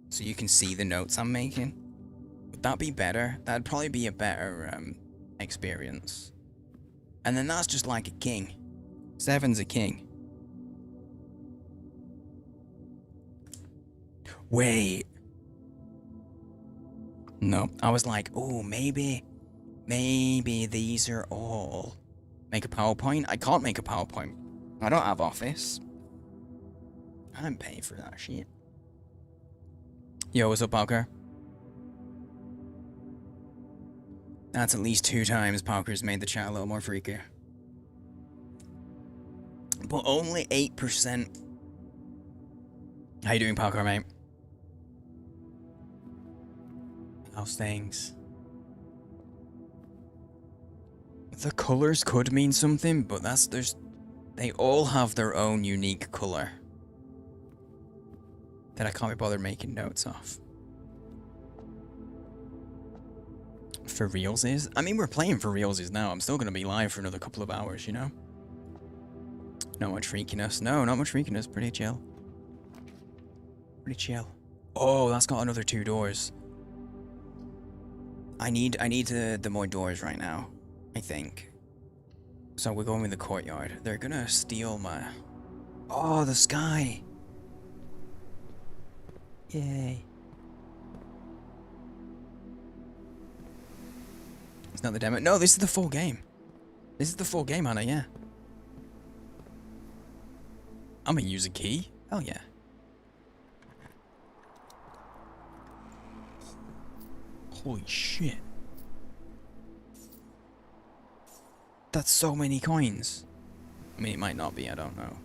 So you can see the notes I'm making? Would that be better? That'd probably be a better experience. And then that's just like a king. 7's a king. Wait. No, I was like, oh, maybe these are all... Make a PowerPoint? I can't make a PowerPoint. I don't have Office. I didn't pay for that shit. Yo, what's up, Parker? That's at least 2 times Parker's made the chat a little more freaky. But only 8%. How you doing, Parker, mate? How's things? The colors could mean something, but they all have their own unique color that I can't be bothered making notes of. For realsies? I mean, we're playing for realsies now. I'm still going to be live for another couple of hours, you know? Not much freakiness. No, not much freakiness. Pretty chill. Pretty chill. Oh, that's got another 2 doors. I need the more doors right now, I think. So we're going with the courtyard. They're gonna steal my... Oh, the sky! Yay. It's not the demo. No, this is the full game. This is the full game, Anna, yeah. I'm gonna use a key. Hell yeah. Holy shit. That's so many coins. I mean, it might not be, I don't know.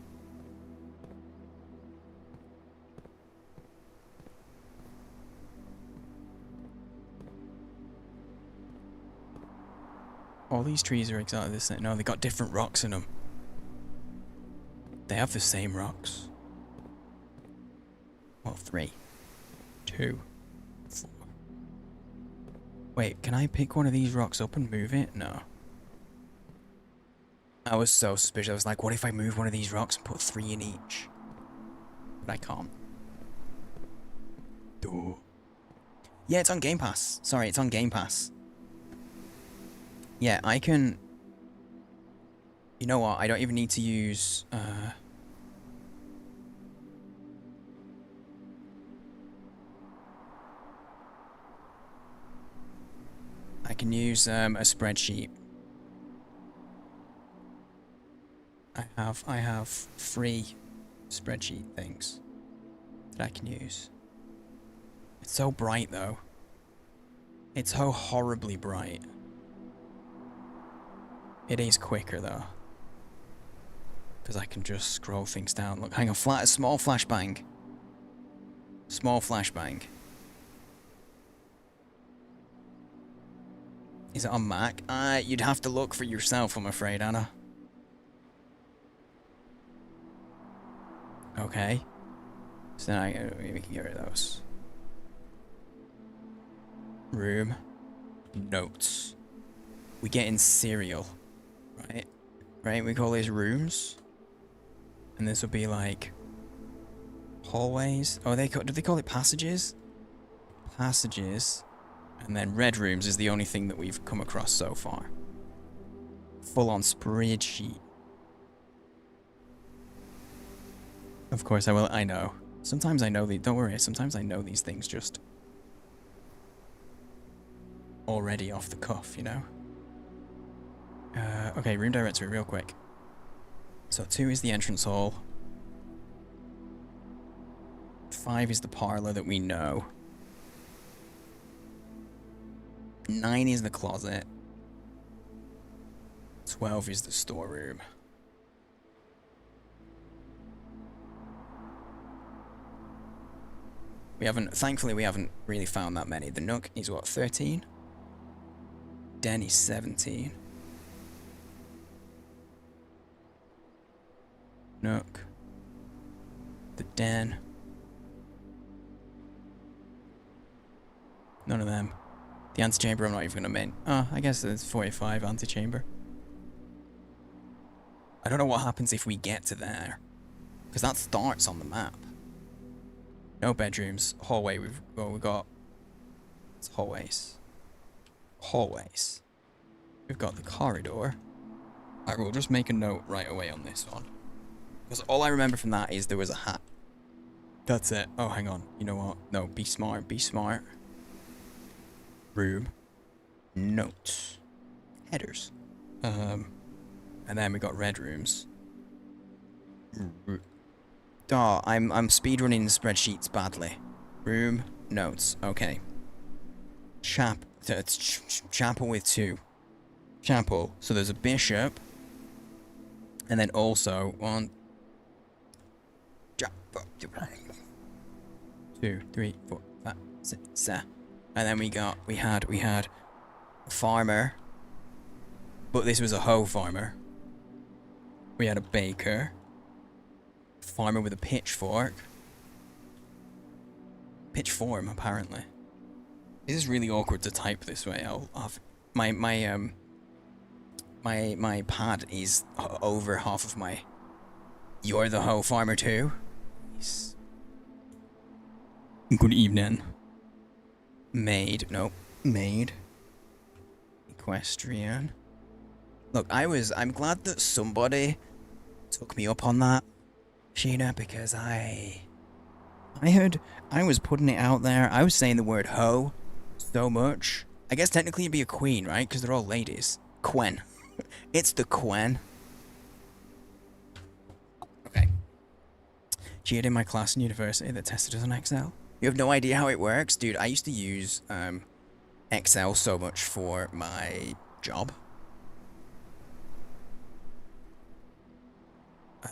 All these trees are exactly the same. No, they got different rocks in them. They have the same rocks. Well, 3, 2, 4. Wait, can I pick one of these rocks up and move it? No. I was so suspicious. I was like, what if I move one of these rocks and put 3 in each? But I can't. Duh. Yeah, it's on Game Pass. Sorry, it's on Game Pass. Yeah, I can... You know what? I don't even need to use... I can use a spreadsheet. I have 3 spreadsheet things that I can use. It's so bright though. It's so horribly bright. It is quicker though, because I can just scroll things down. Look, hang on, small flashbang. Small flashbang. Is it on Mac? You'd have to look for yourself, I'm afraid, Anna. Okay. So now we can get rid of those. Room. Notes. We get in serial. Right? Right? We call these rooms. And this will be like... hallways. Oh, do they call it passages? Passages. And then red rooms is the only thing that we've come across so far. Full on spreadsheet. Of course I will. I know. Sometimes I know don't worry. Sometimes I know these things just already off the cuff, you know? Okay, room directory real quick. So 2 is the entrance hall. 5 is the parlor that we know. 9 is the closet. 12 is the storeroom. Thankfully we haven't really found that many. The Nook is what, 13? Den is 17. Nook. The Den. None of them. The antechamber I'm not even gonna main. Oh, I guess it's 45 antechamber. I don't know what happens if we get to there, because that starts on the map. No bedrooms. Hallway. We've got. It's hallways. Hallways. We've got the corridor. I will just make a note right away on this one, because all I remember from that is there was a hat. That's it. Oh, hang on. You know what? No, be smart. Be smart. Room. Notes. Headers. And then we got red rooms. Oh, I'm speedrunning spreadsheets badly. Room. Notes. Okay. Chapel with 2. Chapel. So there's a bishop. And then also 1, 2, 3, 4, 5, 6, 7. And then we had a farmer, but this was a hoe farmer. We had a baker, farmer with a pitchfork, pitchform apparently. This is really awkward to type this way. I'll have my pad is over half of my. You're the hoe farmer too. Yes. Good evening. Maid. Nope. Maid. Equestrian. Look, I'm glad that somebody took me up on that, Sheena, because I I was putting it out there. I was saying the word hoe so much. I guess technically it'd be a queen, right? Because they're all ladies. Quen. It's the Quen. Okay. She had in my class in university that tested us on Excel. You have no idea how it works? Dude, I used to use Excel so much for my job.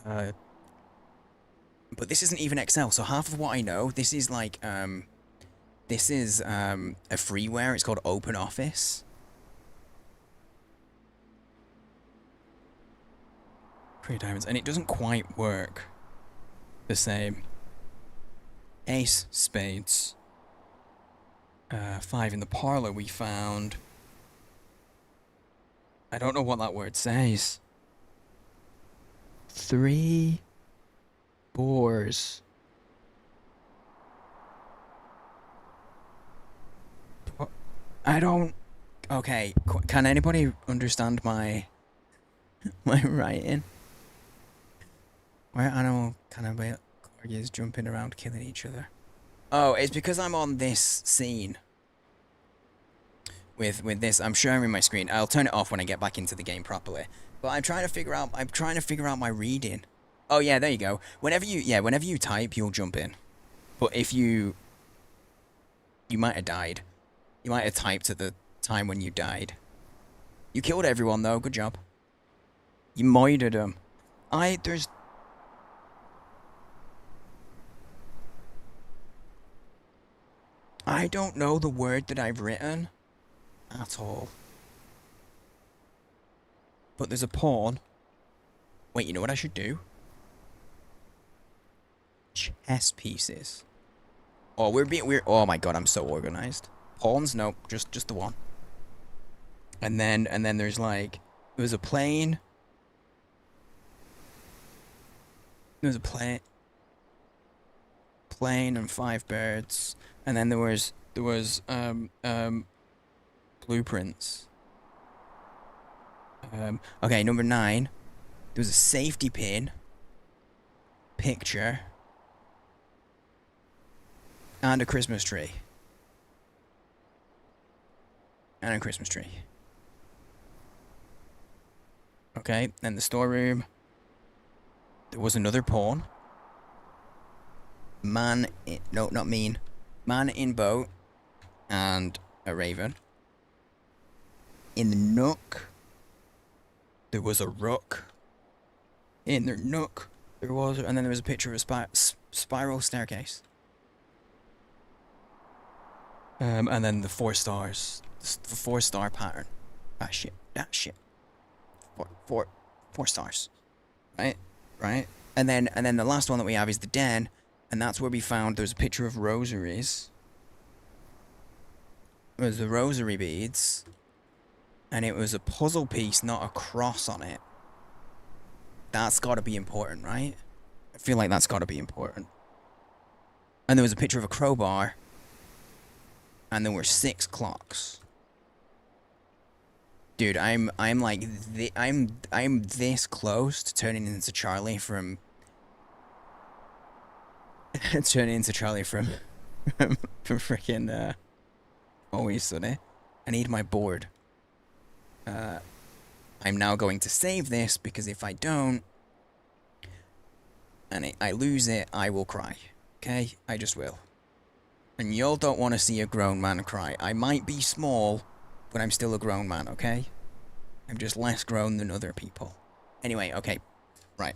But this isn't even Excel, so half of what I know, this is like, this is a freeware. It's called Open Office. Three diamonds, and it doesn't quite work the same. Ace, spades. 5 in the parlor we found. I don't know what that word says. 3 boars. I don't... Okay, can anybody understand my writing? Where animal cannibal corgis jumping around killing each other? Oh, it's because I'm on this scene. With this, I'm sharing my screen. I'll turn it off when I get back into the game properly. But I'm trying to figure out my reading. Oh yeah, there you go. Whenever you type, you'll jump in. But if you might have died. You might have typed at the time when you died. You killed everyone though, good job. You moided them. I don't know the word that I've written at all. But there's a pawn. Wait, you know what I should do? Chess pieces. Oh, we're oh my god, I'm so organized. Pawns? Nope, just the one. And then there's like there's a plane. There's a plane and 5 birds. And then there was blueprints. Okay, number 9. There was a safety pin. Picture. And a Christmas tree. And a Christmas tree. Okay, then the storeroom. There was another pawn. Man in boat. And a raven. In the nook. There was a rook. In the nook. There was, and then there was a picture of a spiral staircase. And then the 4 stars. The 4-star pattern. That shit. 4 stars. Right? And then the last one that we have is the den, and that's where we found there's a picture of rosaries. It was the rosary beads. And it was a puzzle piece, not a cross on it. That's gotta be important, right? I feel like that's gotta be important. And there was a picture of a crowbar. And there were 6 clocks. Dude, I'm like I'm this close to turning into Charlie from from freaking Always Sunny. I need my board. I'm now going to save this because if I don't and I lose it, I will cry. Okay? I just will. And y'all don't want to see a grown man cry. I might be small, but I'm still a grown man, okay? I'm just less grown than other people. Anyway, okay. Right.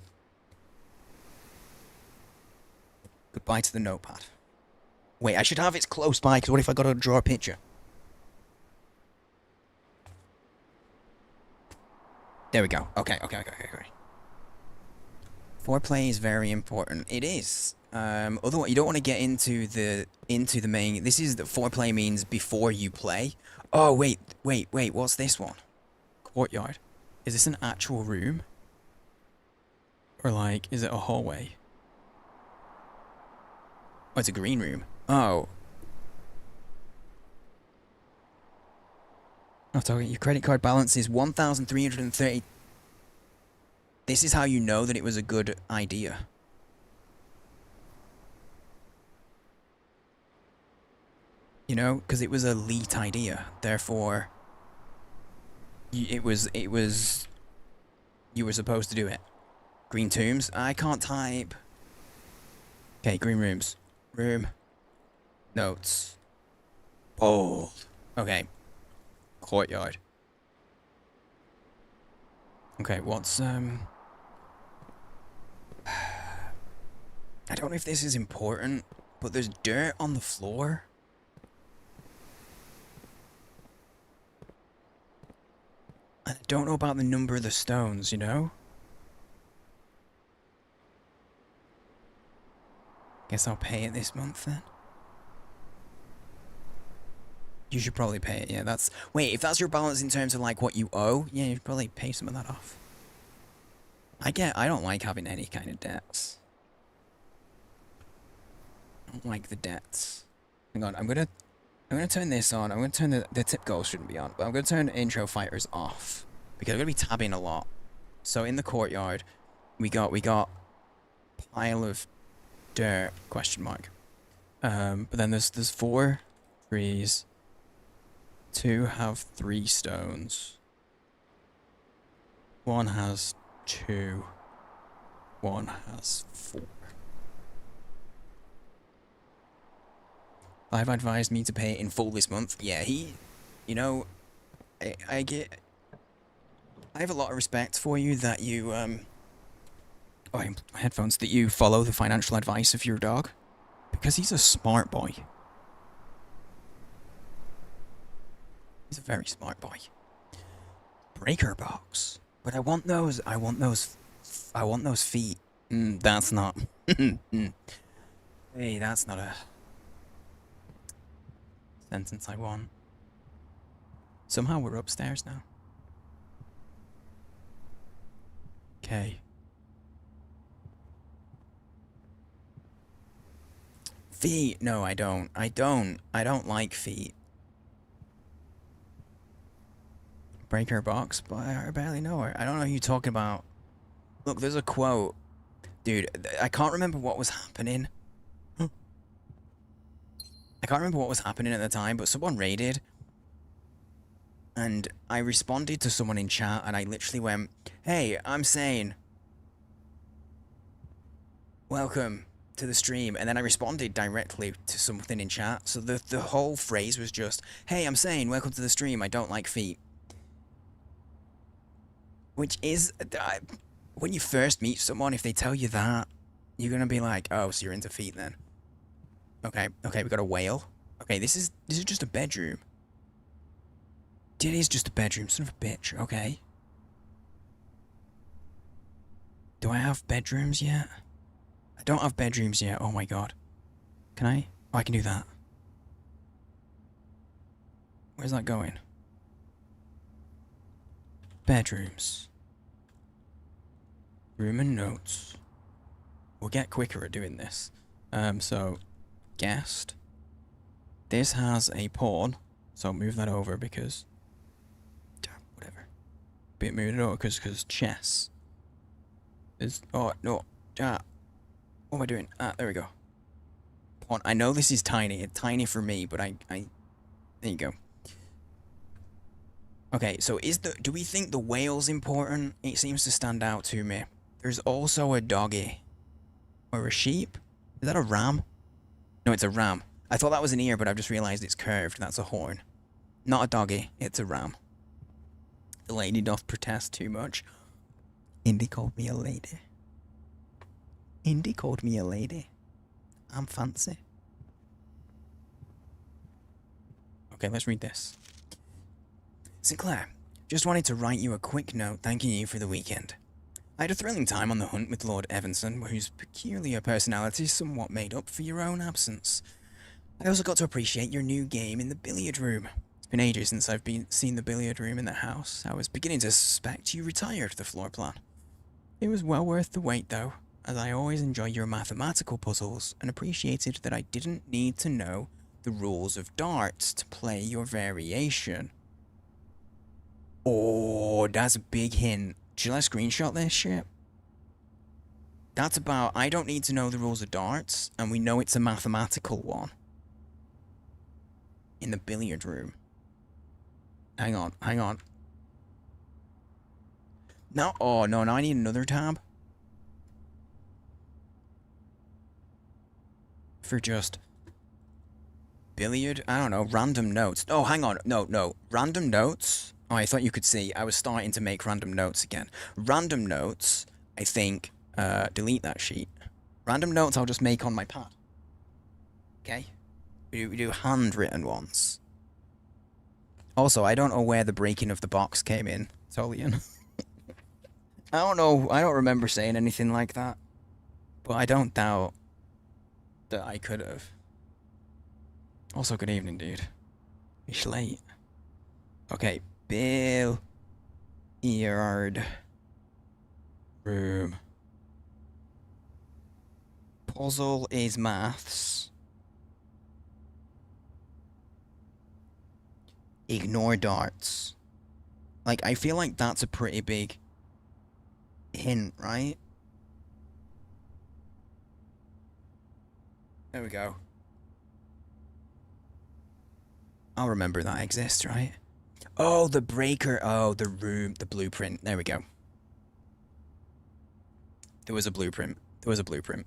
Goodbye to the notepad. Wait, I should have it close by, because what if I got to draw a picture? There we go. Okay. Foreplay is very important. It is. Otherwise, you don't want to get into the main. This is the foreplay means before you play. Oh wait. What's this one? Courtyard. Is this an actual room? Or like, is it a hallway? Oh, it's a green room. Oh. Oh, talking. Your credit card balance is 1,330. This is how you know that it was a good idea. You know, because it was a elite idea. Therefore, it was you were supposed to do it. Green tombs. I can't type. Okay, green rooms. Room. Notes. Bold. Okay. Courtyard. Okay, what's I don't know if this is important, but there's dirt on the floor. I don't know about the number of the stones, you know? Guess I'll pay it this month then. You should probably pay it, yeah, that's... Wait, if that's your balance in terms of, like, what you owe, yeah, you'd probably pay some of that off. I don't like having any kind of debts. I don't like the debts. Hang on, I'm gonna turn this on. I'm gonna turn the tip goals shouldn't be on, but I'm gonna turn intro fighters off. Because I'm gonna be tabbing a lot. So in the courtyard, we got pile of dirt, question mark. But then there's 4 trees. 2 have 3 stones. 1 has 2. 1 has 4. I've advised me to pay it in full this month. Yeah, you know, I have a lot of respect for you that you, oh, my headphones, that you follow the financial advice of your dog. Because he's a smart boy. He's a very smart boy. Breaker box. But I want those feet. That's not. Hey, that's not a sentence I want. Somehow we're upstairs now. Okay. Feet? No, I don't. I don't like feet. Breaker box, but I barely know her. I don't know who you're talking about. Look, there's a quote. Dude, I can't remember what was happening. I can't remember what was happening at the time, but someone raided. And I responded to someone in chat, and I literally went, "Hey, I'm sane. Welcome to the stream." And then I responded directly to something in chat. So the whole phrase was just, "Hey, I'm sane. Welcome to the stream. I don't like feet." Which is, when you first meet someone, if they tell you that, you're gonna be like, "Oh, so you're into feet then?" Okay, we got a whale. Okay, this is just a bedroom. It is just a bedroom, son of a bitch. Okay. Do I have bedrooms yet? I don't have bedrooms yet. Oh my god. Can I? Oh, I can do that. Where's that going? Bedrooms. Room and notes. We'll get quicker at doing this. So, guest. This has a pawn, so move that over because... whatever. But move it over because chess is... Oh, no. What am I doing? There we go. Pawn. I know this is tiny. It's tiny for me, but I... There you go. Okay, so do we think the whale's important? It seems to stand out to me. There's also a doggy. Or a sheep? Is that a ram? No, it's a ram. I thought that was an ear, but I've just realized it's curved. That's a horn. Not a doggy, it's a ram. The lady doth protest too much. Indy called me a lady. Indy called me a lady. I'm fancy. Okay, let's read this. Sinclair, just wanted to write you a quick note thanking you for the weekend. I had a thrilling time on the hunt with Lord Evanson, whose peculiar personality somewhat made up for your own absence. I also got to appreciate your new game in the billiard room. It's been ages since I've seen the billiard room in the house. I was beginning to suspect you retired the floor plan. It was well worth the wait though, as I always enjoy your mathematical puzzles and appreciated that I didn't need to know the rules of darts to play your variation. Oh, that's a big hint. Should I screenshot this shit? That's about, I don't need to know the rules of darts, and we know it's a mathematical one. in the billiard room. Hang on, hang on. No, oh no, now I need another tab. For just billiard, I don't know, random notes. Oh, hang on, no, random notes. Oh, I thought you could see. I was starting to make random notes again. Random notes, I think, delete that sheet. Random notes I'll just make on my pad. Okay? We do handwritten ones. Also, I don't know where the breaking of the box came in, Tolian. I don't know, I don't remember saying anything like that. But I don't doubt that I could have. Also, good evening, dude. It's late. Okay, billiard room. Puzzle is maths. Ignore darts. Like, I feel like that's a pretty big hint, right? There we go. I'll remember that exists, right? Oh, the breaker. Oh, the room. The blueprint. There we go. There was a blueprint. There was a blueprint.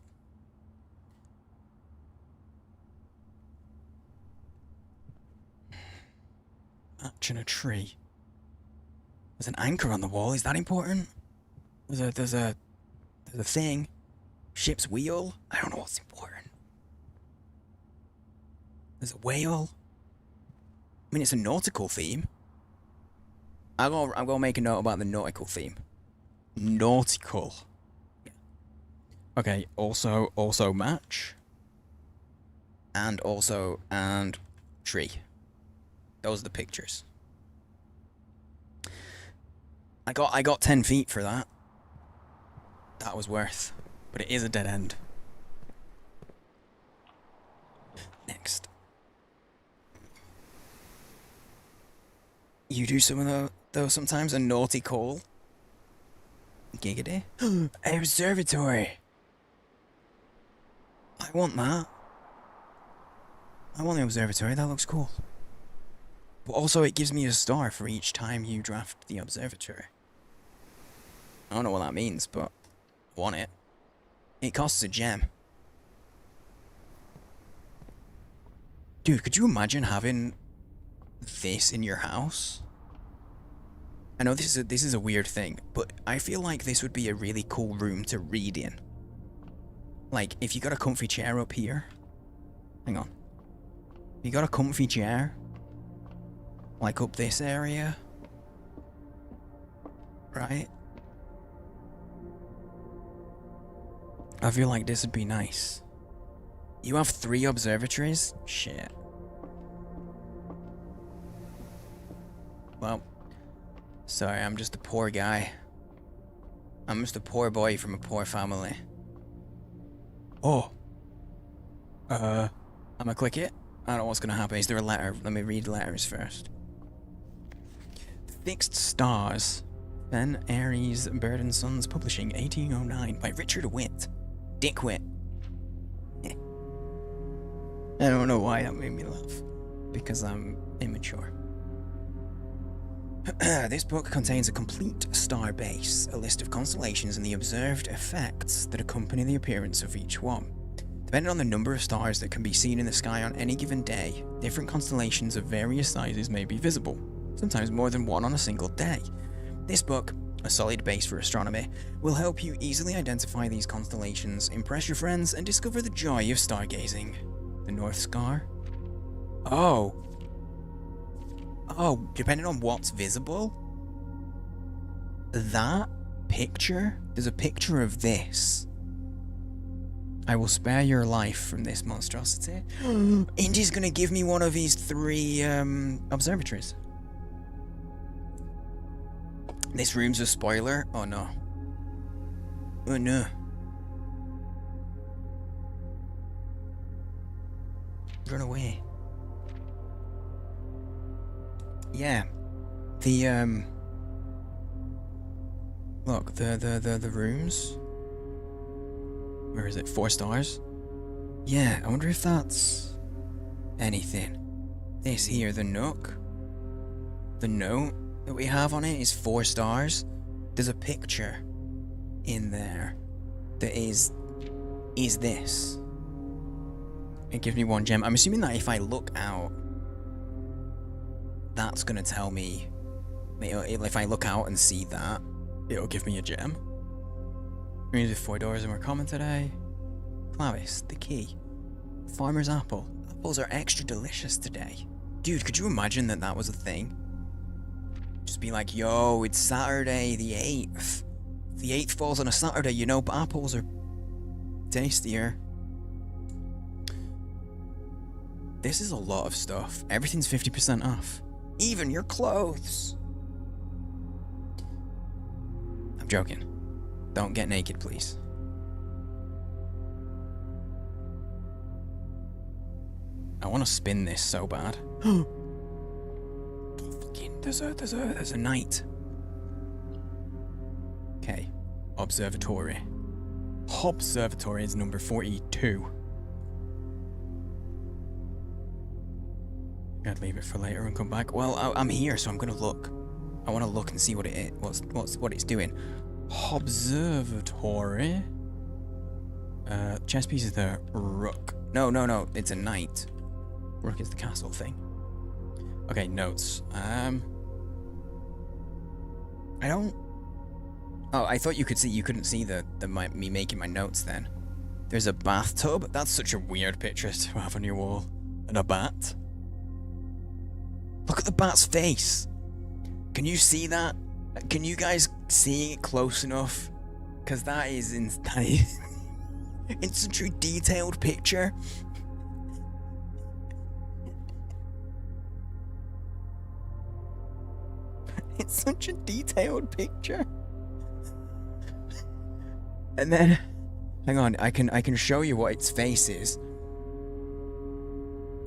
Match in a tree. There's an anchor on the wall. Is that important? There's a thing. Ship's wheel. I don't know what's important. There's a whale. I mean, it's a nautical theme. I'm gonna make a note about the nautical theme. Nautical. Yeah. Okay. Also match. And tree. Those are the pictures. I got 10 feet for that. That was worth. But it is a dead end. Next. You do some of those sometimes? A naughty call? Giggity? Observatory! I want that. I want the observatory, that looks cool. But also it gives me a star for each time you draft the observatory. I don't know what that means, but I want it. It costs a gem. Dude, could you imagine having this in your house? I know this is a weird thing, but I feel like this would be a really cool room to read in. Like, if you got a comfy chair up here. Hang on. You got a comfy chair? Like up this area? Right? I feel like this would be nice. You have 3 observatories? Shit. Well, sorry, I'm just a poor guy. I'm just a poor boy from a poor family. Oh. I'm gonna click it. I don't know what's gonna happen. Is there a letter? Let me read the letters first. Fixed Stars. Ben Aries, Bird and Sons Publishing, 1809, by Richard Witt. Dick Witt. I don't know why that made me laugh. Because I'm immature. This book contains a complete star base, a list of constellations and the observed effects that accompany the appearance of each one. Depending on the number of stars that can be seen in the sky on any given day, different constellations of various sizes may be visible, sometimes more than one on a single day. This book, a solid base for astronomy, will help you easily identify these constellations, impress your friends, and discover the joy of stargazing. The North Star? Oh, depending on what's visible? That picture? There's a picture of this. I will spare your life from this monstrosity. Indy's gonna give me one of these 3 observatories. This room's a spoiler? Oh no. Oh no. Run away. Yeah. The look, the rooms. Where is it? 4 stars? Yeah, I wonder if that's anything. this here, the Nook. The note that we have on it is 4 stars. There's a picture in there that is this. It gives me 1 gem. I'm assuming that if I look out, that's gonna tell me, if I look out and see that, it'll give me a gem. We're gonna do 4 doors and we're common today. Clavis, the key. Farmer's apple. Apples are extra delicious today. Dude, could you imagine that that was a thing? Just be like, yo, it's Saturday the 8th. If the 8th falls on a Saturday, you know, apples are tastier. This is a lot of stuff. Everything's 50% off. Even your clothes. I'm joking. Don't get naked, please. I want to spin this so bad. Fucking, there's a knight. Okay. Observatory. Observatory is number 42. Gotta leave it for later and come back. Well, I'm here, so I'm gonna look. I want to look and see what it is. What it's doing. Observatory. Chess piece is the rook. No. It's a knight. Rook is the castle thing. Okay, notes. I don't. Oh, I thought you could see. You couldn't see me making my notes then. There's a bathtub. That's such a weird picture to have on your wall. And a bat. Look at the bat's face. Can you see that? Can you guys see it close enough? Because that is it's such a detailed picture. It's such a detailed picture. And then, hang on, I can show you what its face is.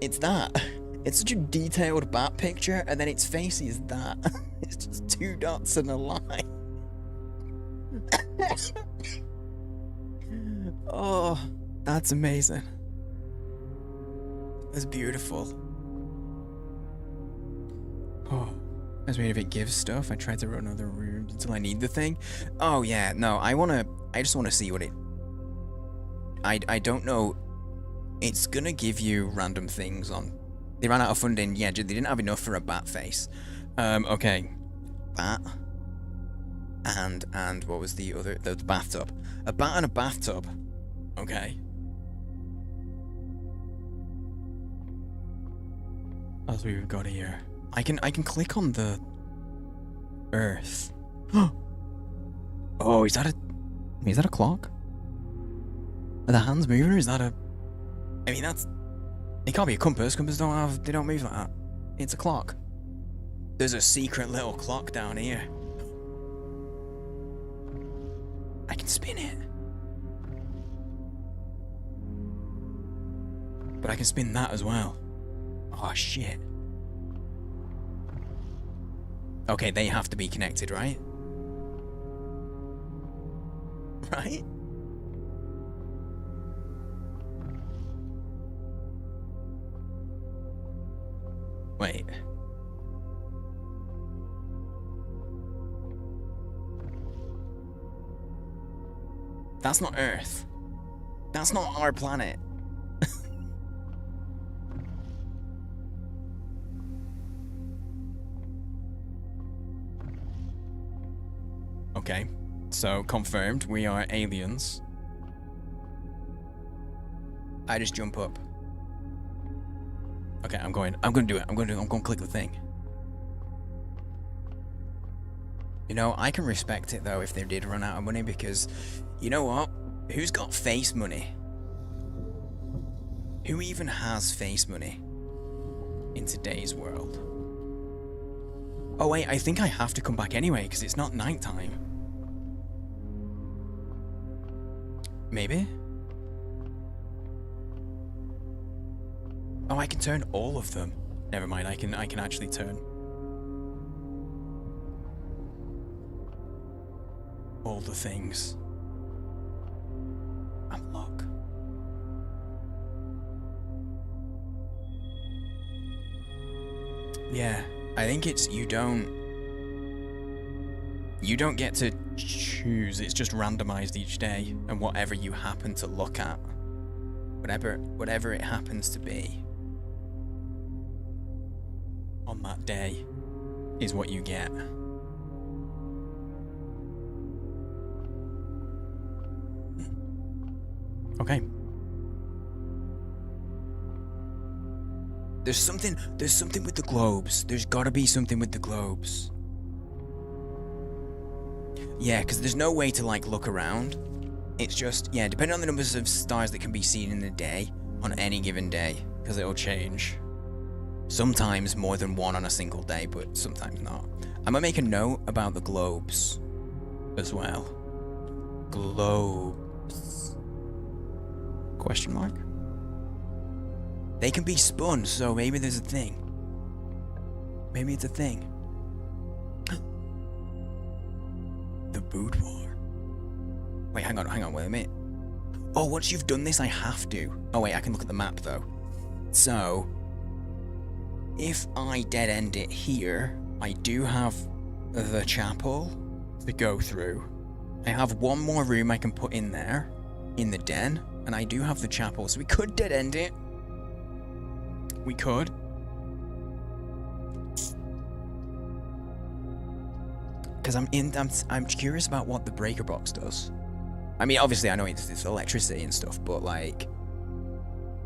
It's that. It's such a detailed bat picture, and then its face is that. It's just 2 dots and a line. Oh, that's amazing. That's beautiful. Oh, as weird if it gives stuff. I tried to run other rooms until I need the thing. Oh yeah, no, I just wanna see what it. I don't know. It's gonna give you random things on. They ran out of funding. Yeah, they didn't have enough for a bat face. Okay. Bat. And what was the other? The bathtub. A bat and a bathtub. Okay. As we've got here. I can click on the Earth. Oh, is that a clock? Are the hands moving, or is that a? I mean, that's. It can't be a compass. Compasses they don't move like that. It's a clock. There's a secret little clock down here. I can spin it. But I can spin that as well. Oh shit. Okay, they have to be connected, right? Right? Wait. That's not Earth. That's not our planet. Okay, so confirmed, we are aliens. I just jump up. Okay, I'm gonna do it. I'm gonna click the thing. You know, I can respect it though if they did run out of money, because you know what? Who's got face money? Who even has face money in today's world? Oh wait, I think I have to come back anyway because it's not nighttime. Maybe? Oh, I can turn all of them. Never mind, I can actually turn all the things. Unlock. Yeah, I think it's you don't get to choose. It's just randomized each day, and whatever you happen to look at, whatever it happens to be on that day is what you get. Okay. There's something with the globes. There's gotta be something with the globes. Yeah, because there's no way to, like, look around. It's just, yeah, depending on the numbers of stars that can be seen in the day, on any given day, because it'll change. Sometimes more than one on a single day, but sometimes not. I'm gonna make a note about the globes as well. Globes. Question mark? They can be spun, so maybe there's a thing. Maybe it's a thing. The boudoir. Wait, hang on, wait a minute. Oh, once you've done this, I have to. Oh wait, I can look at the map though. So, if I dead end it here, I do have the chapel to go through. I have one more room I can put in there, in the den, and I do have the chapel, so we could dead end it. We could. Because I'm curious about what the breaker box does. I mean, obviously I know it's electricity and stuff, but like,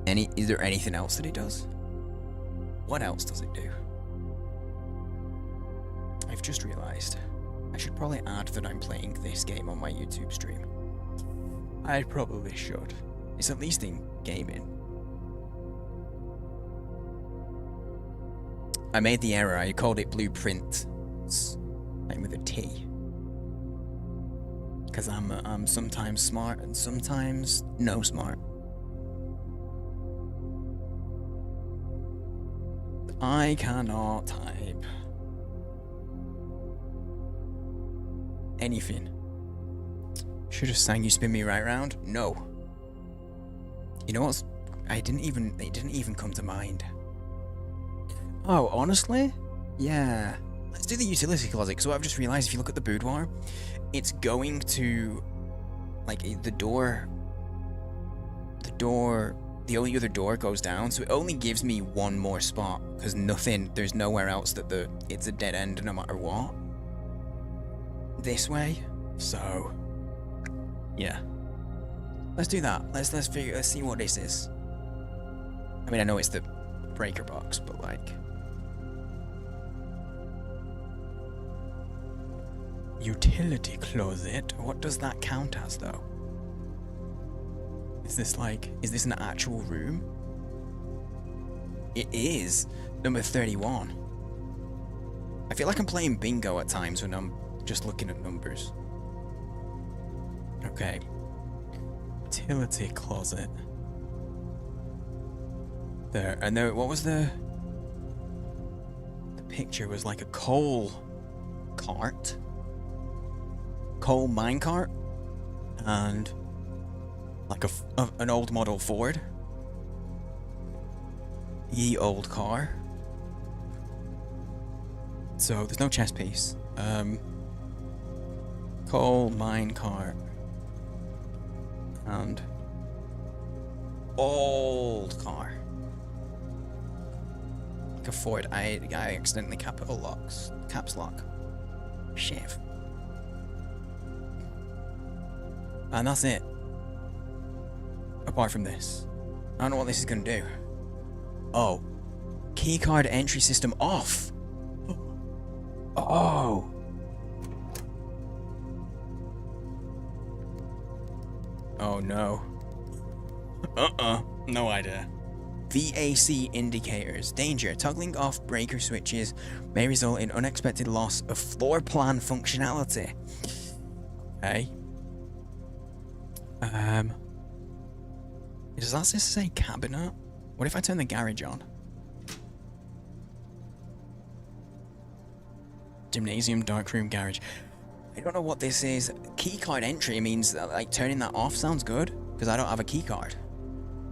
is there anything else that it does? What else does it do? I've just realized I should probably add that I'm playing this game on my YouTube stream. I probably should. It's at least in gaming. I made the error. I called it Blueprint, like with a T. Because I'm sometimes smart and sometimes no smart. I cannot type anything. Should have sang "You Spin Me Right Round." No. You know what? It didn't even come to mind. Oh, honestly? Yeah. Let's do the utility closet, because what I've just realized, if you look at the boudoir, it's going to, like, the only other door goes down, so it only gives me one more spot, because there's nowhere else that it's a dead end no matter what. This way, so, yeah. Let's do that. Let's see what this is. I mean, I know it's the breaker box, but like, utility closet. What does that count as, though? Is this an actual room? It is. Number 31. I feel like I'm playing bingo at times when I'm just looking at numbers. Okay. Utility closet. There. And there, what was the picture was like a coal cart. Coal minecart. And like an old model Ford. Ye old car. So there's no chess piece. Coal minecart. And old car. Like a Ford. I accidentally caps lock. Shiv. And that's it. Apart from this. I don't know what this is gonna do. Oh. Keycard entry system off. Oh. Oh no. No idea. VAC indicators. Danger. Toggling off breaker switches may result in unexpected loss of floor plan functionality. Okay. Does that just say cabinet? What if I turn the garage on? Gymnasium, darkroom, garage. I don't know what this is. Keycard entry means that, like, turning that off sounds good, because I don't have a keycard.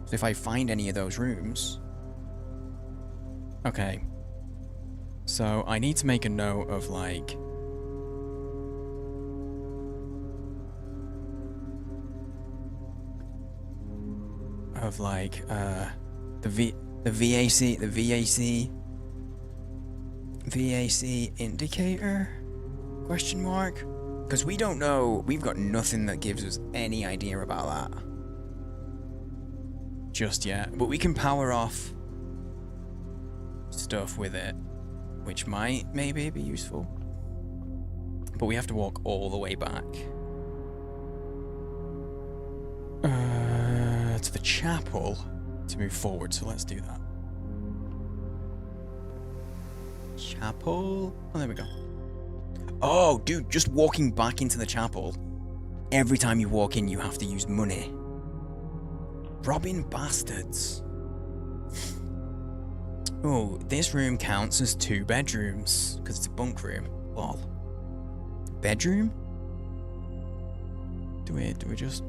So if I find any of those rooms... Okay. So I need to make a note of like the VAC indicator question mark, because we don't know, we've got nothing that gives us any idea about that just yet, but we can power off stuff with it, which might maybe be useful, but we have to walk all the way back to the chapel to move forward, so let's do that. Chapel? Oh, there we go. Oh, dude, just walking back into the chapel. Every time you walk in, you have to use money. Robbing bastards. Oh, this room counts as 2 bedrooms, because it's a bunk room. Lol. Bedroom? Do we just...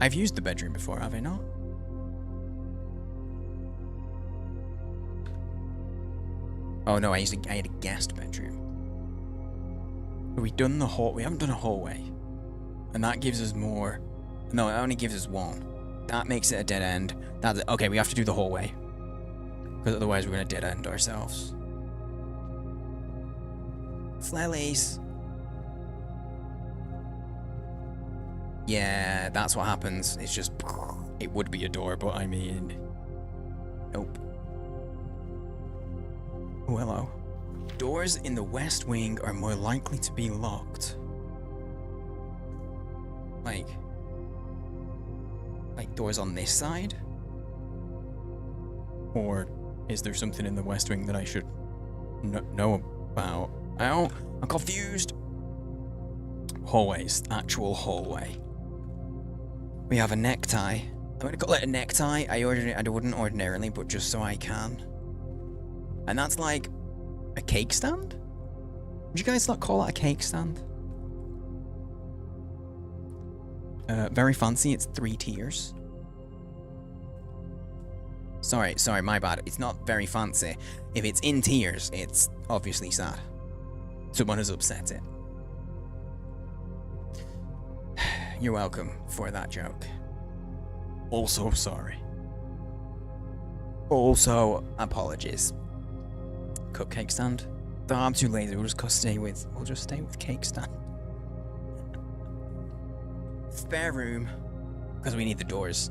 I've used the bedroom before, have I not? Oh no, I had a guest bedroom. Have we done the hall? We haven't done a hallway. And that gives us more. No, it only gives us 1. That makes it a dead end. That's okay, we have to do the hallway. Because otherwise we're going to dead end ourselves. Flellies. Yeah, that's what happens. It's just... It would be a door, but I mean... Nope. Oh, hello. Doors in the west wing are more likely to be locked. Like doors on this side? Or is there something in the west wing that I should know about? I'm confused. Hallways, actual hallway. We have a necktie. I'm gonna call it a necktie. I wouldn't ordinarily, but just so I can. And that's like a cake stand? Would you guys not call it a cake stand? Very fancy, it's 3 tiers. Sorry, my bad. It's not very fancy. If it's in tiers, it's obviously sad. Someone has upset it. You're welcome for that joke. Also sorry. Also apologies. Cupcake stand? No, I'm too lazy. We'll just stay with cake stand. Spare room, because we need the doors.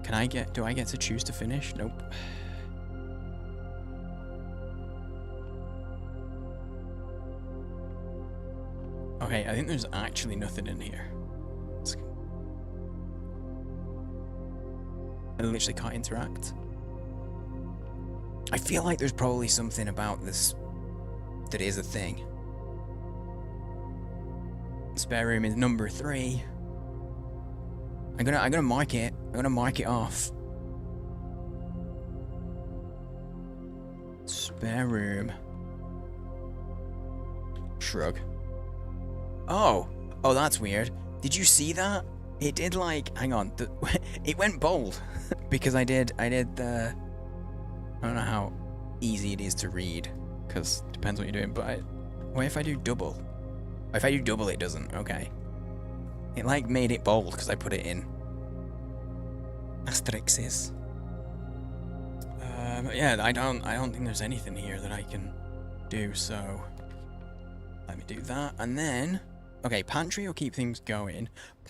Do I get to choose to finish? Nope. Okay, I think there's actually nothing in here. I literally can't interact. I feel like there's probably something about this that is a thing. Spare room is number 3. I'm gonna mark it. I'm gonna mark it off. Spare room. Shrug. Oh, that's weird. Did you see that? It did like, hang on, it went bold because I did the. I don't know how easy it is to read because it depends what you're doing. But what if I do double? If I do double, it doesn't. Okay. It like made it bold because I put it in asterisks. Yeah, I don't think there's anything here that I can do. So let me do that, and then okay, pantry will keep things going.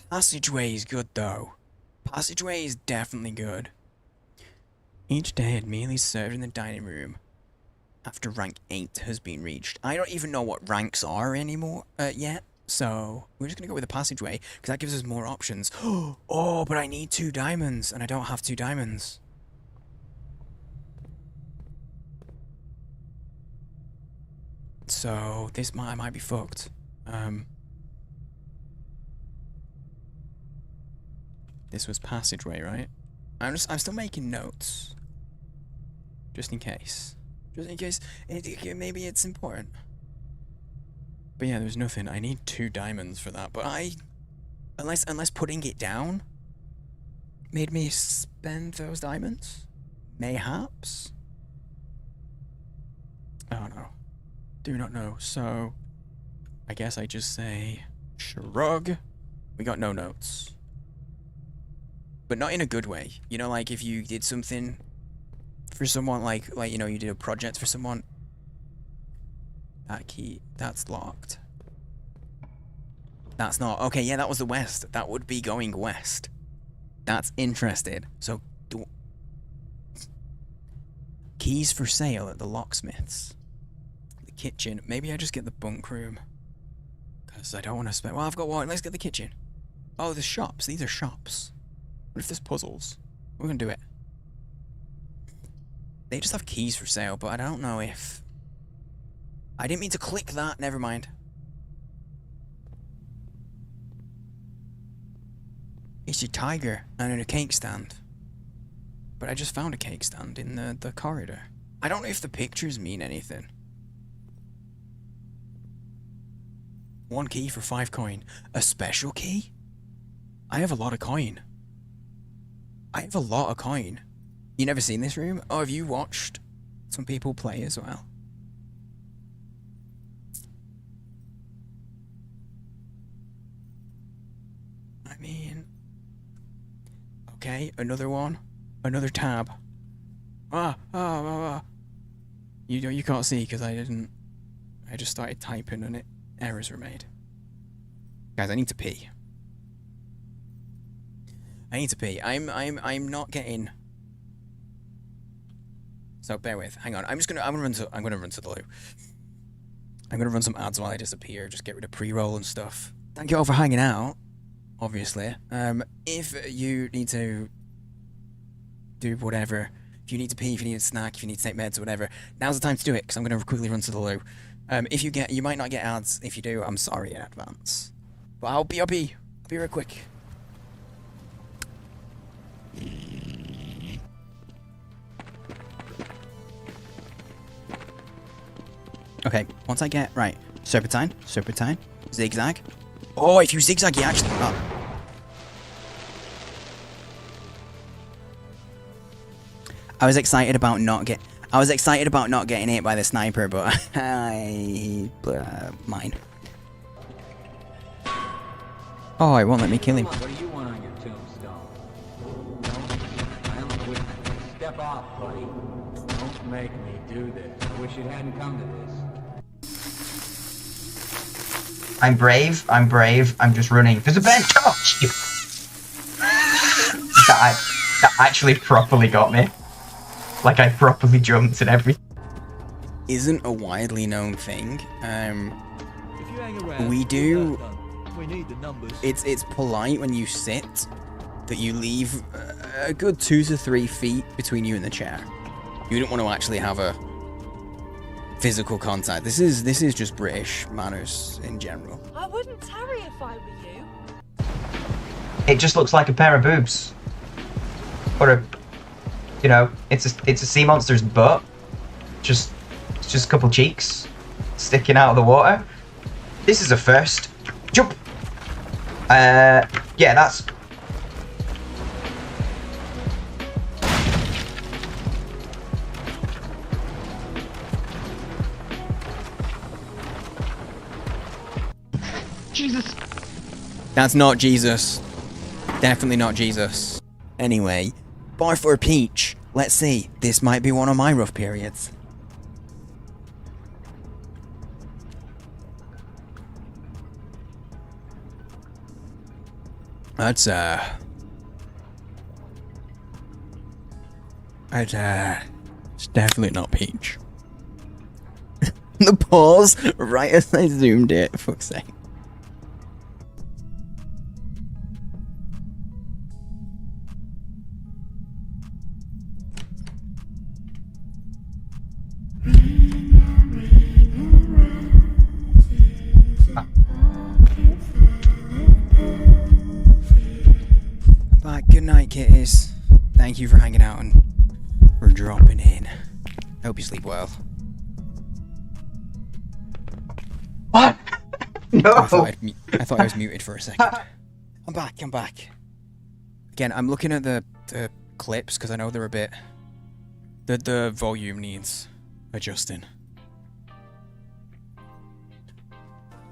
Passageway is good though. Passageway is definitely good. Each day had merely served in the dining room after rank 8 has been reached. I don't even know what ranks are anymore yet. So we're just gonna go with the passageway because that gives us more options. Oh, but I need 2 diamonds and I don't have 2 diamonds. So this I might be fucked. This was passageway, right? I'm still making notes, just in case. Maybe it's important. But yeah, there's nothing. I need 2 diamonds for that. But unless putting it down made me spend those diamonds, Mayhaps? I don't know. Do not know. So, I guess I just say shrug. We got no notes. But not in a good way. You know, like if you did something for someone, like you know, you did a project for someone. That key, that's locked. That's not. Okay, yeah, that was the west. That would be going west. That's interesting. So, keys for sale at the locksmith's. The kitchen. Maybe I just get the bunk room. Because I don't want to spend... Well, I've got one. Let's get the kitchen. Oh, the shops. These are shops. What if there's puzzles? We're going to do it. They just have keys for sale, but I don't know if... I didn't mean to click that. Never mind. It's a tiger and a cake stand. But I just found a cake stand in the corridor. I don't know if the pictures mean anything. 1 key for 5 coin. A special key? I have a lot of coin. I have a lot of coin. You never seen this room? Oh, have you watched some people play as well? I mean... Okay, another one. Another tab. You can't see because I just started typing and errors were made. Guys, I need to pee. I'm not getting. So bear with. Hang on. I'm gonna run to the loo. I'm gonna run some ads while I disappear. Just get rid of pre-roll and stuff. Thank you all for hanging out. Obviously. If you need to do whatever, if you need to pee, if you need a snack, if you need to take meds or whatever, now's the time to do it because I'm gonna quickly run to the loo. If you might not get ads. If you do, I'm sorry in advance. But I'll be real quick. Okay, once I get right, serpentine, zigzag. Oh, if you zigzag, you actually. Oh. I was excited about not getting hit by the sniper, but mine. Oh, it won't let me kill him. What do you want on your tombstone? I only wish. Step off, buddy. Don't make me do this. I wish it hadn't come to this. I'm brave, I'm just running. There's a bench! Oh, shit! That actually properly got me. Like, I properly jumped and everything. Isn't a widely known thing. If you hang around, we do... We need the numbers. It's polite when you sit that you leave a good 2 to 3 feet between you and the chair. You don't want to actually have a physical contact. This is just British manners in general. I wouldn't tarry if I were you. It just looks like a pair of boobs. Or a... You know, it's a sea monster's butt. It's just a couple cheeks sticking out of the water. This is a first. Jump! Yeah, that's... Jesus. That's not Jesus. Definitely not Jesus. Anyway, bar for a peach. Let's see. This might be one of my rough periods. It's definitely not peach. The pause right as I zoomed it, for fuck's sake. But good night, kitties. Thank you for hanging out and for dropping in. Hope you sleep well. What? No. I thought I was muted for a second. I'm back. Again, I'm looking at the clips because I know they're a bit The volume needs adjusting.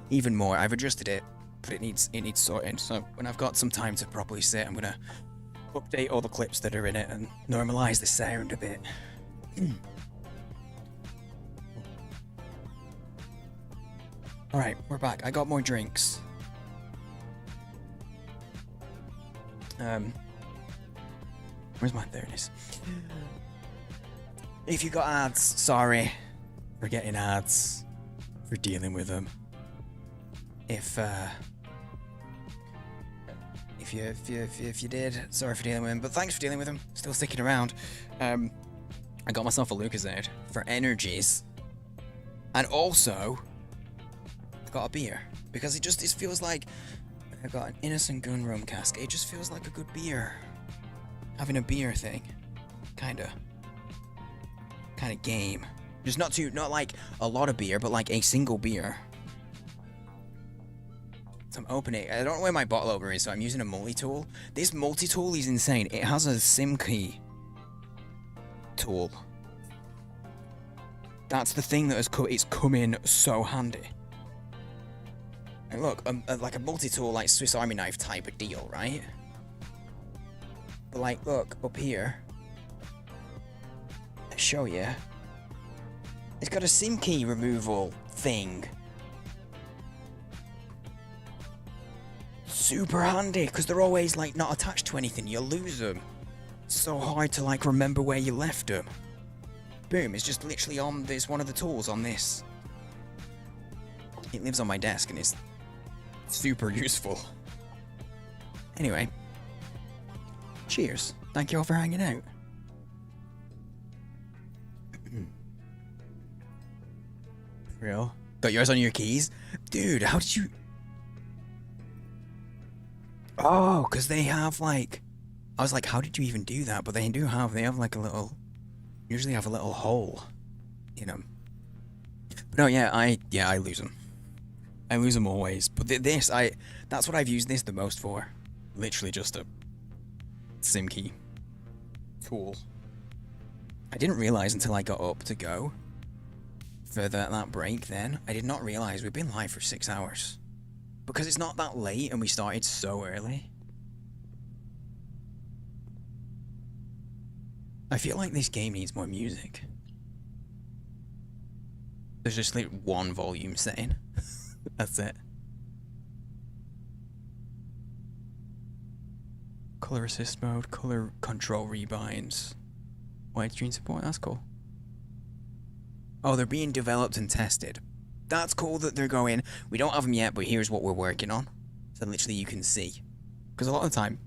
Even more. I've adjusted it, but it needs sorting. So when I've got some time to properly sit, I'm gonna update all the clips that are in it and normalize the sound a bit. Alright, we're back. I got more drinks. Where's mine? There it is. If you got ads, sorry for getting ads, for dealing with them. If you did, sorry for dealing with them, but thanks for dealing with them. Still sticking around. I got myself a Lucozade for energies, and also I got a beer because it feels like I got an innocent gun rum cask. It just feels like a good beer. Having a beer thing, kind of game. Just not like a lot of beer, but like a single beer. So I'm opening. I don't know where my bottle opener is, so I'm using a multi-tool. This multi-tool is insane. It has a SIM key tool. That's the thing that it's come in so handy. And look, like a multi-tool, like Swiss Army knife type of deal, right? But like, look up here. I'll show you. It's got a SIM key removal thing. Super handy, because they're always like not attached to anything. You lose them. It's so hard to like remember where you left them. Boom, it's just literally on this, one of the tools on this. It lives on my desk and it's super useful. Anyway. Cheers. Thank you all for hanging out. Real? Got yours on your keys? Dude, how did you... Oh, because they have like... I was like, how did you even do that? But they have like a little... Usually have a little hole in them. But no, yeah, I lose them. I lose them always. But that's what I've used this the most for. Literally just a SIM key tool. I didn't realize until I got up to go for that break then. I did not realize we've been live for 6 hours. Because it's not that late and we started so early. I feel like this game needs more music. There's just like one volume setting. That's it. Color assist mode, color control rebinds. Widescreen support, that's cool. Oh, they're being developed and tested. That's cool that they're going, we don't have them yet, but here's what we're working on. So literally you can see. Because a lot of the time,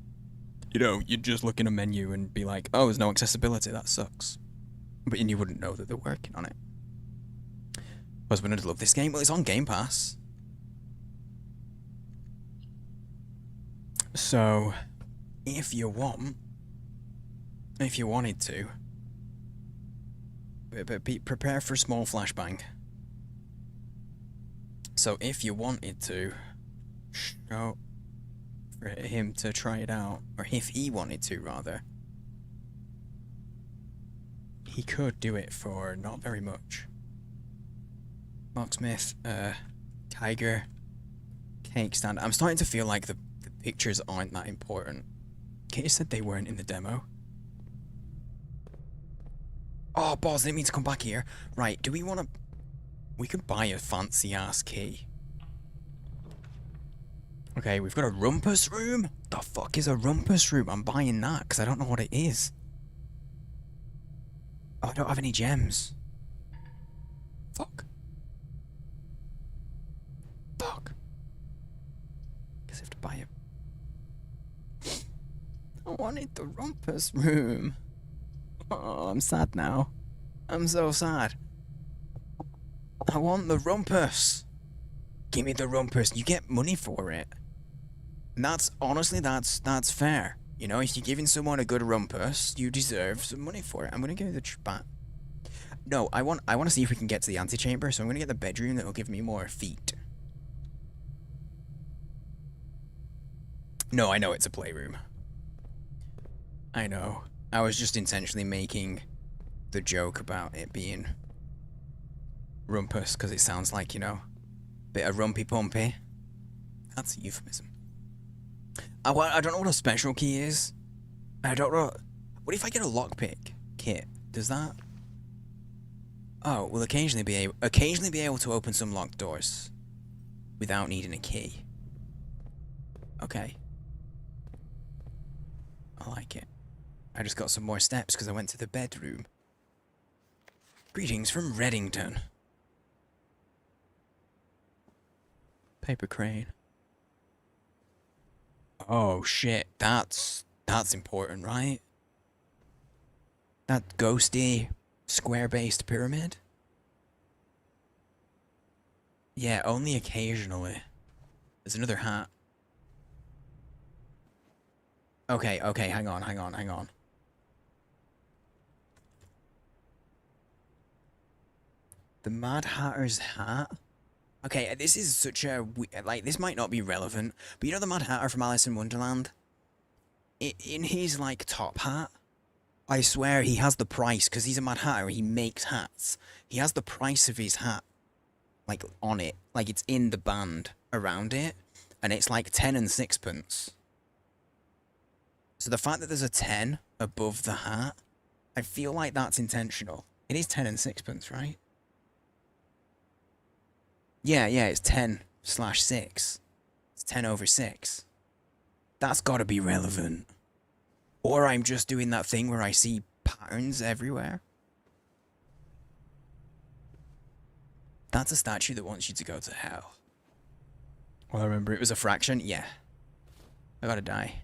you know, you'd just look in a menu and be like, oh, there's no accessibility, that sucks. But you wouldn't know that they're working on it. Husband would love this game. Well, it's on Game Pass. So, if you wanted to, prepare for small flashbang. So if you wanted to show for him to try it out, or if he wanted to rather, he could do it for not very much. Locksmith, Tiger, Cake Stand. I'm starting to feel like the pictures aren't that important. Katie said they weren't in the demo. Oh, boss, didn't mean to come back here. Right, do we want to... We could buy a fancy-ass key. Okay, we've got a rumpus room? The fuck is a rumpus room? I'm buying that, because I don't know what it is. Oh, I don't have any gems. Fuck. Fuck. Guess I have to buy it. I wanted the rumpus room. Oh, I'm sad now. I'm so sad. I want the rumpus. Give me the rumpus. You get money for it. And that's, honestly, that's fair. You know, if you're giving someone a good rumpus, you deserve some money for it. I'm gonna give the bat. No, I want to see if we can get to the antechamber, so I'm gonna get the bedroom that will give me more feet. No, I know it's a playroom. I know. I was just intentionally making the joke about it being rumpus because it sounds like, you know, bit of rumpy pumpy. That's a euphemism. I don't know what a special key is. I don't know. What if I get a lockpick kit? Does that? Oh, we'll occasionally be able to open some locked doors without needing a key. Okay. I like it. I just got some more steps because I went to the bedroom. Greetings from Reddington. Paper crane. Oh shit, that's important, right? That ghosty, square-based pyramid? Yeah, only occasionally. There's another hat. Okay, hang on. The Mad Hatter's hat? Okay, this is such a... like, this might not be relevant, but you know the Mad Hatter from Alice in Wonderland? In his, like, top hat, I swear he has the price, because he's a Mad Hatter, he makes hats. He has the price of his hat, like, on it. Like, it's in the band around it, and it's like 10 and sixpence. So the fact that there's a 10 above the hat, I feel like that's intentional. It is 10 and sixpence, right? Yeah, it's 10/6. It's 10 over 6. That's gotta be relevant. Or I'm just doing that thing where I see patterns everywhere. That's a statue that wants you to go to hell. Well, I remember it was a fraction. Yeah. I gotta die.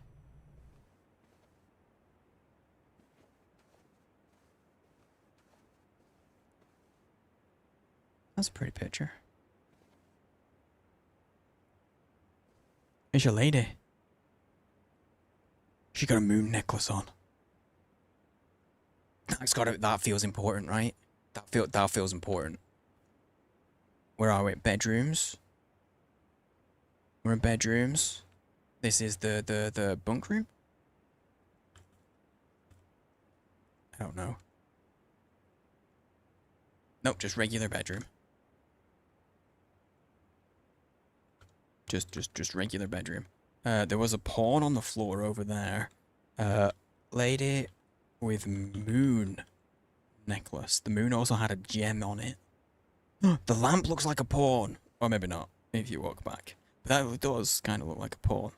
That's a pretty picture. It's your lady. She got a moon necklace on. That feels important, right? That feels important. Where are we? Bedrooms. We're in bedrooms. This is the bunk room? I don't know. Nope, just regular bedroom. Just regular bedroom. There was a pawn on the floor over there. Lady with moon necklace. The moon also had a gem on it. The lamp looks like a pawn. Or maybe not, if you walk back. But that does kind of look like a pawn.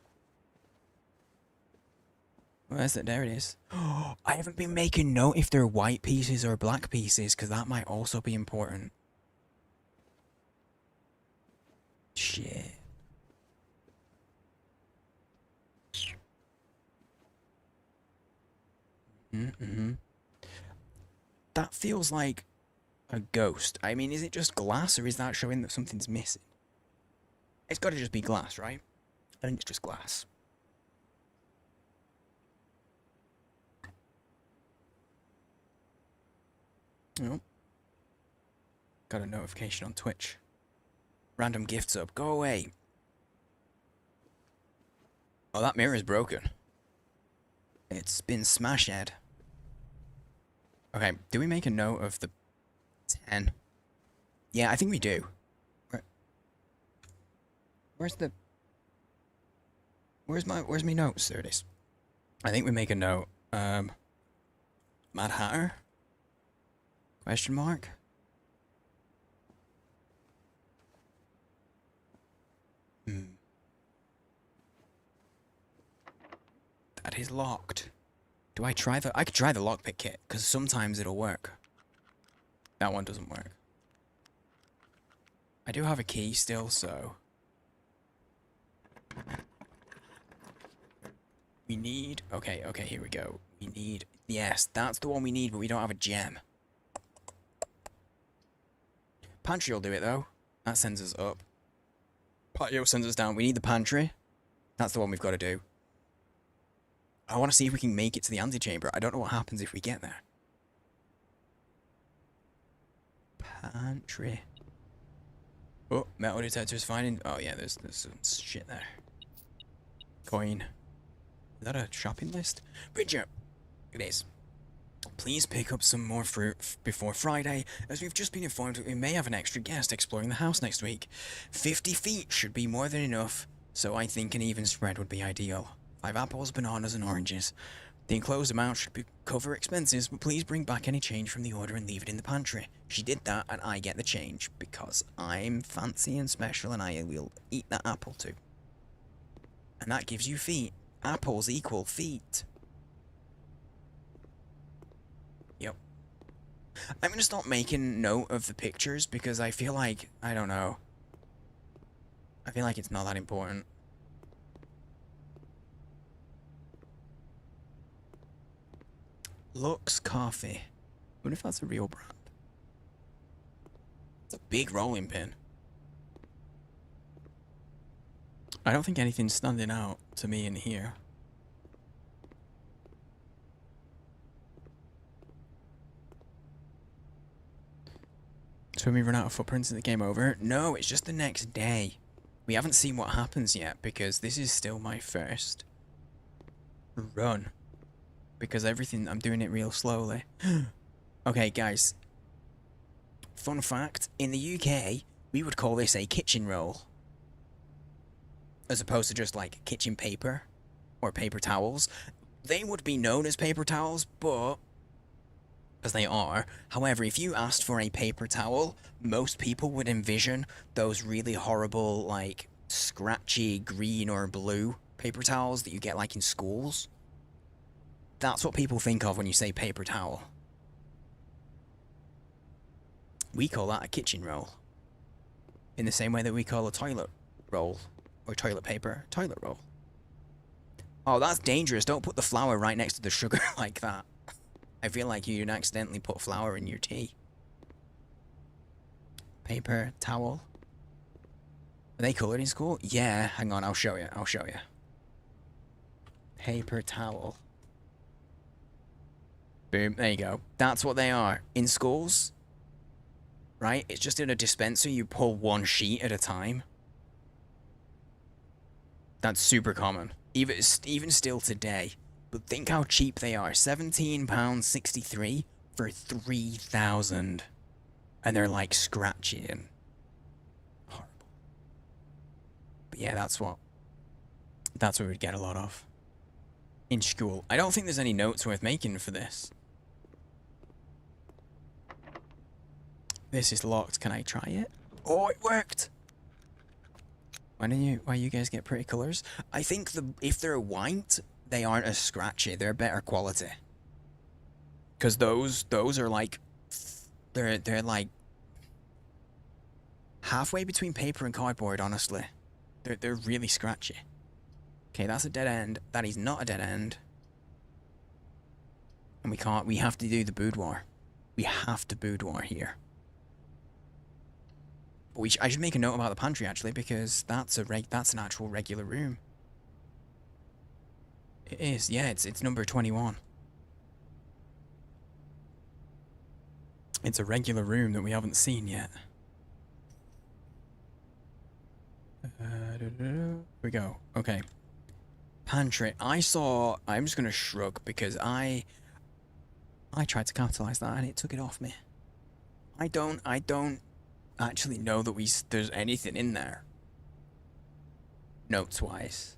Where's it? There it is. I haven't been making note if they're white pieces or black pieces, because that might also be important. Shit. That feels like a ghost. I mean, is it just glass, or is that showing that something's missing? It's got to just be glass, right? I think it's just glass. Oh. Got a notification on Twitch. Random gifts up. Go away. Oh, that mirror is broken. It's been smashed. Okay, do we make a note of the 10? Yeah, I think we do. Where's my notes? There it is. I think we make a note. Mad Hatter? Question mark? That is locked. Do I try the... I could try the lockpick kit, because sometimes it'll work. That one doesn't work. I do have a key still, so... We need... Okay, here we go. We need... Yes, that's the one we need, but we don't have a gem. Pantry will do it, though. That sends us up. Patio sends us down. We need the pantry. That's the one we've got to do. I want to see if we can make it to the antechamber. I don't know what happens if we get there. Pantry. Oh, metal detector's finding... Oh, yeah, there's some shit there. Coin. Is that a shopping list? Bridger. It is. Please pick up some more fruit before Friday, as we've just been informed that we may have an extra guest exploring the house next week. 50 feet should be more than enough, so I think an even spread would be ideal. 5 apples, bananas, and oranges. The enclosed amount should cover expenses, but please bring back any change from the order and leave it in the pantry. She did that, and I get the change, because I'm fancy and special, and I will eat that apple too. And that gives you feet. Apples equal feet. Yep. I'm gonna start making note of the pictures, because I feel like, I don't know. I feel like it's not that important. Lux Coffee. I wonder if that's a real brand. It's a big rolling pin. I don't think anything's standing out to me in here. So when we run out of footprints in the game over? No, it's just the next day. We haven't seen what happens yet, because this is still my first run. Because everything, I'm doing it real slowly. Okay, guys. Fun fact, in the UK, we would call this a kitchen roll. As opposed to just like kitchen paper or paper towels. They would be known as paper towels, but as they are. However, if you asked for a paper towel, most people would envision those really horrible, like, scratchy green or blue paper towels that you get like in schools. That's what people think of when you say paper towel. We call that a kitchen roll. In the same way that we call a toilet roll or toilet paper toilet roll. Oh, that's dangerous. Don't put the flour right next to the sugar like that. I feel like you'd accidentally put flour in your tea. Paper towel. Are they colored in school? Yeah, hang on, I'll show you. I'll show you. Paper towel. Boom, there you go. That's what they are. In schools, right? It's just in a dispenser, you pull one sheet at a time. That's super common. Even still today. But think how cheap they are. £17.63 for 3,000. And they're like scratchy and horrible. But yeah, that's what we'd get a lot of in school. I don't think there's any notes worth making for this. This is locked. Can I try it? Oh, it worked. Why you guys get pretty colors? I think if they're white, they aren't as scratchy. They're better quality. Cause those are like they're like halfway between paper and cardboard, honestly. They're really scratchy. Okay, that's a dead end. That is not a dead end. And we have to do the boudoir. We have to boudoir here. But I should make a note about the pantry actually, because that's an actual regular room. It is, yeah, it's number 21. It's a regular room that we haven't seen yet. Here we go. Okay. Pantry. I'm just gonna shrug because I tried to capitalize that and it took it off me. I don't actually know that there's anything in there. Notes wise.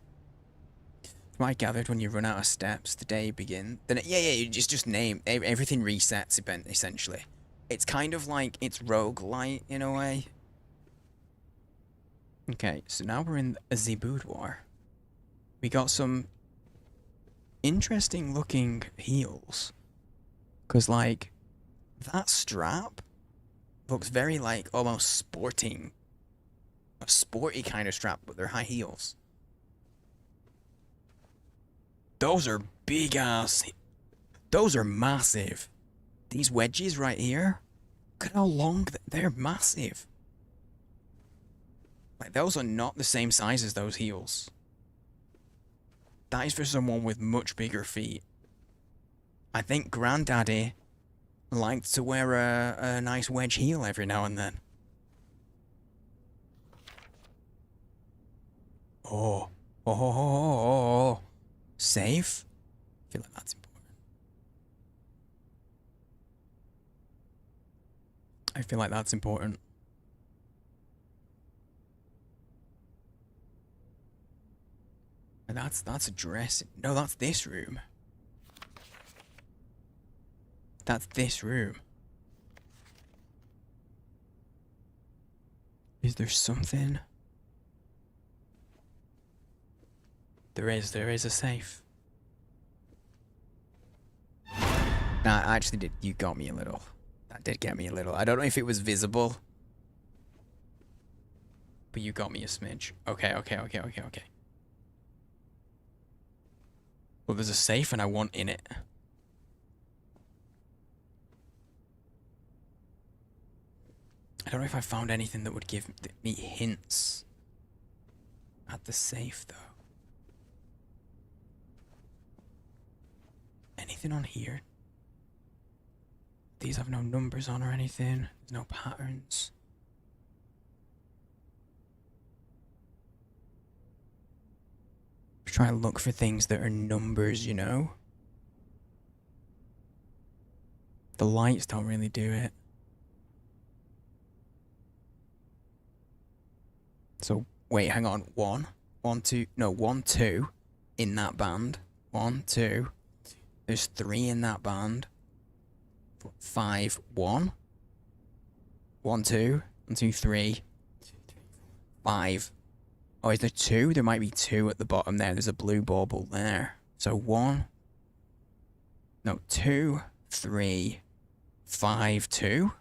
From what I gathered, when you run out of steps, the day begins. Then you just name everything resets essentially. It's kind of like it's roguelite in a way. Okay, so now we're in the boudoir. We got some interesting looking heels. Cause like that strap looks very like almost sporting. A sporty kind of strap, but they're high heels. Those are big ass. Those are massive. These wedges right here. Look at how long they're massive. Like those are not the same size as those heels. That is for someone with much bigger feet. I think Granddaddy liked to wear a nice wedge heel every now and then. Oh. Safe? I feel like that's important. I feel like that's important. And that's a dressing. No, that's this room. That's this room. Is there something? There is a safe. Nah, I actually did. You got me a little. That did get me a little. I don't know if it was visible. But you got me a smidge. Okay. Well, there's a safe and I want in it. I don't know if I found anything that would give me hints at the safe, though. Anything on here? These have no numbers on or anything. There's no patterns. Try to look for things that are numbers, you know? The lights don't really do it. So, wait, hang on. 1, 2, no, 1, 2 in that band. 1, 2. There's 3 in that band. 5, 1. 1, 2. 1, 2, 3. 5. Oh, is there 2? There might be 2 at the bottom there. There's a blue bauble there. So 1. No, 2, 3, 5, 2.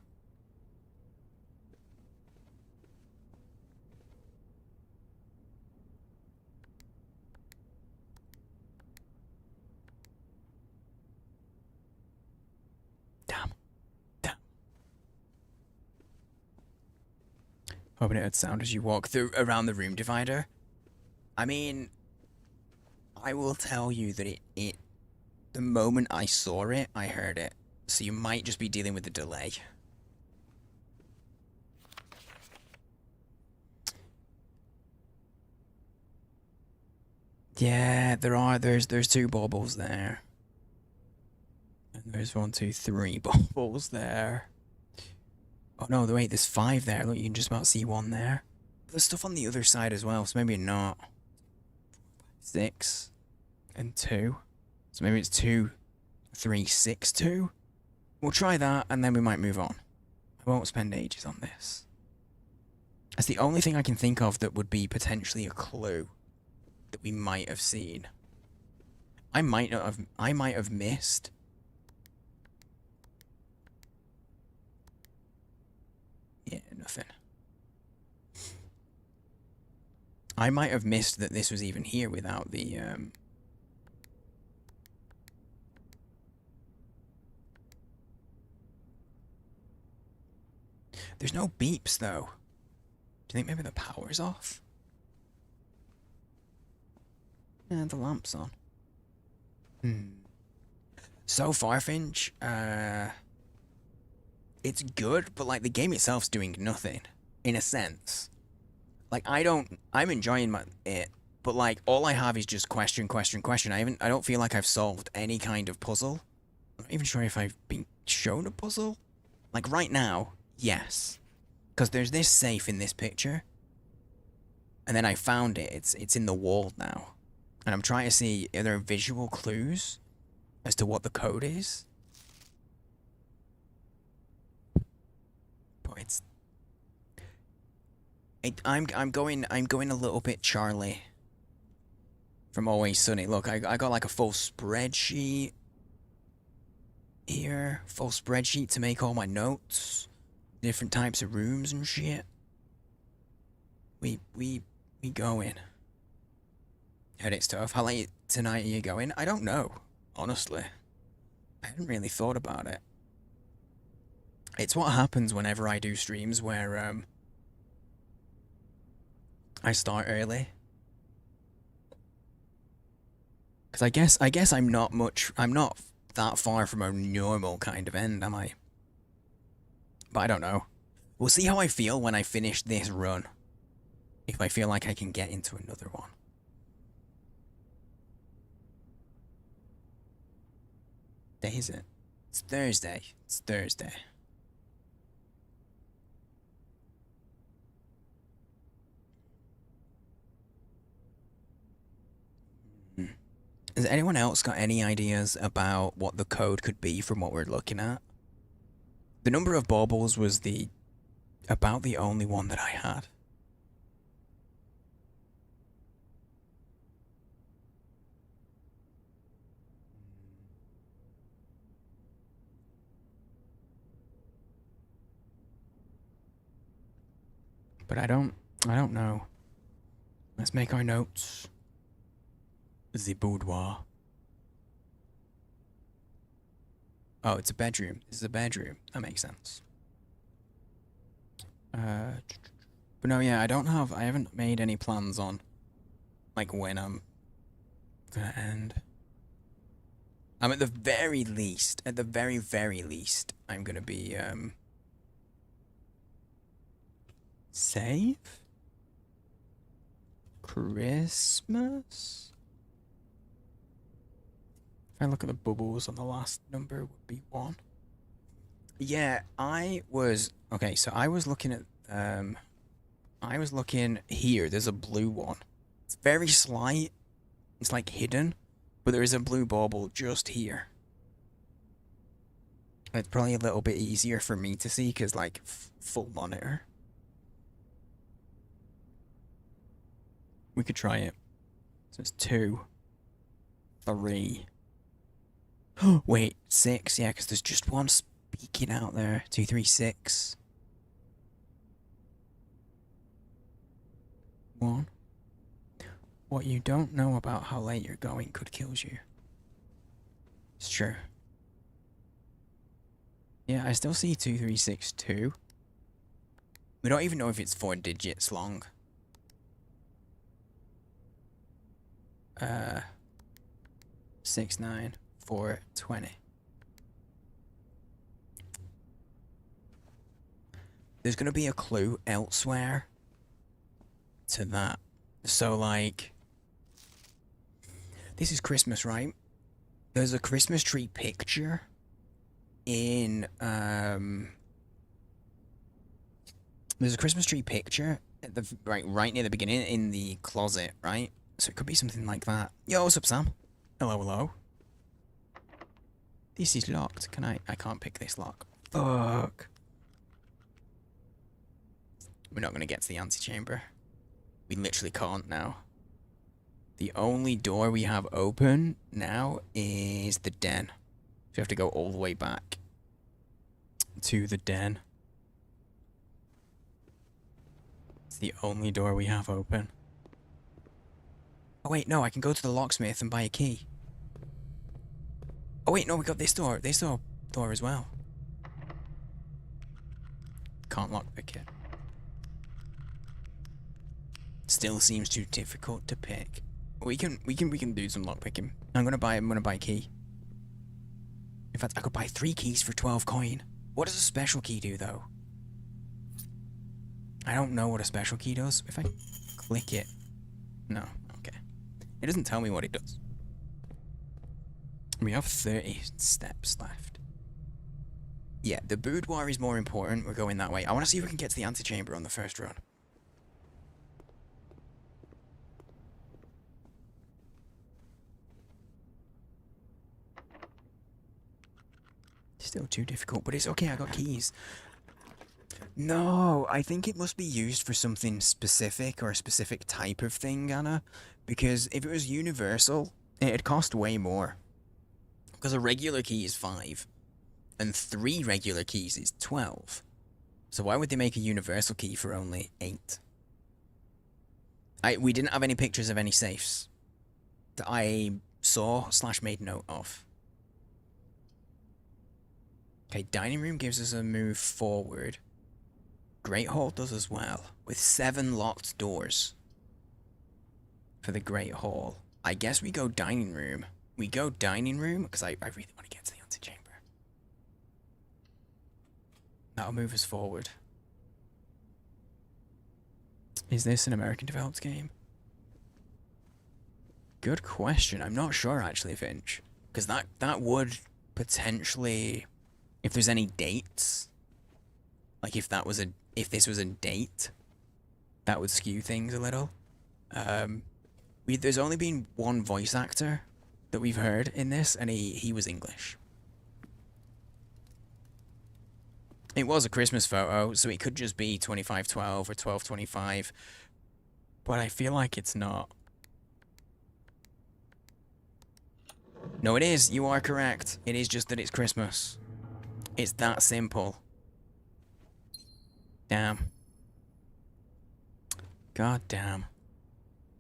Hoping it would sound as you walk through around the room divider. I mean, I will tell you that the moment I saw it, I heard it. So you might just be dealing with a delay. Yeah, there's 2 baubles there. And there's 1, 2, 3 baubles there. Oh no, wait, there's 5 there. Look, you can just about see 1 there. There's stuff on the other side as well, so maybe not. 6 and 2. So maybe it's 2, 3, 6, 2. We'll try that and then we might move on. I won't spend ages on this. That's the only thing I can think of that would be potentially a clue that we might have seen. I might have missed. Yeah, nothing. I might have missed that this was even here without the, There's no beeps, though. Do you think maybe the power's off? Yeah, the lamp's on. So far, Finch, it's good, but like the game itself's doing nothing, in a sense. Like I'm enjoying it, but like all I have is just question. I don't feel like I've solved any kind of puzzle. I'm not even sure if I've been shown a puzzle. Like right now, yes, because there's this safe in this picture, and then I found it. It's in the wall now, and I'm trying to see are there visual clues as to what the code is. But I'm going a little bit Charlie from Always Sunny. Look, I got like a full spreadsheet here, full spreadsheet to make all my notes, different types of rooms and shit. We going. Heard it's tough. How late tonight are you going? I don't know, honestly. I hadn't really thought about it. It's what happens whenever I do streams where I start early. Cause I guess I'm not that far from a normal kind of end, am I? But I don't know. We'll see how I feel when I finish this run. If I feel like I can get into another one. Day is it? It's Thursday. It's Thursday. Has anyone else got any ideas about what the code could be from what we're looking at? The number of baubles was about the only one that I had. But I don't know. Let's make our notes. The boudoir. Oh, it's a bedroom. This is a bedroom. That makes sense. But no, yeah, I haven't made any plans on, like, when I'm gonna end. I'm at the very least, very least, I'm gonna be, save? Christmas? If I look at the bubbles on the last number, would be 1. Yeah, okay, so I was looking at, I was looking here, there's a blue one. It's very slight, it's like hidden, but there is a blue bauble just here. It's probably a little bit easier for me to see, because, like, full monitor. We could try it. So it's 2, 3. Wait, 6, yeah, because there's just one speaking out there. 2, 3, 6. 1. What you don't know about how late you're going could kill you. It's true. Yeah, I still see 2, 3, 6, 2. We don't even know if it's 4 digits long. 6, 9, 4, 20. There's gonna be a clue elsewhere to that. So, like, this is Christmas, right? There's a Christmas tree picture in, there's a Christmas tree picture at the, right near the beginning in the closet, right? So it could be something like that. Yo, what's up, Sam? Hello, hello. This is locked. I can't pick this lock. Fuck. We're not gonna get to the antechamber. We literally can't now. The only door we have open now is the den. So we have to go all the way back to the den. It's the only door we have open. Oh wait, no, I can go to the locksmith and buy a key. Oh wait, no, we got this door as well. Can't lockpick it. Still seems too difficult to pick. We can do some lockpicking. I'm gonna buy a key. In fact, I could buy 3 keys for 12 coin. What does a special key do though? I don't know what a special key does. If I click it. No, okay. It doesn't tell me what it does. We have 30 steps left. Yeah, the boudoir is more important. We're going that way. I want to see if we can get to the antechamber on the first run. Still too difficult, but it's okay, I got keys. No, I think it must be used for something specific or a specific type of thing, Anna. Because if it was universal, it'd cost way more. Because a regular key is 5, and 3 regular keys is 12. So why would they make a universal key for only 8? We didn't have any pictures of any safes that I saw / made note of. Okay, dining room gives us a move forward. Great Hall does as well, with 7 locked doors for the Great Hall. I guess we go dining room. We go dining room because I really want to get to the antechamber. That'll move us forward. Is this an American developed game? Good question. I'm not sure actually, Finch. Because that would potentially, if there's any dates, like if this was a date, that would skew things a little. There's only been 1 voice actor that we've heard in this, and he was English. It was a Christmas photo, so it could just be 2512 or 1225, but I feel like it's not. No, it is. You are correct. It is just that it's Christmas. It's that simple. Damn. God damn.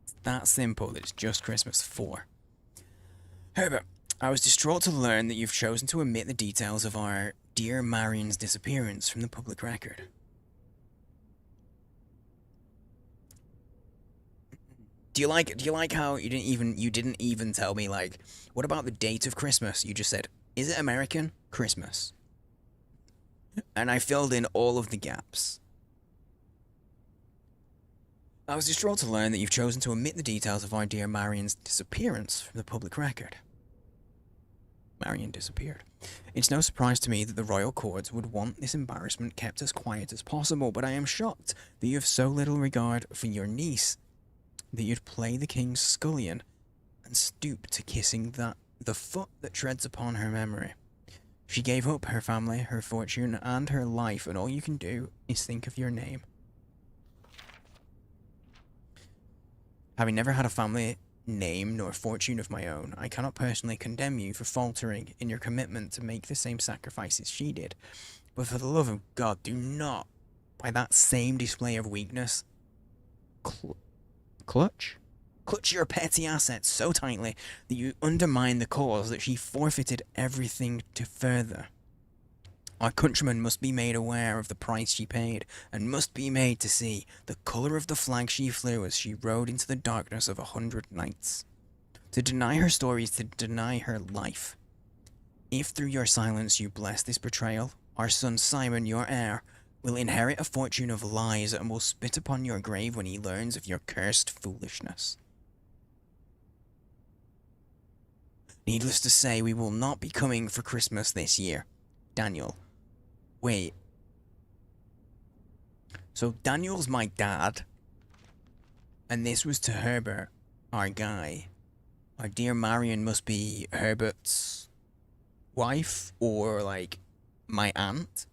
It's that simple that it's just Christmas 4. Herbert, I was distraught to learn that you've chosen to omit the details of our dear Marion's disappearance from the public record. Do you like how you didn't even tell me, like, what about the date of Christmas? You just said, is it American? Christmas. And I filled in all of the gaps. I was distraught to learn that you've chosen to omit the details of our dear Marion's disappearance from the public record. Marion disappeared. It's no surprise to me that the royal courts would want this embarrassment kept as quiet as possible, but I am shocked that you have so little regard for your niece that you'd play the king's scullion and stoop to kissing the foot that treads upon her memory. She gave up her family, her fortune, and her life, and all you can do is think of your name. Having never had a family name nor fortune of my own, I cannot personally condemn you for faltering in your commitment to make the same sacrifices she did. But for the love of God, do not, by that same display of weakness, clutch your petty assets so tightly that you undermine the cause that she forfeited everything to further. Our countrymen must be made aware of the price she paid, and must be made to see the colour of the flag she flew as she rode into the darkness of 100 nights. To deny her story is to deny her life. If through your silence you bless this betrayal, our son Simon, your heir, will inherit a fortune of lies and will spit upon your grave when he learns of your cursed foolishness. Needless to say, we will not be coming for Christmas this year. Daniel. Wait. So Daniel's my dad, and this was to Herbert, our guy. Our dear Marion must be Herbert's wife, or like my aunt.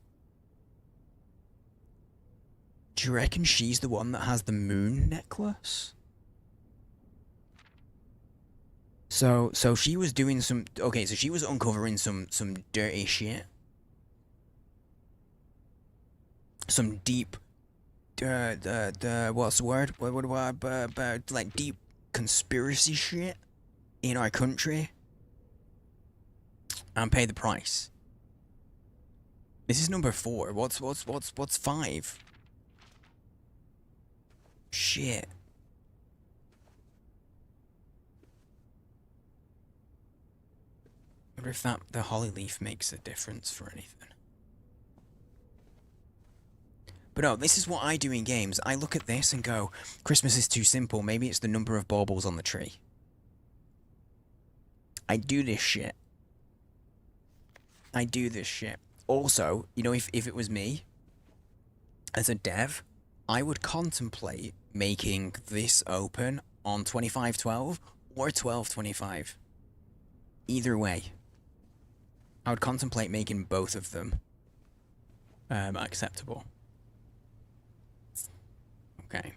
Do you reckon she's the one that has the moon necklace? So she was doing some, okay, so she was uncovering some dirty shit. Some deep, what's the word? Like deep conspiracy shit in our country. And pay the price. This is number 4. What's 5? Shit. I wonder if the holly leaf makes a difference for anything. But no, this is what I do in games. I look at this and go, Christmas is too simple. Maybe it's the number of baubles on the tree. I do this shit. I do this shit. Also, you know, if it was me, as a dev, I would contemplate making this open on 2512 or 1225. Either way. I would contemplate making both of them acceptable. Okay.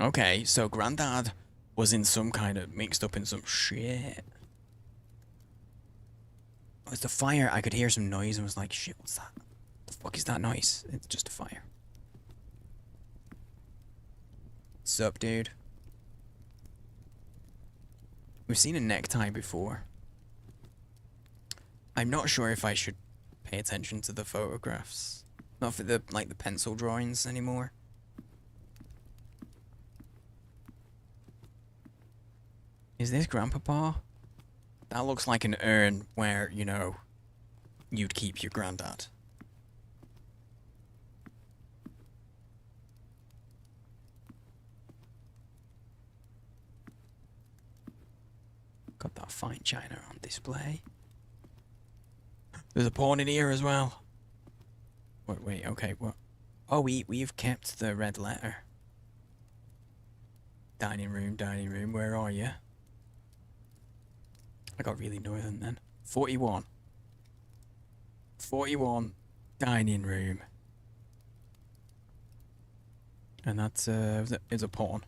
Okay, so Granddad was in some kind of mixed up in some shit. Oh, it's the fire. I could hear some noise and was like, shit, what's that? The fuck is that noise? It's just a fire. Sup, dude? We've seen a necktie before. I'm not sure if I should pay attention to the photographs. Not for the, like, the pencil drawings anymore. Is this Grandpapa? That looks like an urn where, you know, you'd keep your granddad. Got that fine china on display. There's a pawn in here as well. Wait, okay, what? Oh, we've kept the red letter. Dining room, where are you? I got really northern then. 41. 41 dining room. And that's is a pawn.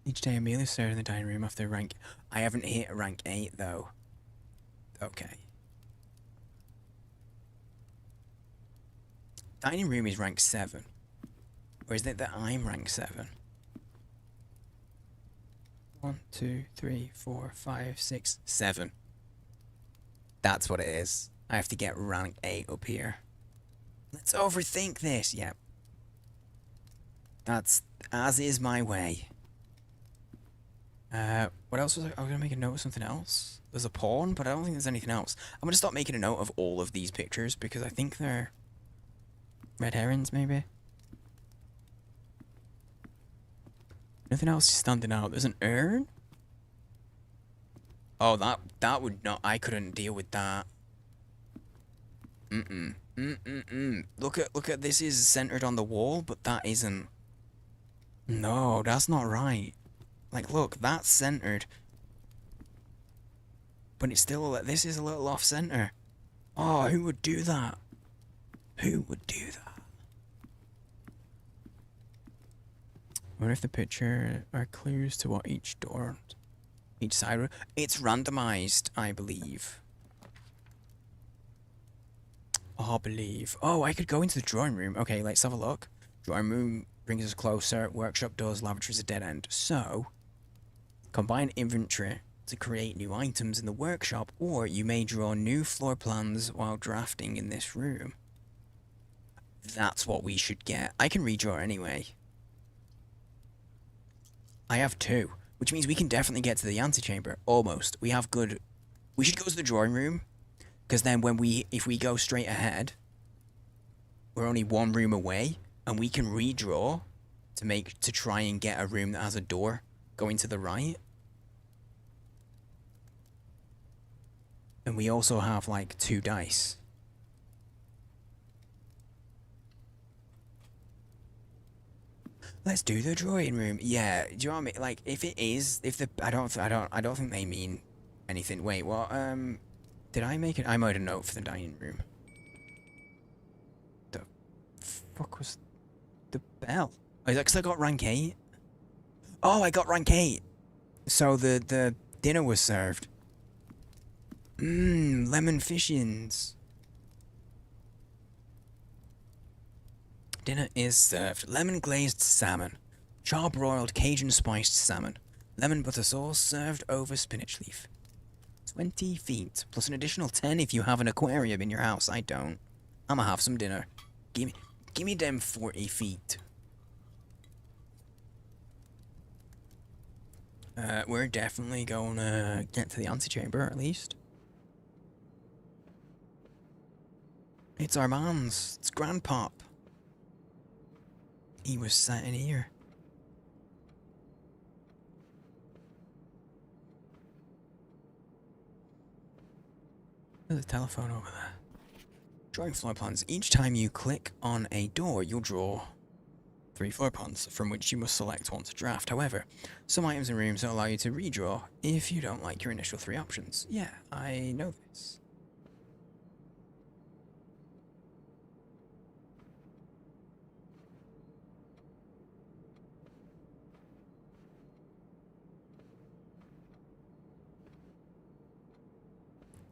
Each day a meal is served in the dining room after rank. I haven't hit rank 8 though. Okay. Dining room is rank 7. Or is it that I'm rank 7? 1, 2, 3, 4, 5, 6, 7. That's what it is. I have to get rank 8 up here. Let's overthink this. Yep. That's as is my way. What else was I was gonna make a note of something else. There's a pawn, but I don't think there's anything else. I'm gonna start making a note of all of these pictures because I think they're red herrings, maybe. Nothing else is standing out. There's an urn. Oh, that would not. I couldn't deal with that. Look at this is centered on the wall, but that isn't. No, that's not right. Like, look, that's centered. But it's still, this is a little off center. Oh, who would do that? Who would do that? What if the picture are clues to what each door, each side? It's randomized, I believe. I believe. Oh, I could go into the drawing room. Okay, let's have a look. Drawing room brings us closer. Workshop doors, lavatory is a dead end. So, combine inventory to create new items in the workshop, or you may draw new floor plans while drafting in this room. That's what we should get. I can redraw anyway. I have 2, which means we can definitely get to the antechamber. Almost. We have good. We should go to the drawing room, because then if we go straight ahead, we're only 1 room away, and we can redraw to try and get a room that has a door going to the right. And we also have like 2 dice. Let's do the drawing room. Yeah, do you know what I mean? Like, if it is, I don't think they mean anything. Wait, what? Did I make it? I made a note for the dining room. The fuck was the bell? Oh, is that because I got rank 8? Oh, I got rank 8. So the dinner was served. Lemon fishins. Dinner is served. Lemon glazed salmon. Charbroiled Cajun spiced salmon. Lemon butter sauce served over spinach leaf. 20 feet. Plus an additional 10 if you have an aquarium in your house. I don't. I'ma have some dinner. Give me them 40 feet. We're definitely gonna get to the antechamber at least. It's our man's. It's Grandpop. He was sat in here. There's a telephone over there. Drawing floor plans. Each time you click on a door, you'll draw 3 floor plans, from which you must select one to draft. However, some items and rooms don't allow you to redraw if you don't like your initial 3 options. Yeah, I know this.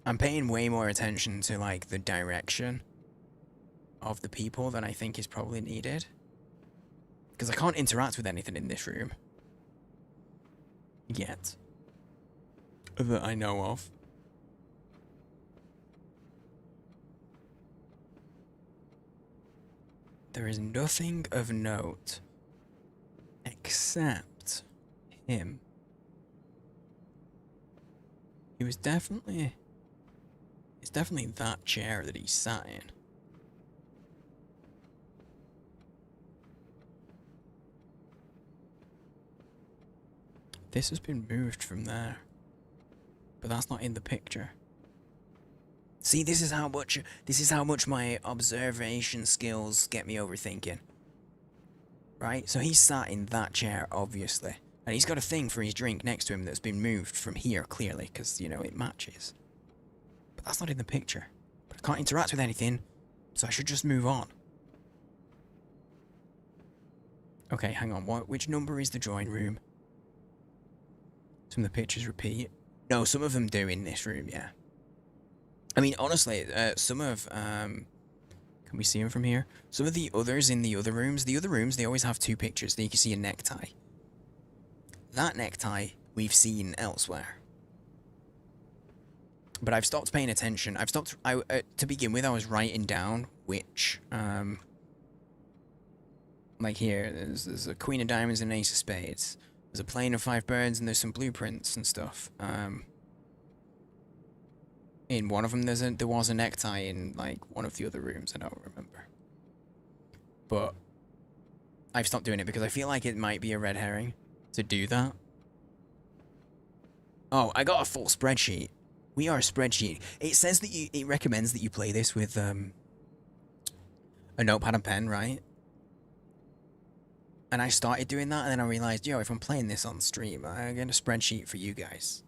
I'm paying way more attention to, like, the direction of the people than I think is probably needed. Because I can't interact with anything in this room. Yet. That I know of. There is nothing of note. Except him. He was definitely... It's definitely that chair that he sat in. This has been moved from there. But that's not in the picture. See, this is how much my observation skills get me overthinking. Right? So he sat in that chair, obviously. And he's got a thing for his drink next to him that's been moved from here, clearly, because, you know, it matches. But that's not in the picture. But I can't interact with anything, so I should just move on. Okay, hang on. Which number is the drawing room? Some of the pictures repeat. No, some of them do in this room, yeah. I mean, honestly, some of... can we see them from here? Some of the others in the other rooms, they always have two pictures. There you can see a necktie. That necktie we've seen elsewhere. But I've stopped paying attention. To begin with, I was writing down which, like here, there's a Queen of Diamonds and an Ace of Spades. There's a plane of 5 birds and there's some blueprints and stuff. In one of them, there was a necktie in, like, one of the other rooms. I don't remember. But I've stopped doing it because I feel like it might be a red herring to do that. Oh, I got a full spreadsheet. We are a spreadsheet. It says that it recommends that you play this with a notepad and pen, right? And I started doing that, and then I realized, yo, if I'm playing this on stream, I get a spreadsheet for you guys.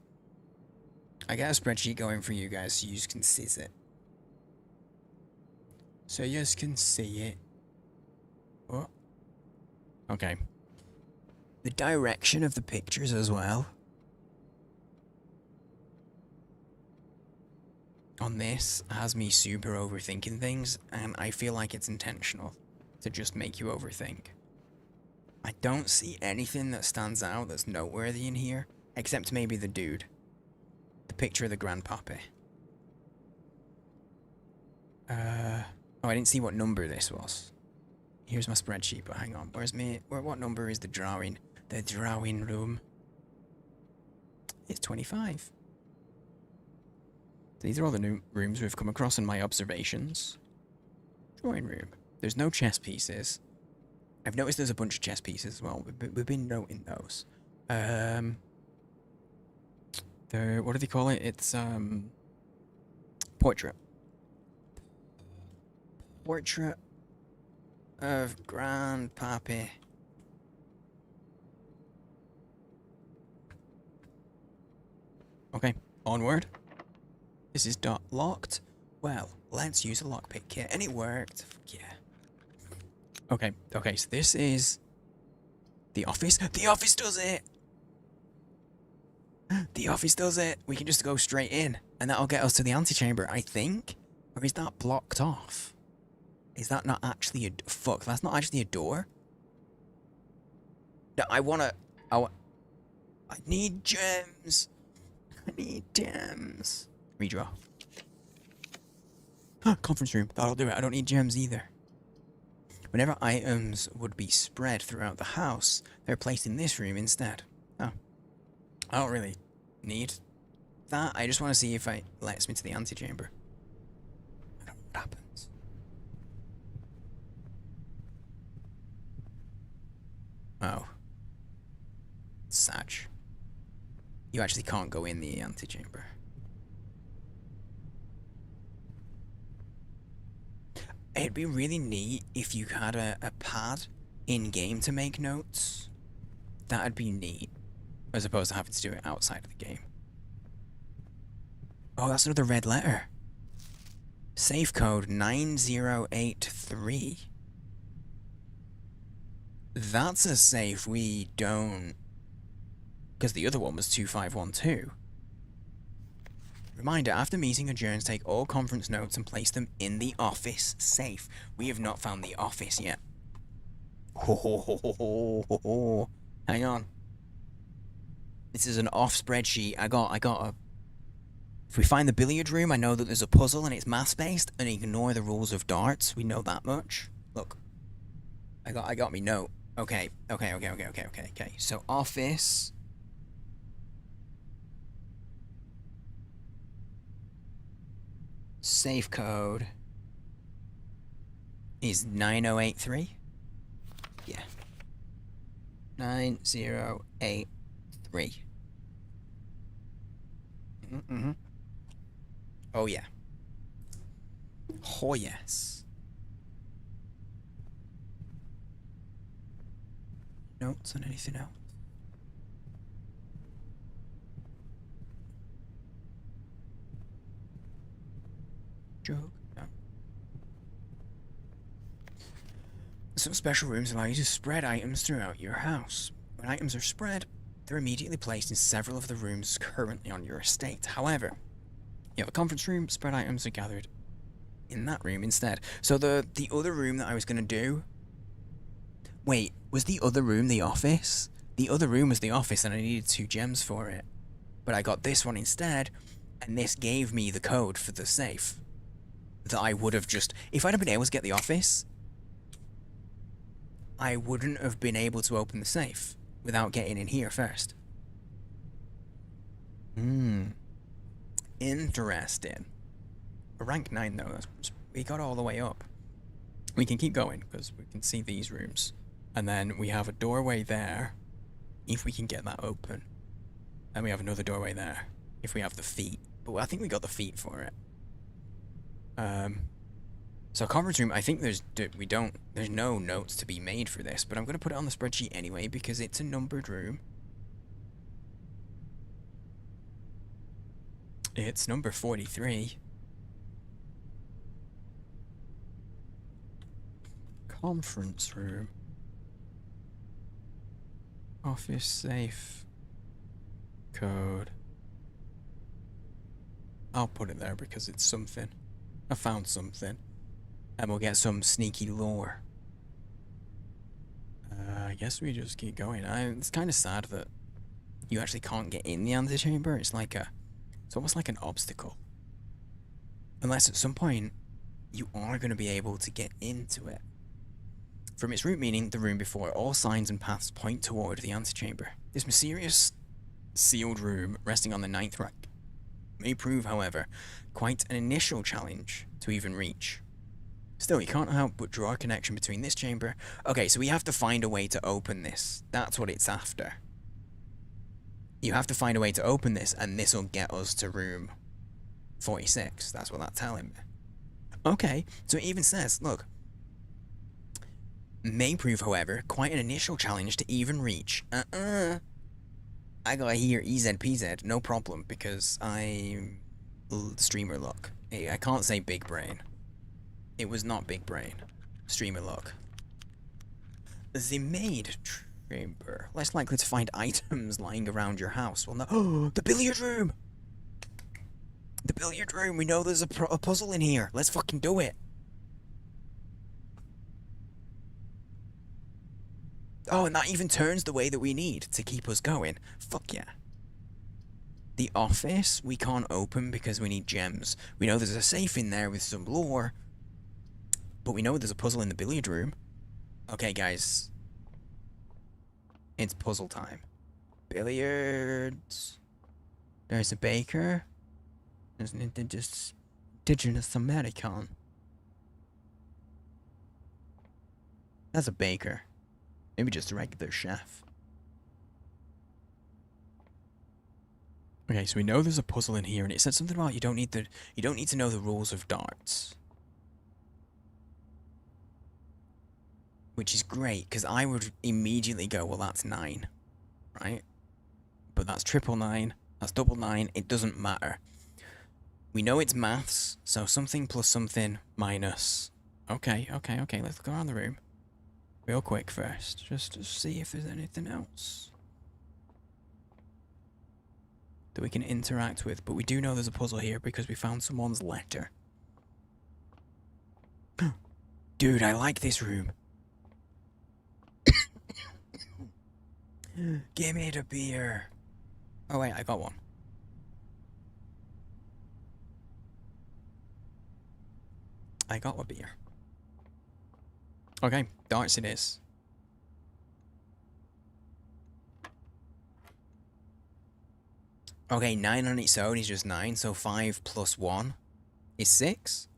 I got a spreadsheet going for you guys so you can see it. So you can see it. What? Okay. The direction of the pictures as well. On this has me super overthinking things, and I feel like it's intentional to just make you overthink. I don't see anything that stands out that's noteworthy in here, except maybe the dude. The picture of the grandpappy. Oh, I didn't see what number this was. Here's my spreadsheet, but hang on. What number is the drawing? The drawing room. It's 25. These are all the new rooms we've come across in my observations. Drawing room. There's no chess pieces. I've noticed there's a bunch of chess pieces as well. We've been noting those. What do they call it? It's, portrait. Portrait of Grandpappy. Okay, onward. This is locked. Well, let's use a lockpick kit, and it worked. Yeah. Okay, so this is the office. The office does it! The office does it! We can just go straight in, and that'll get us to the antechamber, I think? Or is that blocked off? Is that not actually a... Fuck, that's not actually a door? No, I need gems! I need gems! Redraw. Conference room. That'll do it. I don't need gems either. Whenever items would be spread throughout the house, they're placed in this room instead. Oh. I don't really need that. I just want to see if it lets me to the antechamber. I don't know what happens. Oh. Sag. You actually can't go in the antechamber. It'd be really neat if you had a pad in-game to make notes. That'd be neat. As opposed to having to do it outside of the game. Oh, that's another red letter. Safe code 9083. That's a safe we don't... Because the other one was 2512. Reminder, after meeting adjourns, take all conference notes and place them in the office safe. We have not found the office yet. Hang on. This is an off spreadsheet. I got a... If we find the billiard room, I know that there's a puzzle and it's math-based, and ignore the rules of darts. We know that much. Look. I got me note. Okay. So, office... Safe code is 9083. Yeah. 9083. Oh yeah. Oh yes. Notes on anything else? joke? No. Some special rooms allow you to spread items throughout your house. When items are spread, they're immediately placed in several of the rooms currently on your estate. However, you have a conference room, spread items are gathered in that room instead. So the other room that I was going to do... Wait, was the other room the office? The other room was the office and I needed 2 gems for it. But I got this one instead, and this gave me the code for the safe. That I would have just... If I'd have been able to get the office, I wouldn't have been able to open the safe without getting in here first. Interesting. We're rank 9 though, we got all the way up. We can keep going, because we can see these rooms. And then we have a doorway there, if we can get that open. And we have another doorway there, if we have the feet. But I think we got the feet for it. So conference room, I think there's no notes to be made for this, but I'm going to put it on the spreadsheet anyway, because it's a numbered room. It's number 43. Conference room. Office safe. Code. I'll put it there because it's something. I found something. And we'll get some sneaky lore. I guess we just keep going. It's kind of sad that you actually can't get in the antechamber. It's almost like an obstacle. Unless at some point you are going to be able to get into it. From its root meaning, the room before, all signs and paths point toward the antechamber. This mysterious sealed room resting on the 9th rank may prove, however, quite an initial challenge to even reach. Still, you can't help but draw a connection between this chamber. Okay, so we have to find a way to open this. That's what it's after. You have to find a way to open this, and this will get us to room 46. That's what that's telling me. Okay, so it even says, look, may prove, however, quite an initial challenge to even reach. I got here EZPZ, no problem, because I'm streamer luck. I can't say big brain. It was not big brain. Streamer luck. The maid chamber. Less likely to find items lying around your house. Well, no. The billiard room! The billiard room. We know there's a puzzle in here. Let's fucking do it. Oh, and that even turns the way that we need to keep us going. Fuck yeah. The office we can't open because we need gems. We know there's a safe in there with some lore. But we know there's a puzzle in the billiard room. Okay, guys. It's puzzle time. Billiards. There's a baker. There's an indigenous American. That's a baker. Maybe just a regular chef. Okay, so we know there's a puzzle in here, and it said something about you don't need to know the rules of darts. Which is great, because I would immediately go, well, that's 9, right? But that's 999, that's 999, it doesn't matter. We know it's maths, so something plus something minus. Okay, let's go around the room. Real quick first, just to see if there's anything else that we can interact with. But we do know there's a puzzle here because we found someone's letter. Dude, I like this room. Give me the beer. Oh wait, I got one. I got a beer. Okay, darts it is. Okay, 9 on its own is just 9, so 5 plus 1 is 6.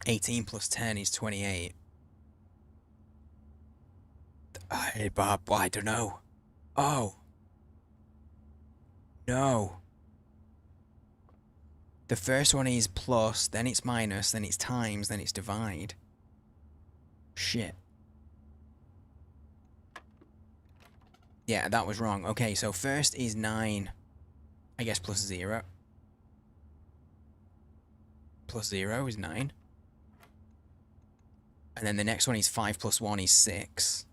18 plus 10 is 28. Hey, Bob, I don't know. Oh. No. The first one is plus, then it's minus, then it's times, then it's divide. Shit. Yeah, that was wrong. Okay, so first is 9. I guess plus 0. plus 0 is 9. And then the next one is 5 plus 1 is 6.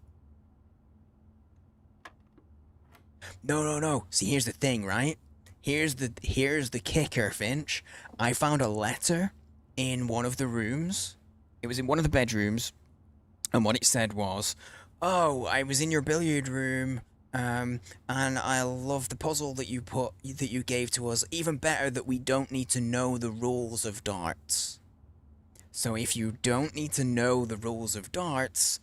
No. See, here's the thing, right? Here's the kicker, Finch. I found a letter in one of the rooms. It was in one of the bedrooms. And what it said was, "Oh, I was in your billiard room, and I love the puzzle that you gave to us. Even better that we don't need to know the rules of darts." So if you don't need to know the rules of darts,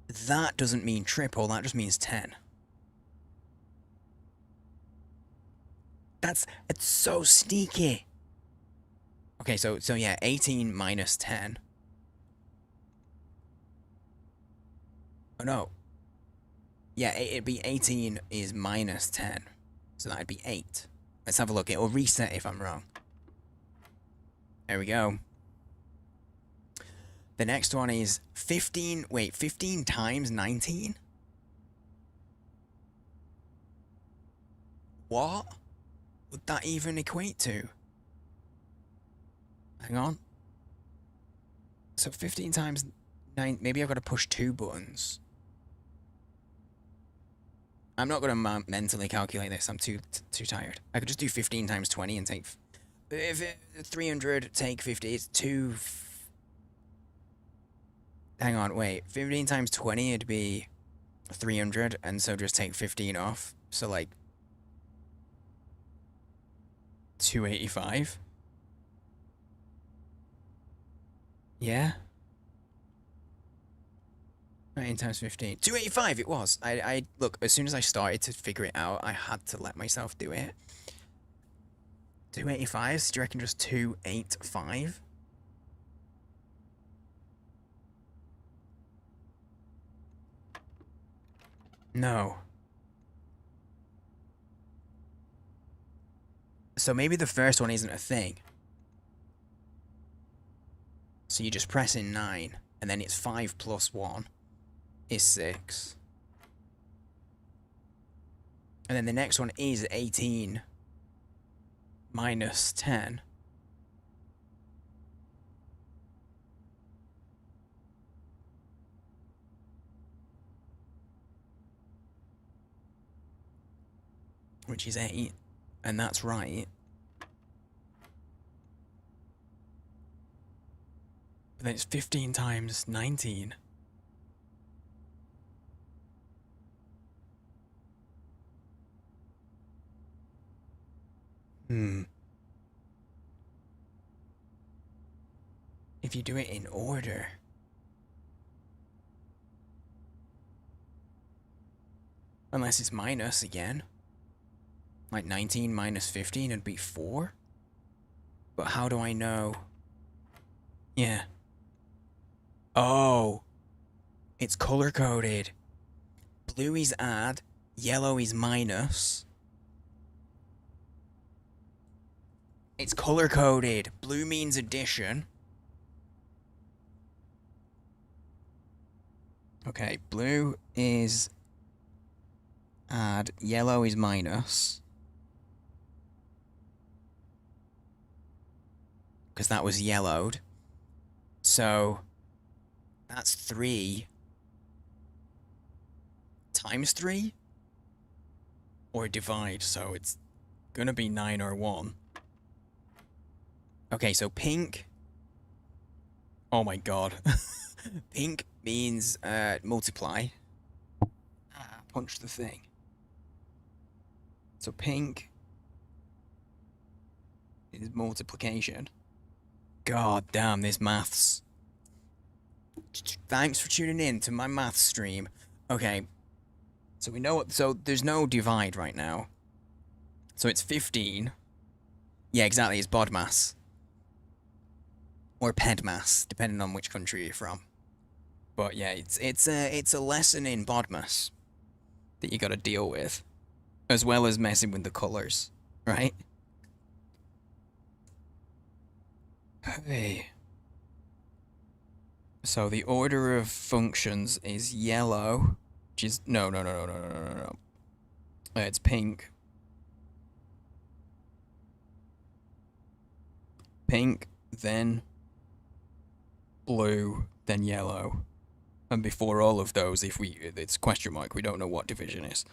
that doesn't mean triple, that just means 10. It's so sneaky. Okay, so yeah, 18 minus 10. Oh no. Yeah, it'd be 18 is minus 10. So that'd be 8. Let's have a look. It'll reset if I'm wrong. There we go. The next one is 15. Wait, 15 times 19? What would that even equate to? Hang on. So 15 times 9. Maybe I've got to push 2 buttons. I'm not going to mentally calculate this. I'm too tired. I could just do 15 times 20 and take... If 300, take 50. It's 2... Hang on, wait. 15 times 20 would be 300, and so just take 15 off. So, like... 285? Yeah? 19 times 15. 285 it was. I look, as soon as I started to figure it out, I had to let myself do it. 285? So do you reckon just 285? No. So maybe the first one isn't a thing. So you just press in 9, and then it's 5 plus 1 is 6. And then the next one is 18 minus 10. Which is 8. And that's right. But then it's 15 times 19. If you do it in order. Unless it's minus again. Like 19 minus 15 would be 4. But how do I know? Yeah. Oh. It's color coded. Blue is add, yellow is minus. It's color coded. Blue means addition. Okay, blue is add, yellow is minus. Because that was yellowed. So, that's 3 times 3? Or divide, so it's gonna be 9 or 1. Okay, so pink... Oh my god. Pink means multiply. Punch the thing. So pink is multiplication. God damn, this maths. Thanks for tuning in to my maths stream. Okay. So we know what... So there's no divide right now. So it's 15. Yeah, exactly, it's BODMAS. Or PEDMAS, depending on which country you're from. But yeah, it's a lesson in BODMAS that you gotta deal with. As well as messing with the colours, right? Hey. So the order of functions is yellow, which is... No. It's pink. Pink, then blue, then yellow. And before all of those, it's question mark, we don't know what division is.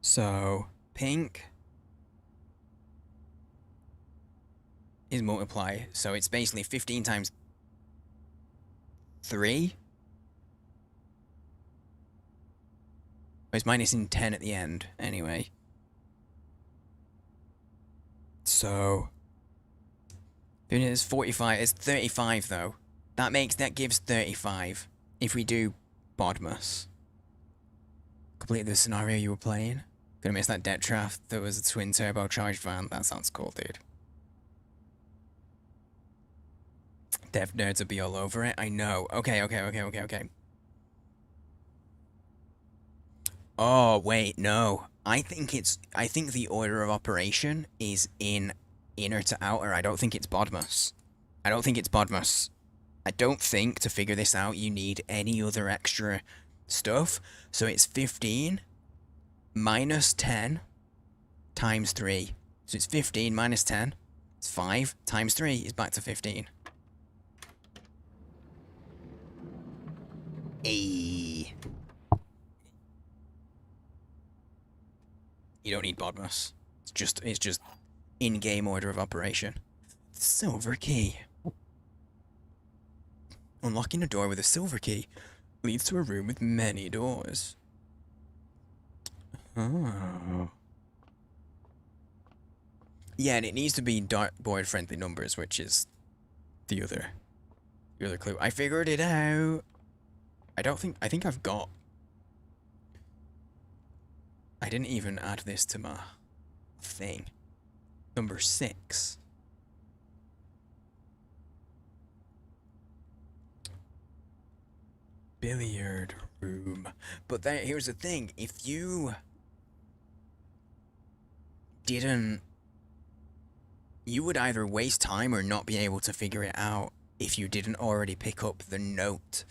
So, pink is multiply, so it's basically 15 times 3. It's minus in 10 at the end, anyway. So, it's 45, it's 35 though. That gives 35 if we do Bodmus. Complete the scenario you were playing. Gonna miss that debt draft that was a twin turbocharged van. That sounds cool, dude. Dev nerds will be all over it. I know. Okay. Oh, wait, no. I think the order of operation is in inner to outer. I don't think it's Bodmus. I don't think to figure this out you need any other extra stuff. So it's 15 minus 10 times 3. So it's 15 minus 10. It's 5 times 3 is back to 15. Ayy. You don't need Bodmus. It's just in-game order of operation. Silver key. Unlocking a door with a silver key leads to a room with many doors. Oh. Yeah, and it needs to be dartboard friendly numbers, which is the other clue. I figured it out. I think I've got. I didn't even add this to my thing. Number 6. Billiard room. But here's the thing. If you didn't... You would either waste time or not be able to figure it out if you didn't already pick up the note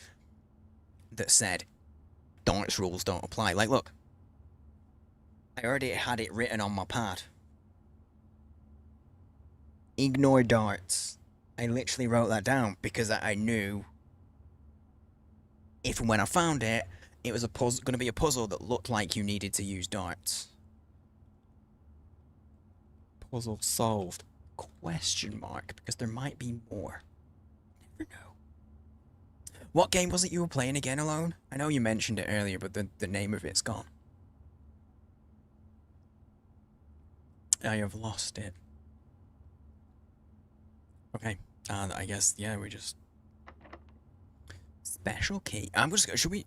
that said, darts rules don't apply. Like, look. I already had it written on my pad. Ignore darts. I literally wrote that down because I knew if and when I found it, it was going to be a puzzle that looked like you needed to use darts. Puzzle solved. Question mark, because there might be more. Never know. What game was it you were playing again, Alone? I know you mentioned it earlier, but the name of it's gone. I have lost it. Okay, I guess, yeah, we just... Special key. Should we...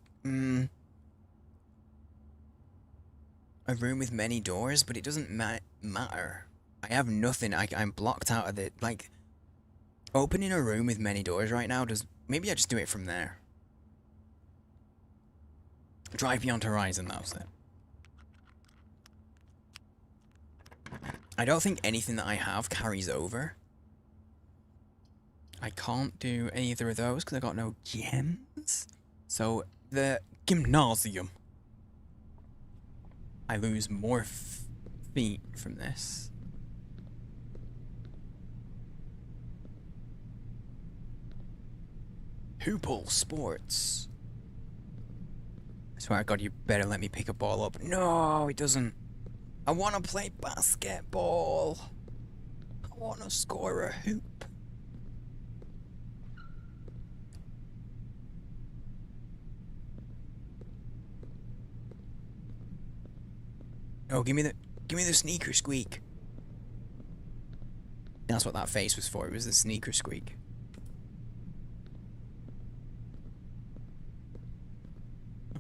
A room with many doors, but it doesn't matter. I have nothing, I'm blocked out of it. Like, opening a room with many doors right now does... Maybe I just do it from there. Drive Beyond Horizon, that was it. I don't think anything that I have carries over. I can't do either of those because I got no gems. So, the gymnasium. I lose more feet from this. Hoople Sports. I swear to God, you better let me pick a ball up. No, it doesn't. I want to play basketball. I want to score a hoop. Oh, give me the sneaker squeak. That's what that face was for. It was the sneaker squeak.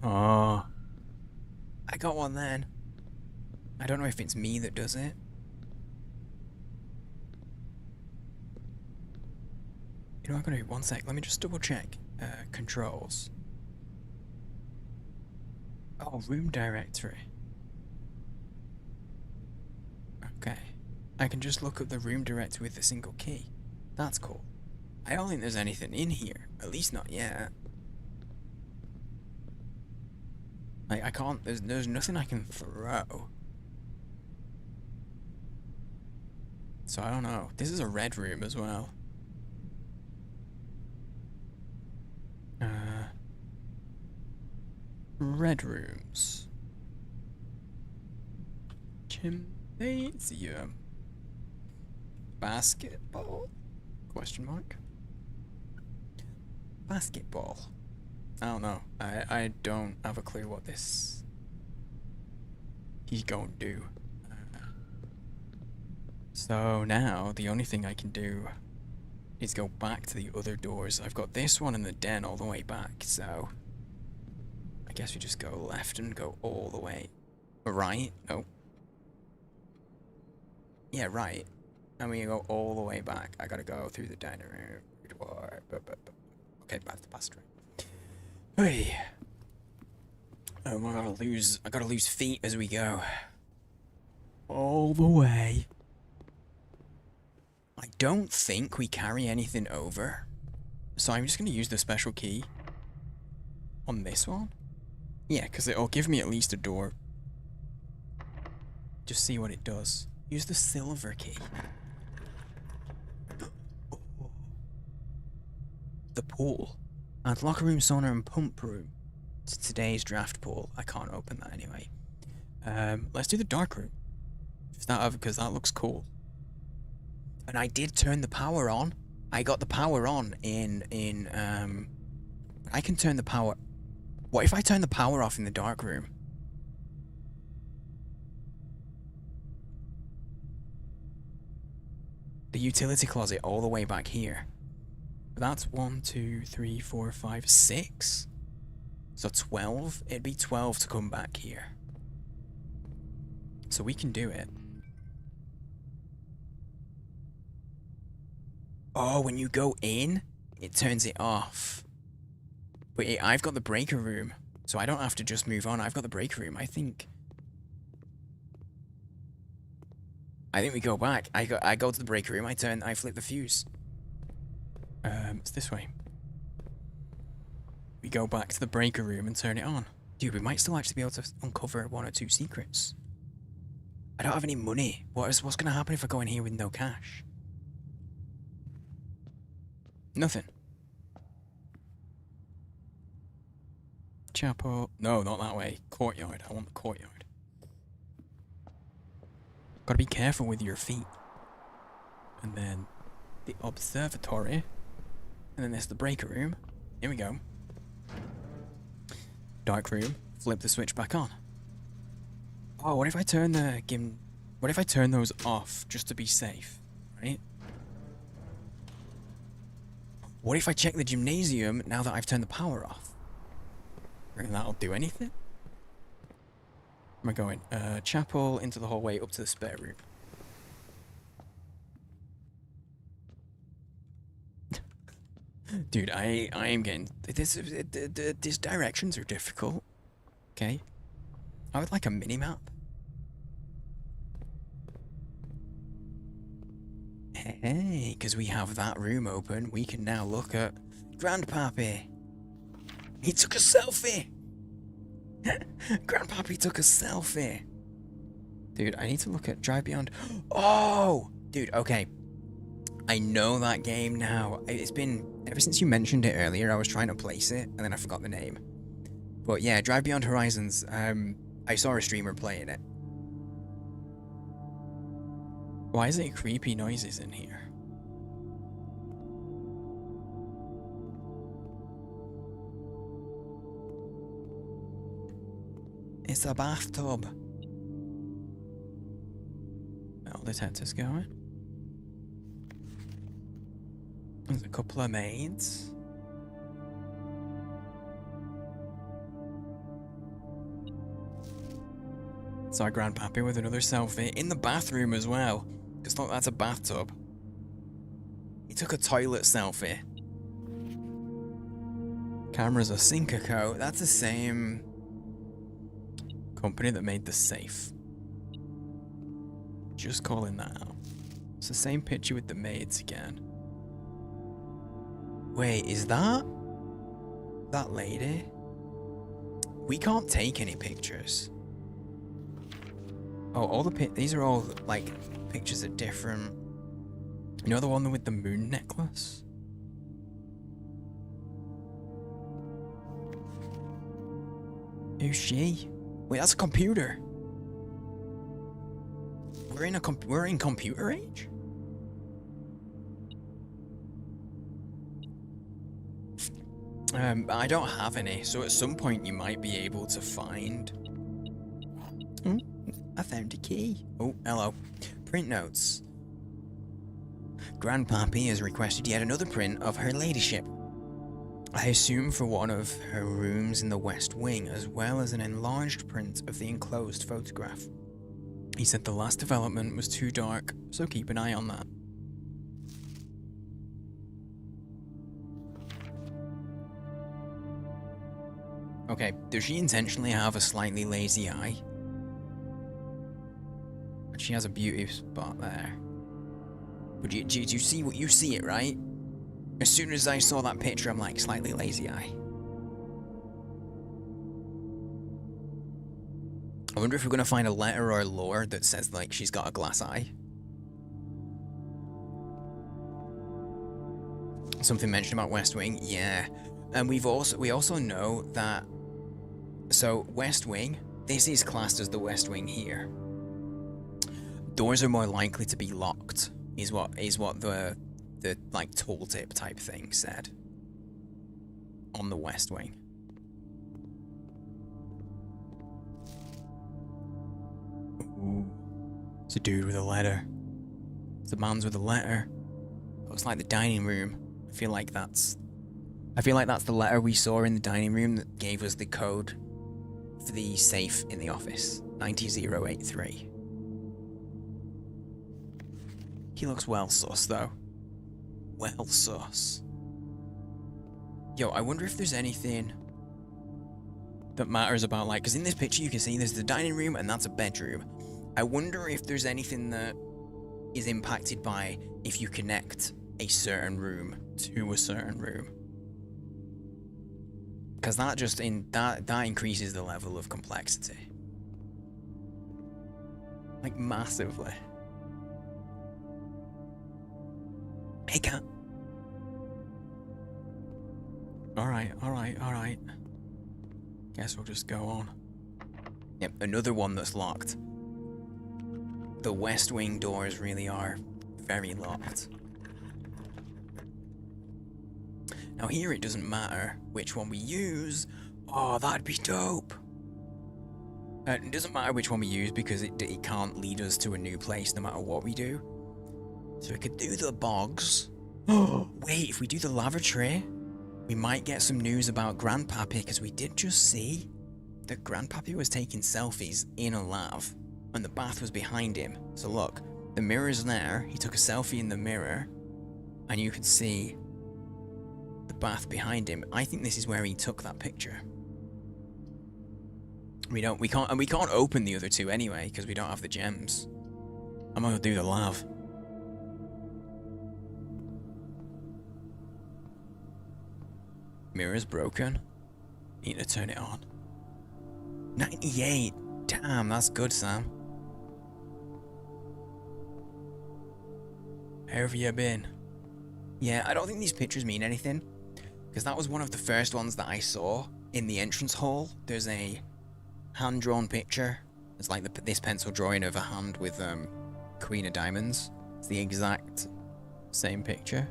Oh. I got one then. I don't know if it's me that does it. You know what I'm gonna do? One sec. Let me just double check. Controls. Oh, room directory. Okay. I can just look up the room directory with a single key. That's cool. I don't think there's anything in here. At least not yet. Like, I can't... There's nothing I can throw. So I don't know. This is a red room as well. Red rooms. Gymnasium. Basketball? Question mark? Basketball. I don't know. I don't have a clue what this he's going to do. So now the only thing I can do is go back to the other doors. I've got this one in the den all the way back, so I guess we just go left and go all the way. Right? No. Yeah, right. And we go all the way back. I gotta go through the dining room. Okay, that's the past right. Hey. I gotta lose feet as we go. All the way. I don't think we carry anything over. So I'm just gonna use the special key on this one. Yeah, because it'll give me at least a door. Just see what it does. Use the silver key. The pool. Add locker room, sauna, and pump room to today's draft pool. I can't open that anyway. Let's do the dark room. Just that because that looks cool. And I did turn the power on. I got the power on in I can turn the power. What if I turn the power off in the dark room? The utility closet all the way back here. That's 1, 2, 3, 4, 5, 6. So 12. It'd be 12 to come back here. So we can do it. Oh, when you go in, it turns it off. But I've got the breaker room, so I don't have to just move on. I've got the breaker room. I think we go back. I go to the breaker room. I flip the fuse. It's this way. We go back to the breaker room and turn it on. Dude, we might still actually be able to uncover 1 or 2 secrets. I don't have any money. What's gonna happen if I go in here with no cash? Nothing. Chapel. No, not that way. Courtyard. I want the courtyard. Gotta be careful with your feet. And then the observatory. And then there's the breaker room. Here we go. Dark room. Flip the switch back on. Oh, what if I turn what if I turn those off just to be safe? Right? What if I check the gymnasium now that I've turned the power off? Reckon that'll do anything? Where am I going? Chapel, into the hallway, up to the spare room. Dude, I am getting... These directions are difficult. Okay. I would like a mini-map. Hey, because we have that room open, we can now look at Grandpappy. He took a selfie! Grandpappy took a selfie! Dude, I need to look at Drive Beyond. Oh! Dude, okay. I know that game now. It's been... Ever since you mentioned it earlier, I was trying to place it, and then I forgot the name. But yeah, Drive Beyond Horizons, I saw a streamer playing it. Why is it creepy noises in here? It's a bathtub. Metal detector's going. There's a couple of maids. Saw Grandpappy with another selfie in the bathroom as well. Just thought that's a bathtub. He took a toilet selfie. Camera's a Syncaco. That's the same company that made the safe. Just calling that out. It's the same picture with the maids again. Wait, is that lady? We can't take any pictures. Oh, all the these are all like pictures of different You know the one with the moon necklace? Who's she? Wait, that's a computer. We're in computer age? I don't have any, so at some point you might be able to find... Oh, I found a key. Oh, hello. Print notes. Grandpappy has requested yet another print of her ladyship. I assume for one of her rooms in the West Wing, as well as an enlarged print of the enclosed photograph. He said the last development was too dark, so keep an eye on that. Okay, does she intentionally have a slightly lazy eye? She has a beauty spot there. But do you see what you see it, right? As soon as I saw that picture, I'm like, slightly lazy eye. I wonder if we're gonna find a letter or lore that says like she's got a glass eye. Something mentioned about West Wing, yeah. And we also know that, so West Wing, this is classed as the West Wing here. Doors are more likely to be locked, is what the like tooltip type thing said on the West Wing. Ooh, it's a dude with a letter. It's a man's with a letter. Looks like the dining room. I feel like that's the letter we saw in the dining room that gave us the code for the safe in the office. 90083. He looks well sus though. Well sus. Yo, I wonder if there's anything that matters about, like, because in this picture you can see there's the dining room and that's a bedroom. I wonder if there's anything that is impacted by if you connect a certain room to a certain room. Because that just that increases the level of complexity. Like massively. Hey cat. Alright. Guess we'll just go on. Yep, another one that's locked. The West Wing doors really are very locked. Now here it doesn't matter which one we use. Oh, that'd be dope. It doesn't matter which one we use because it can't lead us to a new place no matter what we do. So we could do the bogs. Oh, wait, if we do the lavatory, we might get some news about Grandpappy, because we did just see that Grandpappy was taking selfies in a lav, and the bath was behind him. So look, the mirror's there, he took a selfie in the mirror, and you could see the bath behind him. I think this is where he took that picture. We can't open the other two anyway, because we don't have the gems. I'm gonna do the lav. Mirror's broken. Need to turn it on. 98. Damn, that's good, Sam. How have you been? Yeah, I don't think these pictures mean anything, because that was one of the first ones that I saw in the entrance hall. There's a hand-drawn picture. It's like this pencil drawing of a hand with Queen of Diamonds. It's the exact same picture.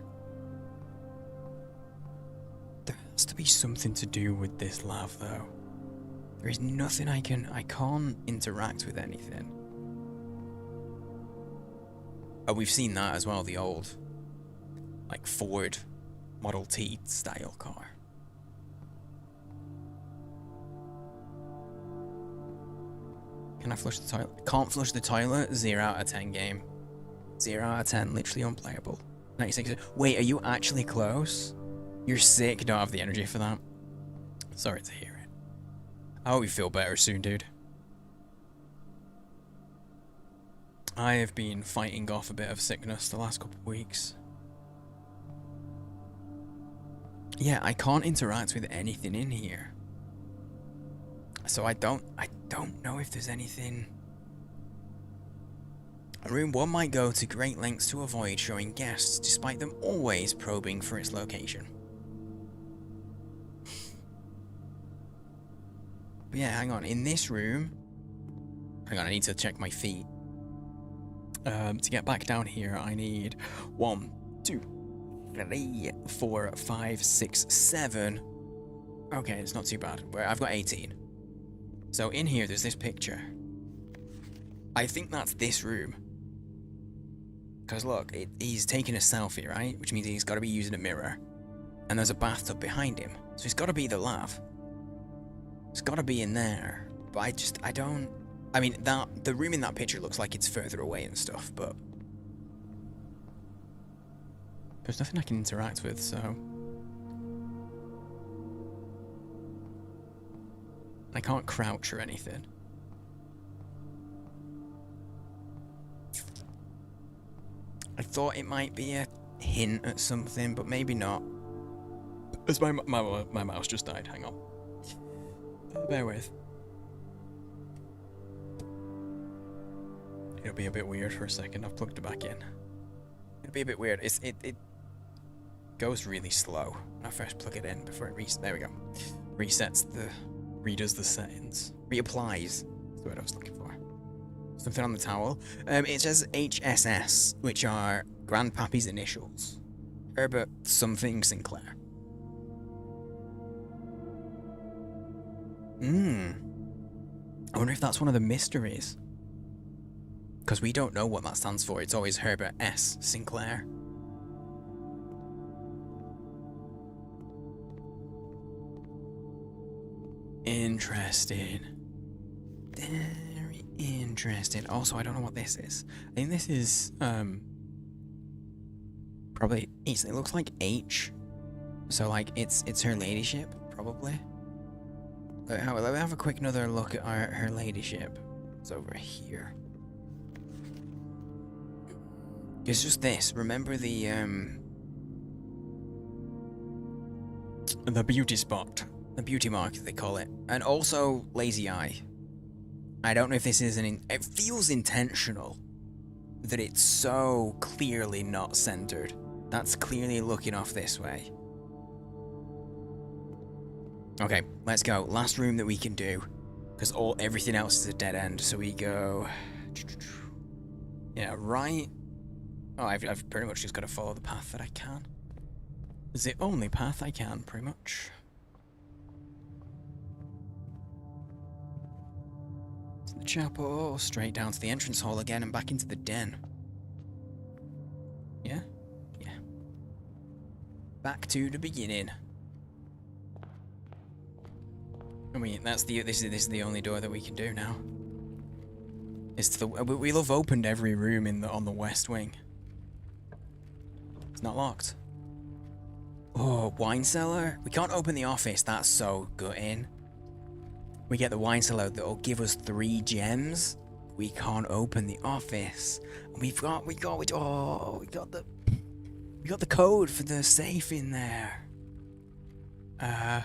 There has to be something to do with this lav, though. There is nothing I can't interact with anything. Oh, we've seen that as well, the old, like, Ford Model T style car. Can I flush the toilet? Can't flush the toilet? 0 out of 10 game. 0 out of 10, literally unplayable. 96. Wait, are you actually close? You're sick, don't have the energy for that. Sorry to hear it. I hope you feel better soon, dude. I have been fighting off a bit of sickness the last couple of weeks. Yeah, I can't interact with anything in here. So I don't know if there's anything. Room 1 might go to great lengths to avoid showing guests, despite them always probing for its location. But yeah, hang on. In this room... Hang on, I need to check my feet. To get back down here, I need 1, 2, 3, 4, 5, 6, 7. Okay, it's not too bad. I've got 18. So in here, there's this picture. I think that's this room. Because look, he's taking a selfie, right? Which means he's got to be using a mirror. And there's a bathtub behind him. So he's got to be the lav. It's got to be in there. But I don't... I mean, the room in that picture looks like it's further away and stuff, but... There's nothing I can interact with, so... I can't crouch or anything. I thought it might be a hint at something, but maybe not. As my mouse just died, hang on. Bear with. It'll be a bit weird for a second. I've plugged it back in. It'll be a bit weird. It goes really slow when I first plug it in before it resets. There we go. Redoes the settings. Reapplies. That's the word I was looking for. Something on the towel. It says HSS, which are Grandpappy's initials. Herbert something Sinclair. I wonder if that's one of the mysteries. Because we don't know what that stands for. It's always Herbert S. Sinclair. Interesting. Very interesting. Also, I don't know what this is. I think this is, probably, it looks like H. So, like, it's her ladyship, probably. Let me have a quick another look at her ladyship. It's over here. It's just this. Remember the beauty spot. The beauty mark, they call it. And also, lazy eye. I don't know if this is it feels intentional. That it's so clearly not centered. That's clearly looking off this way. Okay, let's go. Last room that we can do. Because everything else is a dead end. So we go... Yeah, right... Oh, I've pretty much just got to follow the path that I can. It's the only path I can, pretty much. To the chapel, straight down to the entrance hall again, and back into the den. Yeah? Yeah. Back to the beginning. I mean, this is the only door that we can do now. We'll have opened every room on the west wing. It's not locked. Oh, wine cellar? We can't open the office. That's so gutting. We get the wine cellar that'll give us 3 gems. We can't open the office. We got the code for the safe in there. I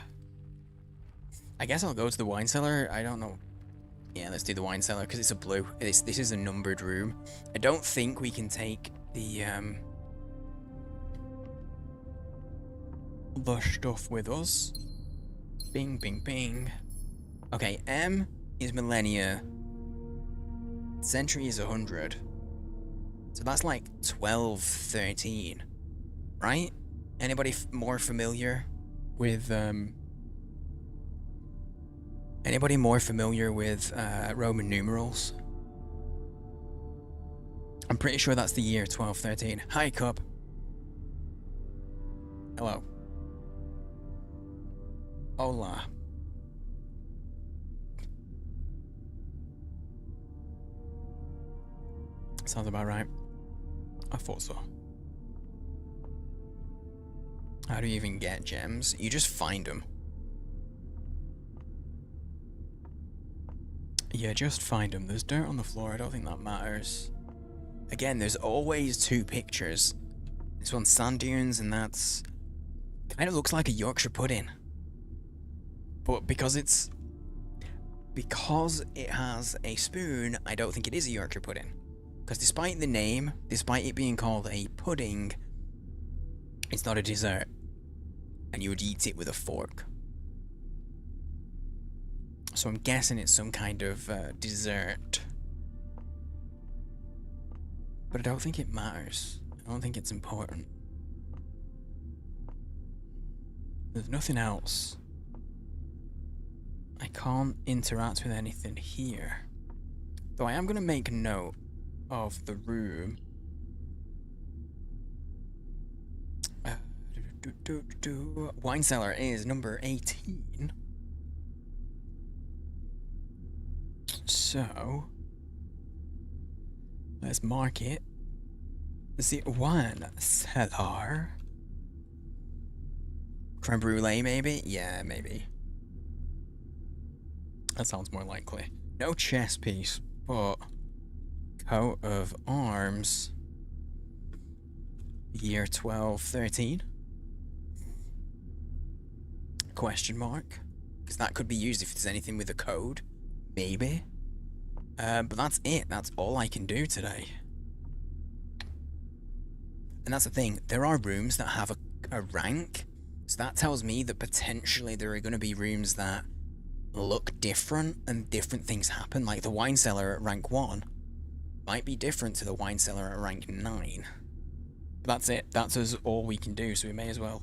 guess I'll go to the wine cellar. I don't know. Yeah, let's do the wine cellar because it's a blue. This is a numbered room. I don't think we can take the stuff with us. Bing, bing, bing. Okay, M is millennia. Century is 100. So that's like 12, 13. Right? Anybody more familiar with, Roman numerals? I'm pretty sure that's the year 1213. Hi, Cup. Hello. Hola. Sounds about right. I thought so. How do you even get gems? You just find them. Yeah, just find them. There's dirt on the floor. I don't think that matters. Again, there's always 2 pictures. This one's sand dunes, and that's... kind of looks like a Yorkshire pudding. But because it has a spoon, I don't think it is a Yorkshire pudding. Because despite the name, despite it being called a pudding, it's not a dessert. And you would eat it with a fork. So I'm guessing it's some kind of dessert. But I don't think it matters. I don't think it's important. There's nothing else. I can't interact with anything here. Though I am going to make note of the room. Wine cellar is number 18. So, let's mark it. The wine cellar. Creme brulee, maybe? Yeah, maybe. That sounds more likely. No chess piece, but coat of arms. Year 1213. Question mark. Because that could be used if there's anything with a code. Maybe. But that's it. That's all I can do today. And that's the thing. There are rooms that have a rank. So that tells me that potentially there are going to be rooms that look different and different things happen. Like the wine cellar at rank 1 might be different to the wine cellar at rank 9. But that's it. That's all we can do. So we may as well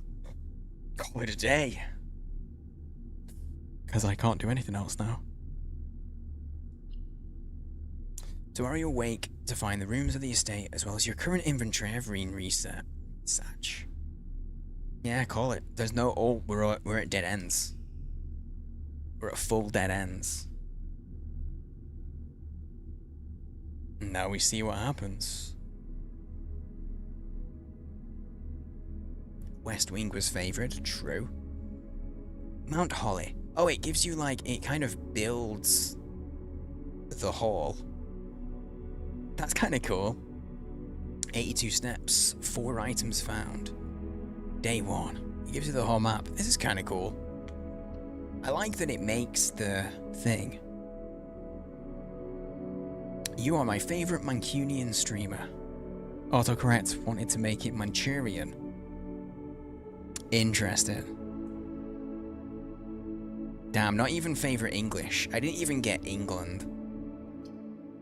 call it a day. Because I can't do anything else now. So are you awake to find the rooms of the estate as well as your current inventory have been reset? Satch. Yeah, call it. There's no we're at dead ends. We're at full dead ends. Now we see what happens. West Wing was favored, true. Mount Holly. Oh, it gives you like, it kind of builds the hall. That's kind of cool. 82 steps, 4 items found. Day 1. It gives you the whole map. This is kind of cool. I like that it makes the thing. You are my favorite Mancunian streamer. Autocorrect wanted to make it Manchurian. Interesting. Damn, not even favorite English. I didn't even get England.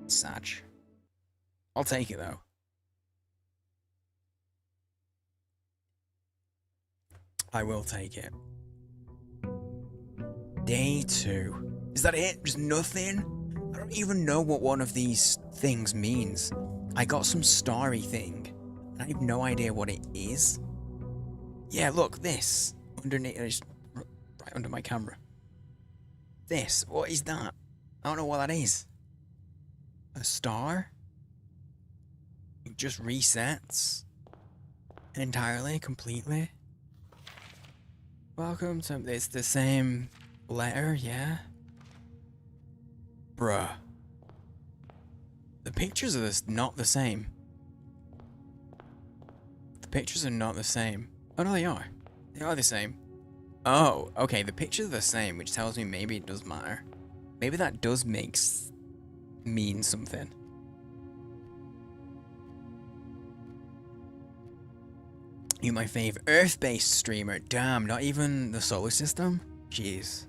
Sad. I'll take it though. I will take it. Day 2. Is that it? Just nothing? I don't even know what one of these things means. I got some starry thing. I have no idea what it is. Yeah, look, this. Underneath, it's right under my camera. This, what is that? I don't know what that is. A star? It just resets. Entirely, completely. Welcome to, it's the same letter, yeah? Bruh. The pictures are not the same. The pictures are not the same. Oh no, they are. They are the same. Oh, okay, the pictures are the same, which tells me maybe it does matter. Maybe that does mean something. You're my favorite Earth-based streamer. Damn, not even the solar system? Jeez.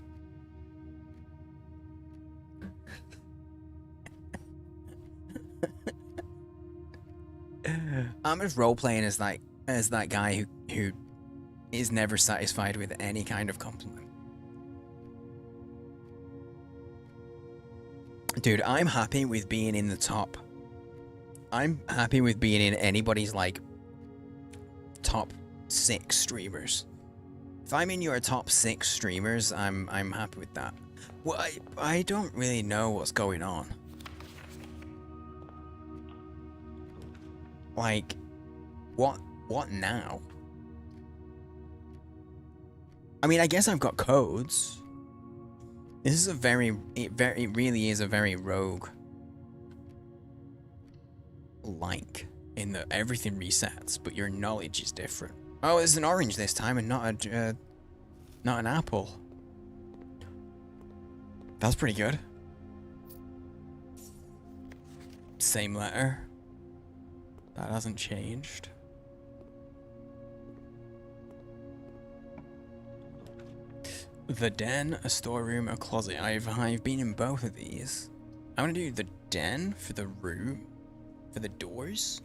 I'm just role-playing as that guy who is never satisfied with any kind of compliment. Dude, I'm happy with being in the top. I'm happy with being in anybody's like top 6 streamers. If I'm in your top 6 streamers, I'm happy with that. Well, I don't really know what's going on. Like, what now? I mean, I guess I've got codes. This is it really is a very rogue like in that everything resets, but your knowledge is different. Oh, it's an orange this time and not an apple. That's pretty good. Same letter. That hasn't changed. The den, a storeroom, a closet. I've been in both of these. I'm gonna do the den for the room, for the doors.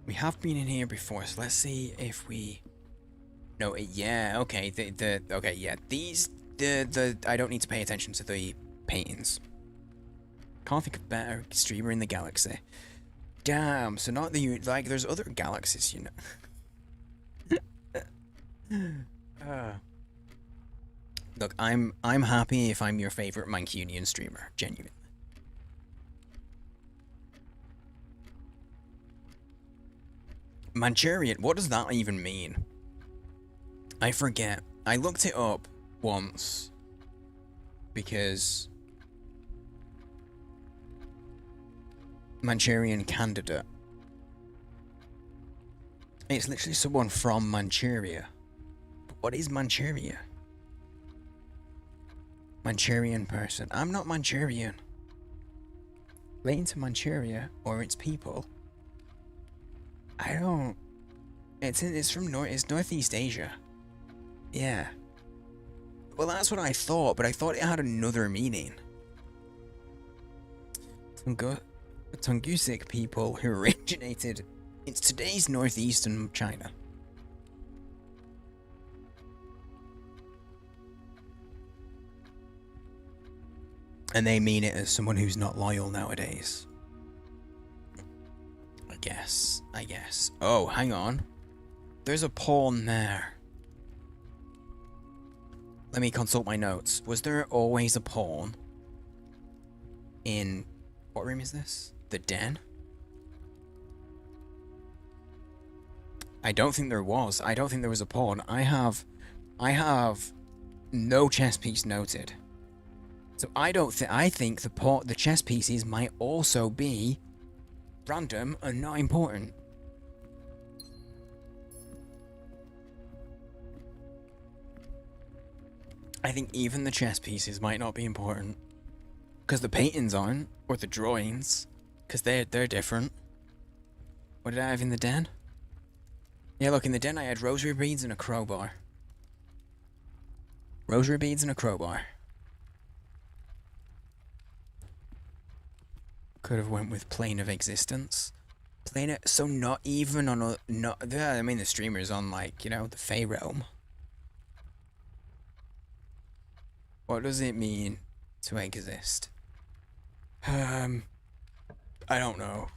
We have been in here before, so let's see if we. No, yeah, okay. Okay, yeah. These, I don't need to pay attention to the paintings. Can't think of a better streamer in the galaxy. Damn. So not the like. There's other galaxies, you know. Look, I'm happy if I'm your favorite Mancunian streamer, genuinely. Manchurian, what does that even mean? I forget. I looked it up once because Manchurian candidate. It's literally someone from Manchuria. But what is Manchuria? Manchurian person. I'm not Manchurian. Relating to Manchuria or its people. I don't. It's from it's Northeast Asia. Yeah. Well, that's what I thought, but I thought it had another meaning. Tungusic people who originated in today's northeastern China. And they mean it as someone who's not loyal nowadays. I guess. Oh, hang on. There's a pawn there. Let me consult my notes. Was there always a pawn in... What room is this? The den? I don't think there was. I don't think there was a pawn. I have no chess piece noted. So I think the chess pieces might also be random and not important. I think even the chess pieces might not be important. Because the paintings aren't, or the drawings. Because they're different. What did I have in the den? Yeah, look, in the den I had rosary beads and a crowbar. Rosary beads and a crowbar. Could have went with plane of existence. So not even on a... I mean, the streamer's on, like, you know, the Fey realm. What does it mean to exist? I don't know.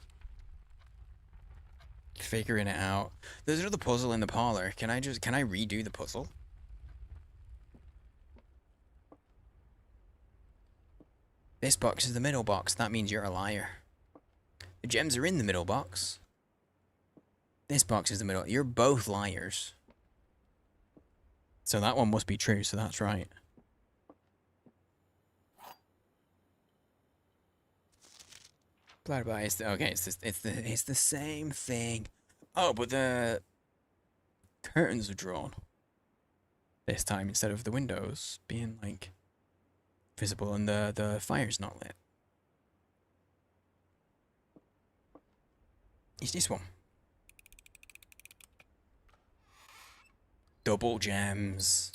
Figuring it out. There's another puzzle in the parlor. Can I redo the puzzle? This box is the middle box. That means you're a liar. The gems are in the middle box. This box is the middle. You're both liars. So that one must be true, so that's right. Blah blah. It's the same thing. Oh, but the curtains are drawn this time instead of the windows being like visible and the fire's not lit. It's this one. Double gems.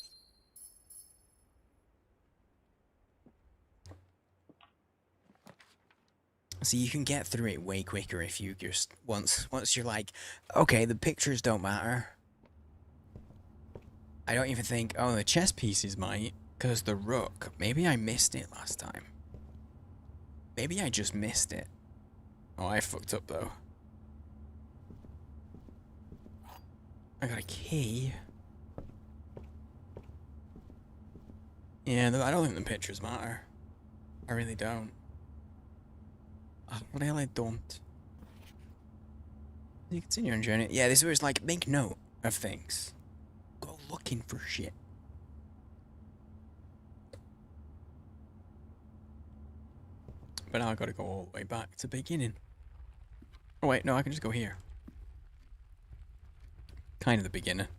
So you can get through it way quicker if you just once you're like, okay, the pictures don't matter. I don't even think, oh, the chess pieces might, because the rook. Maybe I missed it last time. Maybe I just missed it. Oh, I fucked up though. I got a key. Yeah, I don't think the pictures matter. I really don't. What the hell I don't. You continue on journey. Yeah, this was like, make note of things. Go looking for shit. But now I gotta go all the way back to beginning. Oh wait, no, I can just go here. Kind of the beginner.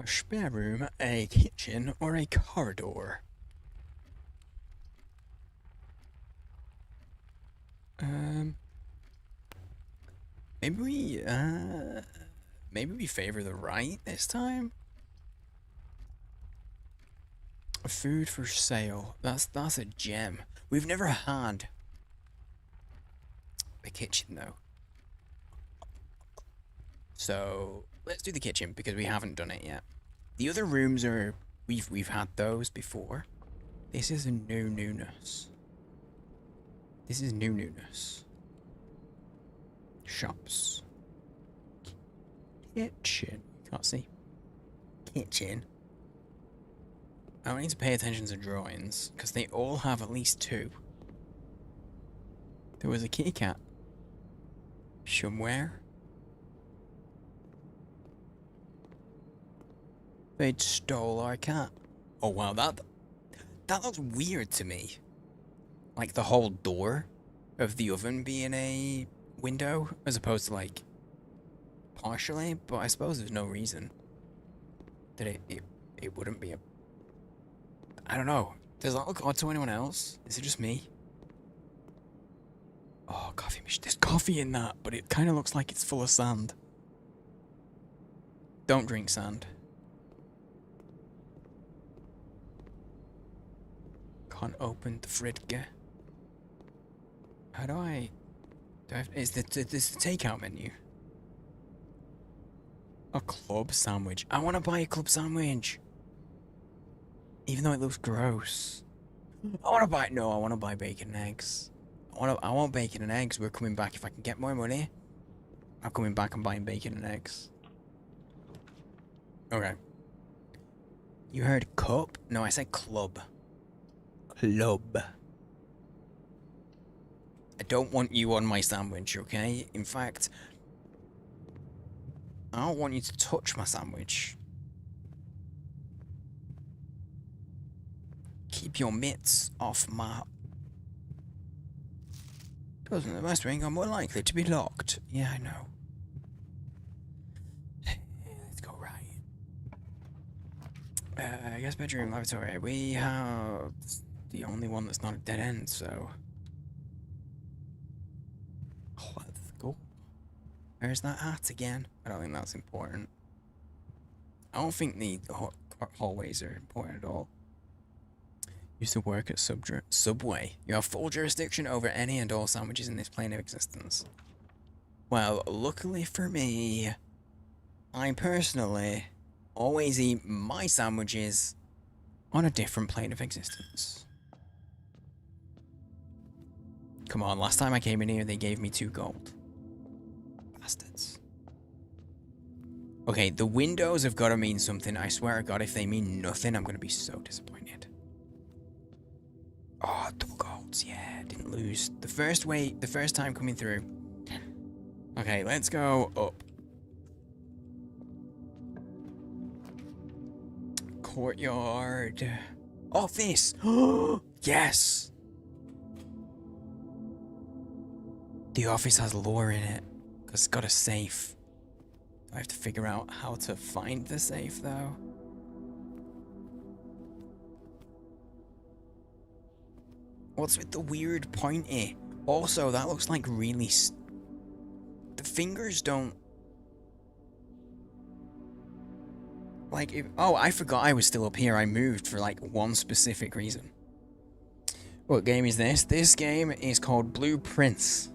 A spare room, a kitchen, or a corridor? Maybe we favor the right this time. Food for sale. That's a gem. We've never had a kitchen though. So let's do the kitchen because we haven't done it yet. The other rooms are we've had those before. This is a newness. This is newness. Shops. Kitchen. Can't see. Kitchen. I don't need to pay attention to drawings because they all have at least 2. There was a kitty cat somewhere. They'd stole our cat. Oh wow, that looks weird to me. Like the whole door of the oven being a window as opposed to like partially, but I suppose there's no reason that it wouldn't be a... I don't know. Does that look odd to anyone else? Is it just me? Oh, coffee machine. There's coffee in that, but it kind of looks like it's full of sand. Don't drink sand. Can't open the fridge. How do I... Is this the takeout menu? A club sandwich. I want to buy a club sandwich. Even though it looks gross. I want to buy... No, I want to buy bacon and eggs. I want bacon and eggs. We're coming back if I can get more money. I'm coming back and buying bacon and eggs. Okay. You heard cup? No, I said club. Club. I don't want you on my sandwich, okay? In fact, I don't want you to touch my sandwich. Keep your mitts off my... Doesn't the best ring are more likely to be locked? Yeah, I know. Let's go right. I guess bedroom, lavatory. We have the only one that's not a dead end, so... Let's go. Where's that at again? I don't think that's important. I don't think the hallways are important at all. Used to work at Subway. You have full jurisdiction over any and all sandwiches in this plane of existence. Well, luckily for me, I personally always eat my sandwiches on a different plane of existence. Come on, last time I came in here, they gave me 2 gold. Bastards. Okay, the windows have got to mean something. I swear to God, if they mean nothing, I'm going to be so disappointed. Oh, double golds, yeah, didn't lose. The first time coming through. Okay, let's go up. Courtyard. Office! Yes! The office has lore in it, because it's got a safe. I have to figure out how to find the safe, though. What's with the weird pointy? Also, that looks like really... the fingers don't... Like, if... Oh, I forgot I was still up here. I moved for, like, one specific reason. What game is this? This game is called Blueprints.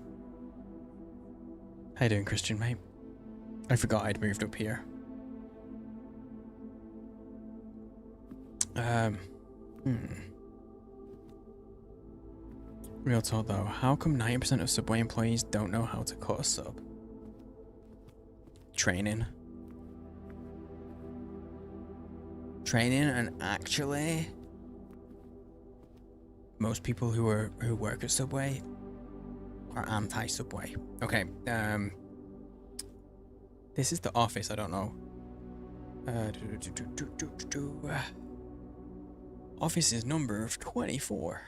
How you doing, Christian, mate? I forgot I'd moved up here. Real talk though, how come 90% of Subway employees don't know how to cut a sub? Training. Training, and actually, most people who work at Subway are anti-Subway. Okay, this is the office, I don't know. Office is number 24.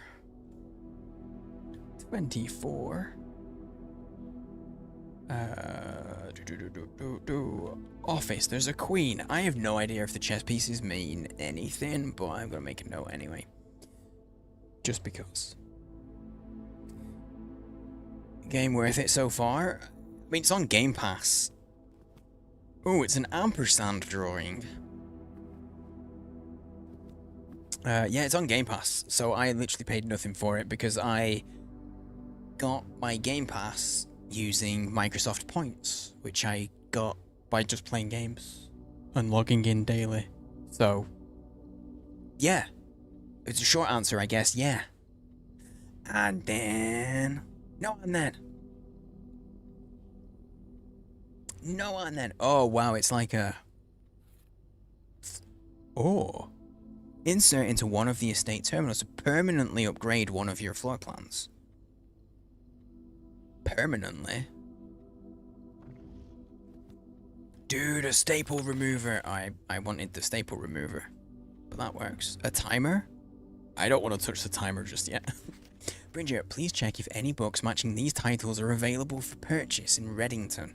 24. Office, there's a queen. I have no idea if the chess pieces mean anything, but I'm gonna make a note anyway. Just because. Game worth it so far. I mean, it's on Game Pass. Oh, it's an ampersand drawing. Yeah, it's on Game Pass, so I literally paid nothing for it because I got my Game Pass using Microsoft points, which I got by just playing games and logging in daily. So, yeah. It's a short answer, I guess, yeah. And then... No, and then... No, and then... Oh, wow, it's like a... Oh. Insert into one of the estate terminals to permanently upgrade one of your floor plans. Permanently? Dude, a staple remover. I wanted the staple remover. But that works. A timer? I don't want to touch the timer just yet. Bridget, please check if any books matching these titles are available for purchase in Reddington.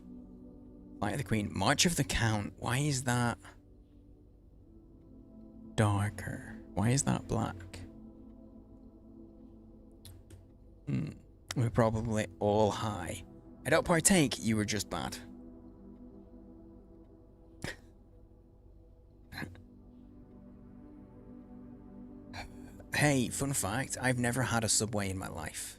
Light of the Queen. March of the Count. Why is that darker? Why is that black? We're probably all high. I don't partake, you were just bad. Hey, fun fact, I've never had a Subway in my life.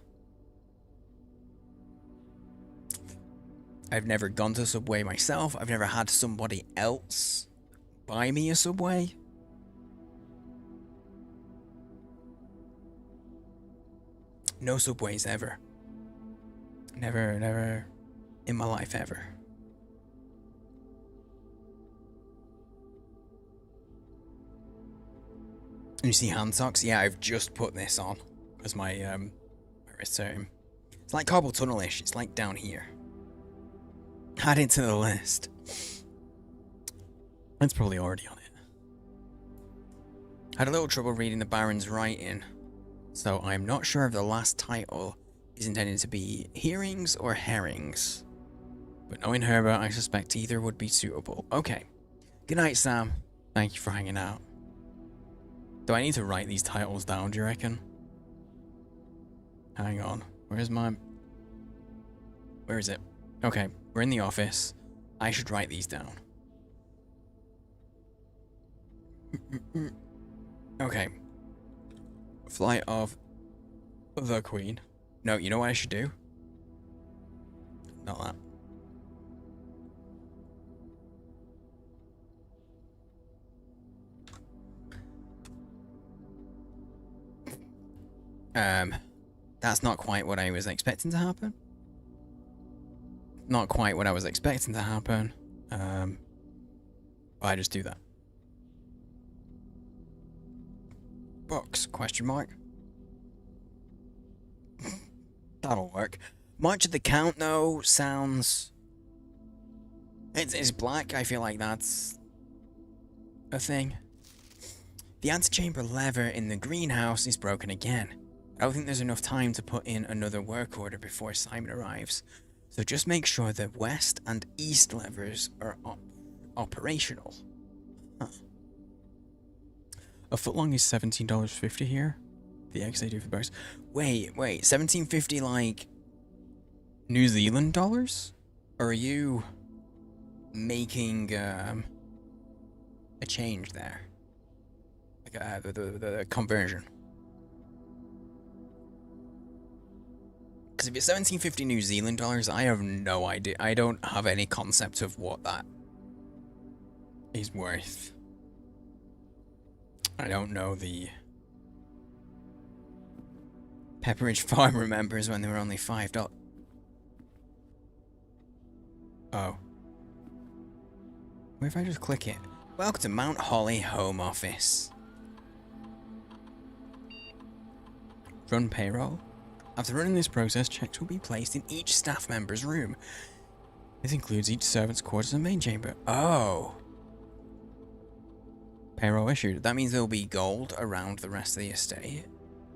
I've never gone to Subway myself. I've never had somebody else buy me a Subway. No Subways ever. Never in my life ever. You see hand socks? Yeah, I've just put this on as my wrist hurt. It's like carpal tunnel-ish. It's like down here. Add it to the list. It's probably already on it. Had a little trouble reading the Baron's writing, so I'm not sure if the last title is intended to be hearings or herrings. But knowing Herbert, I suspect either would be suitable. Okay. Good night, Sam. Thank you for hanging out. Do I need to write these titles down, do you reckon? Hang on. Where's my... Where is it? Okay, we're in the office. I should write these down. Okay. Flight of the Queen. No, you know what I should do? Not that. That's not quite what I was expecting to happen. Not quite what I was expecting to happen. I just do that. Books, question mark. That'll work. March of the Count, though, sounds... It's black. I feel like that's a thing. The antechamber lever in the greenhouse is broken again. I don't think there's enough time to put in another work order before Simon arrives. So just make sure the west and east levers are operational. Huh. A footlong is $17.50 here. The X they do for both. Wait, $17.50 like New Zealand dollars? Or are you making a change there? Like the conversion. Because if it's $17.50 New Zealand dollars, I have no idea. I don't have any concept of what that is worth. I don't know the... Pepperidge Farm remembers when they were only $5. Oh. What if I just click it? Welcome to Mount Holly Home Office. Run payroll. After running this process, checks will be placed in each staff member's room. This includes each servant's quarters and main chamber. Oh. Payroll issued. That means there'll be gold around the rest of the estate.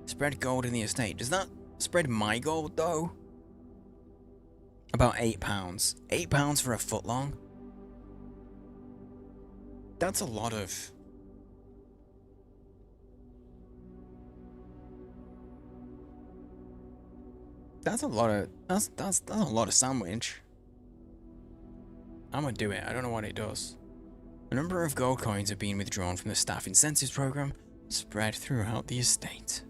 Spread gold in the estate. Does that spread my gold, though? About £8. £8 for a footlong? That's a lot of... That's a lot of that's a lot of sandwich. I'm gonna do it. I don't know what it does. A number of gold coins have been withdrawn from the staff incentives program, spread throughout the estate.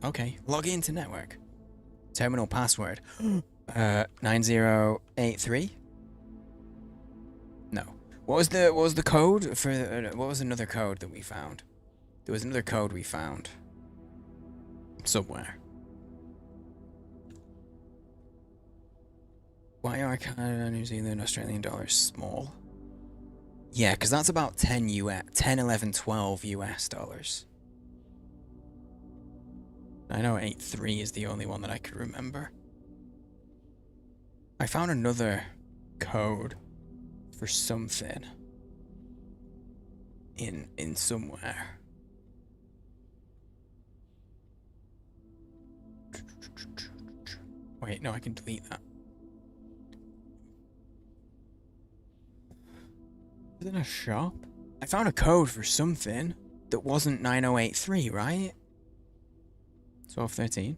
Okay, log into network. Terminal password. 9083. No. What was the code for? What was another code that we found? There was another code we found somewhere. Why are Canada, New Zealand, Australian dollars small? Yeah, because that's about 10 11, 12 US dollars. 9083 is the only one that I could remember. I found another code for something in somewhere. Wait, no, I can delete that. Is it in a shop? I found a code for something that wasn't 9083, right? 1213.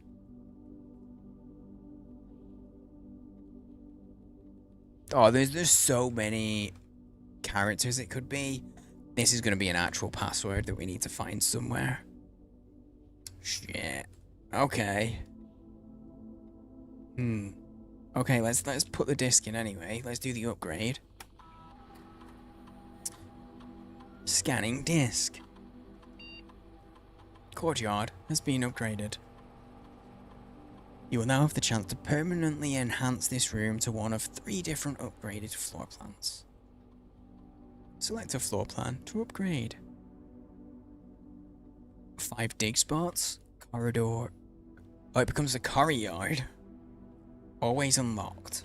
Oh, there's so many characters it could be. This is going to be an actual password that we need to find somewhere. Shit. Okay. Okay, let's put the disc in anyway. Let's do the upgrade. Scanning disc. Courtyard has been upgraded. You will now have the chance to permanently enhance this room to one of 3 different upgraded floor plans. Select a floor plan to upgrade. 5 dig spots. Corridor. Oh, it becomes a courtyard. Always unlocked.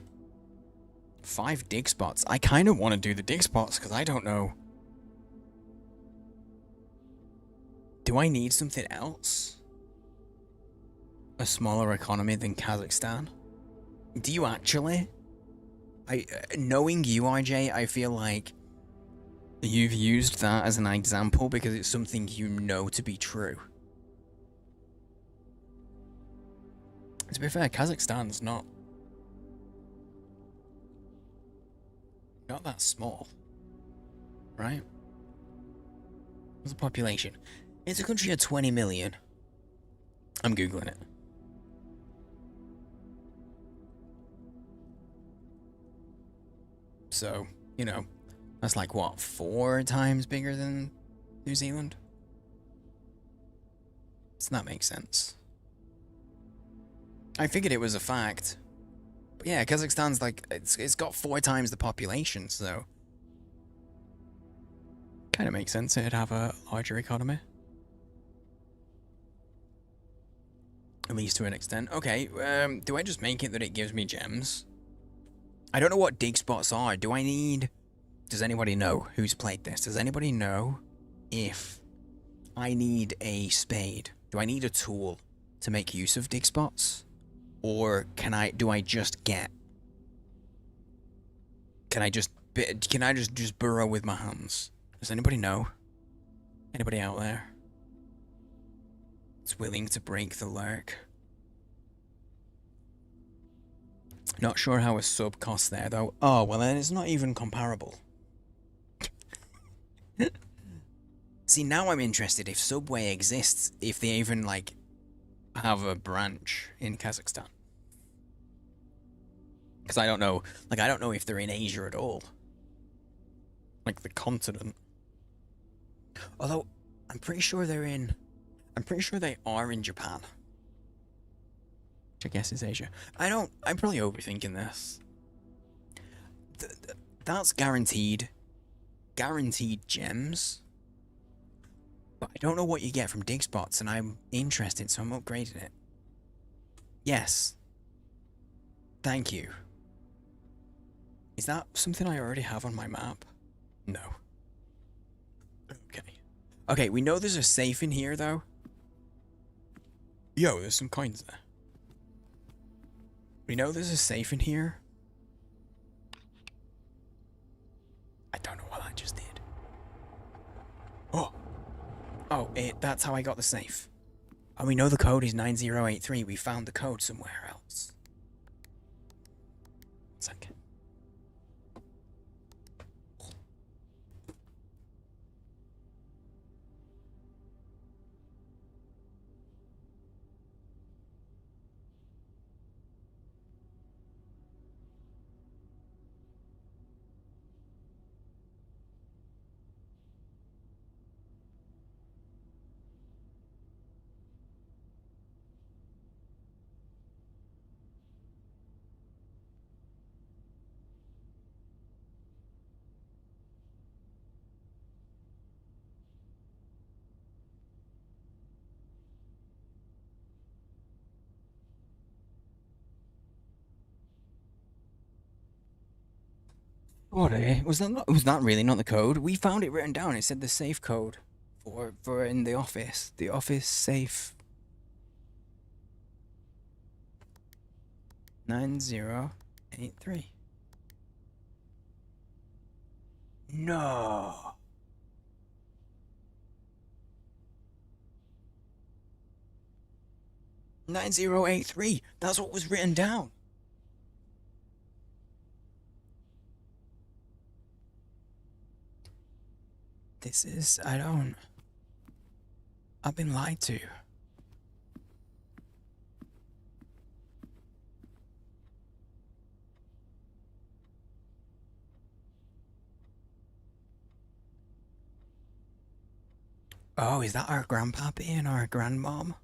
5 dig spots. I kind of want to do the dig spots because I don't know. Do I need something else? A smaller economy than Kazakhstan? Do you actually? Knowing you, RJ, I feel like you've used that as an example because it's something you know to be true. To be fair, Kazakhstan's not that small, right? What's the population? It's a country of 20 million. I'm Googling it. So, you know, that's like what, 4 times bigger than New Zealand? Does that make sense? I figured it was a fact. But yeah, Kazakhstan's like, it's got 4 times the population, so kind of makes sense it'd have a larger economy. At least to an extent. Okay, do I just make it that it gives me gems? I don't know what dig spots are. Do I need... Does anybody know who's played this? Does anybody know if I need a spade? Do I need a tool to make use of dig spots? Or do I just get... Can I just burrow with my hands? Does anybody know? Anybody out there? It's willing to break the lurk. Not sure how a sub costs there though. Oh, well then it's not even comparable. See, now I'm interested if Subway exists, if they even like have a branch in Kazakhstan. Because I don't know, I don't know if they're in Asia at all. Like the continent. Although, I'm pretty sure they are in Japan. Which I guess is Asia. I'm probably overthinking this. That's guaranteed. Guaranteed gems. But I don't know what you get from dig spots, and I'm interested, so I'm upgrading it. Yes. Thank you. Is that something I already have on my map? No. Okay. Okay, we know there's a safe in here, though. Yo, there's some coins there. We know there's a safe in here. I don't know what I just did. Oh! Oh, that's how I got the safe. And we know the code is 9083. We found the code somewhere else. One second. What was that? Was that really not the code? We found it written down. It said the safe code for in the office. The office safe. 9083. No. $9083. That's what was written down. This is, I've been lied to. Oh, is that our grandpappy and our grandmom?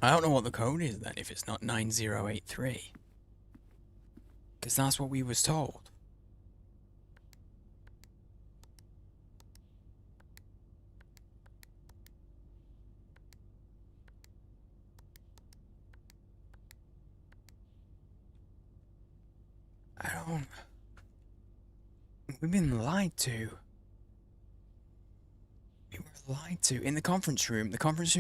I don't know what the code is then if it's not 9083. Because that's what we was told. We've been lied to. We were lied to. In the conference room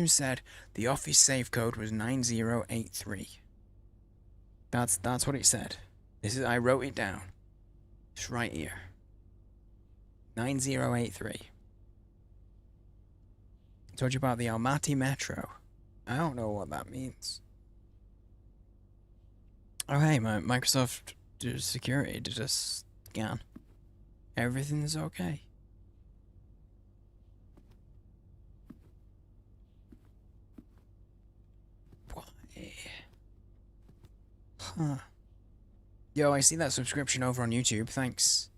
said the office safe code was 9083. That's what it said. I wrote it down. It's right here. 9083. I told you about the Almaty Metro. I don't know what that means. Oh hey, my Microsoft security did a scan. Everything's okay. Why? Huh. Yo, I see that subscription over on YouTube. Thanks.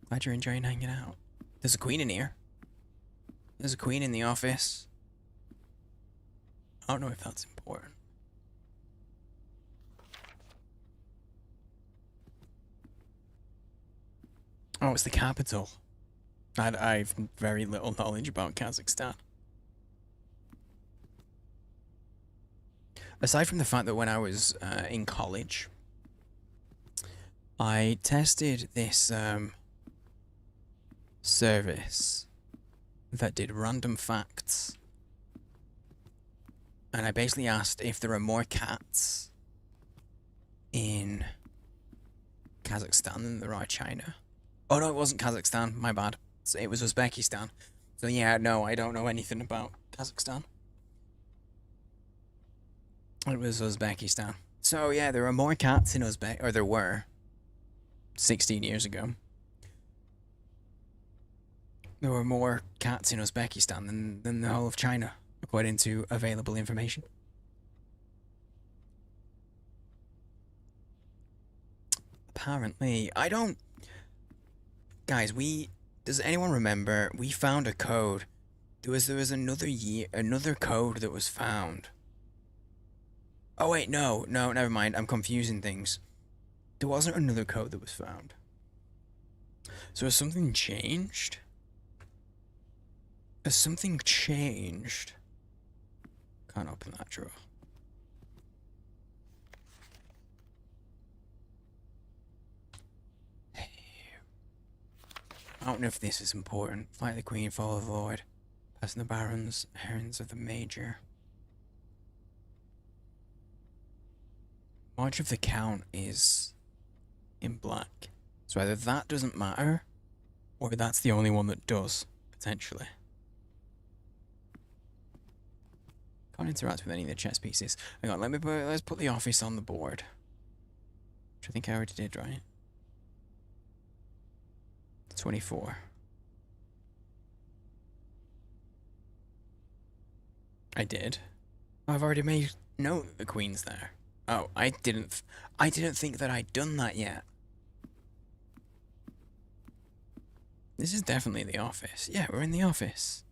Glad you're enjoying hanging out. There's a queen in here. There's a queen in the office. I don't know if that's important. Oh, it's the capital. I've very little knowledge about Kazakhstan. Aside from the fact that when I was in college, I tested this service that did random facts. And I basically asked if there are more cats in Kazakhstan than there are China. Oh no, it wasn't Kazakhstan, my bad. It was Uzbekistan. So yeah, no, I don't know anything about Kazakhstan. It was Uzbekistan. So yeah, there are more cats in or there were 16 years ago. There were more cats in Uzbekistan than the whole of China, according to available information. Apparently, I don't... Guys, does anyone remember? We found a code. There was another code that was found. Oh wait, no, never mind. I'm confusing things. There wasn't another code that was found. So has something changed? Has something changed? Can't open that drawer. I don't know if this is important. Fight the Queen, follow the Lord. Passing the Barons, errands of the Major. March of the Count is in black. So either that doesn't matter, Or that's the only one that does, potentially. Can't interact with any of the chess pieces. Hang on, let's put the office on the board. Which I think I already did, right? 24. I did. Oh, I've already made note that the queen's there. Oh, I didn't think that I'd done that yet. This is definitely the office. Yeah, we're in the office.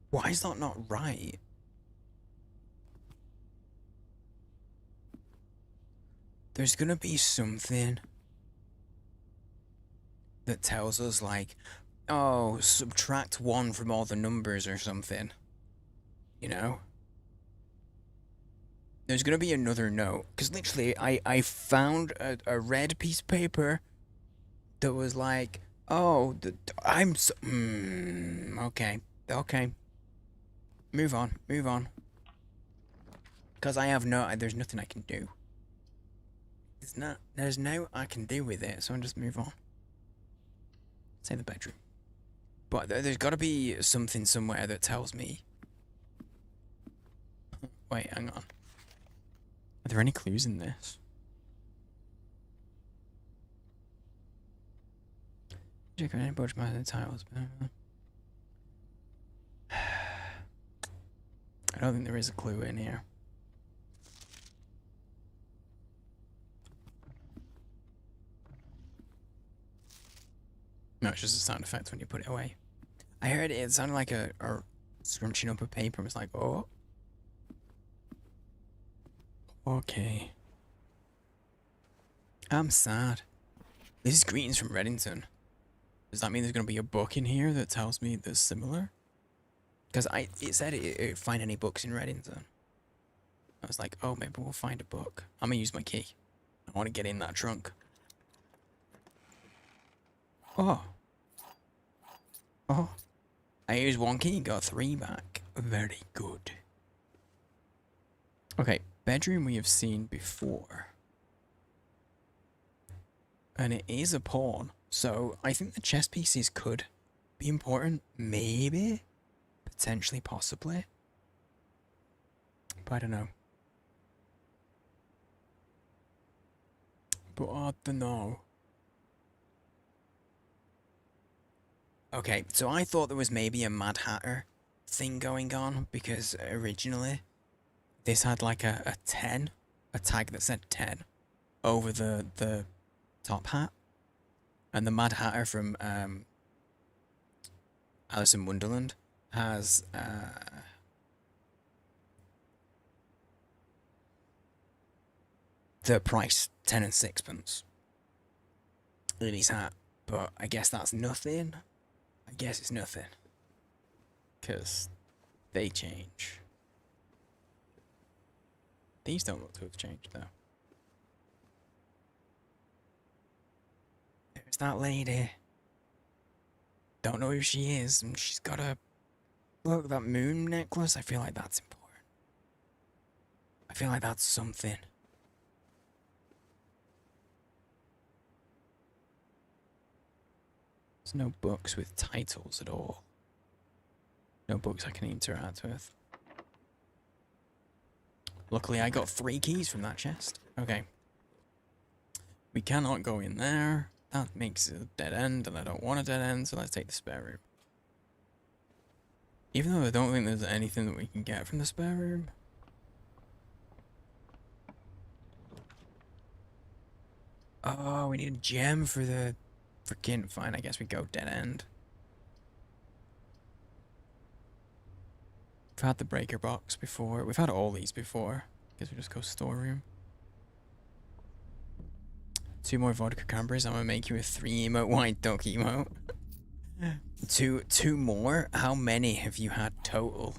Why is that not right? There's gonna be something that tells us, like, oh, subtract 1 from all the numbers or something. You know? There's gonna be another note. Because literally, I found a red piece of paper that was like, oh, I'm so... okay. Okay. Move on. Move on. Because I have there's nothing I can do. There's no I can do with it, so I'll just move on. Say the bedroom. But there's got to be something somewhere that tells me. Wait, hang on. Are there any clues in this? Check on any budge by the titles. I don't think there is a clue in here. No, it's just a sound effect when you put it away. I heard it sounded like a scrunching up a paper. It was like, oh. Okay. I'm sad. This is greetings from Reddington. Does that mean there's going to be a book in here that tells me that's similar? Because it said it find any books in Reddington. I was like, oh, maybe we'll find a book. I'm going to use my key. I want to get in that trunk. Oh. Oh. I used 1 key and got 3 back. Very good. Okay, bedroom we have seen before. And it is a pawn. So I think the chess pieces could be important. Maybe. Potentially, possibly. But I don't know. But I don't know. Okay, so I thought there was maybe a Mad Hatter thing going on, because originally this had like a 10, a tag that said 10 over the top hat. And the Mad Hatter from Alice in Wonderland has the price 10 and 6pence in his hat. But I guess that's nothing. I guess it's nothing. Because they change. These don't look to have changed, though. There's that lady. Don't know who she is, and she's got a... Look, that moon necklace, I feel like that's important. I feel like that's something. There's no books with titles at all. No books I can interact with. Luckily, I got 3 keys from that chest. Okay. We cannot go in there. That makes it a dead end, and I don't want a dead end, so let's take the spare room. Even though I don't think there's anything that we can get from the spare room. Oh, we need a gem for the... Freaking fine, I guess we go dead end. We've had the breaker box before. We've had all these before. Guess we just go storeroom. 2 more vodka cranberries. I'm gonna make you a 3 emote white duck emote. Two more? How many have you had total?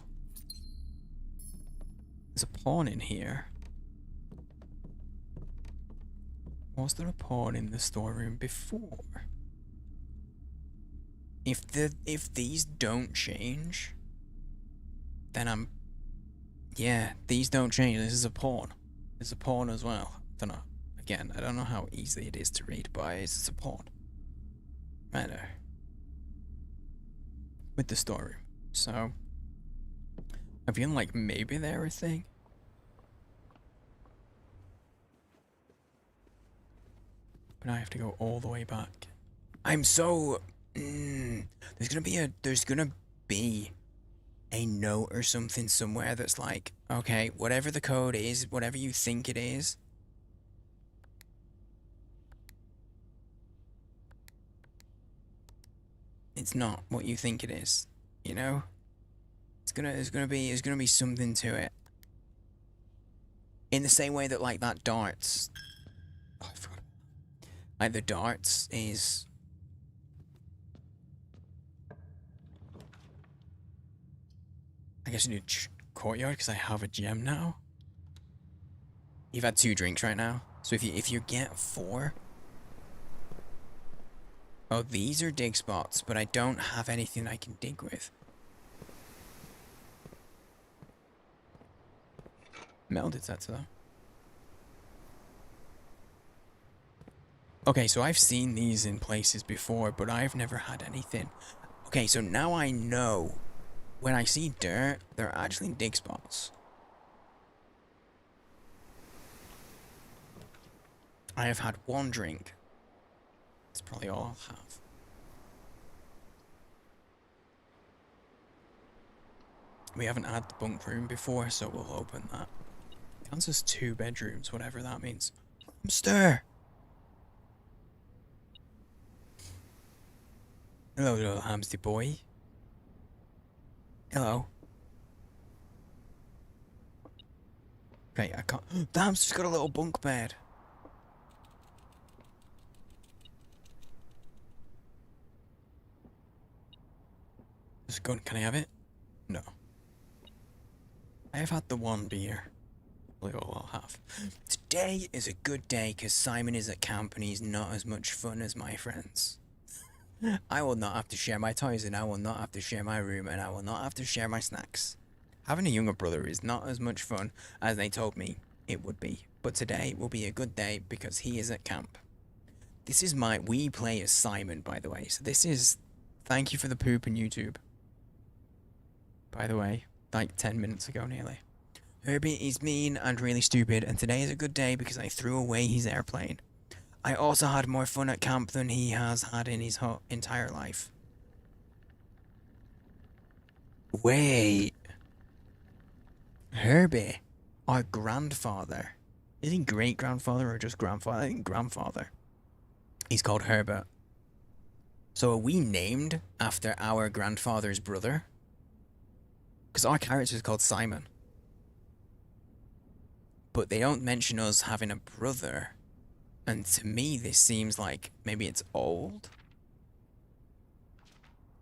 There's a pawn in here. Was there a pawn in the storeroom before? if these don't change, then yeah, these don't change. This is a pawn. It's a pawn as well. Don't know. Again, I don't know how easy it is to read, but it's a pawn. Right there. With the story. So I feel like maybe they're a thing. But I have to go all the way back. I'm so there's gonna be a note or something somewhere that's like, okay, whatever the code is, whatever you think it is, it's not what you think it is, you know? There's gonna be something to it. In the same way that like that darts, oh, I forgot. Like the darts is, I guess I need courtyard because I have a gem now. You've had 2 drinks right now, so if you get 4. Oh, these are dig spots, but I don't have anything I can dig with. Melded that to them. Okay, so I've seen these in places before, but I've never had anything. Okay, so now I know when I see dirt, they're actually dig spots. I have had 1 drink. That's probably all I'll have. We haven't had the bunk room before, so we'll open that. Counts as 2 bedrooms, whatever that means. Hamster! Hello, little hamster boy. Hello. Okay, I can't. The hamster's got a little bunk bed. Just go. Can I have it? No. I have had the 1 beer. Really all I'll have. Today is a good day because Simon is at camp and he's not as much fun as my friends. I will not have to share my toys, and I will not have to share my room, and I will not have to share my snacks. Having a younger brother is not as much fun as they told me it would be, but today will be a good day because he is at camp. This is we play as Simon, by the way, so this is, thank you for the poop in YouTube. By the way, like 10 minutes ago nearly. Herbie is mean and really stupid, and today is a good day because I threw away his airplane. I also had more fun at camp than he has had in his entire life. Wait. Herbie, our grandfather. Is he great-grandfather or just grandfather? I think grandfather. He's called Herbert. So are we named after our grandfather's brother? Because our character is called Simon. But they don't mention us having a brother. And to me, this seems like maybe it's old.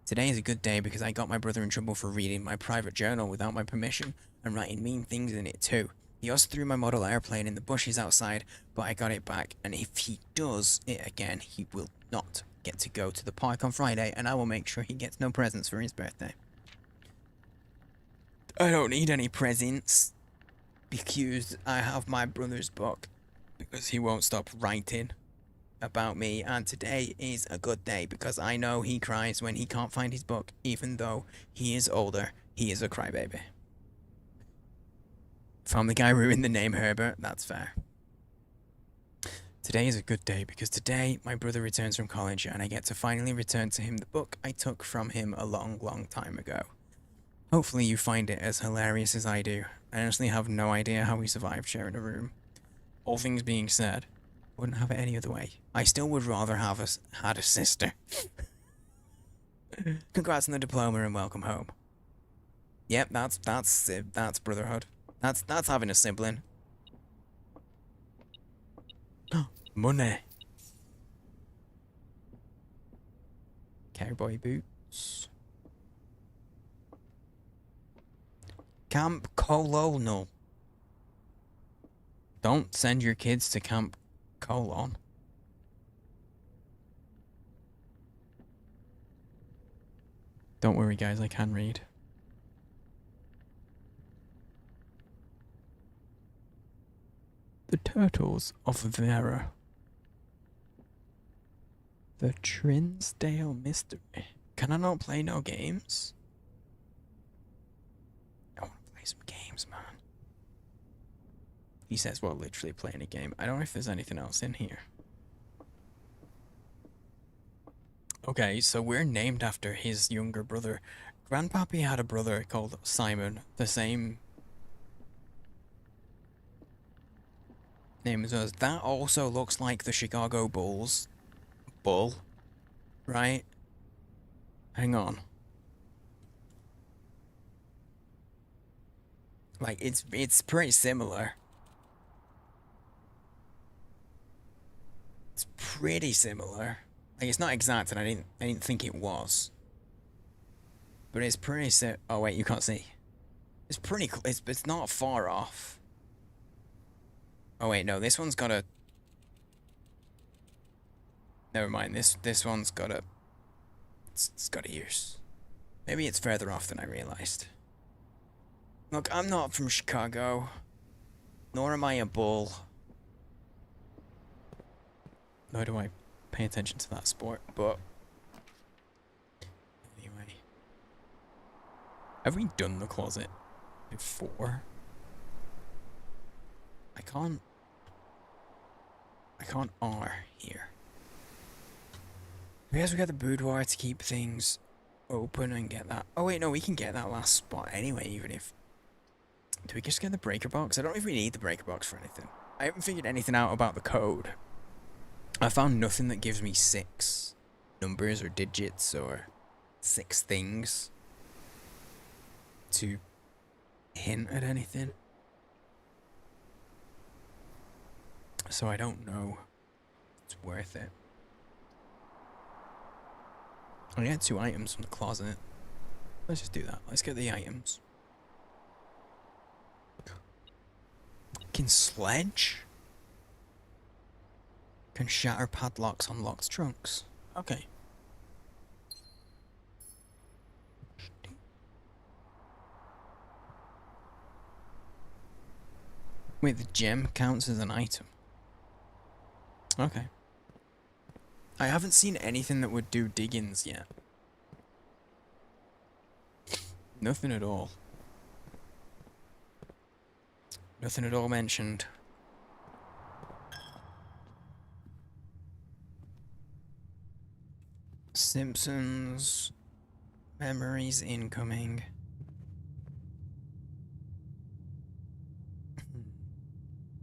Today is a good day because I got my brother in trouble for reading my private journal without my permission and writing mean things in it too. He also threw my model airplane in the bushes outside, but I got it back, and if he does it again, he will not get to go to the park on Friday, and I will make sure he gets no presents for his birthday. I don't need any presents because I have my brother's book. Because he won't stop writing about me, and today is a good day because I know he cries when he can't find his book, even though he is older. He is a crybaby. If I'm the guy ruining the name Herbert, that's fair. Today is a good day because today my brother returns from college and I get to finally return to him the book I took from him a long, long time ago. Hopefully you find it as hilarious as I do. I honestly have no idea how we survived sharing a room. All things being said, wouldn't have it any other way. I still would rather have had a sister. Congrats on the diploma and welcome home. Yep, that's brotherhood. That's having a sibling. Money. Cowboy boots. Camp Colonel. Don't send your kids to Camp Colon. Don't worry, guys, I can read. The Turtles of Vera. The Trinsdale Mystery. Can I not play no games? I want to play some games, man. He says, well, literally playing a game. I don't know if there's anything else in here. Okay, so we're named after his younger brother. Grandpappy had a brother called Simon, the same name as us. That also looks like the Chicago Bulls. Bull, right? Hang on. Like, it's pretty similar. It's pretty similar. Like, it's not exact, and I didn't think it was. But it's pretty oh wait, you can't see. It's pretty it's not far off. Oh wait, no, this one's got a... Never mind, this one's got a... It's got ears. Maybe it's further off than I realized. Look, I'm not from Chicago. Nor am I a bull. Nor do I pay attention to that sport, but... Anyway. Have we done the closet before? I can't R here. I guess we got the boudoir to keep things open and get that. Oh wait, no, we can get that last spot anyway, even if... Do we just get the breaker box? I don't know if we need the breaker box for anything. I haven't figured anything out about the code. I found nothing that gives me 6 numbers or digits or 6 things to hint at anything. So I don't know if it's worth it. I had 2 items from the closet. Let's just do that. Let's get the items. Fucking sledge? Can shatter padlocks on locked trunks. Okay. Wait, the gem counts as an item. Okay. I haven't seen anything that would do diggings yet. Nothing at all. Nothing at all mentioned. Simpsons memories incoming.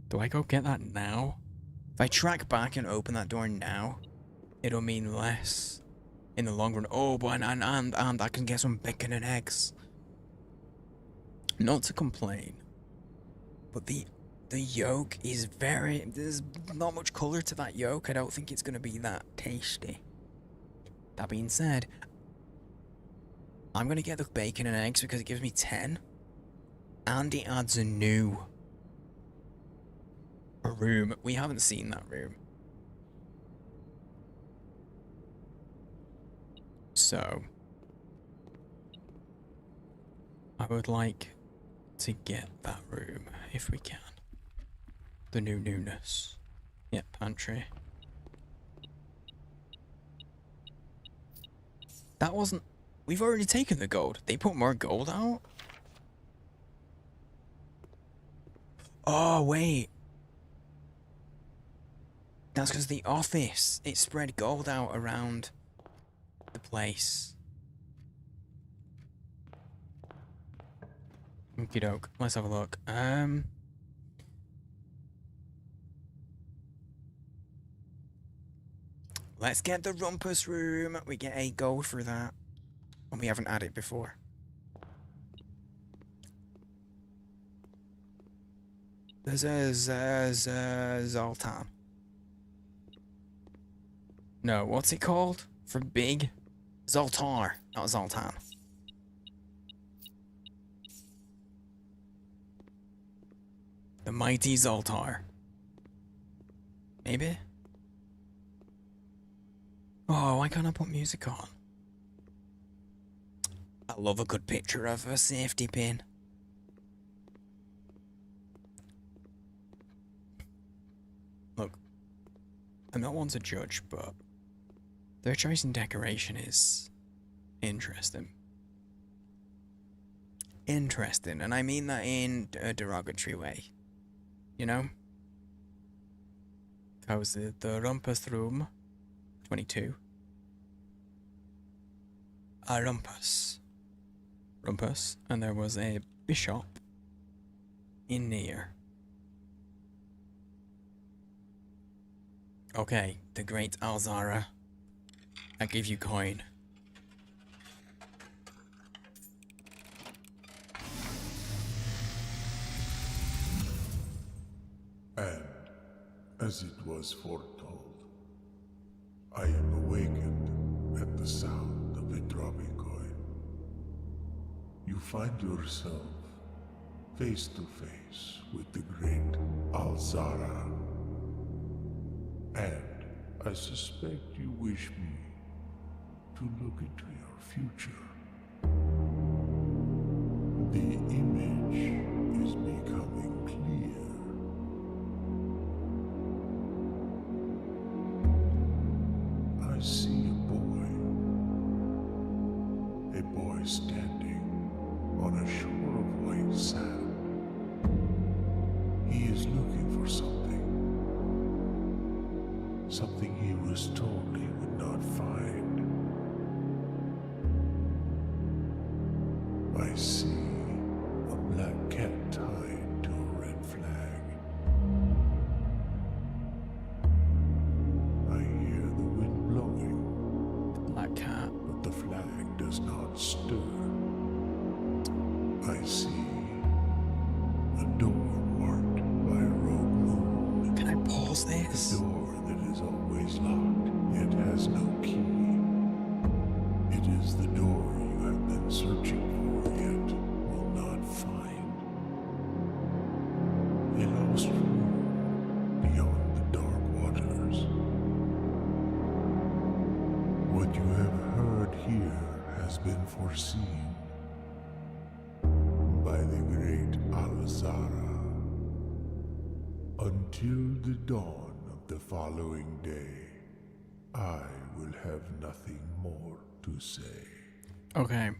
Do I go get that now? If I track back and open that door now, it'll mean less in the long run. Oh, but and I can get some bacon and eggs. Not to complain, but the yolk is very... There's not much colour to that yolk. I don't think it's going to be that tasty. That being said, I'm going to get the bacon and eggs because it gives me 10. And it adds a new room. We haven't seen that room. So, I would like to get that room if we can. The new newness. Yep, pantry. That wasn't... We've already taken the gold. They put more gold out? Oh, wait. That's because the office, it spread gold out around the place. Okie doke. Let's have a look. Let's get the rumpus room. We get 8 gold for that. And we haven't had it before. There's a Zoltan. No, what's it called? For big? Zoltar, not Zoltan. The mighty Zoltar. Maybe? Oh, why can't I put music on? I love a good picture of a safety pin. Look, I'm not one to judge, but their choice in decoration is interesting. Interesting, and I mean that in a derogatory way. You know? How's the rumpus room? 22. A rumpus. Rumpus, and there was a bishop in near. Okay, the great Alzara. I give you coin. And, as it was foretold, I am awakened at the sound of a dropping coin. You find yourself face to face with the great Alzara. And I suspect you wish me to look into your future. The image is becoming clear. I see a boy standing on a shore of white sand. He is looking for something he was told he would not find. I see a black cat tied to a red flag. I hear the wind blowing. Black cat. But the flag does not stir. I see a door marked by a rogue moon. Can I pause this? A door that is always locked, yet has no key. It is the door you have been searching for, yet will not find. A lost room beyond the dark waters. What you have heard here has been foreseen by the great Alzara. Until the dawn of the following day, I will have nothing more to say. Okay.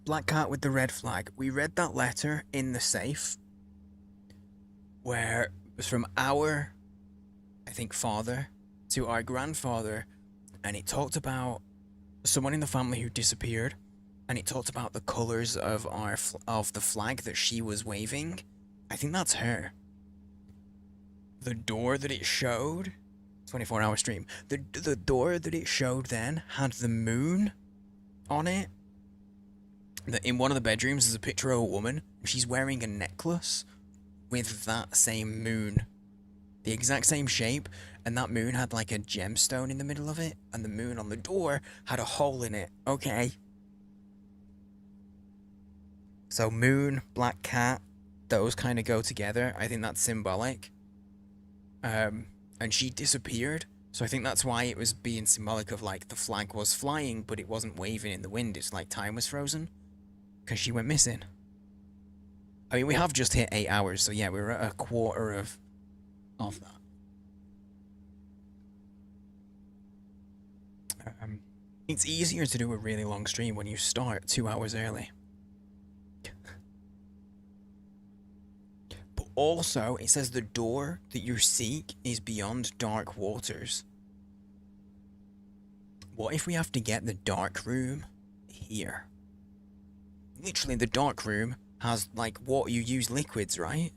Black cat with the red flag. We read that letter in the safe where it was from our, I think, father to our grandfather, and it talked about someone in the family who disappeared, and it talked about the colors of of the flag that she was waving. I think that's her. The door that it showed, 24-hour stream. The door that it showed then had the moon on it. In one of the bedrooms there's a picture of a woman. She's wearing a necklace with that same moon. The exact same shape, and that moon had like a gemstone in the middle of it, and the moon on the door had a hole in it. Okay. So moon, black cat, those kind of go together. I think that's symbolic. And she disappeared, so I think that's why it was being symbolic of like the flag was flying, but it wasn't waving in the wind. It's like time was frozen, because she went missing. I mean, we have just hit 8 hours, so yeah, we're at a quarter of that. It's easier to do a really long stream when you start 2 hours early. But also, it says the door that you seek is beyond dark waters. What if we have to get the dark room here? Literally, the dark room has, like, water. You use liquids, right?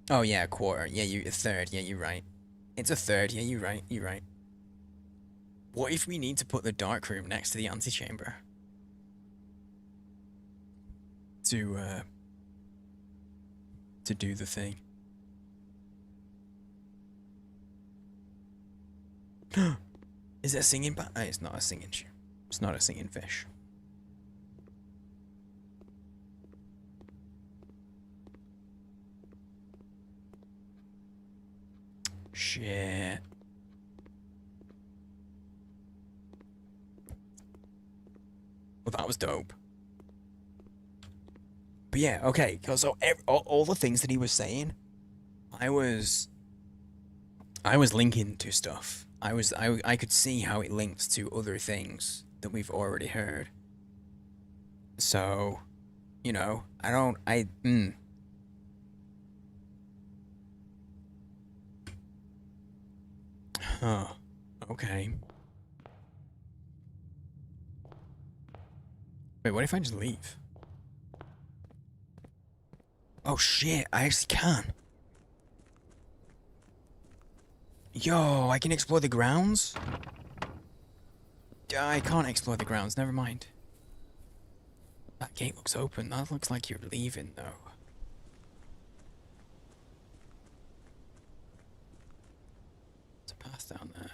Oh, yeah, a quarter. Yeah, a third. Yeah, you're right. It's a third. Yeah, you're right. You're right. What if we need to put the dark room next to the antechamber? To do the thing. Is it a singing bat? Oh, it's not a singing shoe. It's not a singing fish. Shit. Well, that was dope. But yeah, okay. So all the things that he was saying, I was linking to stuff. I could see how it links to other things that we've already heard. So, you know, Huh. Okay. Wait, what if I just leave? Oh shit, I actually can. Yo, I can explore the grounds? I can't explore the grounds, never mind. That gate looks open. That looks like you're leaving, though. There's a path down there.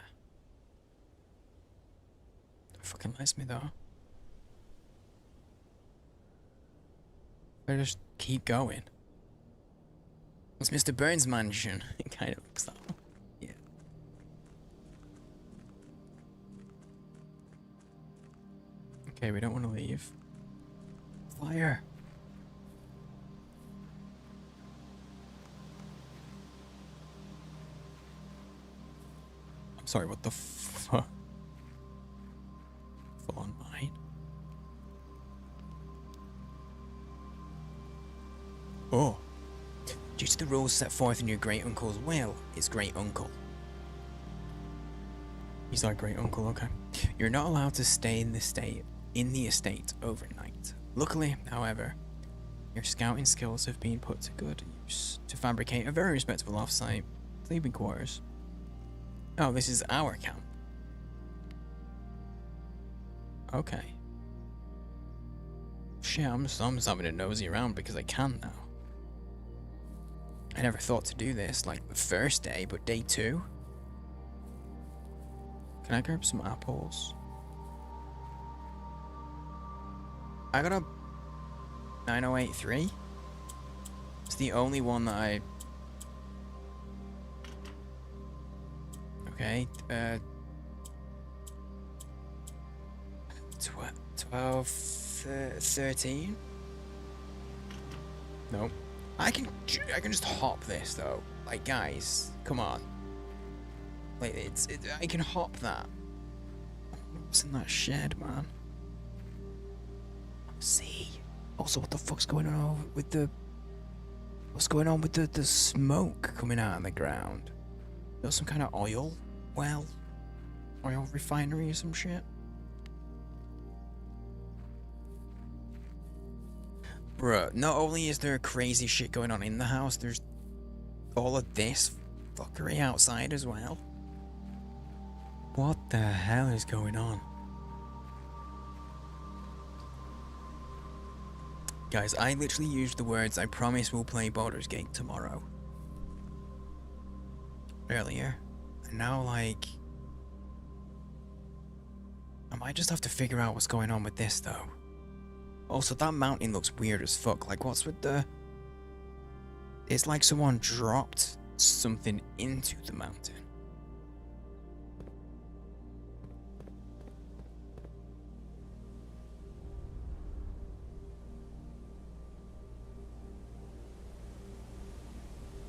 Don't fucking lets me, though. I just keep going. It's Mr. Burns' mansion. It kind of looks that way. Yeah. Okay, we don't want to leave. Fire. I'm sorry, what the fuck? Full on mine. Oh. Due to the rules set forth in your great uncle's will, his great uncle. He's our great uncle, okay. You're not allowed to stay in the estate overnight. Luckily, however, your scouting skills have been put to good use to fabricate a very respectable off-site sleeping quarters. Oh, this is our camp. Okay. Shit, I'm just having a nosy around because I can now. I never thought to do this, like, the first day, but day 2? Can I grab some apples? I got a 9083. It's the only one that I... Okay, 12, 13? Nope. I can just hop this though. Like, guys, come on. Like, I can hop that. What's in that shed, man? See. Also, what the fuck's going on with the... What's going on with the smoke coming out of the ground? There's some kind of oil well? Oil refinery or some shit? Bruh, not only is there crazy shit going on in the house, there's all of this fuckery outside as well. What the hell is going on? Guys, I literally used the words, "I promise we'll play Baldur's Gate tomorrow," earlier. And now, like... I might just have to figure out what's going on with this, though. Also, that mountain looks weird as fuck. Like, what's with the... It's like someone dropped something into the mountain.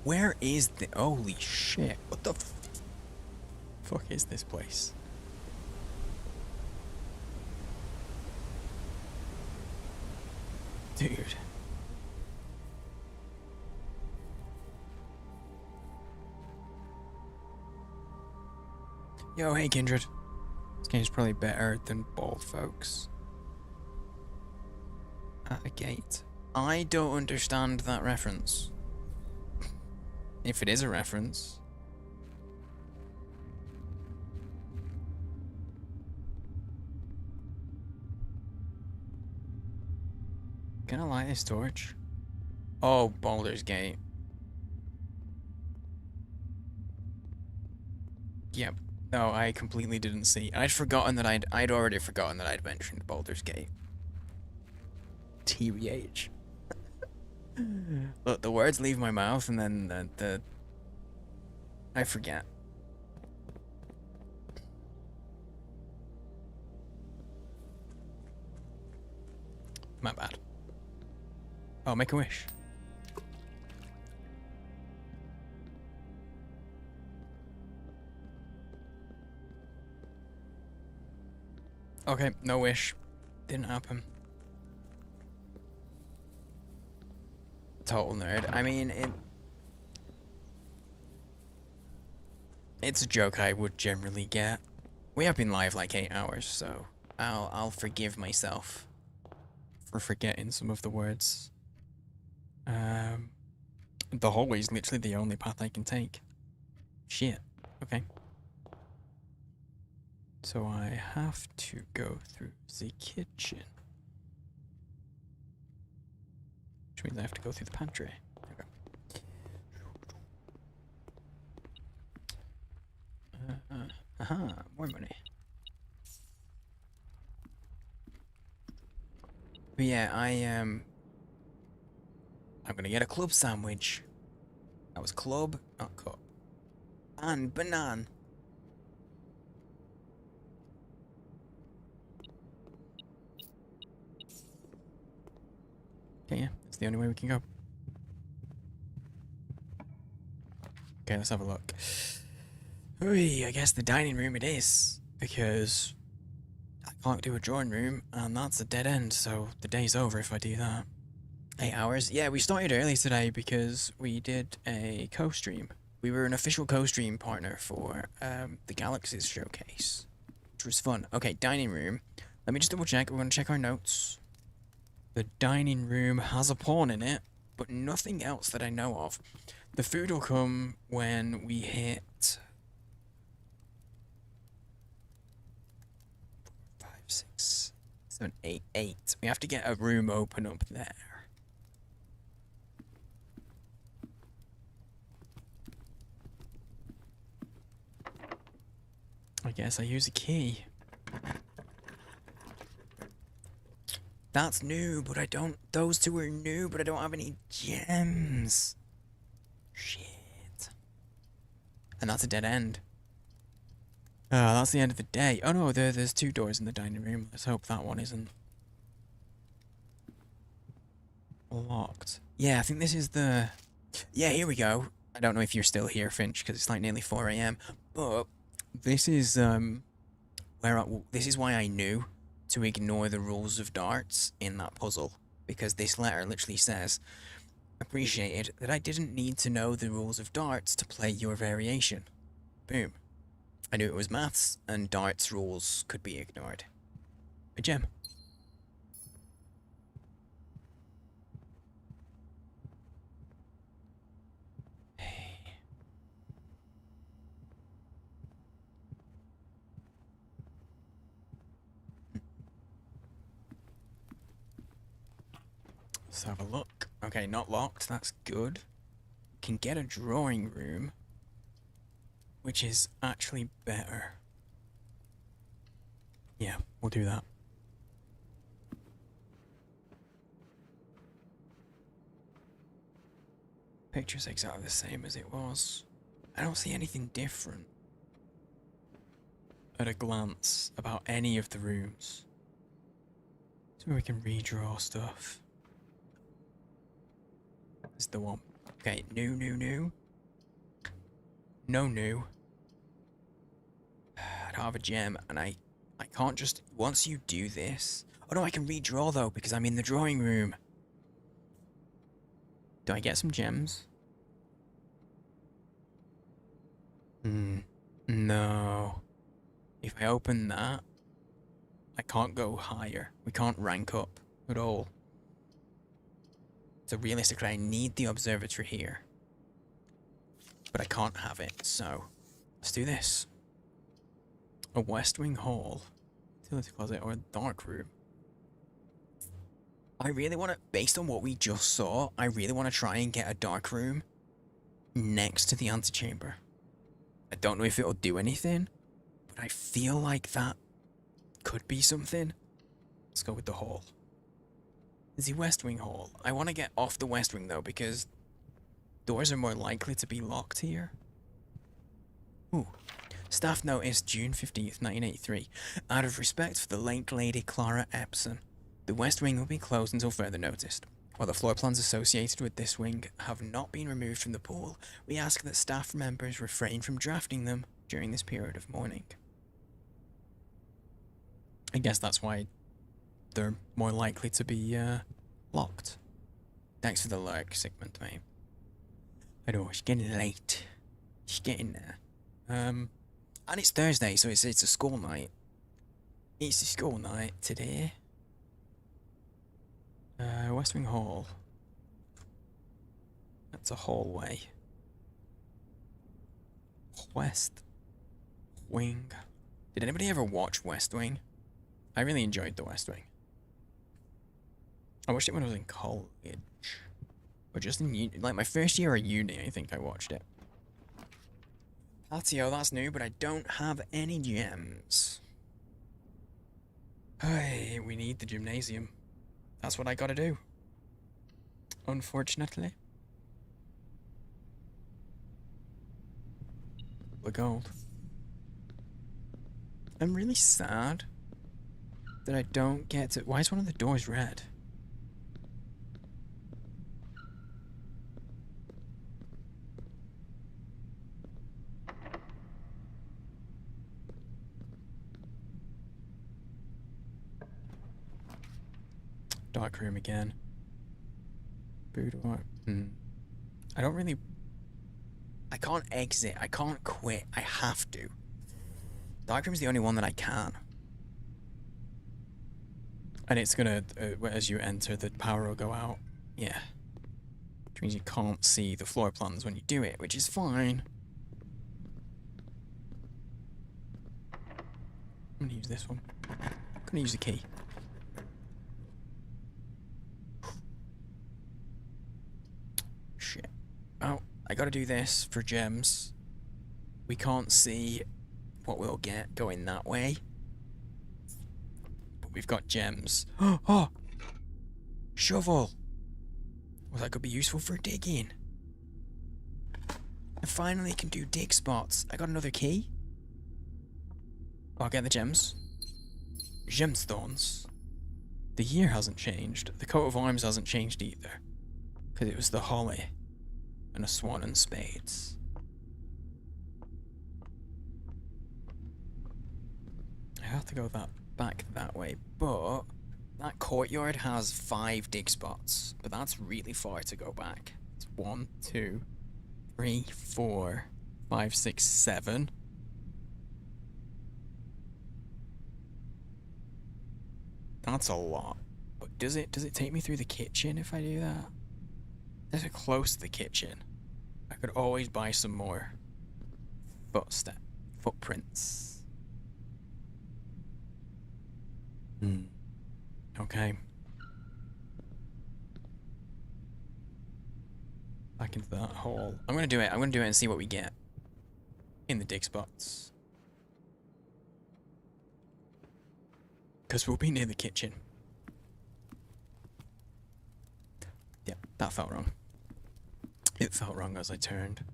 Where is the... Holy shit. What the fuck is this place? Dude. Yo, hey Kindred. This game's probably better than Bald Folks. At a gate. I don't understand that reference. If it is a reference. Can I light this torch? Oh, Baldur's Gate. Yep. No, I completely didn't see. I'd forgotten that I'd already forgotten that I'd mentioned Baldur's Gate. TBH. Look, the words leave my mouth and then I forget. My bad. Oh, make a wish. Okay, no wish. Didn't happen. Total nerd. I mean, it's a joke I would generally get. We have been live like 8 hours, so I'll forgive myself for forgetting some of the words. The hallway is literally the only path I can take. Shit. Okay. So I have to go through the kitchen. Which means I have to go through the pantry. Okay. More money. But yeah, I'm gonna get a club sandwich. That was club, not cup. And banana. Okay, yeah, that's the only way we can go. Okay, let's have a look. Ooh, I guess the dining room it is, because I can't do a drawing room, and that's a dead end, so the day's over if I do that. 8 hours? Yeah, we started early today because we did a co-stream. We were an official co-stream partner for the Galaxies showcase, which was fun. Okay, dining room. Let me just double check. We're going to check our notes. The dining room has a pawn in it, but nothing else that I know of. The food will come when we hit 5, 6, 7, 8, 8. We have to get a room open up there. I guess I use a key. That's new, but I don't. Those two are new, but I don't have any gems. Shit. And that's a dead end. That's the end of the day. Oh no, there's 2 doors in the dining room. Let's hope that one isn't locked. Yeah, I think this is the. Yeah, here we go. I don't know if you're still here, Finch, because it's like nearly 4 AM. But this is this is why I knew to ignore the rules of darts in that puzzle, because this letter literally says, appreciated that I didn't need to know the rules of darts to play your variation. Boom. I knew it was maths, and darts rules could be ignored. A gem. Let's have a look. Okay, not locked. That's good. Can get a drawing room, which is actually better. Yeah, we'll do that. Picture's exactly the same as it was. I don't see anything different at a glance about any of the rooms. So we can redraw stuff. This is the one. Okay, new. No new. I don't have a gem, and I can't just... Once you do this... Oh no, I can redraw though, because I'm in the drawing room. Do I get some gems? No. If I open that, I can't go higher. We can't rank up at all. So realistically, I need the observatory here. But I can't have it, so let's do this. A West Wing Hall, utility closet, or a dark room. I really want to, based on what we just saw, I really want to try and get a dark room next to the antechamber. I don't know if it'll do anything, but I feel like that could be something. Let's go with the hall. The West Wing Hall. I want to get off the West Wing though, because doors are more likely to be locked here. Ooh. Staff notice June 15th, 1983. Out of respect for the late Lady Clara Epson, The west wing will be closed until further notice. While the floor plans associated with this wing have not been removed from the pool, we ask that staff members refrain from drafting them during this period of mourning. I guess that's why they're more likely to be locked. Thanks for the lurk, Sigmund, mate. I know, it's getting late. It's getting there. And it's Thursday, so it's a school night. It's a school night today. West Wing Hall. That's a hallway. West Wing. Did anybody ever watch West Wing? I really enjoyed the West Wing. I watched it when I was in college. Or just in uni, like my first year of uni, I think I watched it. Patio, that's new, but I don't have any gems. Hey, we need the gymnasium. That's what I gotta do. Unfortunately. The gold. I'm really sad that I don't get to... Why is one of the doors red? Dark room again. Boudoir. I don't really... I can't exit. I can't quit. I have to. Dark room's the only one that I can. And it's gonna, as you enter, the power will go out. Yeah. Which means you can't see the floor plans when you do it, which is fine. I'm gonna use this one. I'm gonna use the key. Shit. Oh, I gotta do this for gems. We can't see what we'll get going that way. But we've got gems. Oh! Shovel! Well, that could be useful for digging. I finally can do dig spots. I got another key. Oh, I'll get the gems. Gemstones. The year hasn't changed. The coat of arms hasn't changed either. Because it was the holly. And a swan and spades. I have to go back that way, but that courtyard has 5 dig spots, but that's really far to go back. It's 1, 2, 3, 4, 5, 6, 7. That's a lot. But does it take me through the kitchen if I do that? Is it close to the kitchen? I could always buy some more footprints. Okay. Back into that hole. I'm gonna do it. I'm gonna do it and see what we get in the dig spots. Because we'll be near the kitchen. Yeah, that felt wrong. It felt wrong as I turned.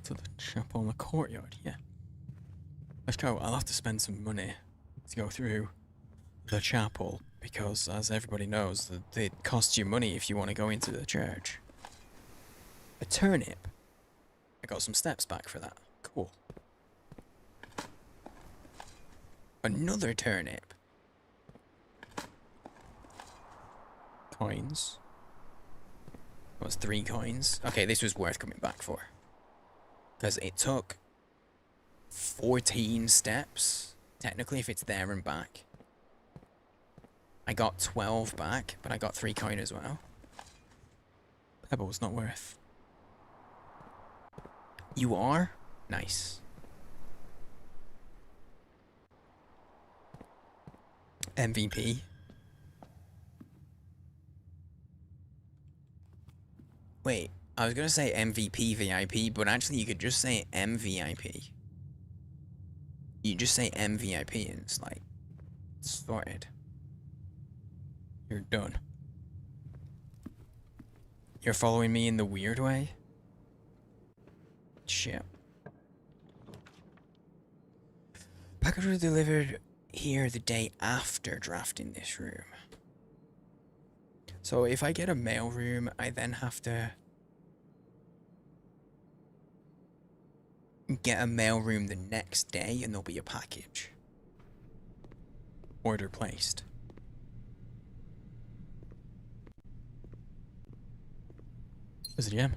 To the chapel in the courtyard, yeah. Let's go. I'll have to spend some money to go through the chapel because, as everybody knows, it costs you money if you want to go into the church. A turnip. I got some steps back for that. Cool. Another turnip. Coins. That was 3 coins. Okay, this was worth coming back for. Because it took 14 steps, technically, if it's there and back. I got 12 back, but I got 3 coin as well. Pebble's not worth. You are? Nice. MVP. Wait, I was gonna say MVP VIP, but actually you could just say MVIP. You just say MVIP and it's like, sorted. You're done. You're following me in the weird way? Shit. Package was delivered here the day after drafting this room. So if I get a mail room, I then have to get a mail room the next day and there'll be a package. Order placed. There's a gem.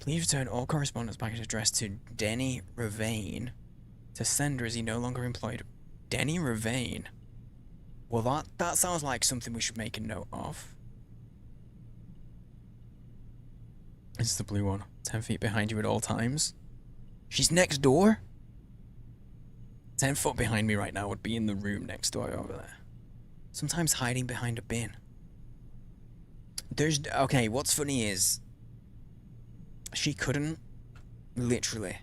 Please return all correspondence package addressed to Denny Ravane to sender as he no longer employed. Denny Ravane? Well, that sounds like something we should make a note of. This is the blue one. 10 feet behind you at all times. She's next door? 10 foot behind me right now would be in the room next door over there. Sometimes hiding behind a bin. Okay, what's funny is she couldn't, literally.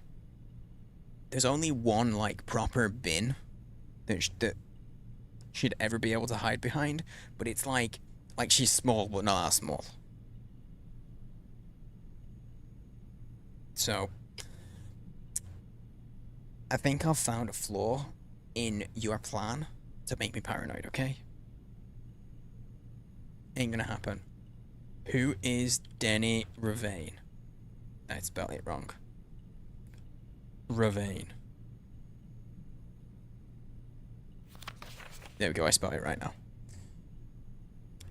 There's only one, like, proper bin that she'd ever be able to hide behind, but it's like she's small, but not that small. So, I think I've found a flaw in your plan to make me paranoid, okay? Ain't gonna happen. Who is Denny Ravane? I spelled it wrong. Ravane. There we go, I spelled it right now.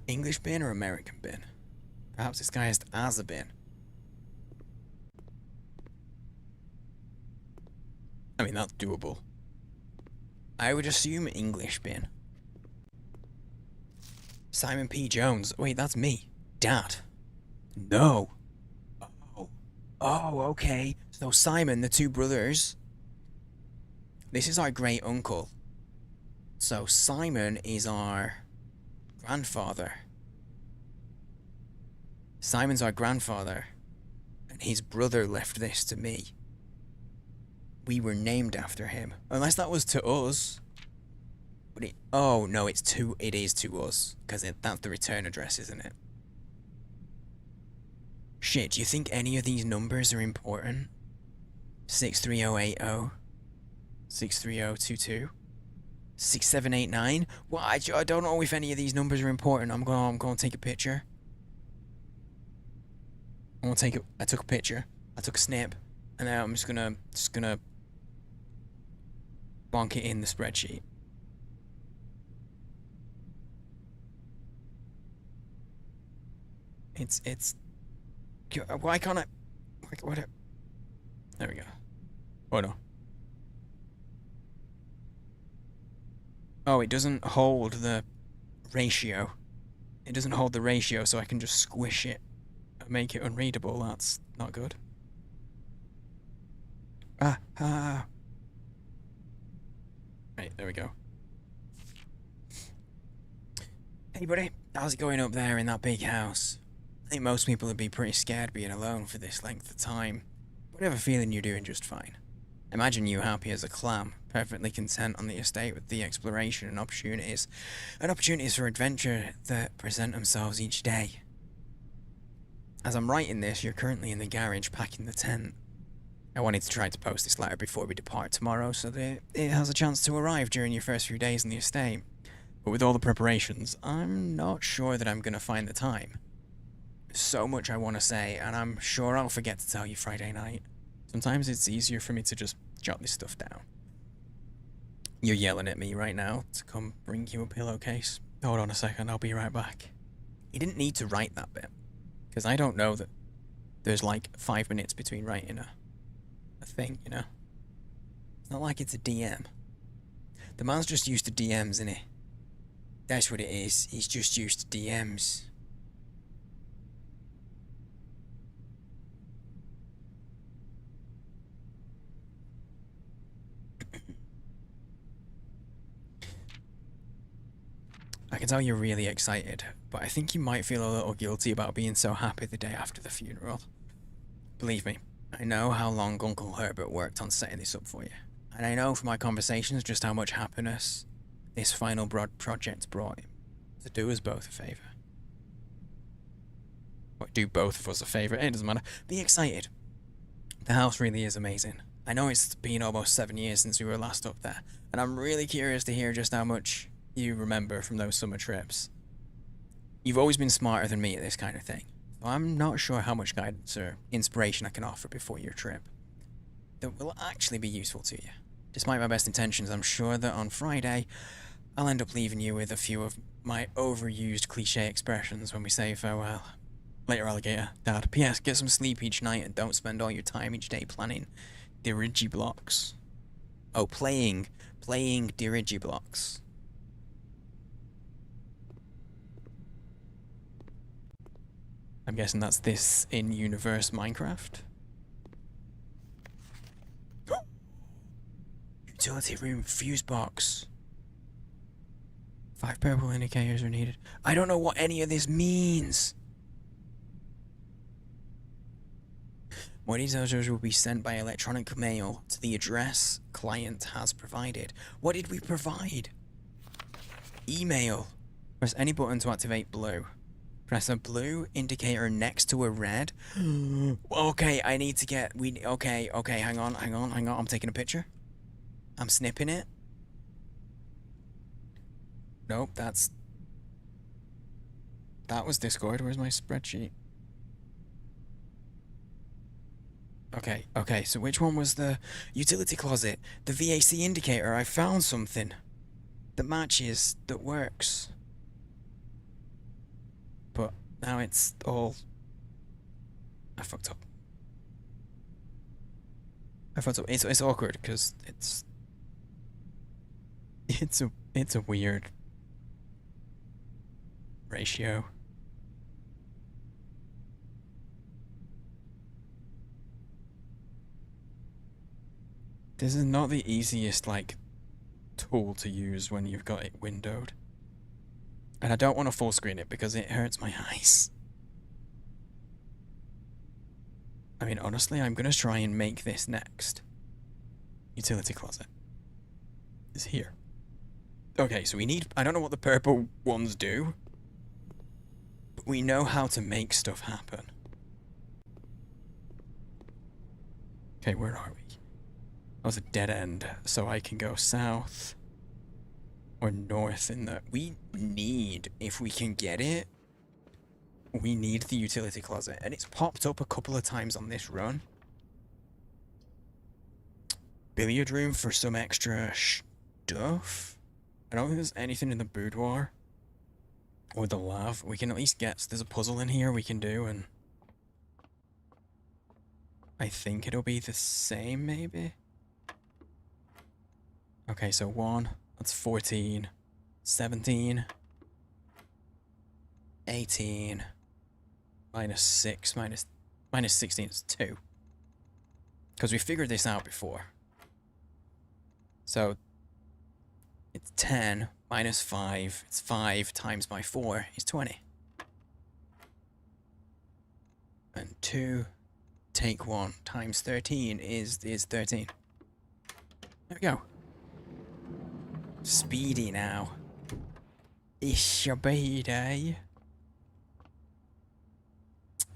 English bin or American bin? Perhaps disguised as a bin. I mean, that's doable. I would assume English bin. Simon P. Jones. Wait, that's me. Dad. No. Oh, okay. So Simon, the two brothers. This is our great uncle. So Simon is our grandfather. Simon's our grandfather. And his brother left this to me. We were named after him. Unless that was to us. But oh no, it is to us. Because that's the return address, isn't it? Shit, do you think any of these numbers are important? 63080, 63022, 6789? Well, I don't know if any of these numbers are important. I'm going to take a picture. I took a picture. I took a snap, and now I'm just gonna bonk it in the spreadsheet. It's. Why can't I? What? There we go. Oh no. Oh, it doesn't hold the ratio. It doesn't hold the ratio, so I can just squish it and make it unreadable. That's not good. Right, there we go. Hey buddy, how's it going up there in that big house? I think most people would be pretty scared being alone for this length of time. But I have a feeling you're doing just fine. Imagine you happy as a clam, perfectly content on the estate with the exploration and opportunities for adventure that present themselves each day. As I'm writing this, you're currently in the garage packing the tent. I wanted to try to post this letter before we depart tomorrow so that it has a chance to arrive during your first few days in the estate. But with all the preparations, I'm not sure that I'm going to find the time. There's so much I want to say, and I'm sure I'll forget to tell you Friday night. Sometimes it's easier for me to just jot this stuff down. You're yelling at me right now to come bring you a pillowcase. Hold on a second, I'll be right back. You didn't need to write that bit, because I don't know that there's like 5 minutes between writing a thing, you know? It's not like it's a DM. The man's just used to DMs, isn't he? That's what it is. He's just used to DMs. I can tell you're really excited, but I think you might feel a little guilty about being so happy the day after the funeral. Believe me, I know how long Uncle Herbert worked on setting this up for you, and I know from my conversations just how much happiness this final project brought him. So do us both a favour. What, do both of us a favour? It doesn't matter. Be excited. The house really is amazing. I know it's been almost 7 years since we were last up there, and I'm really curious to hear just how much you remember from those summer trips. You've always been smarter than me at this kind of thing, so I'm not sure how much guidance or inspiration I can offer before your trip that will actually be useful to you. Despite my best intentions, I'm sure that on Friday, I'll end up leaving you with a few of my overused cliche expressions when we say farewell. Later, alligator. Dad. P.S. Get some sleep each night and don't spend all your time each day planning dirigiblocks. Oh, playing dirigiblocks. I'm guessing that's this in-universe Minecraft. Utility room fuse box. 5 purple indicators are needed. I don't know what any of this means. More details will be sent by electronic mail to the address client has provided. What did we provide? Email. Press any button to activate blue. Press a blue indicator next to a red. Okay, I need to get... Okay, hang on. I'm taking a picture. I'm snipping it. Nope, that was Discord. Where's my spreadsheet? Okay, so which one was the utility closet? The VAC indicator. I found something that matches, that works. But now it's all... I fucked up. It's awkward because it's a weird ratio. This is not the easiest, like, tool to use when you've got it windowed. And I don't want to full screen it because it hurts my eyes. I mean, honestly, I'm going to try and make this next. Utility closet is here. Okay, so we need... I don't know what the purple ones do, but we know how to make stuff happen. Okay, where are we? That was a dead end, so I can go south or north in the... We need, if we can get it, we need the utility closet. And it's popped up a couple of times on this run. Billiard room for some extra stuff. I don't think there's anything in the boudoir or the lav. We can at least get... There's a puzzle in here we can do, and I think it'll be the same, maybe? Okay, so 1, that's 14, 17, 18, minus 6, minus 16 is 2. Because we figured this out before. So, it's 10 minus 5, it's 5 times by 4 is 20. And 2, take 1 times 13 is 13. There we go. Speedy now. It's your B-day.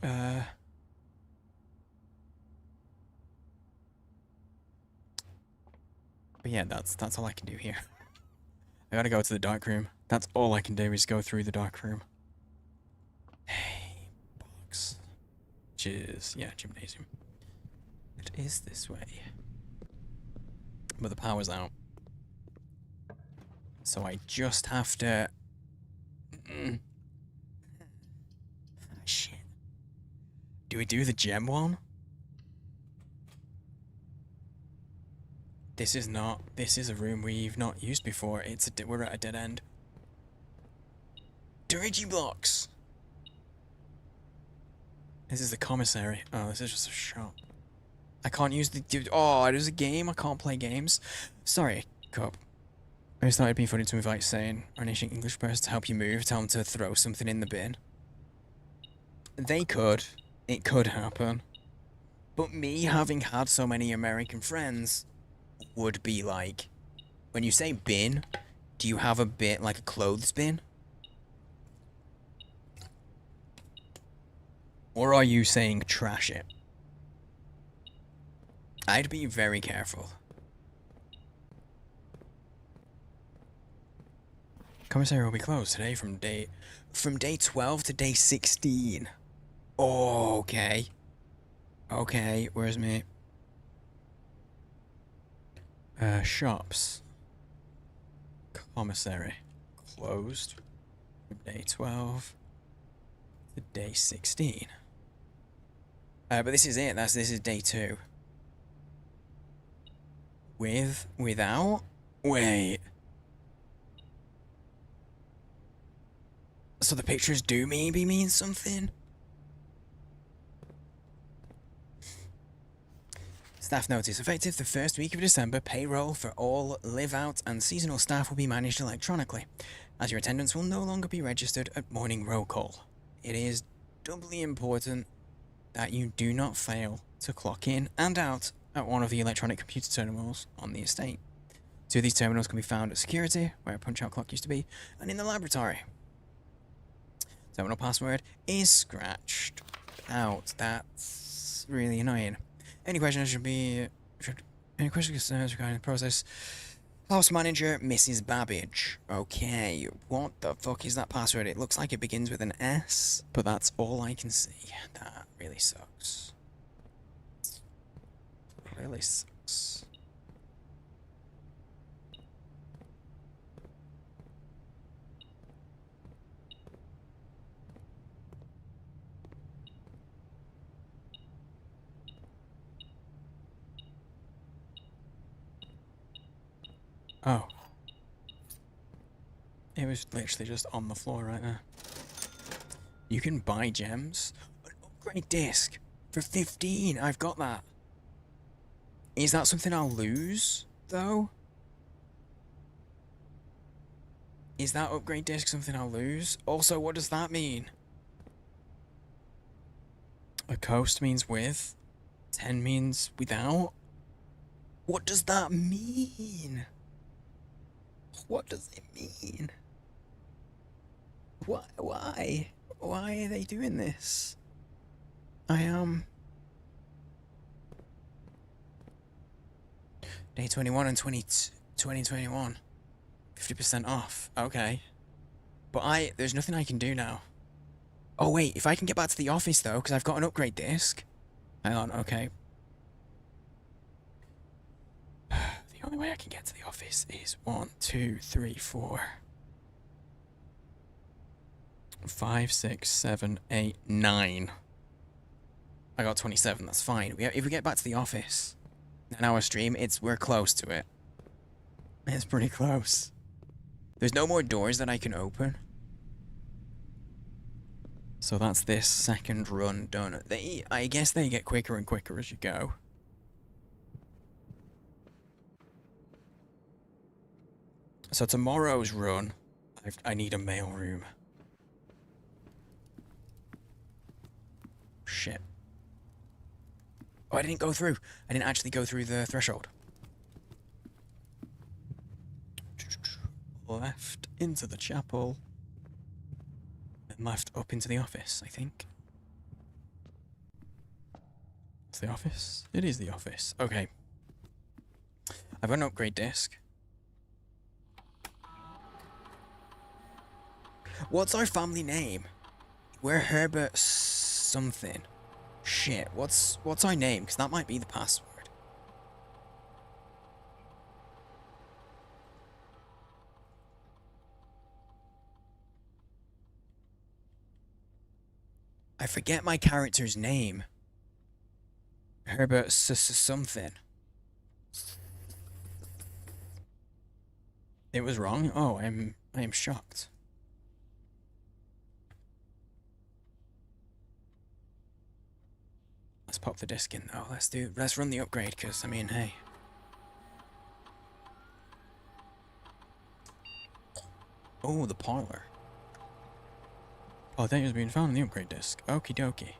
But yeah, that's all I can do here. I gotta go to the dark room. That's all I can do is go through the dark room. Hey, box. Which is, yeah, gymnasium. It is this way. But the power's out. So I just have to... Shit. Do we do the gem one? This is a room we've not used before. We're at a dead end. Dirigiblocks! This is the commissary. Oh, this is just a shop. I can't use the... Oh, it is a game? I can't play games? Sorry, cop. I just thought it'd be funny to invite Sane or an ancient English person to help you move, tell them to throw something in the bin. They could. It could happen. But me having had so many American friends would be like... When you say bin, do you have a bit like a clothes bin? Or are you saying trash it? I'd be very careful. Commissary will be closed today from day 12 to day 16. Oh, okay. Okay, where's me? Shops. Commissary. Closed from day 12 to day 16. But this is it. This is day 2. Without? Wait. So the pictures do maybe mean something? Staff notice. Effective the first week of December, payroll for all live-out and seasonal staff will be managed electronically, as your attendance will no longer be registered at morning roll call. It is doubly important that you do not fail to clock in and out at one of the electronic computer terminals on the estate. 2 of these terminals can be found at security, where a punch-out clock used to be, and in the laboratory. Terminal password is scratched out. That's really annoying. Any questions any questions concerns regarding the process? House manager, Mrs. Babbage. Okay, what the fuck is that password? It looks like it begins with an S, but that's all I can see. That really sucks. Really sucks. Oh. It was literally just on the floor right there. You can buy gems. An upgrade disc for 15. I've got that. Is that something I'll lose, though? Is that upgrade disc something I'll lose? Also, what does that mean? A coast means with. 10 means without. What does that mean? What does it mean? Why? Why are they doing this? Day 21 and 2021. 50% off. Okay. But there's nothing I can do now. Oh wait, if I can get back to the office though, because I've got an upgrade disc. Hang on, okay. The only way I can get to the office is 1, 2, 3, 4, 5, 6, 7, 8, 9. I got 27, that's fine. If we get back to the office, an hour stream, we're close to it. It's pretty close. There's no more doors that I can open. So that's this second run done. I guess they get quicker and quicker as you go. So tomorrow's run, I need a mail room. Shit. Oh, I didn't go through. I didn't actually go through the threshold. Left into the chapel. And left up into the office, I think. It's the office? It is the office. Okay. I've got an upgrade disc. What's our family name? We're Herbert something. Shit, what's our name? Because that might be the password. I forget my character's name. Herbert something. It was wrong? Oh, I am shocked. Let's pop the disc in though. Let's run the upgrade, because I mean, hey. Oh, the parlor. Oh, that has been found in the upgrade disc. Okie dokie.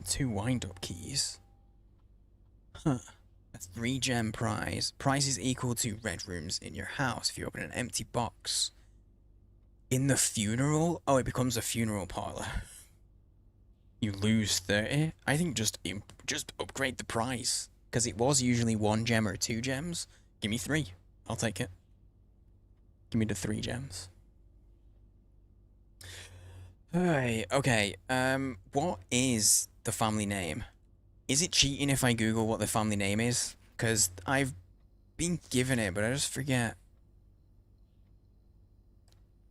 2 wind-up keys. Huh. A 3 gem prize. Prize is equal to red rooms in your house if you open an empty box. In the funeral? Oh, it becomes a funeral parlor. You lose 30. I think just upgrade the price. Because it was usually 1 gem or 2 gems. Give me 3. I'll take it. Give me the 3 gems. Alright, okay. What is the family name? Is it cheating if I Google what the family name is? Because I've been given it, but I just forget.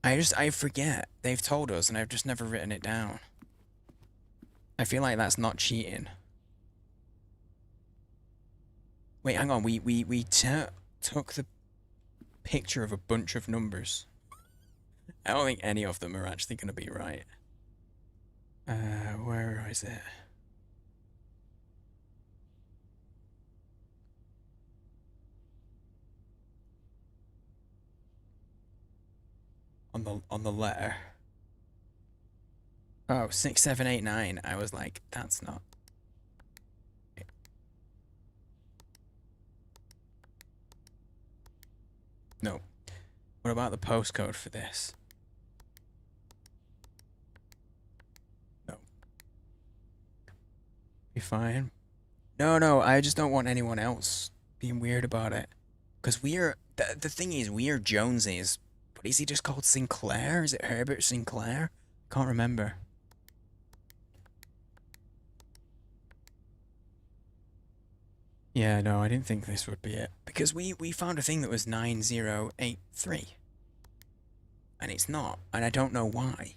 I forget. They've told us, and I've just never written it down. I feel like that's not cheating. Wait, hang on. We took the picture of a bunch of numbers. I don't think any of them are actually going to be right. Where is it? On the letter. Oh, 6, 7, 8, 9. I was like, that's not. No. What about the postcode for this? No. Be fine. No, I just don't want anyone else being weird about it. Because the thing is, we are Joneses. But is he just called Sinclair? Is it Herbert Sinclair? Can't remember. Yeah, no, I didn't think this would be it. Because we found a thing that was 9083. And it's not. And I don't know why.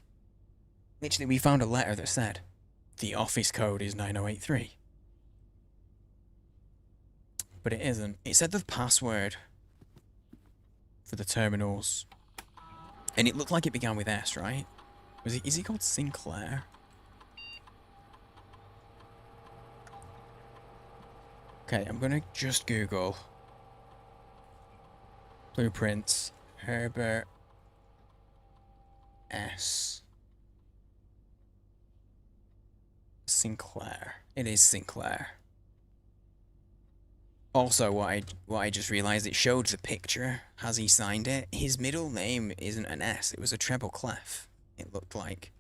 Literally, we found a letter that said, the office code is 9083. But it isn't. It said the password for the terminals. And it looked like it began with S, right? Is he called Sinclair? Okay, I'm gonna just Google blueprints Herbert S. Sinclair. It is Sinclair. Also, what I just realized, it showed the picture as he signed it. His middle name isn't an S, it was a treble clef. It looked like.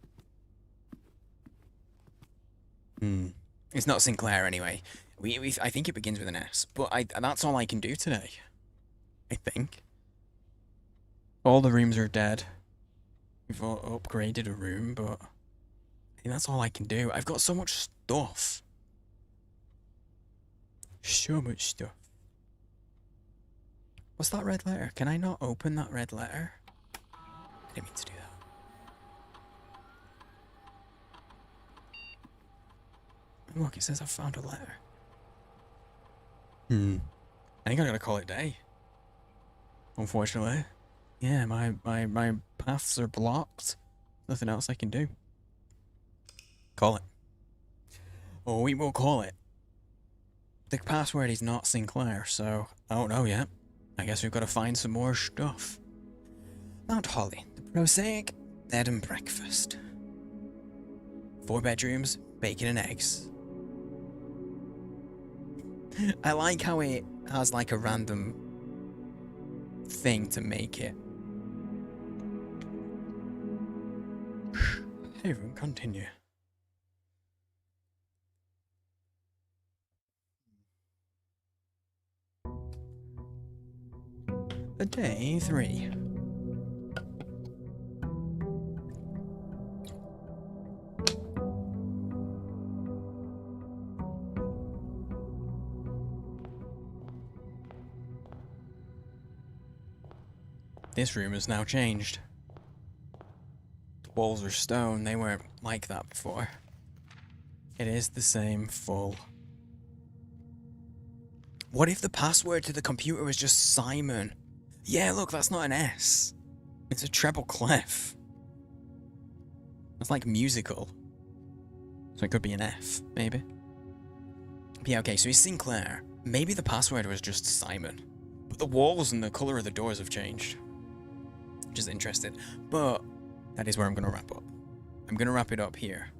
It's not Sinclair anyway. I think it begins with an S, but that's all I can do today. I think. All the rooms are dead. We've all upgraded a room, but I think that's all I can do. I've got so much stuff. So much stuff. What's that red letter? Can I not open that red letter? I didn't mean to do that. Look, it says I found a letter. I think I gotta call it day. Unfortunately. Yeah, my paths are blocked. Nothing else I can do. Call it. Oh, we will call it. The password is not Sinclair, so I don't know yet. I guess we've got to find some more stuff. Mount Holly, the prosaic bed and breakfast. 4 bedrooms, bacon and eggs. I like how it has like a random thing to make it. Haven, continue. Day 3. This room has now changed. The walls are stone, they weren't like that before. It is the same full. What if the password to the computer was just Simon? Yeah, look, that's not an S. It's a treble clef. That's like musical. So it could be an F, maybe. But yeah, okay, so he's Sinclair. Maybe the password was just Simon. But the walls and the colour of the doors have changed. Which is interesting. But that is where I'm going to wrap up. I'm going to wrap it up here.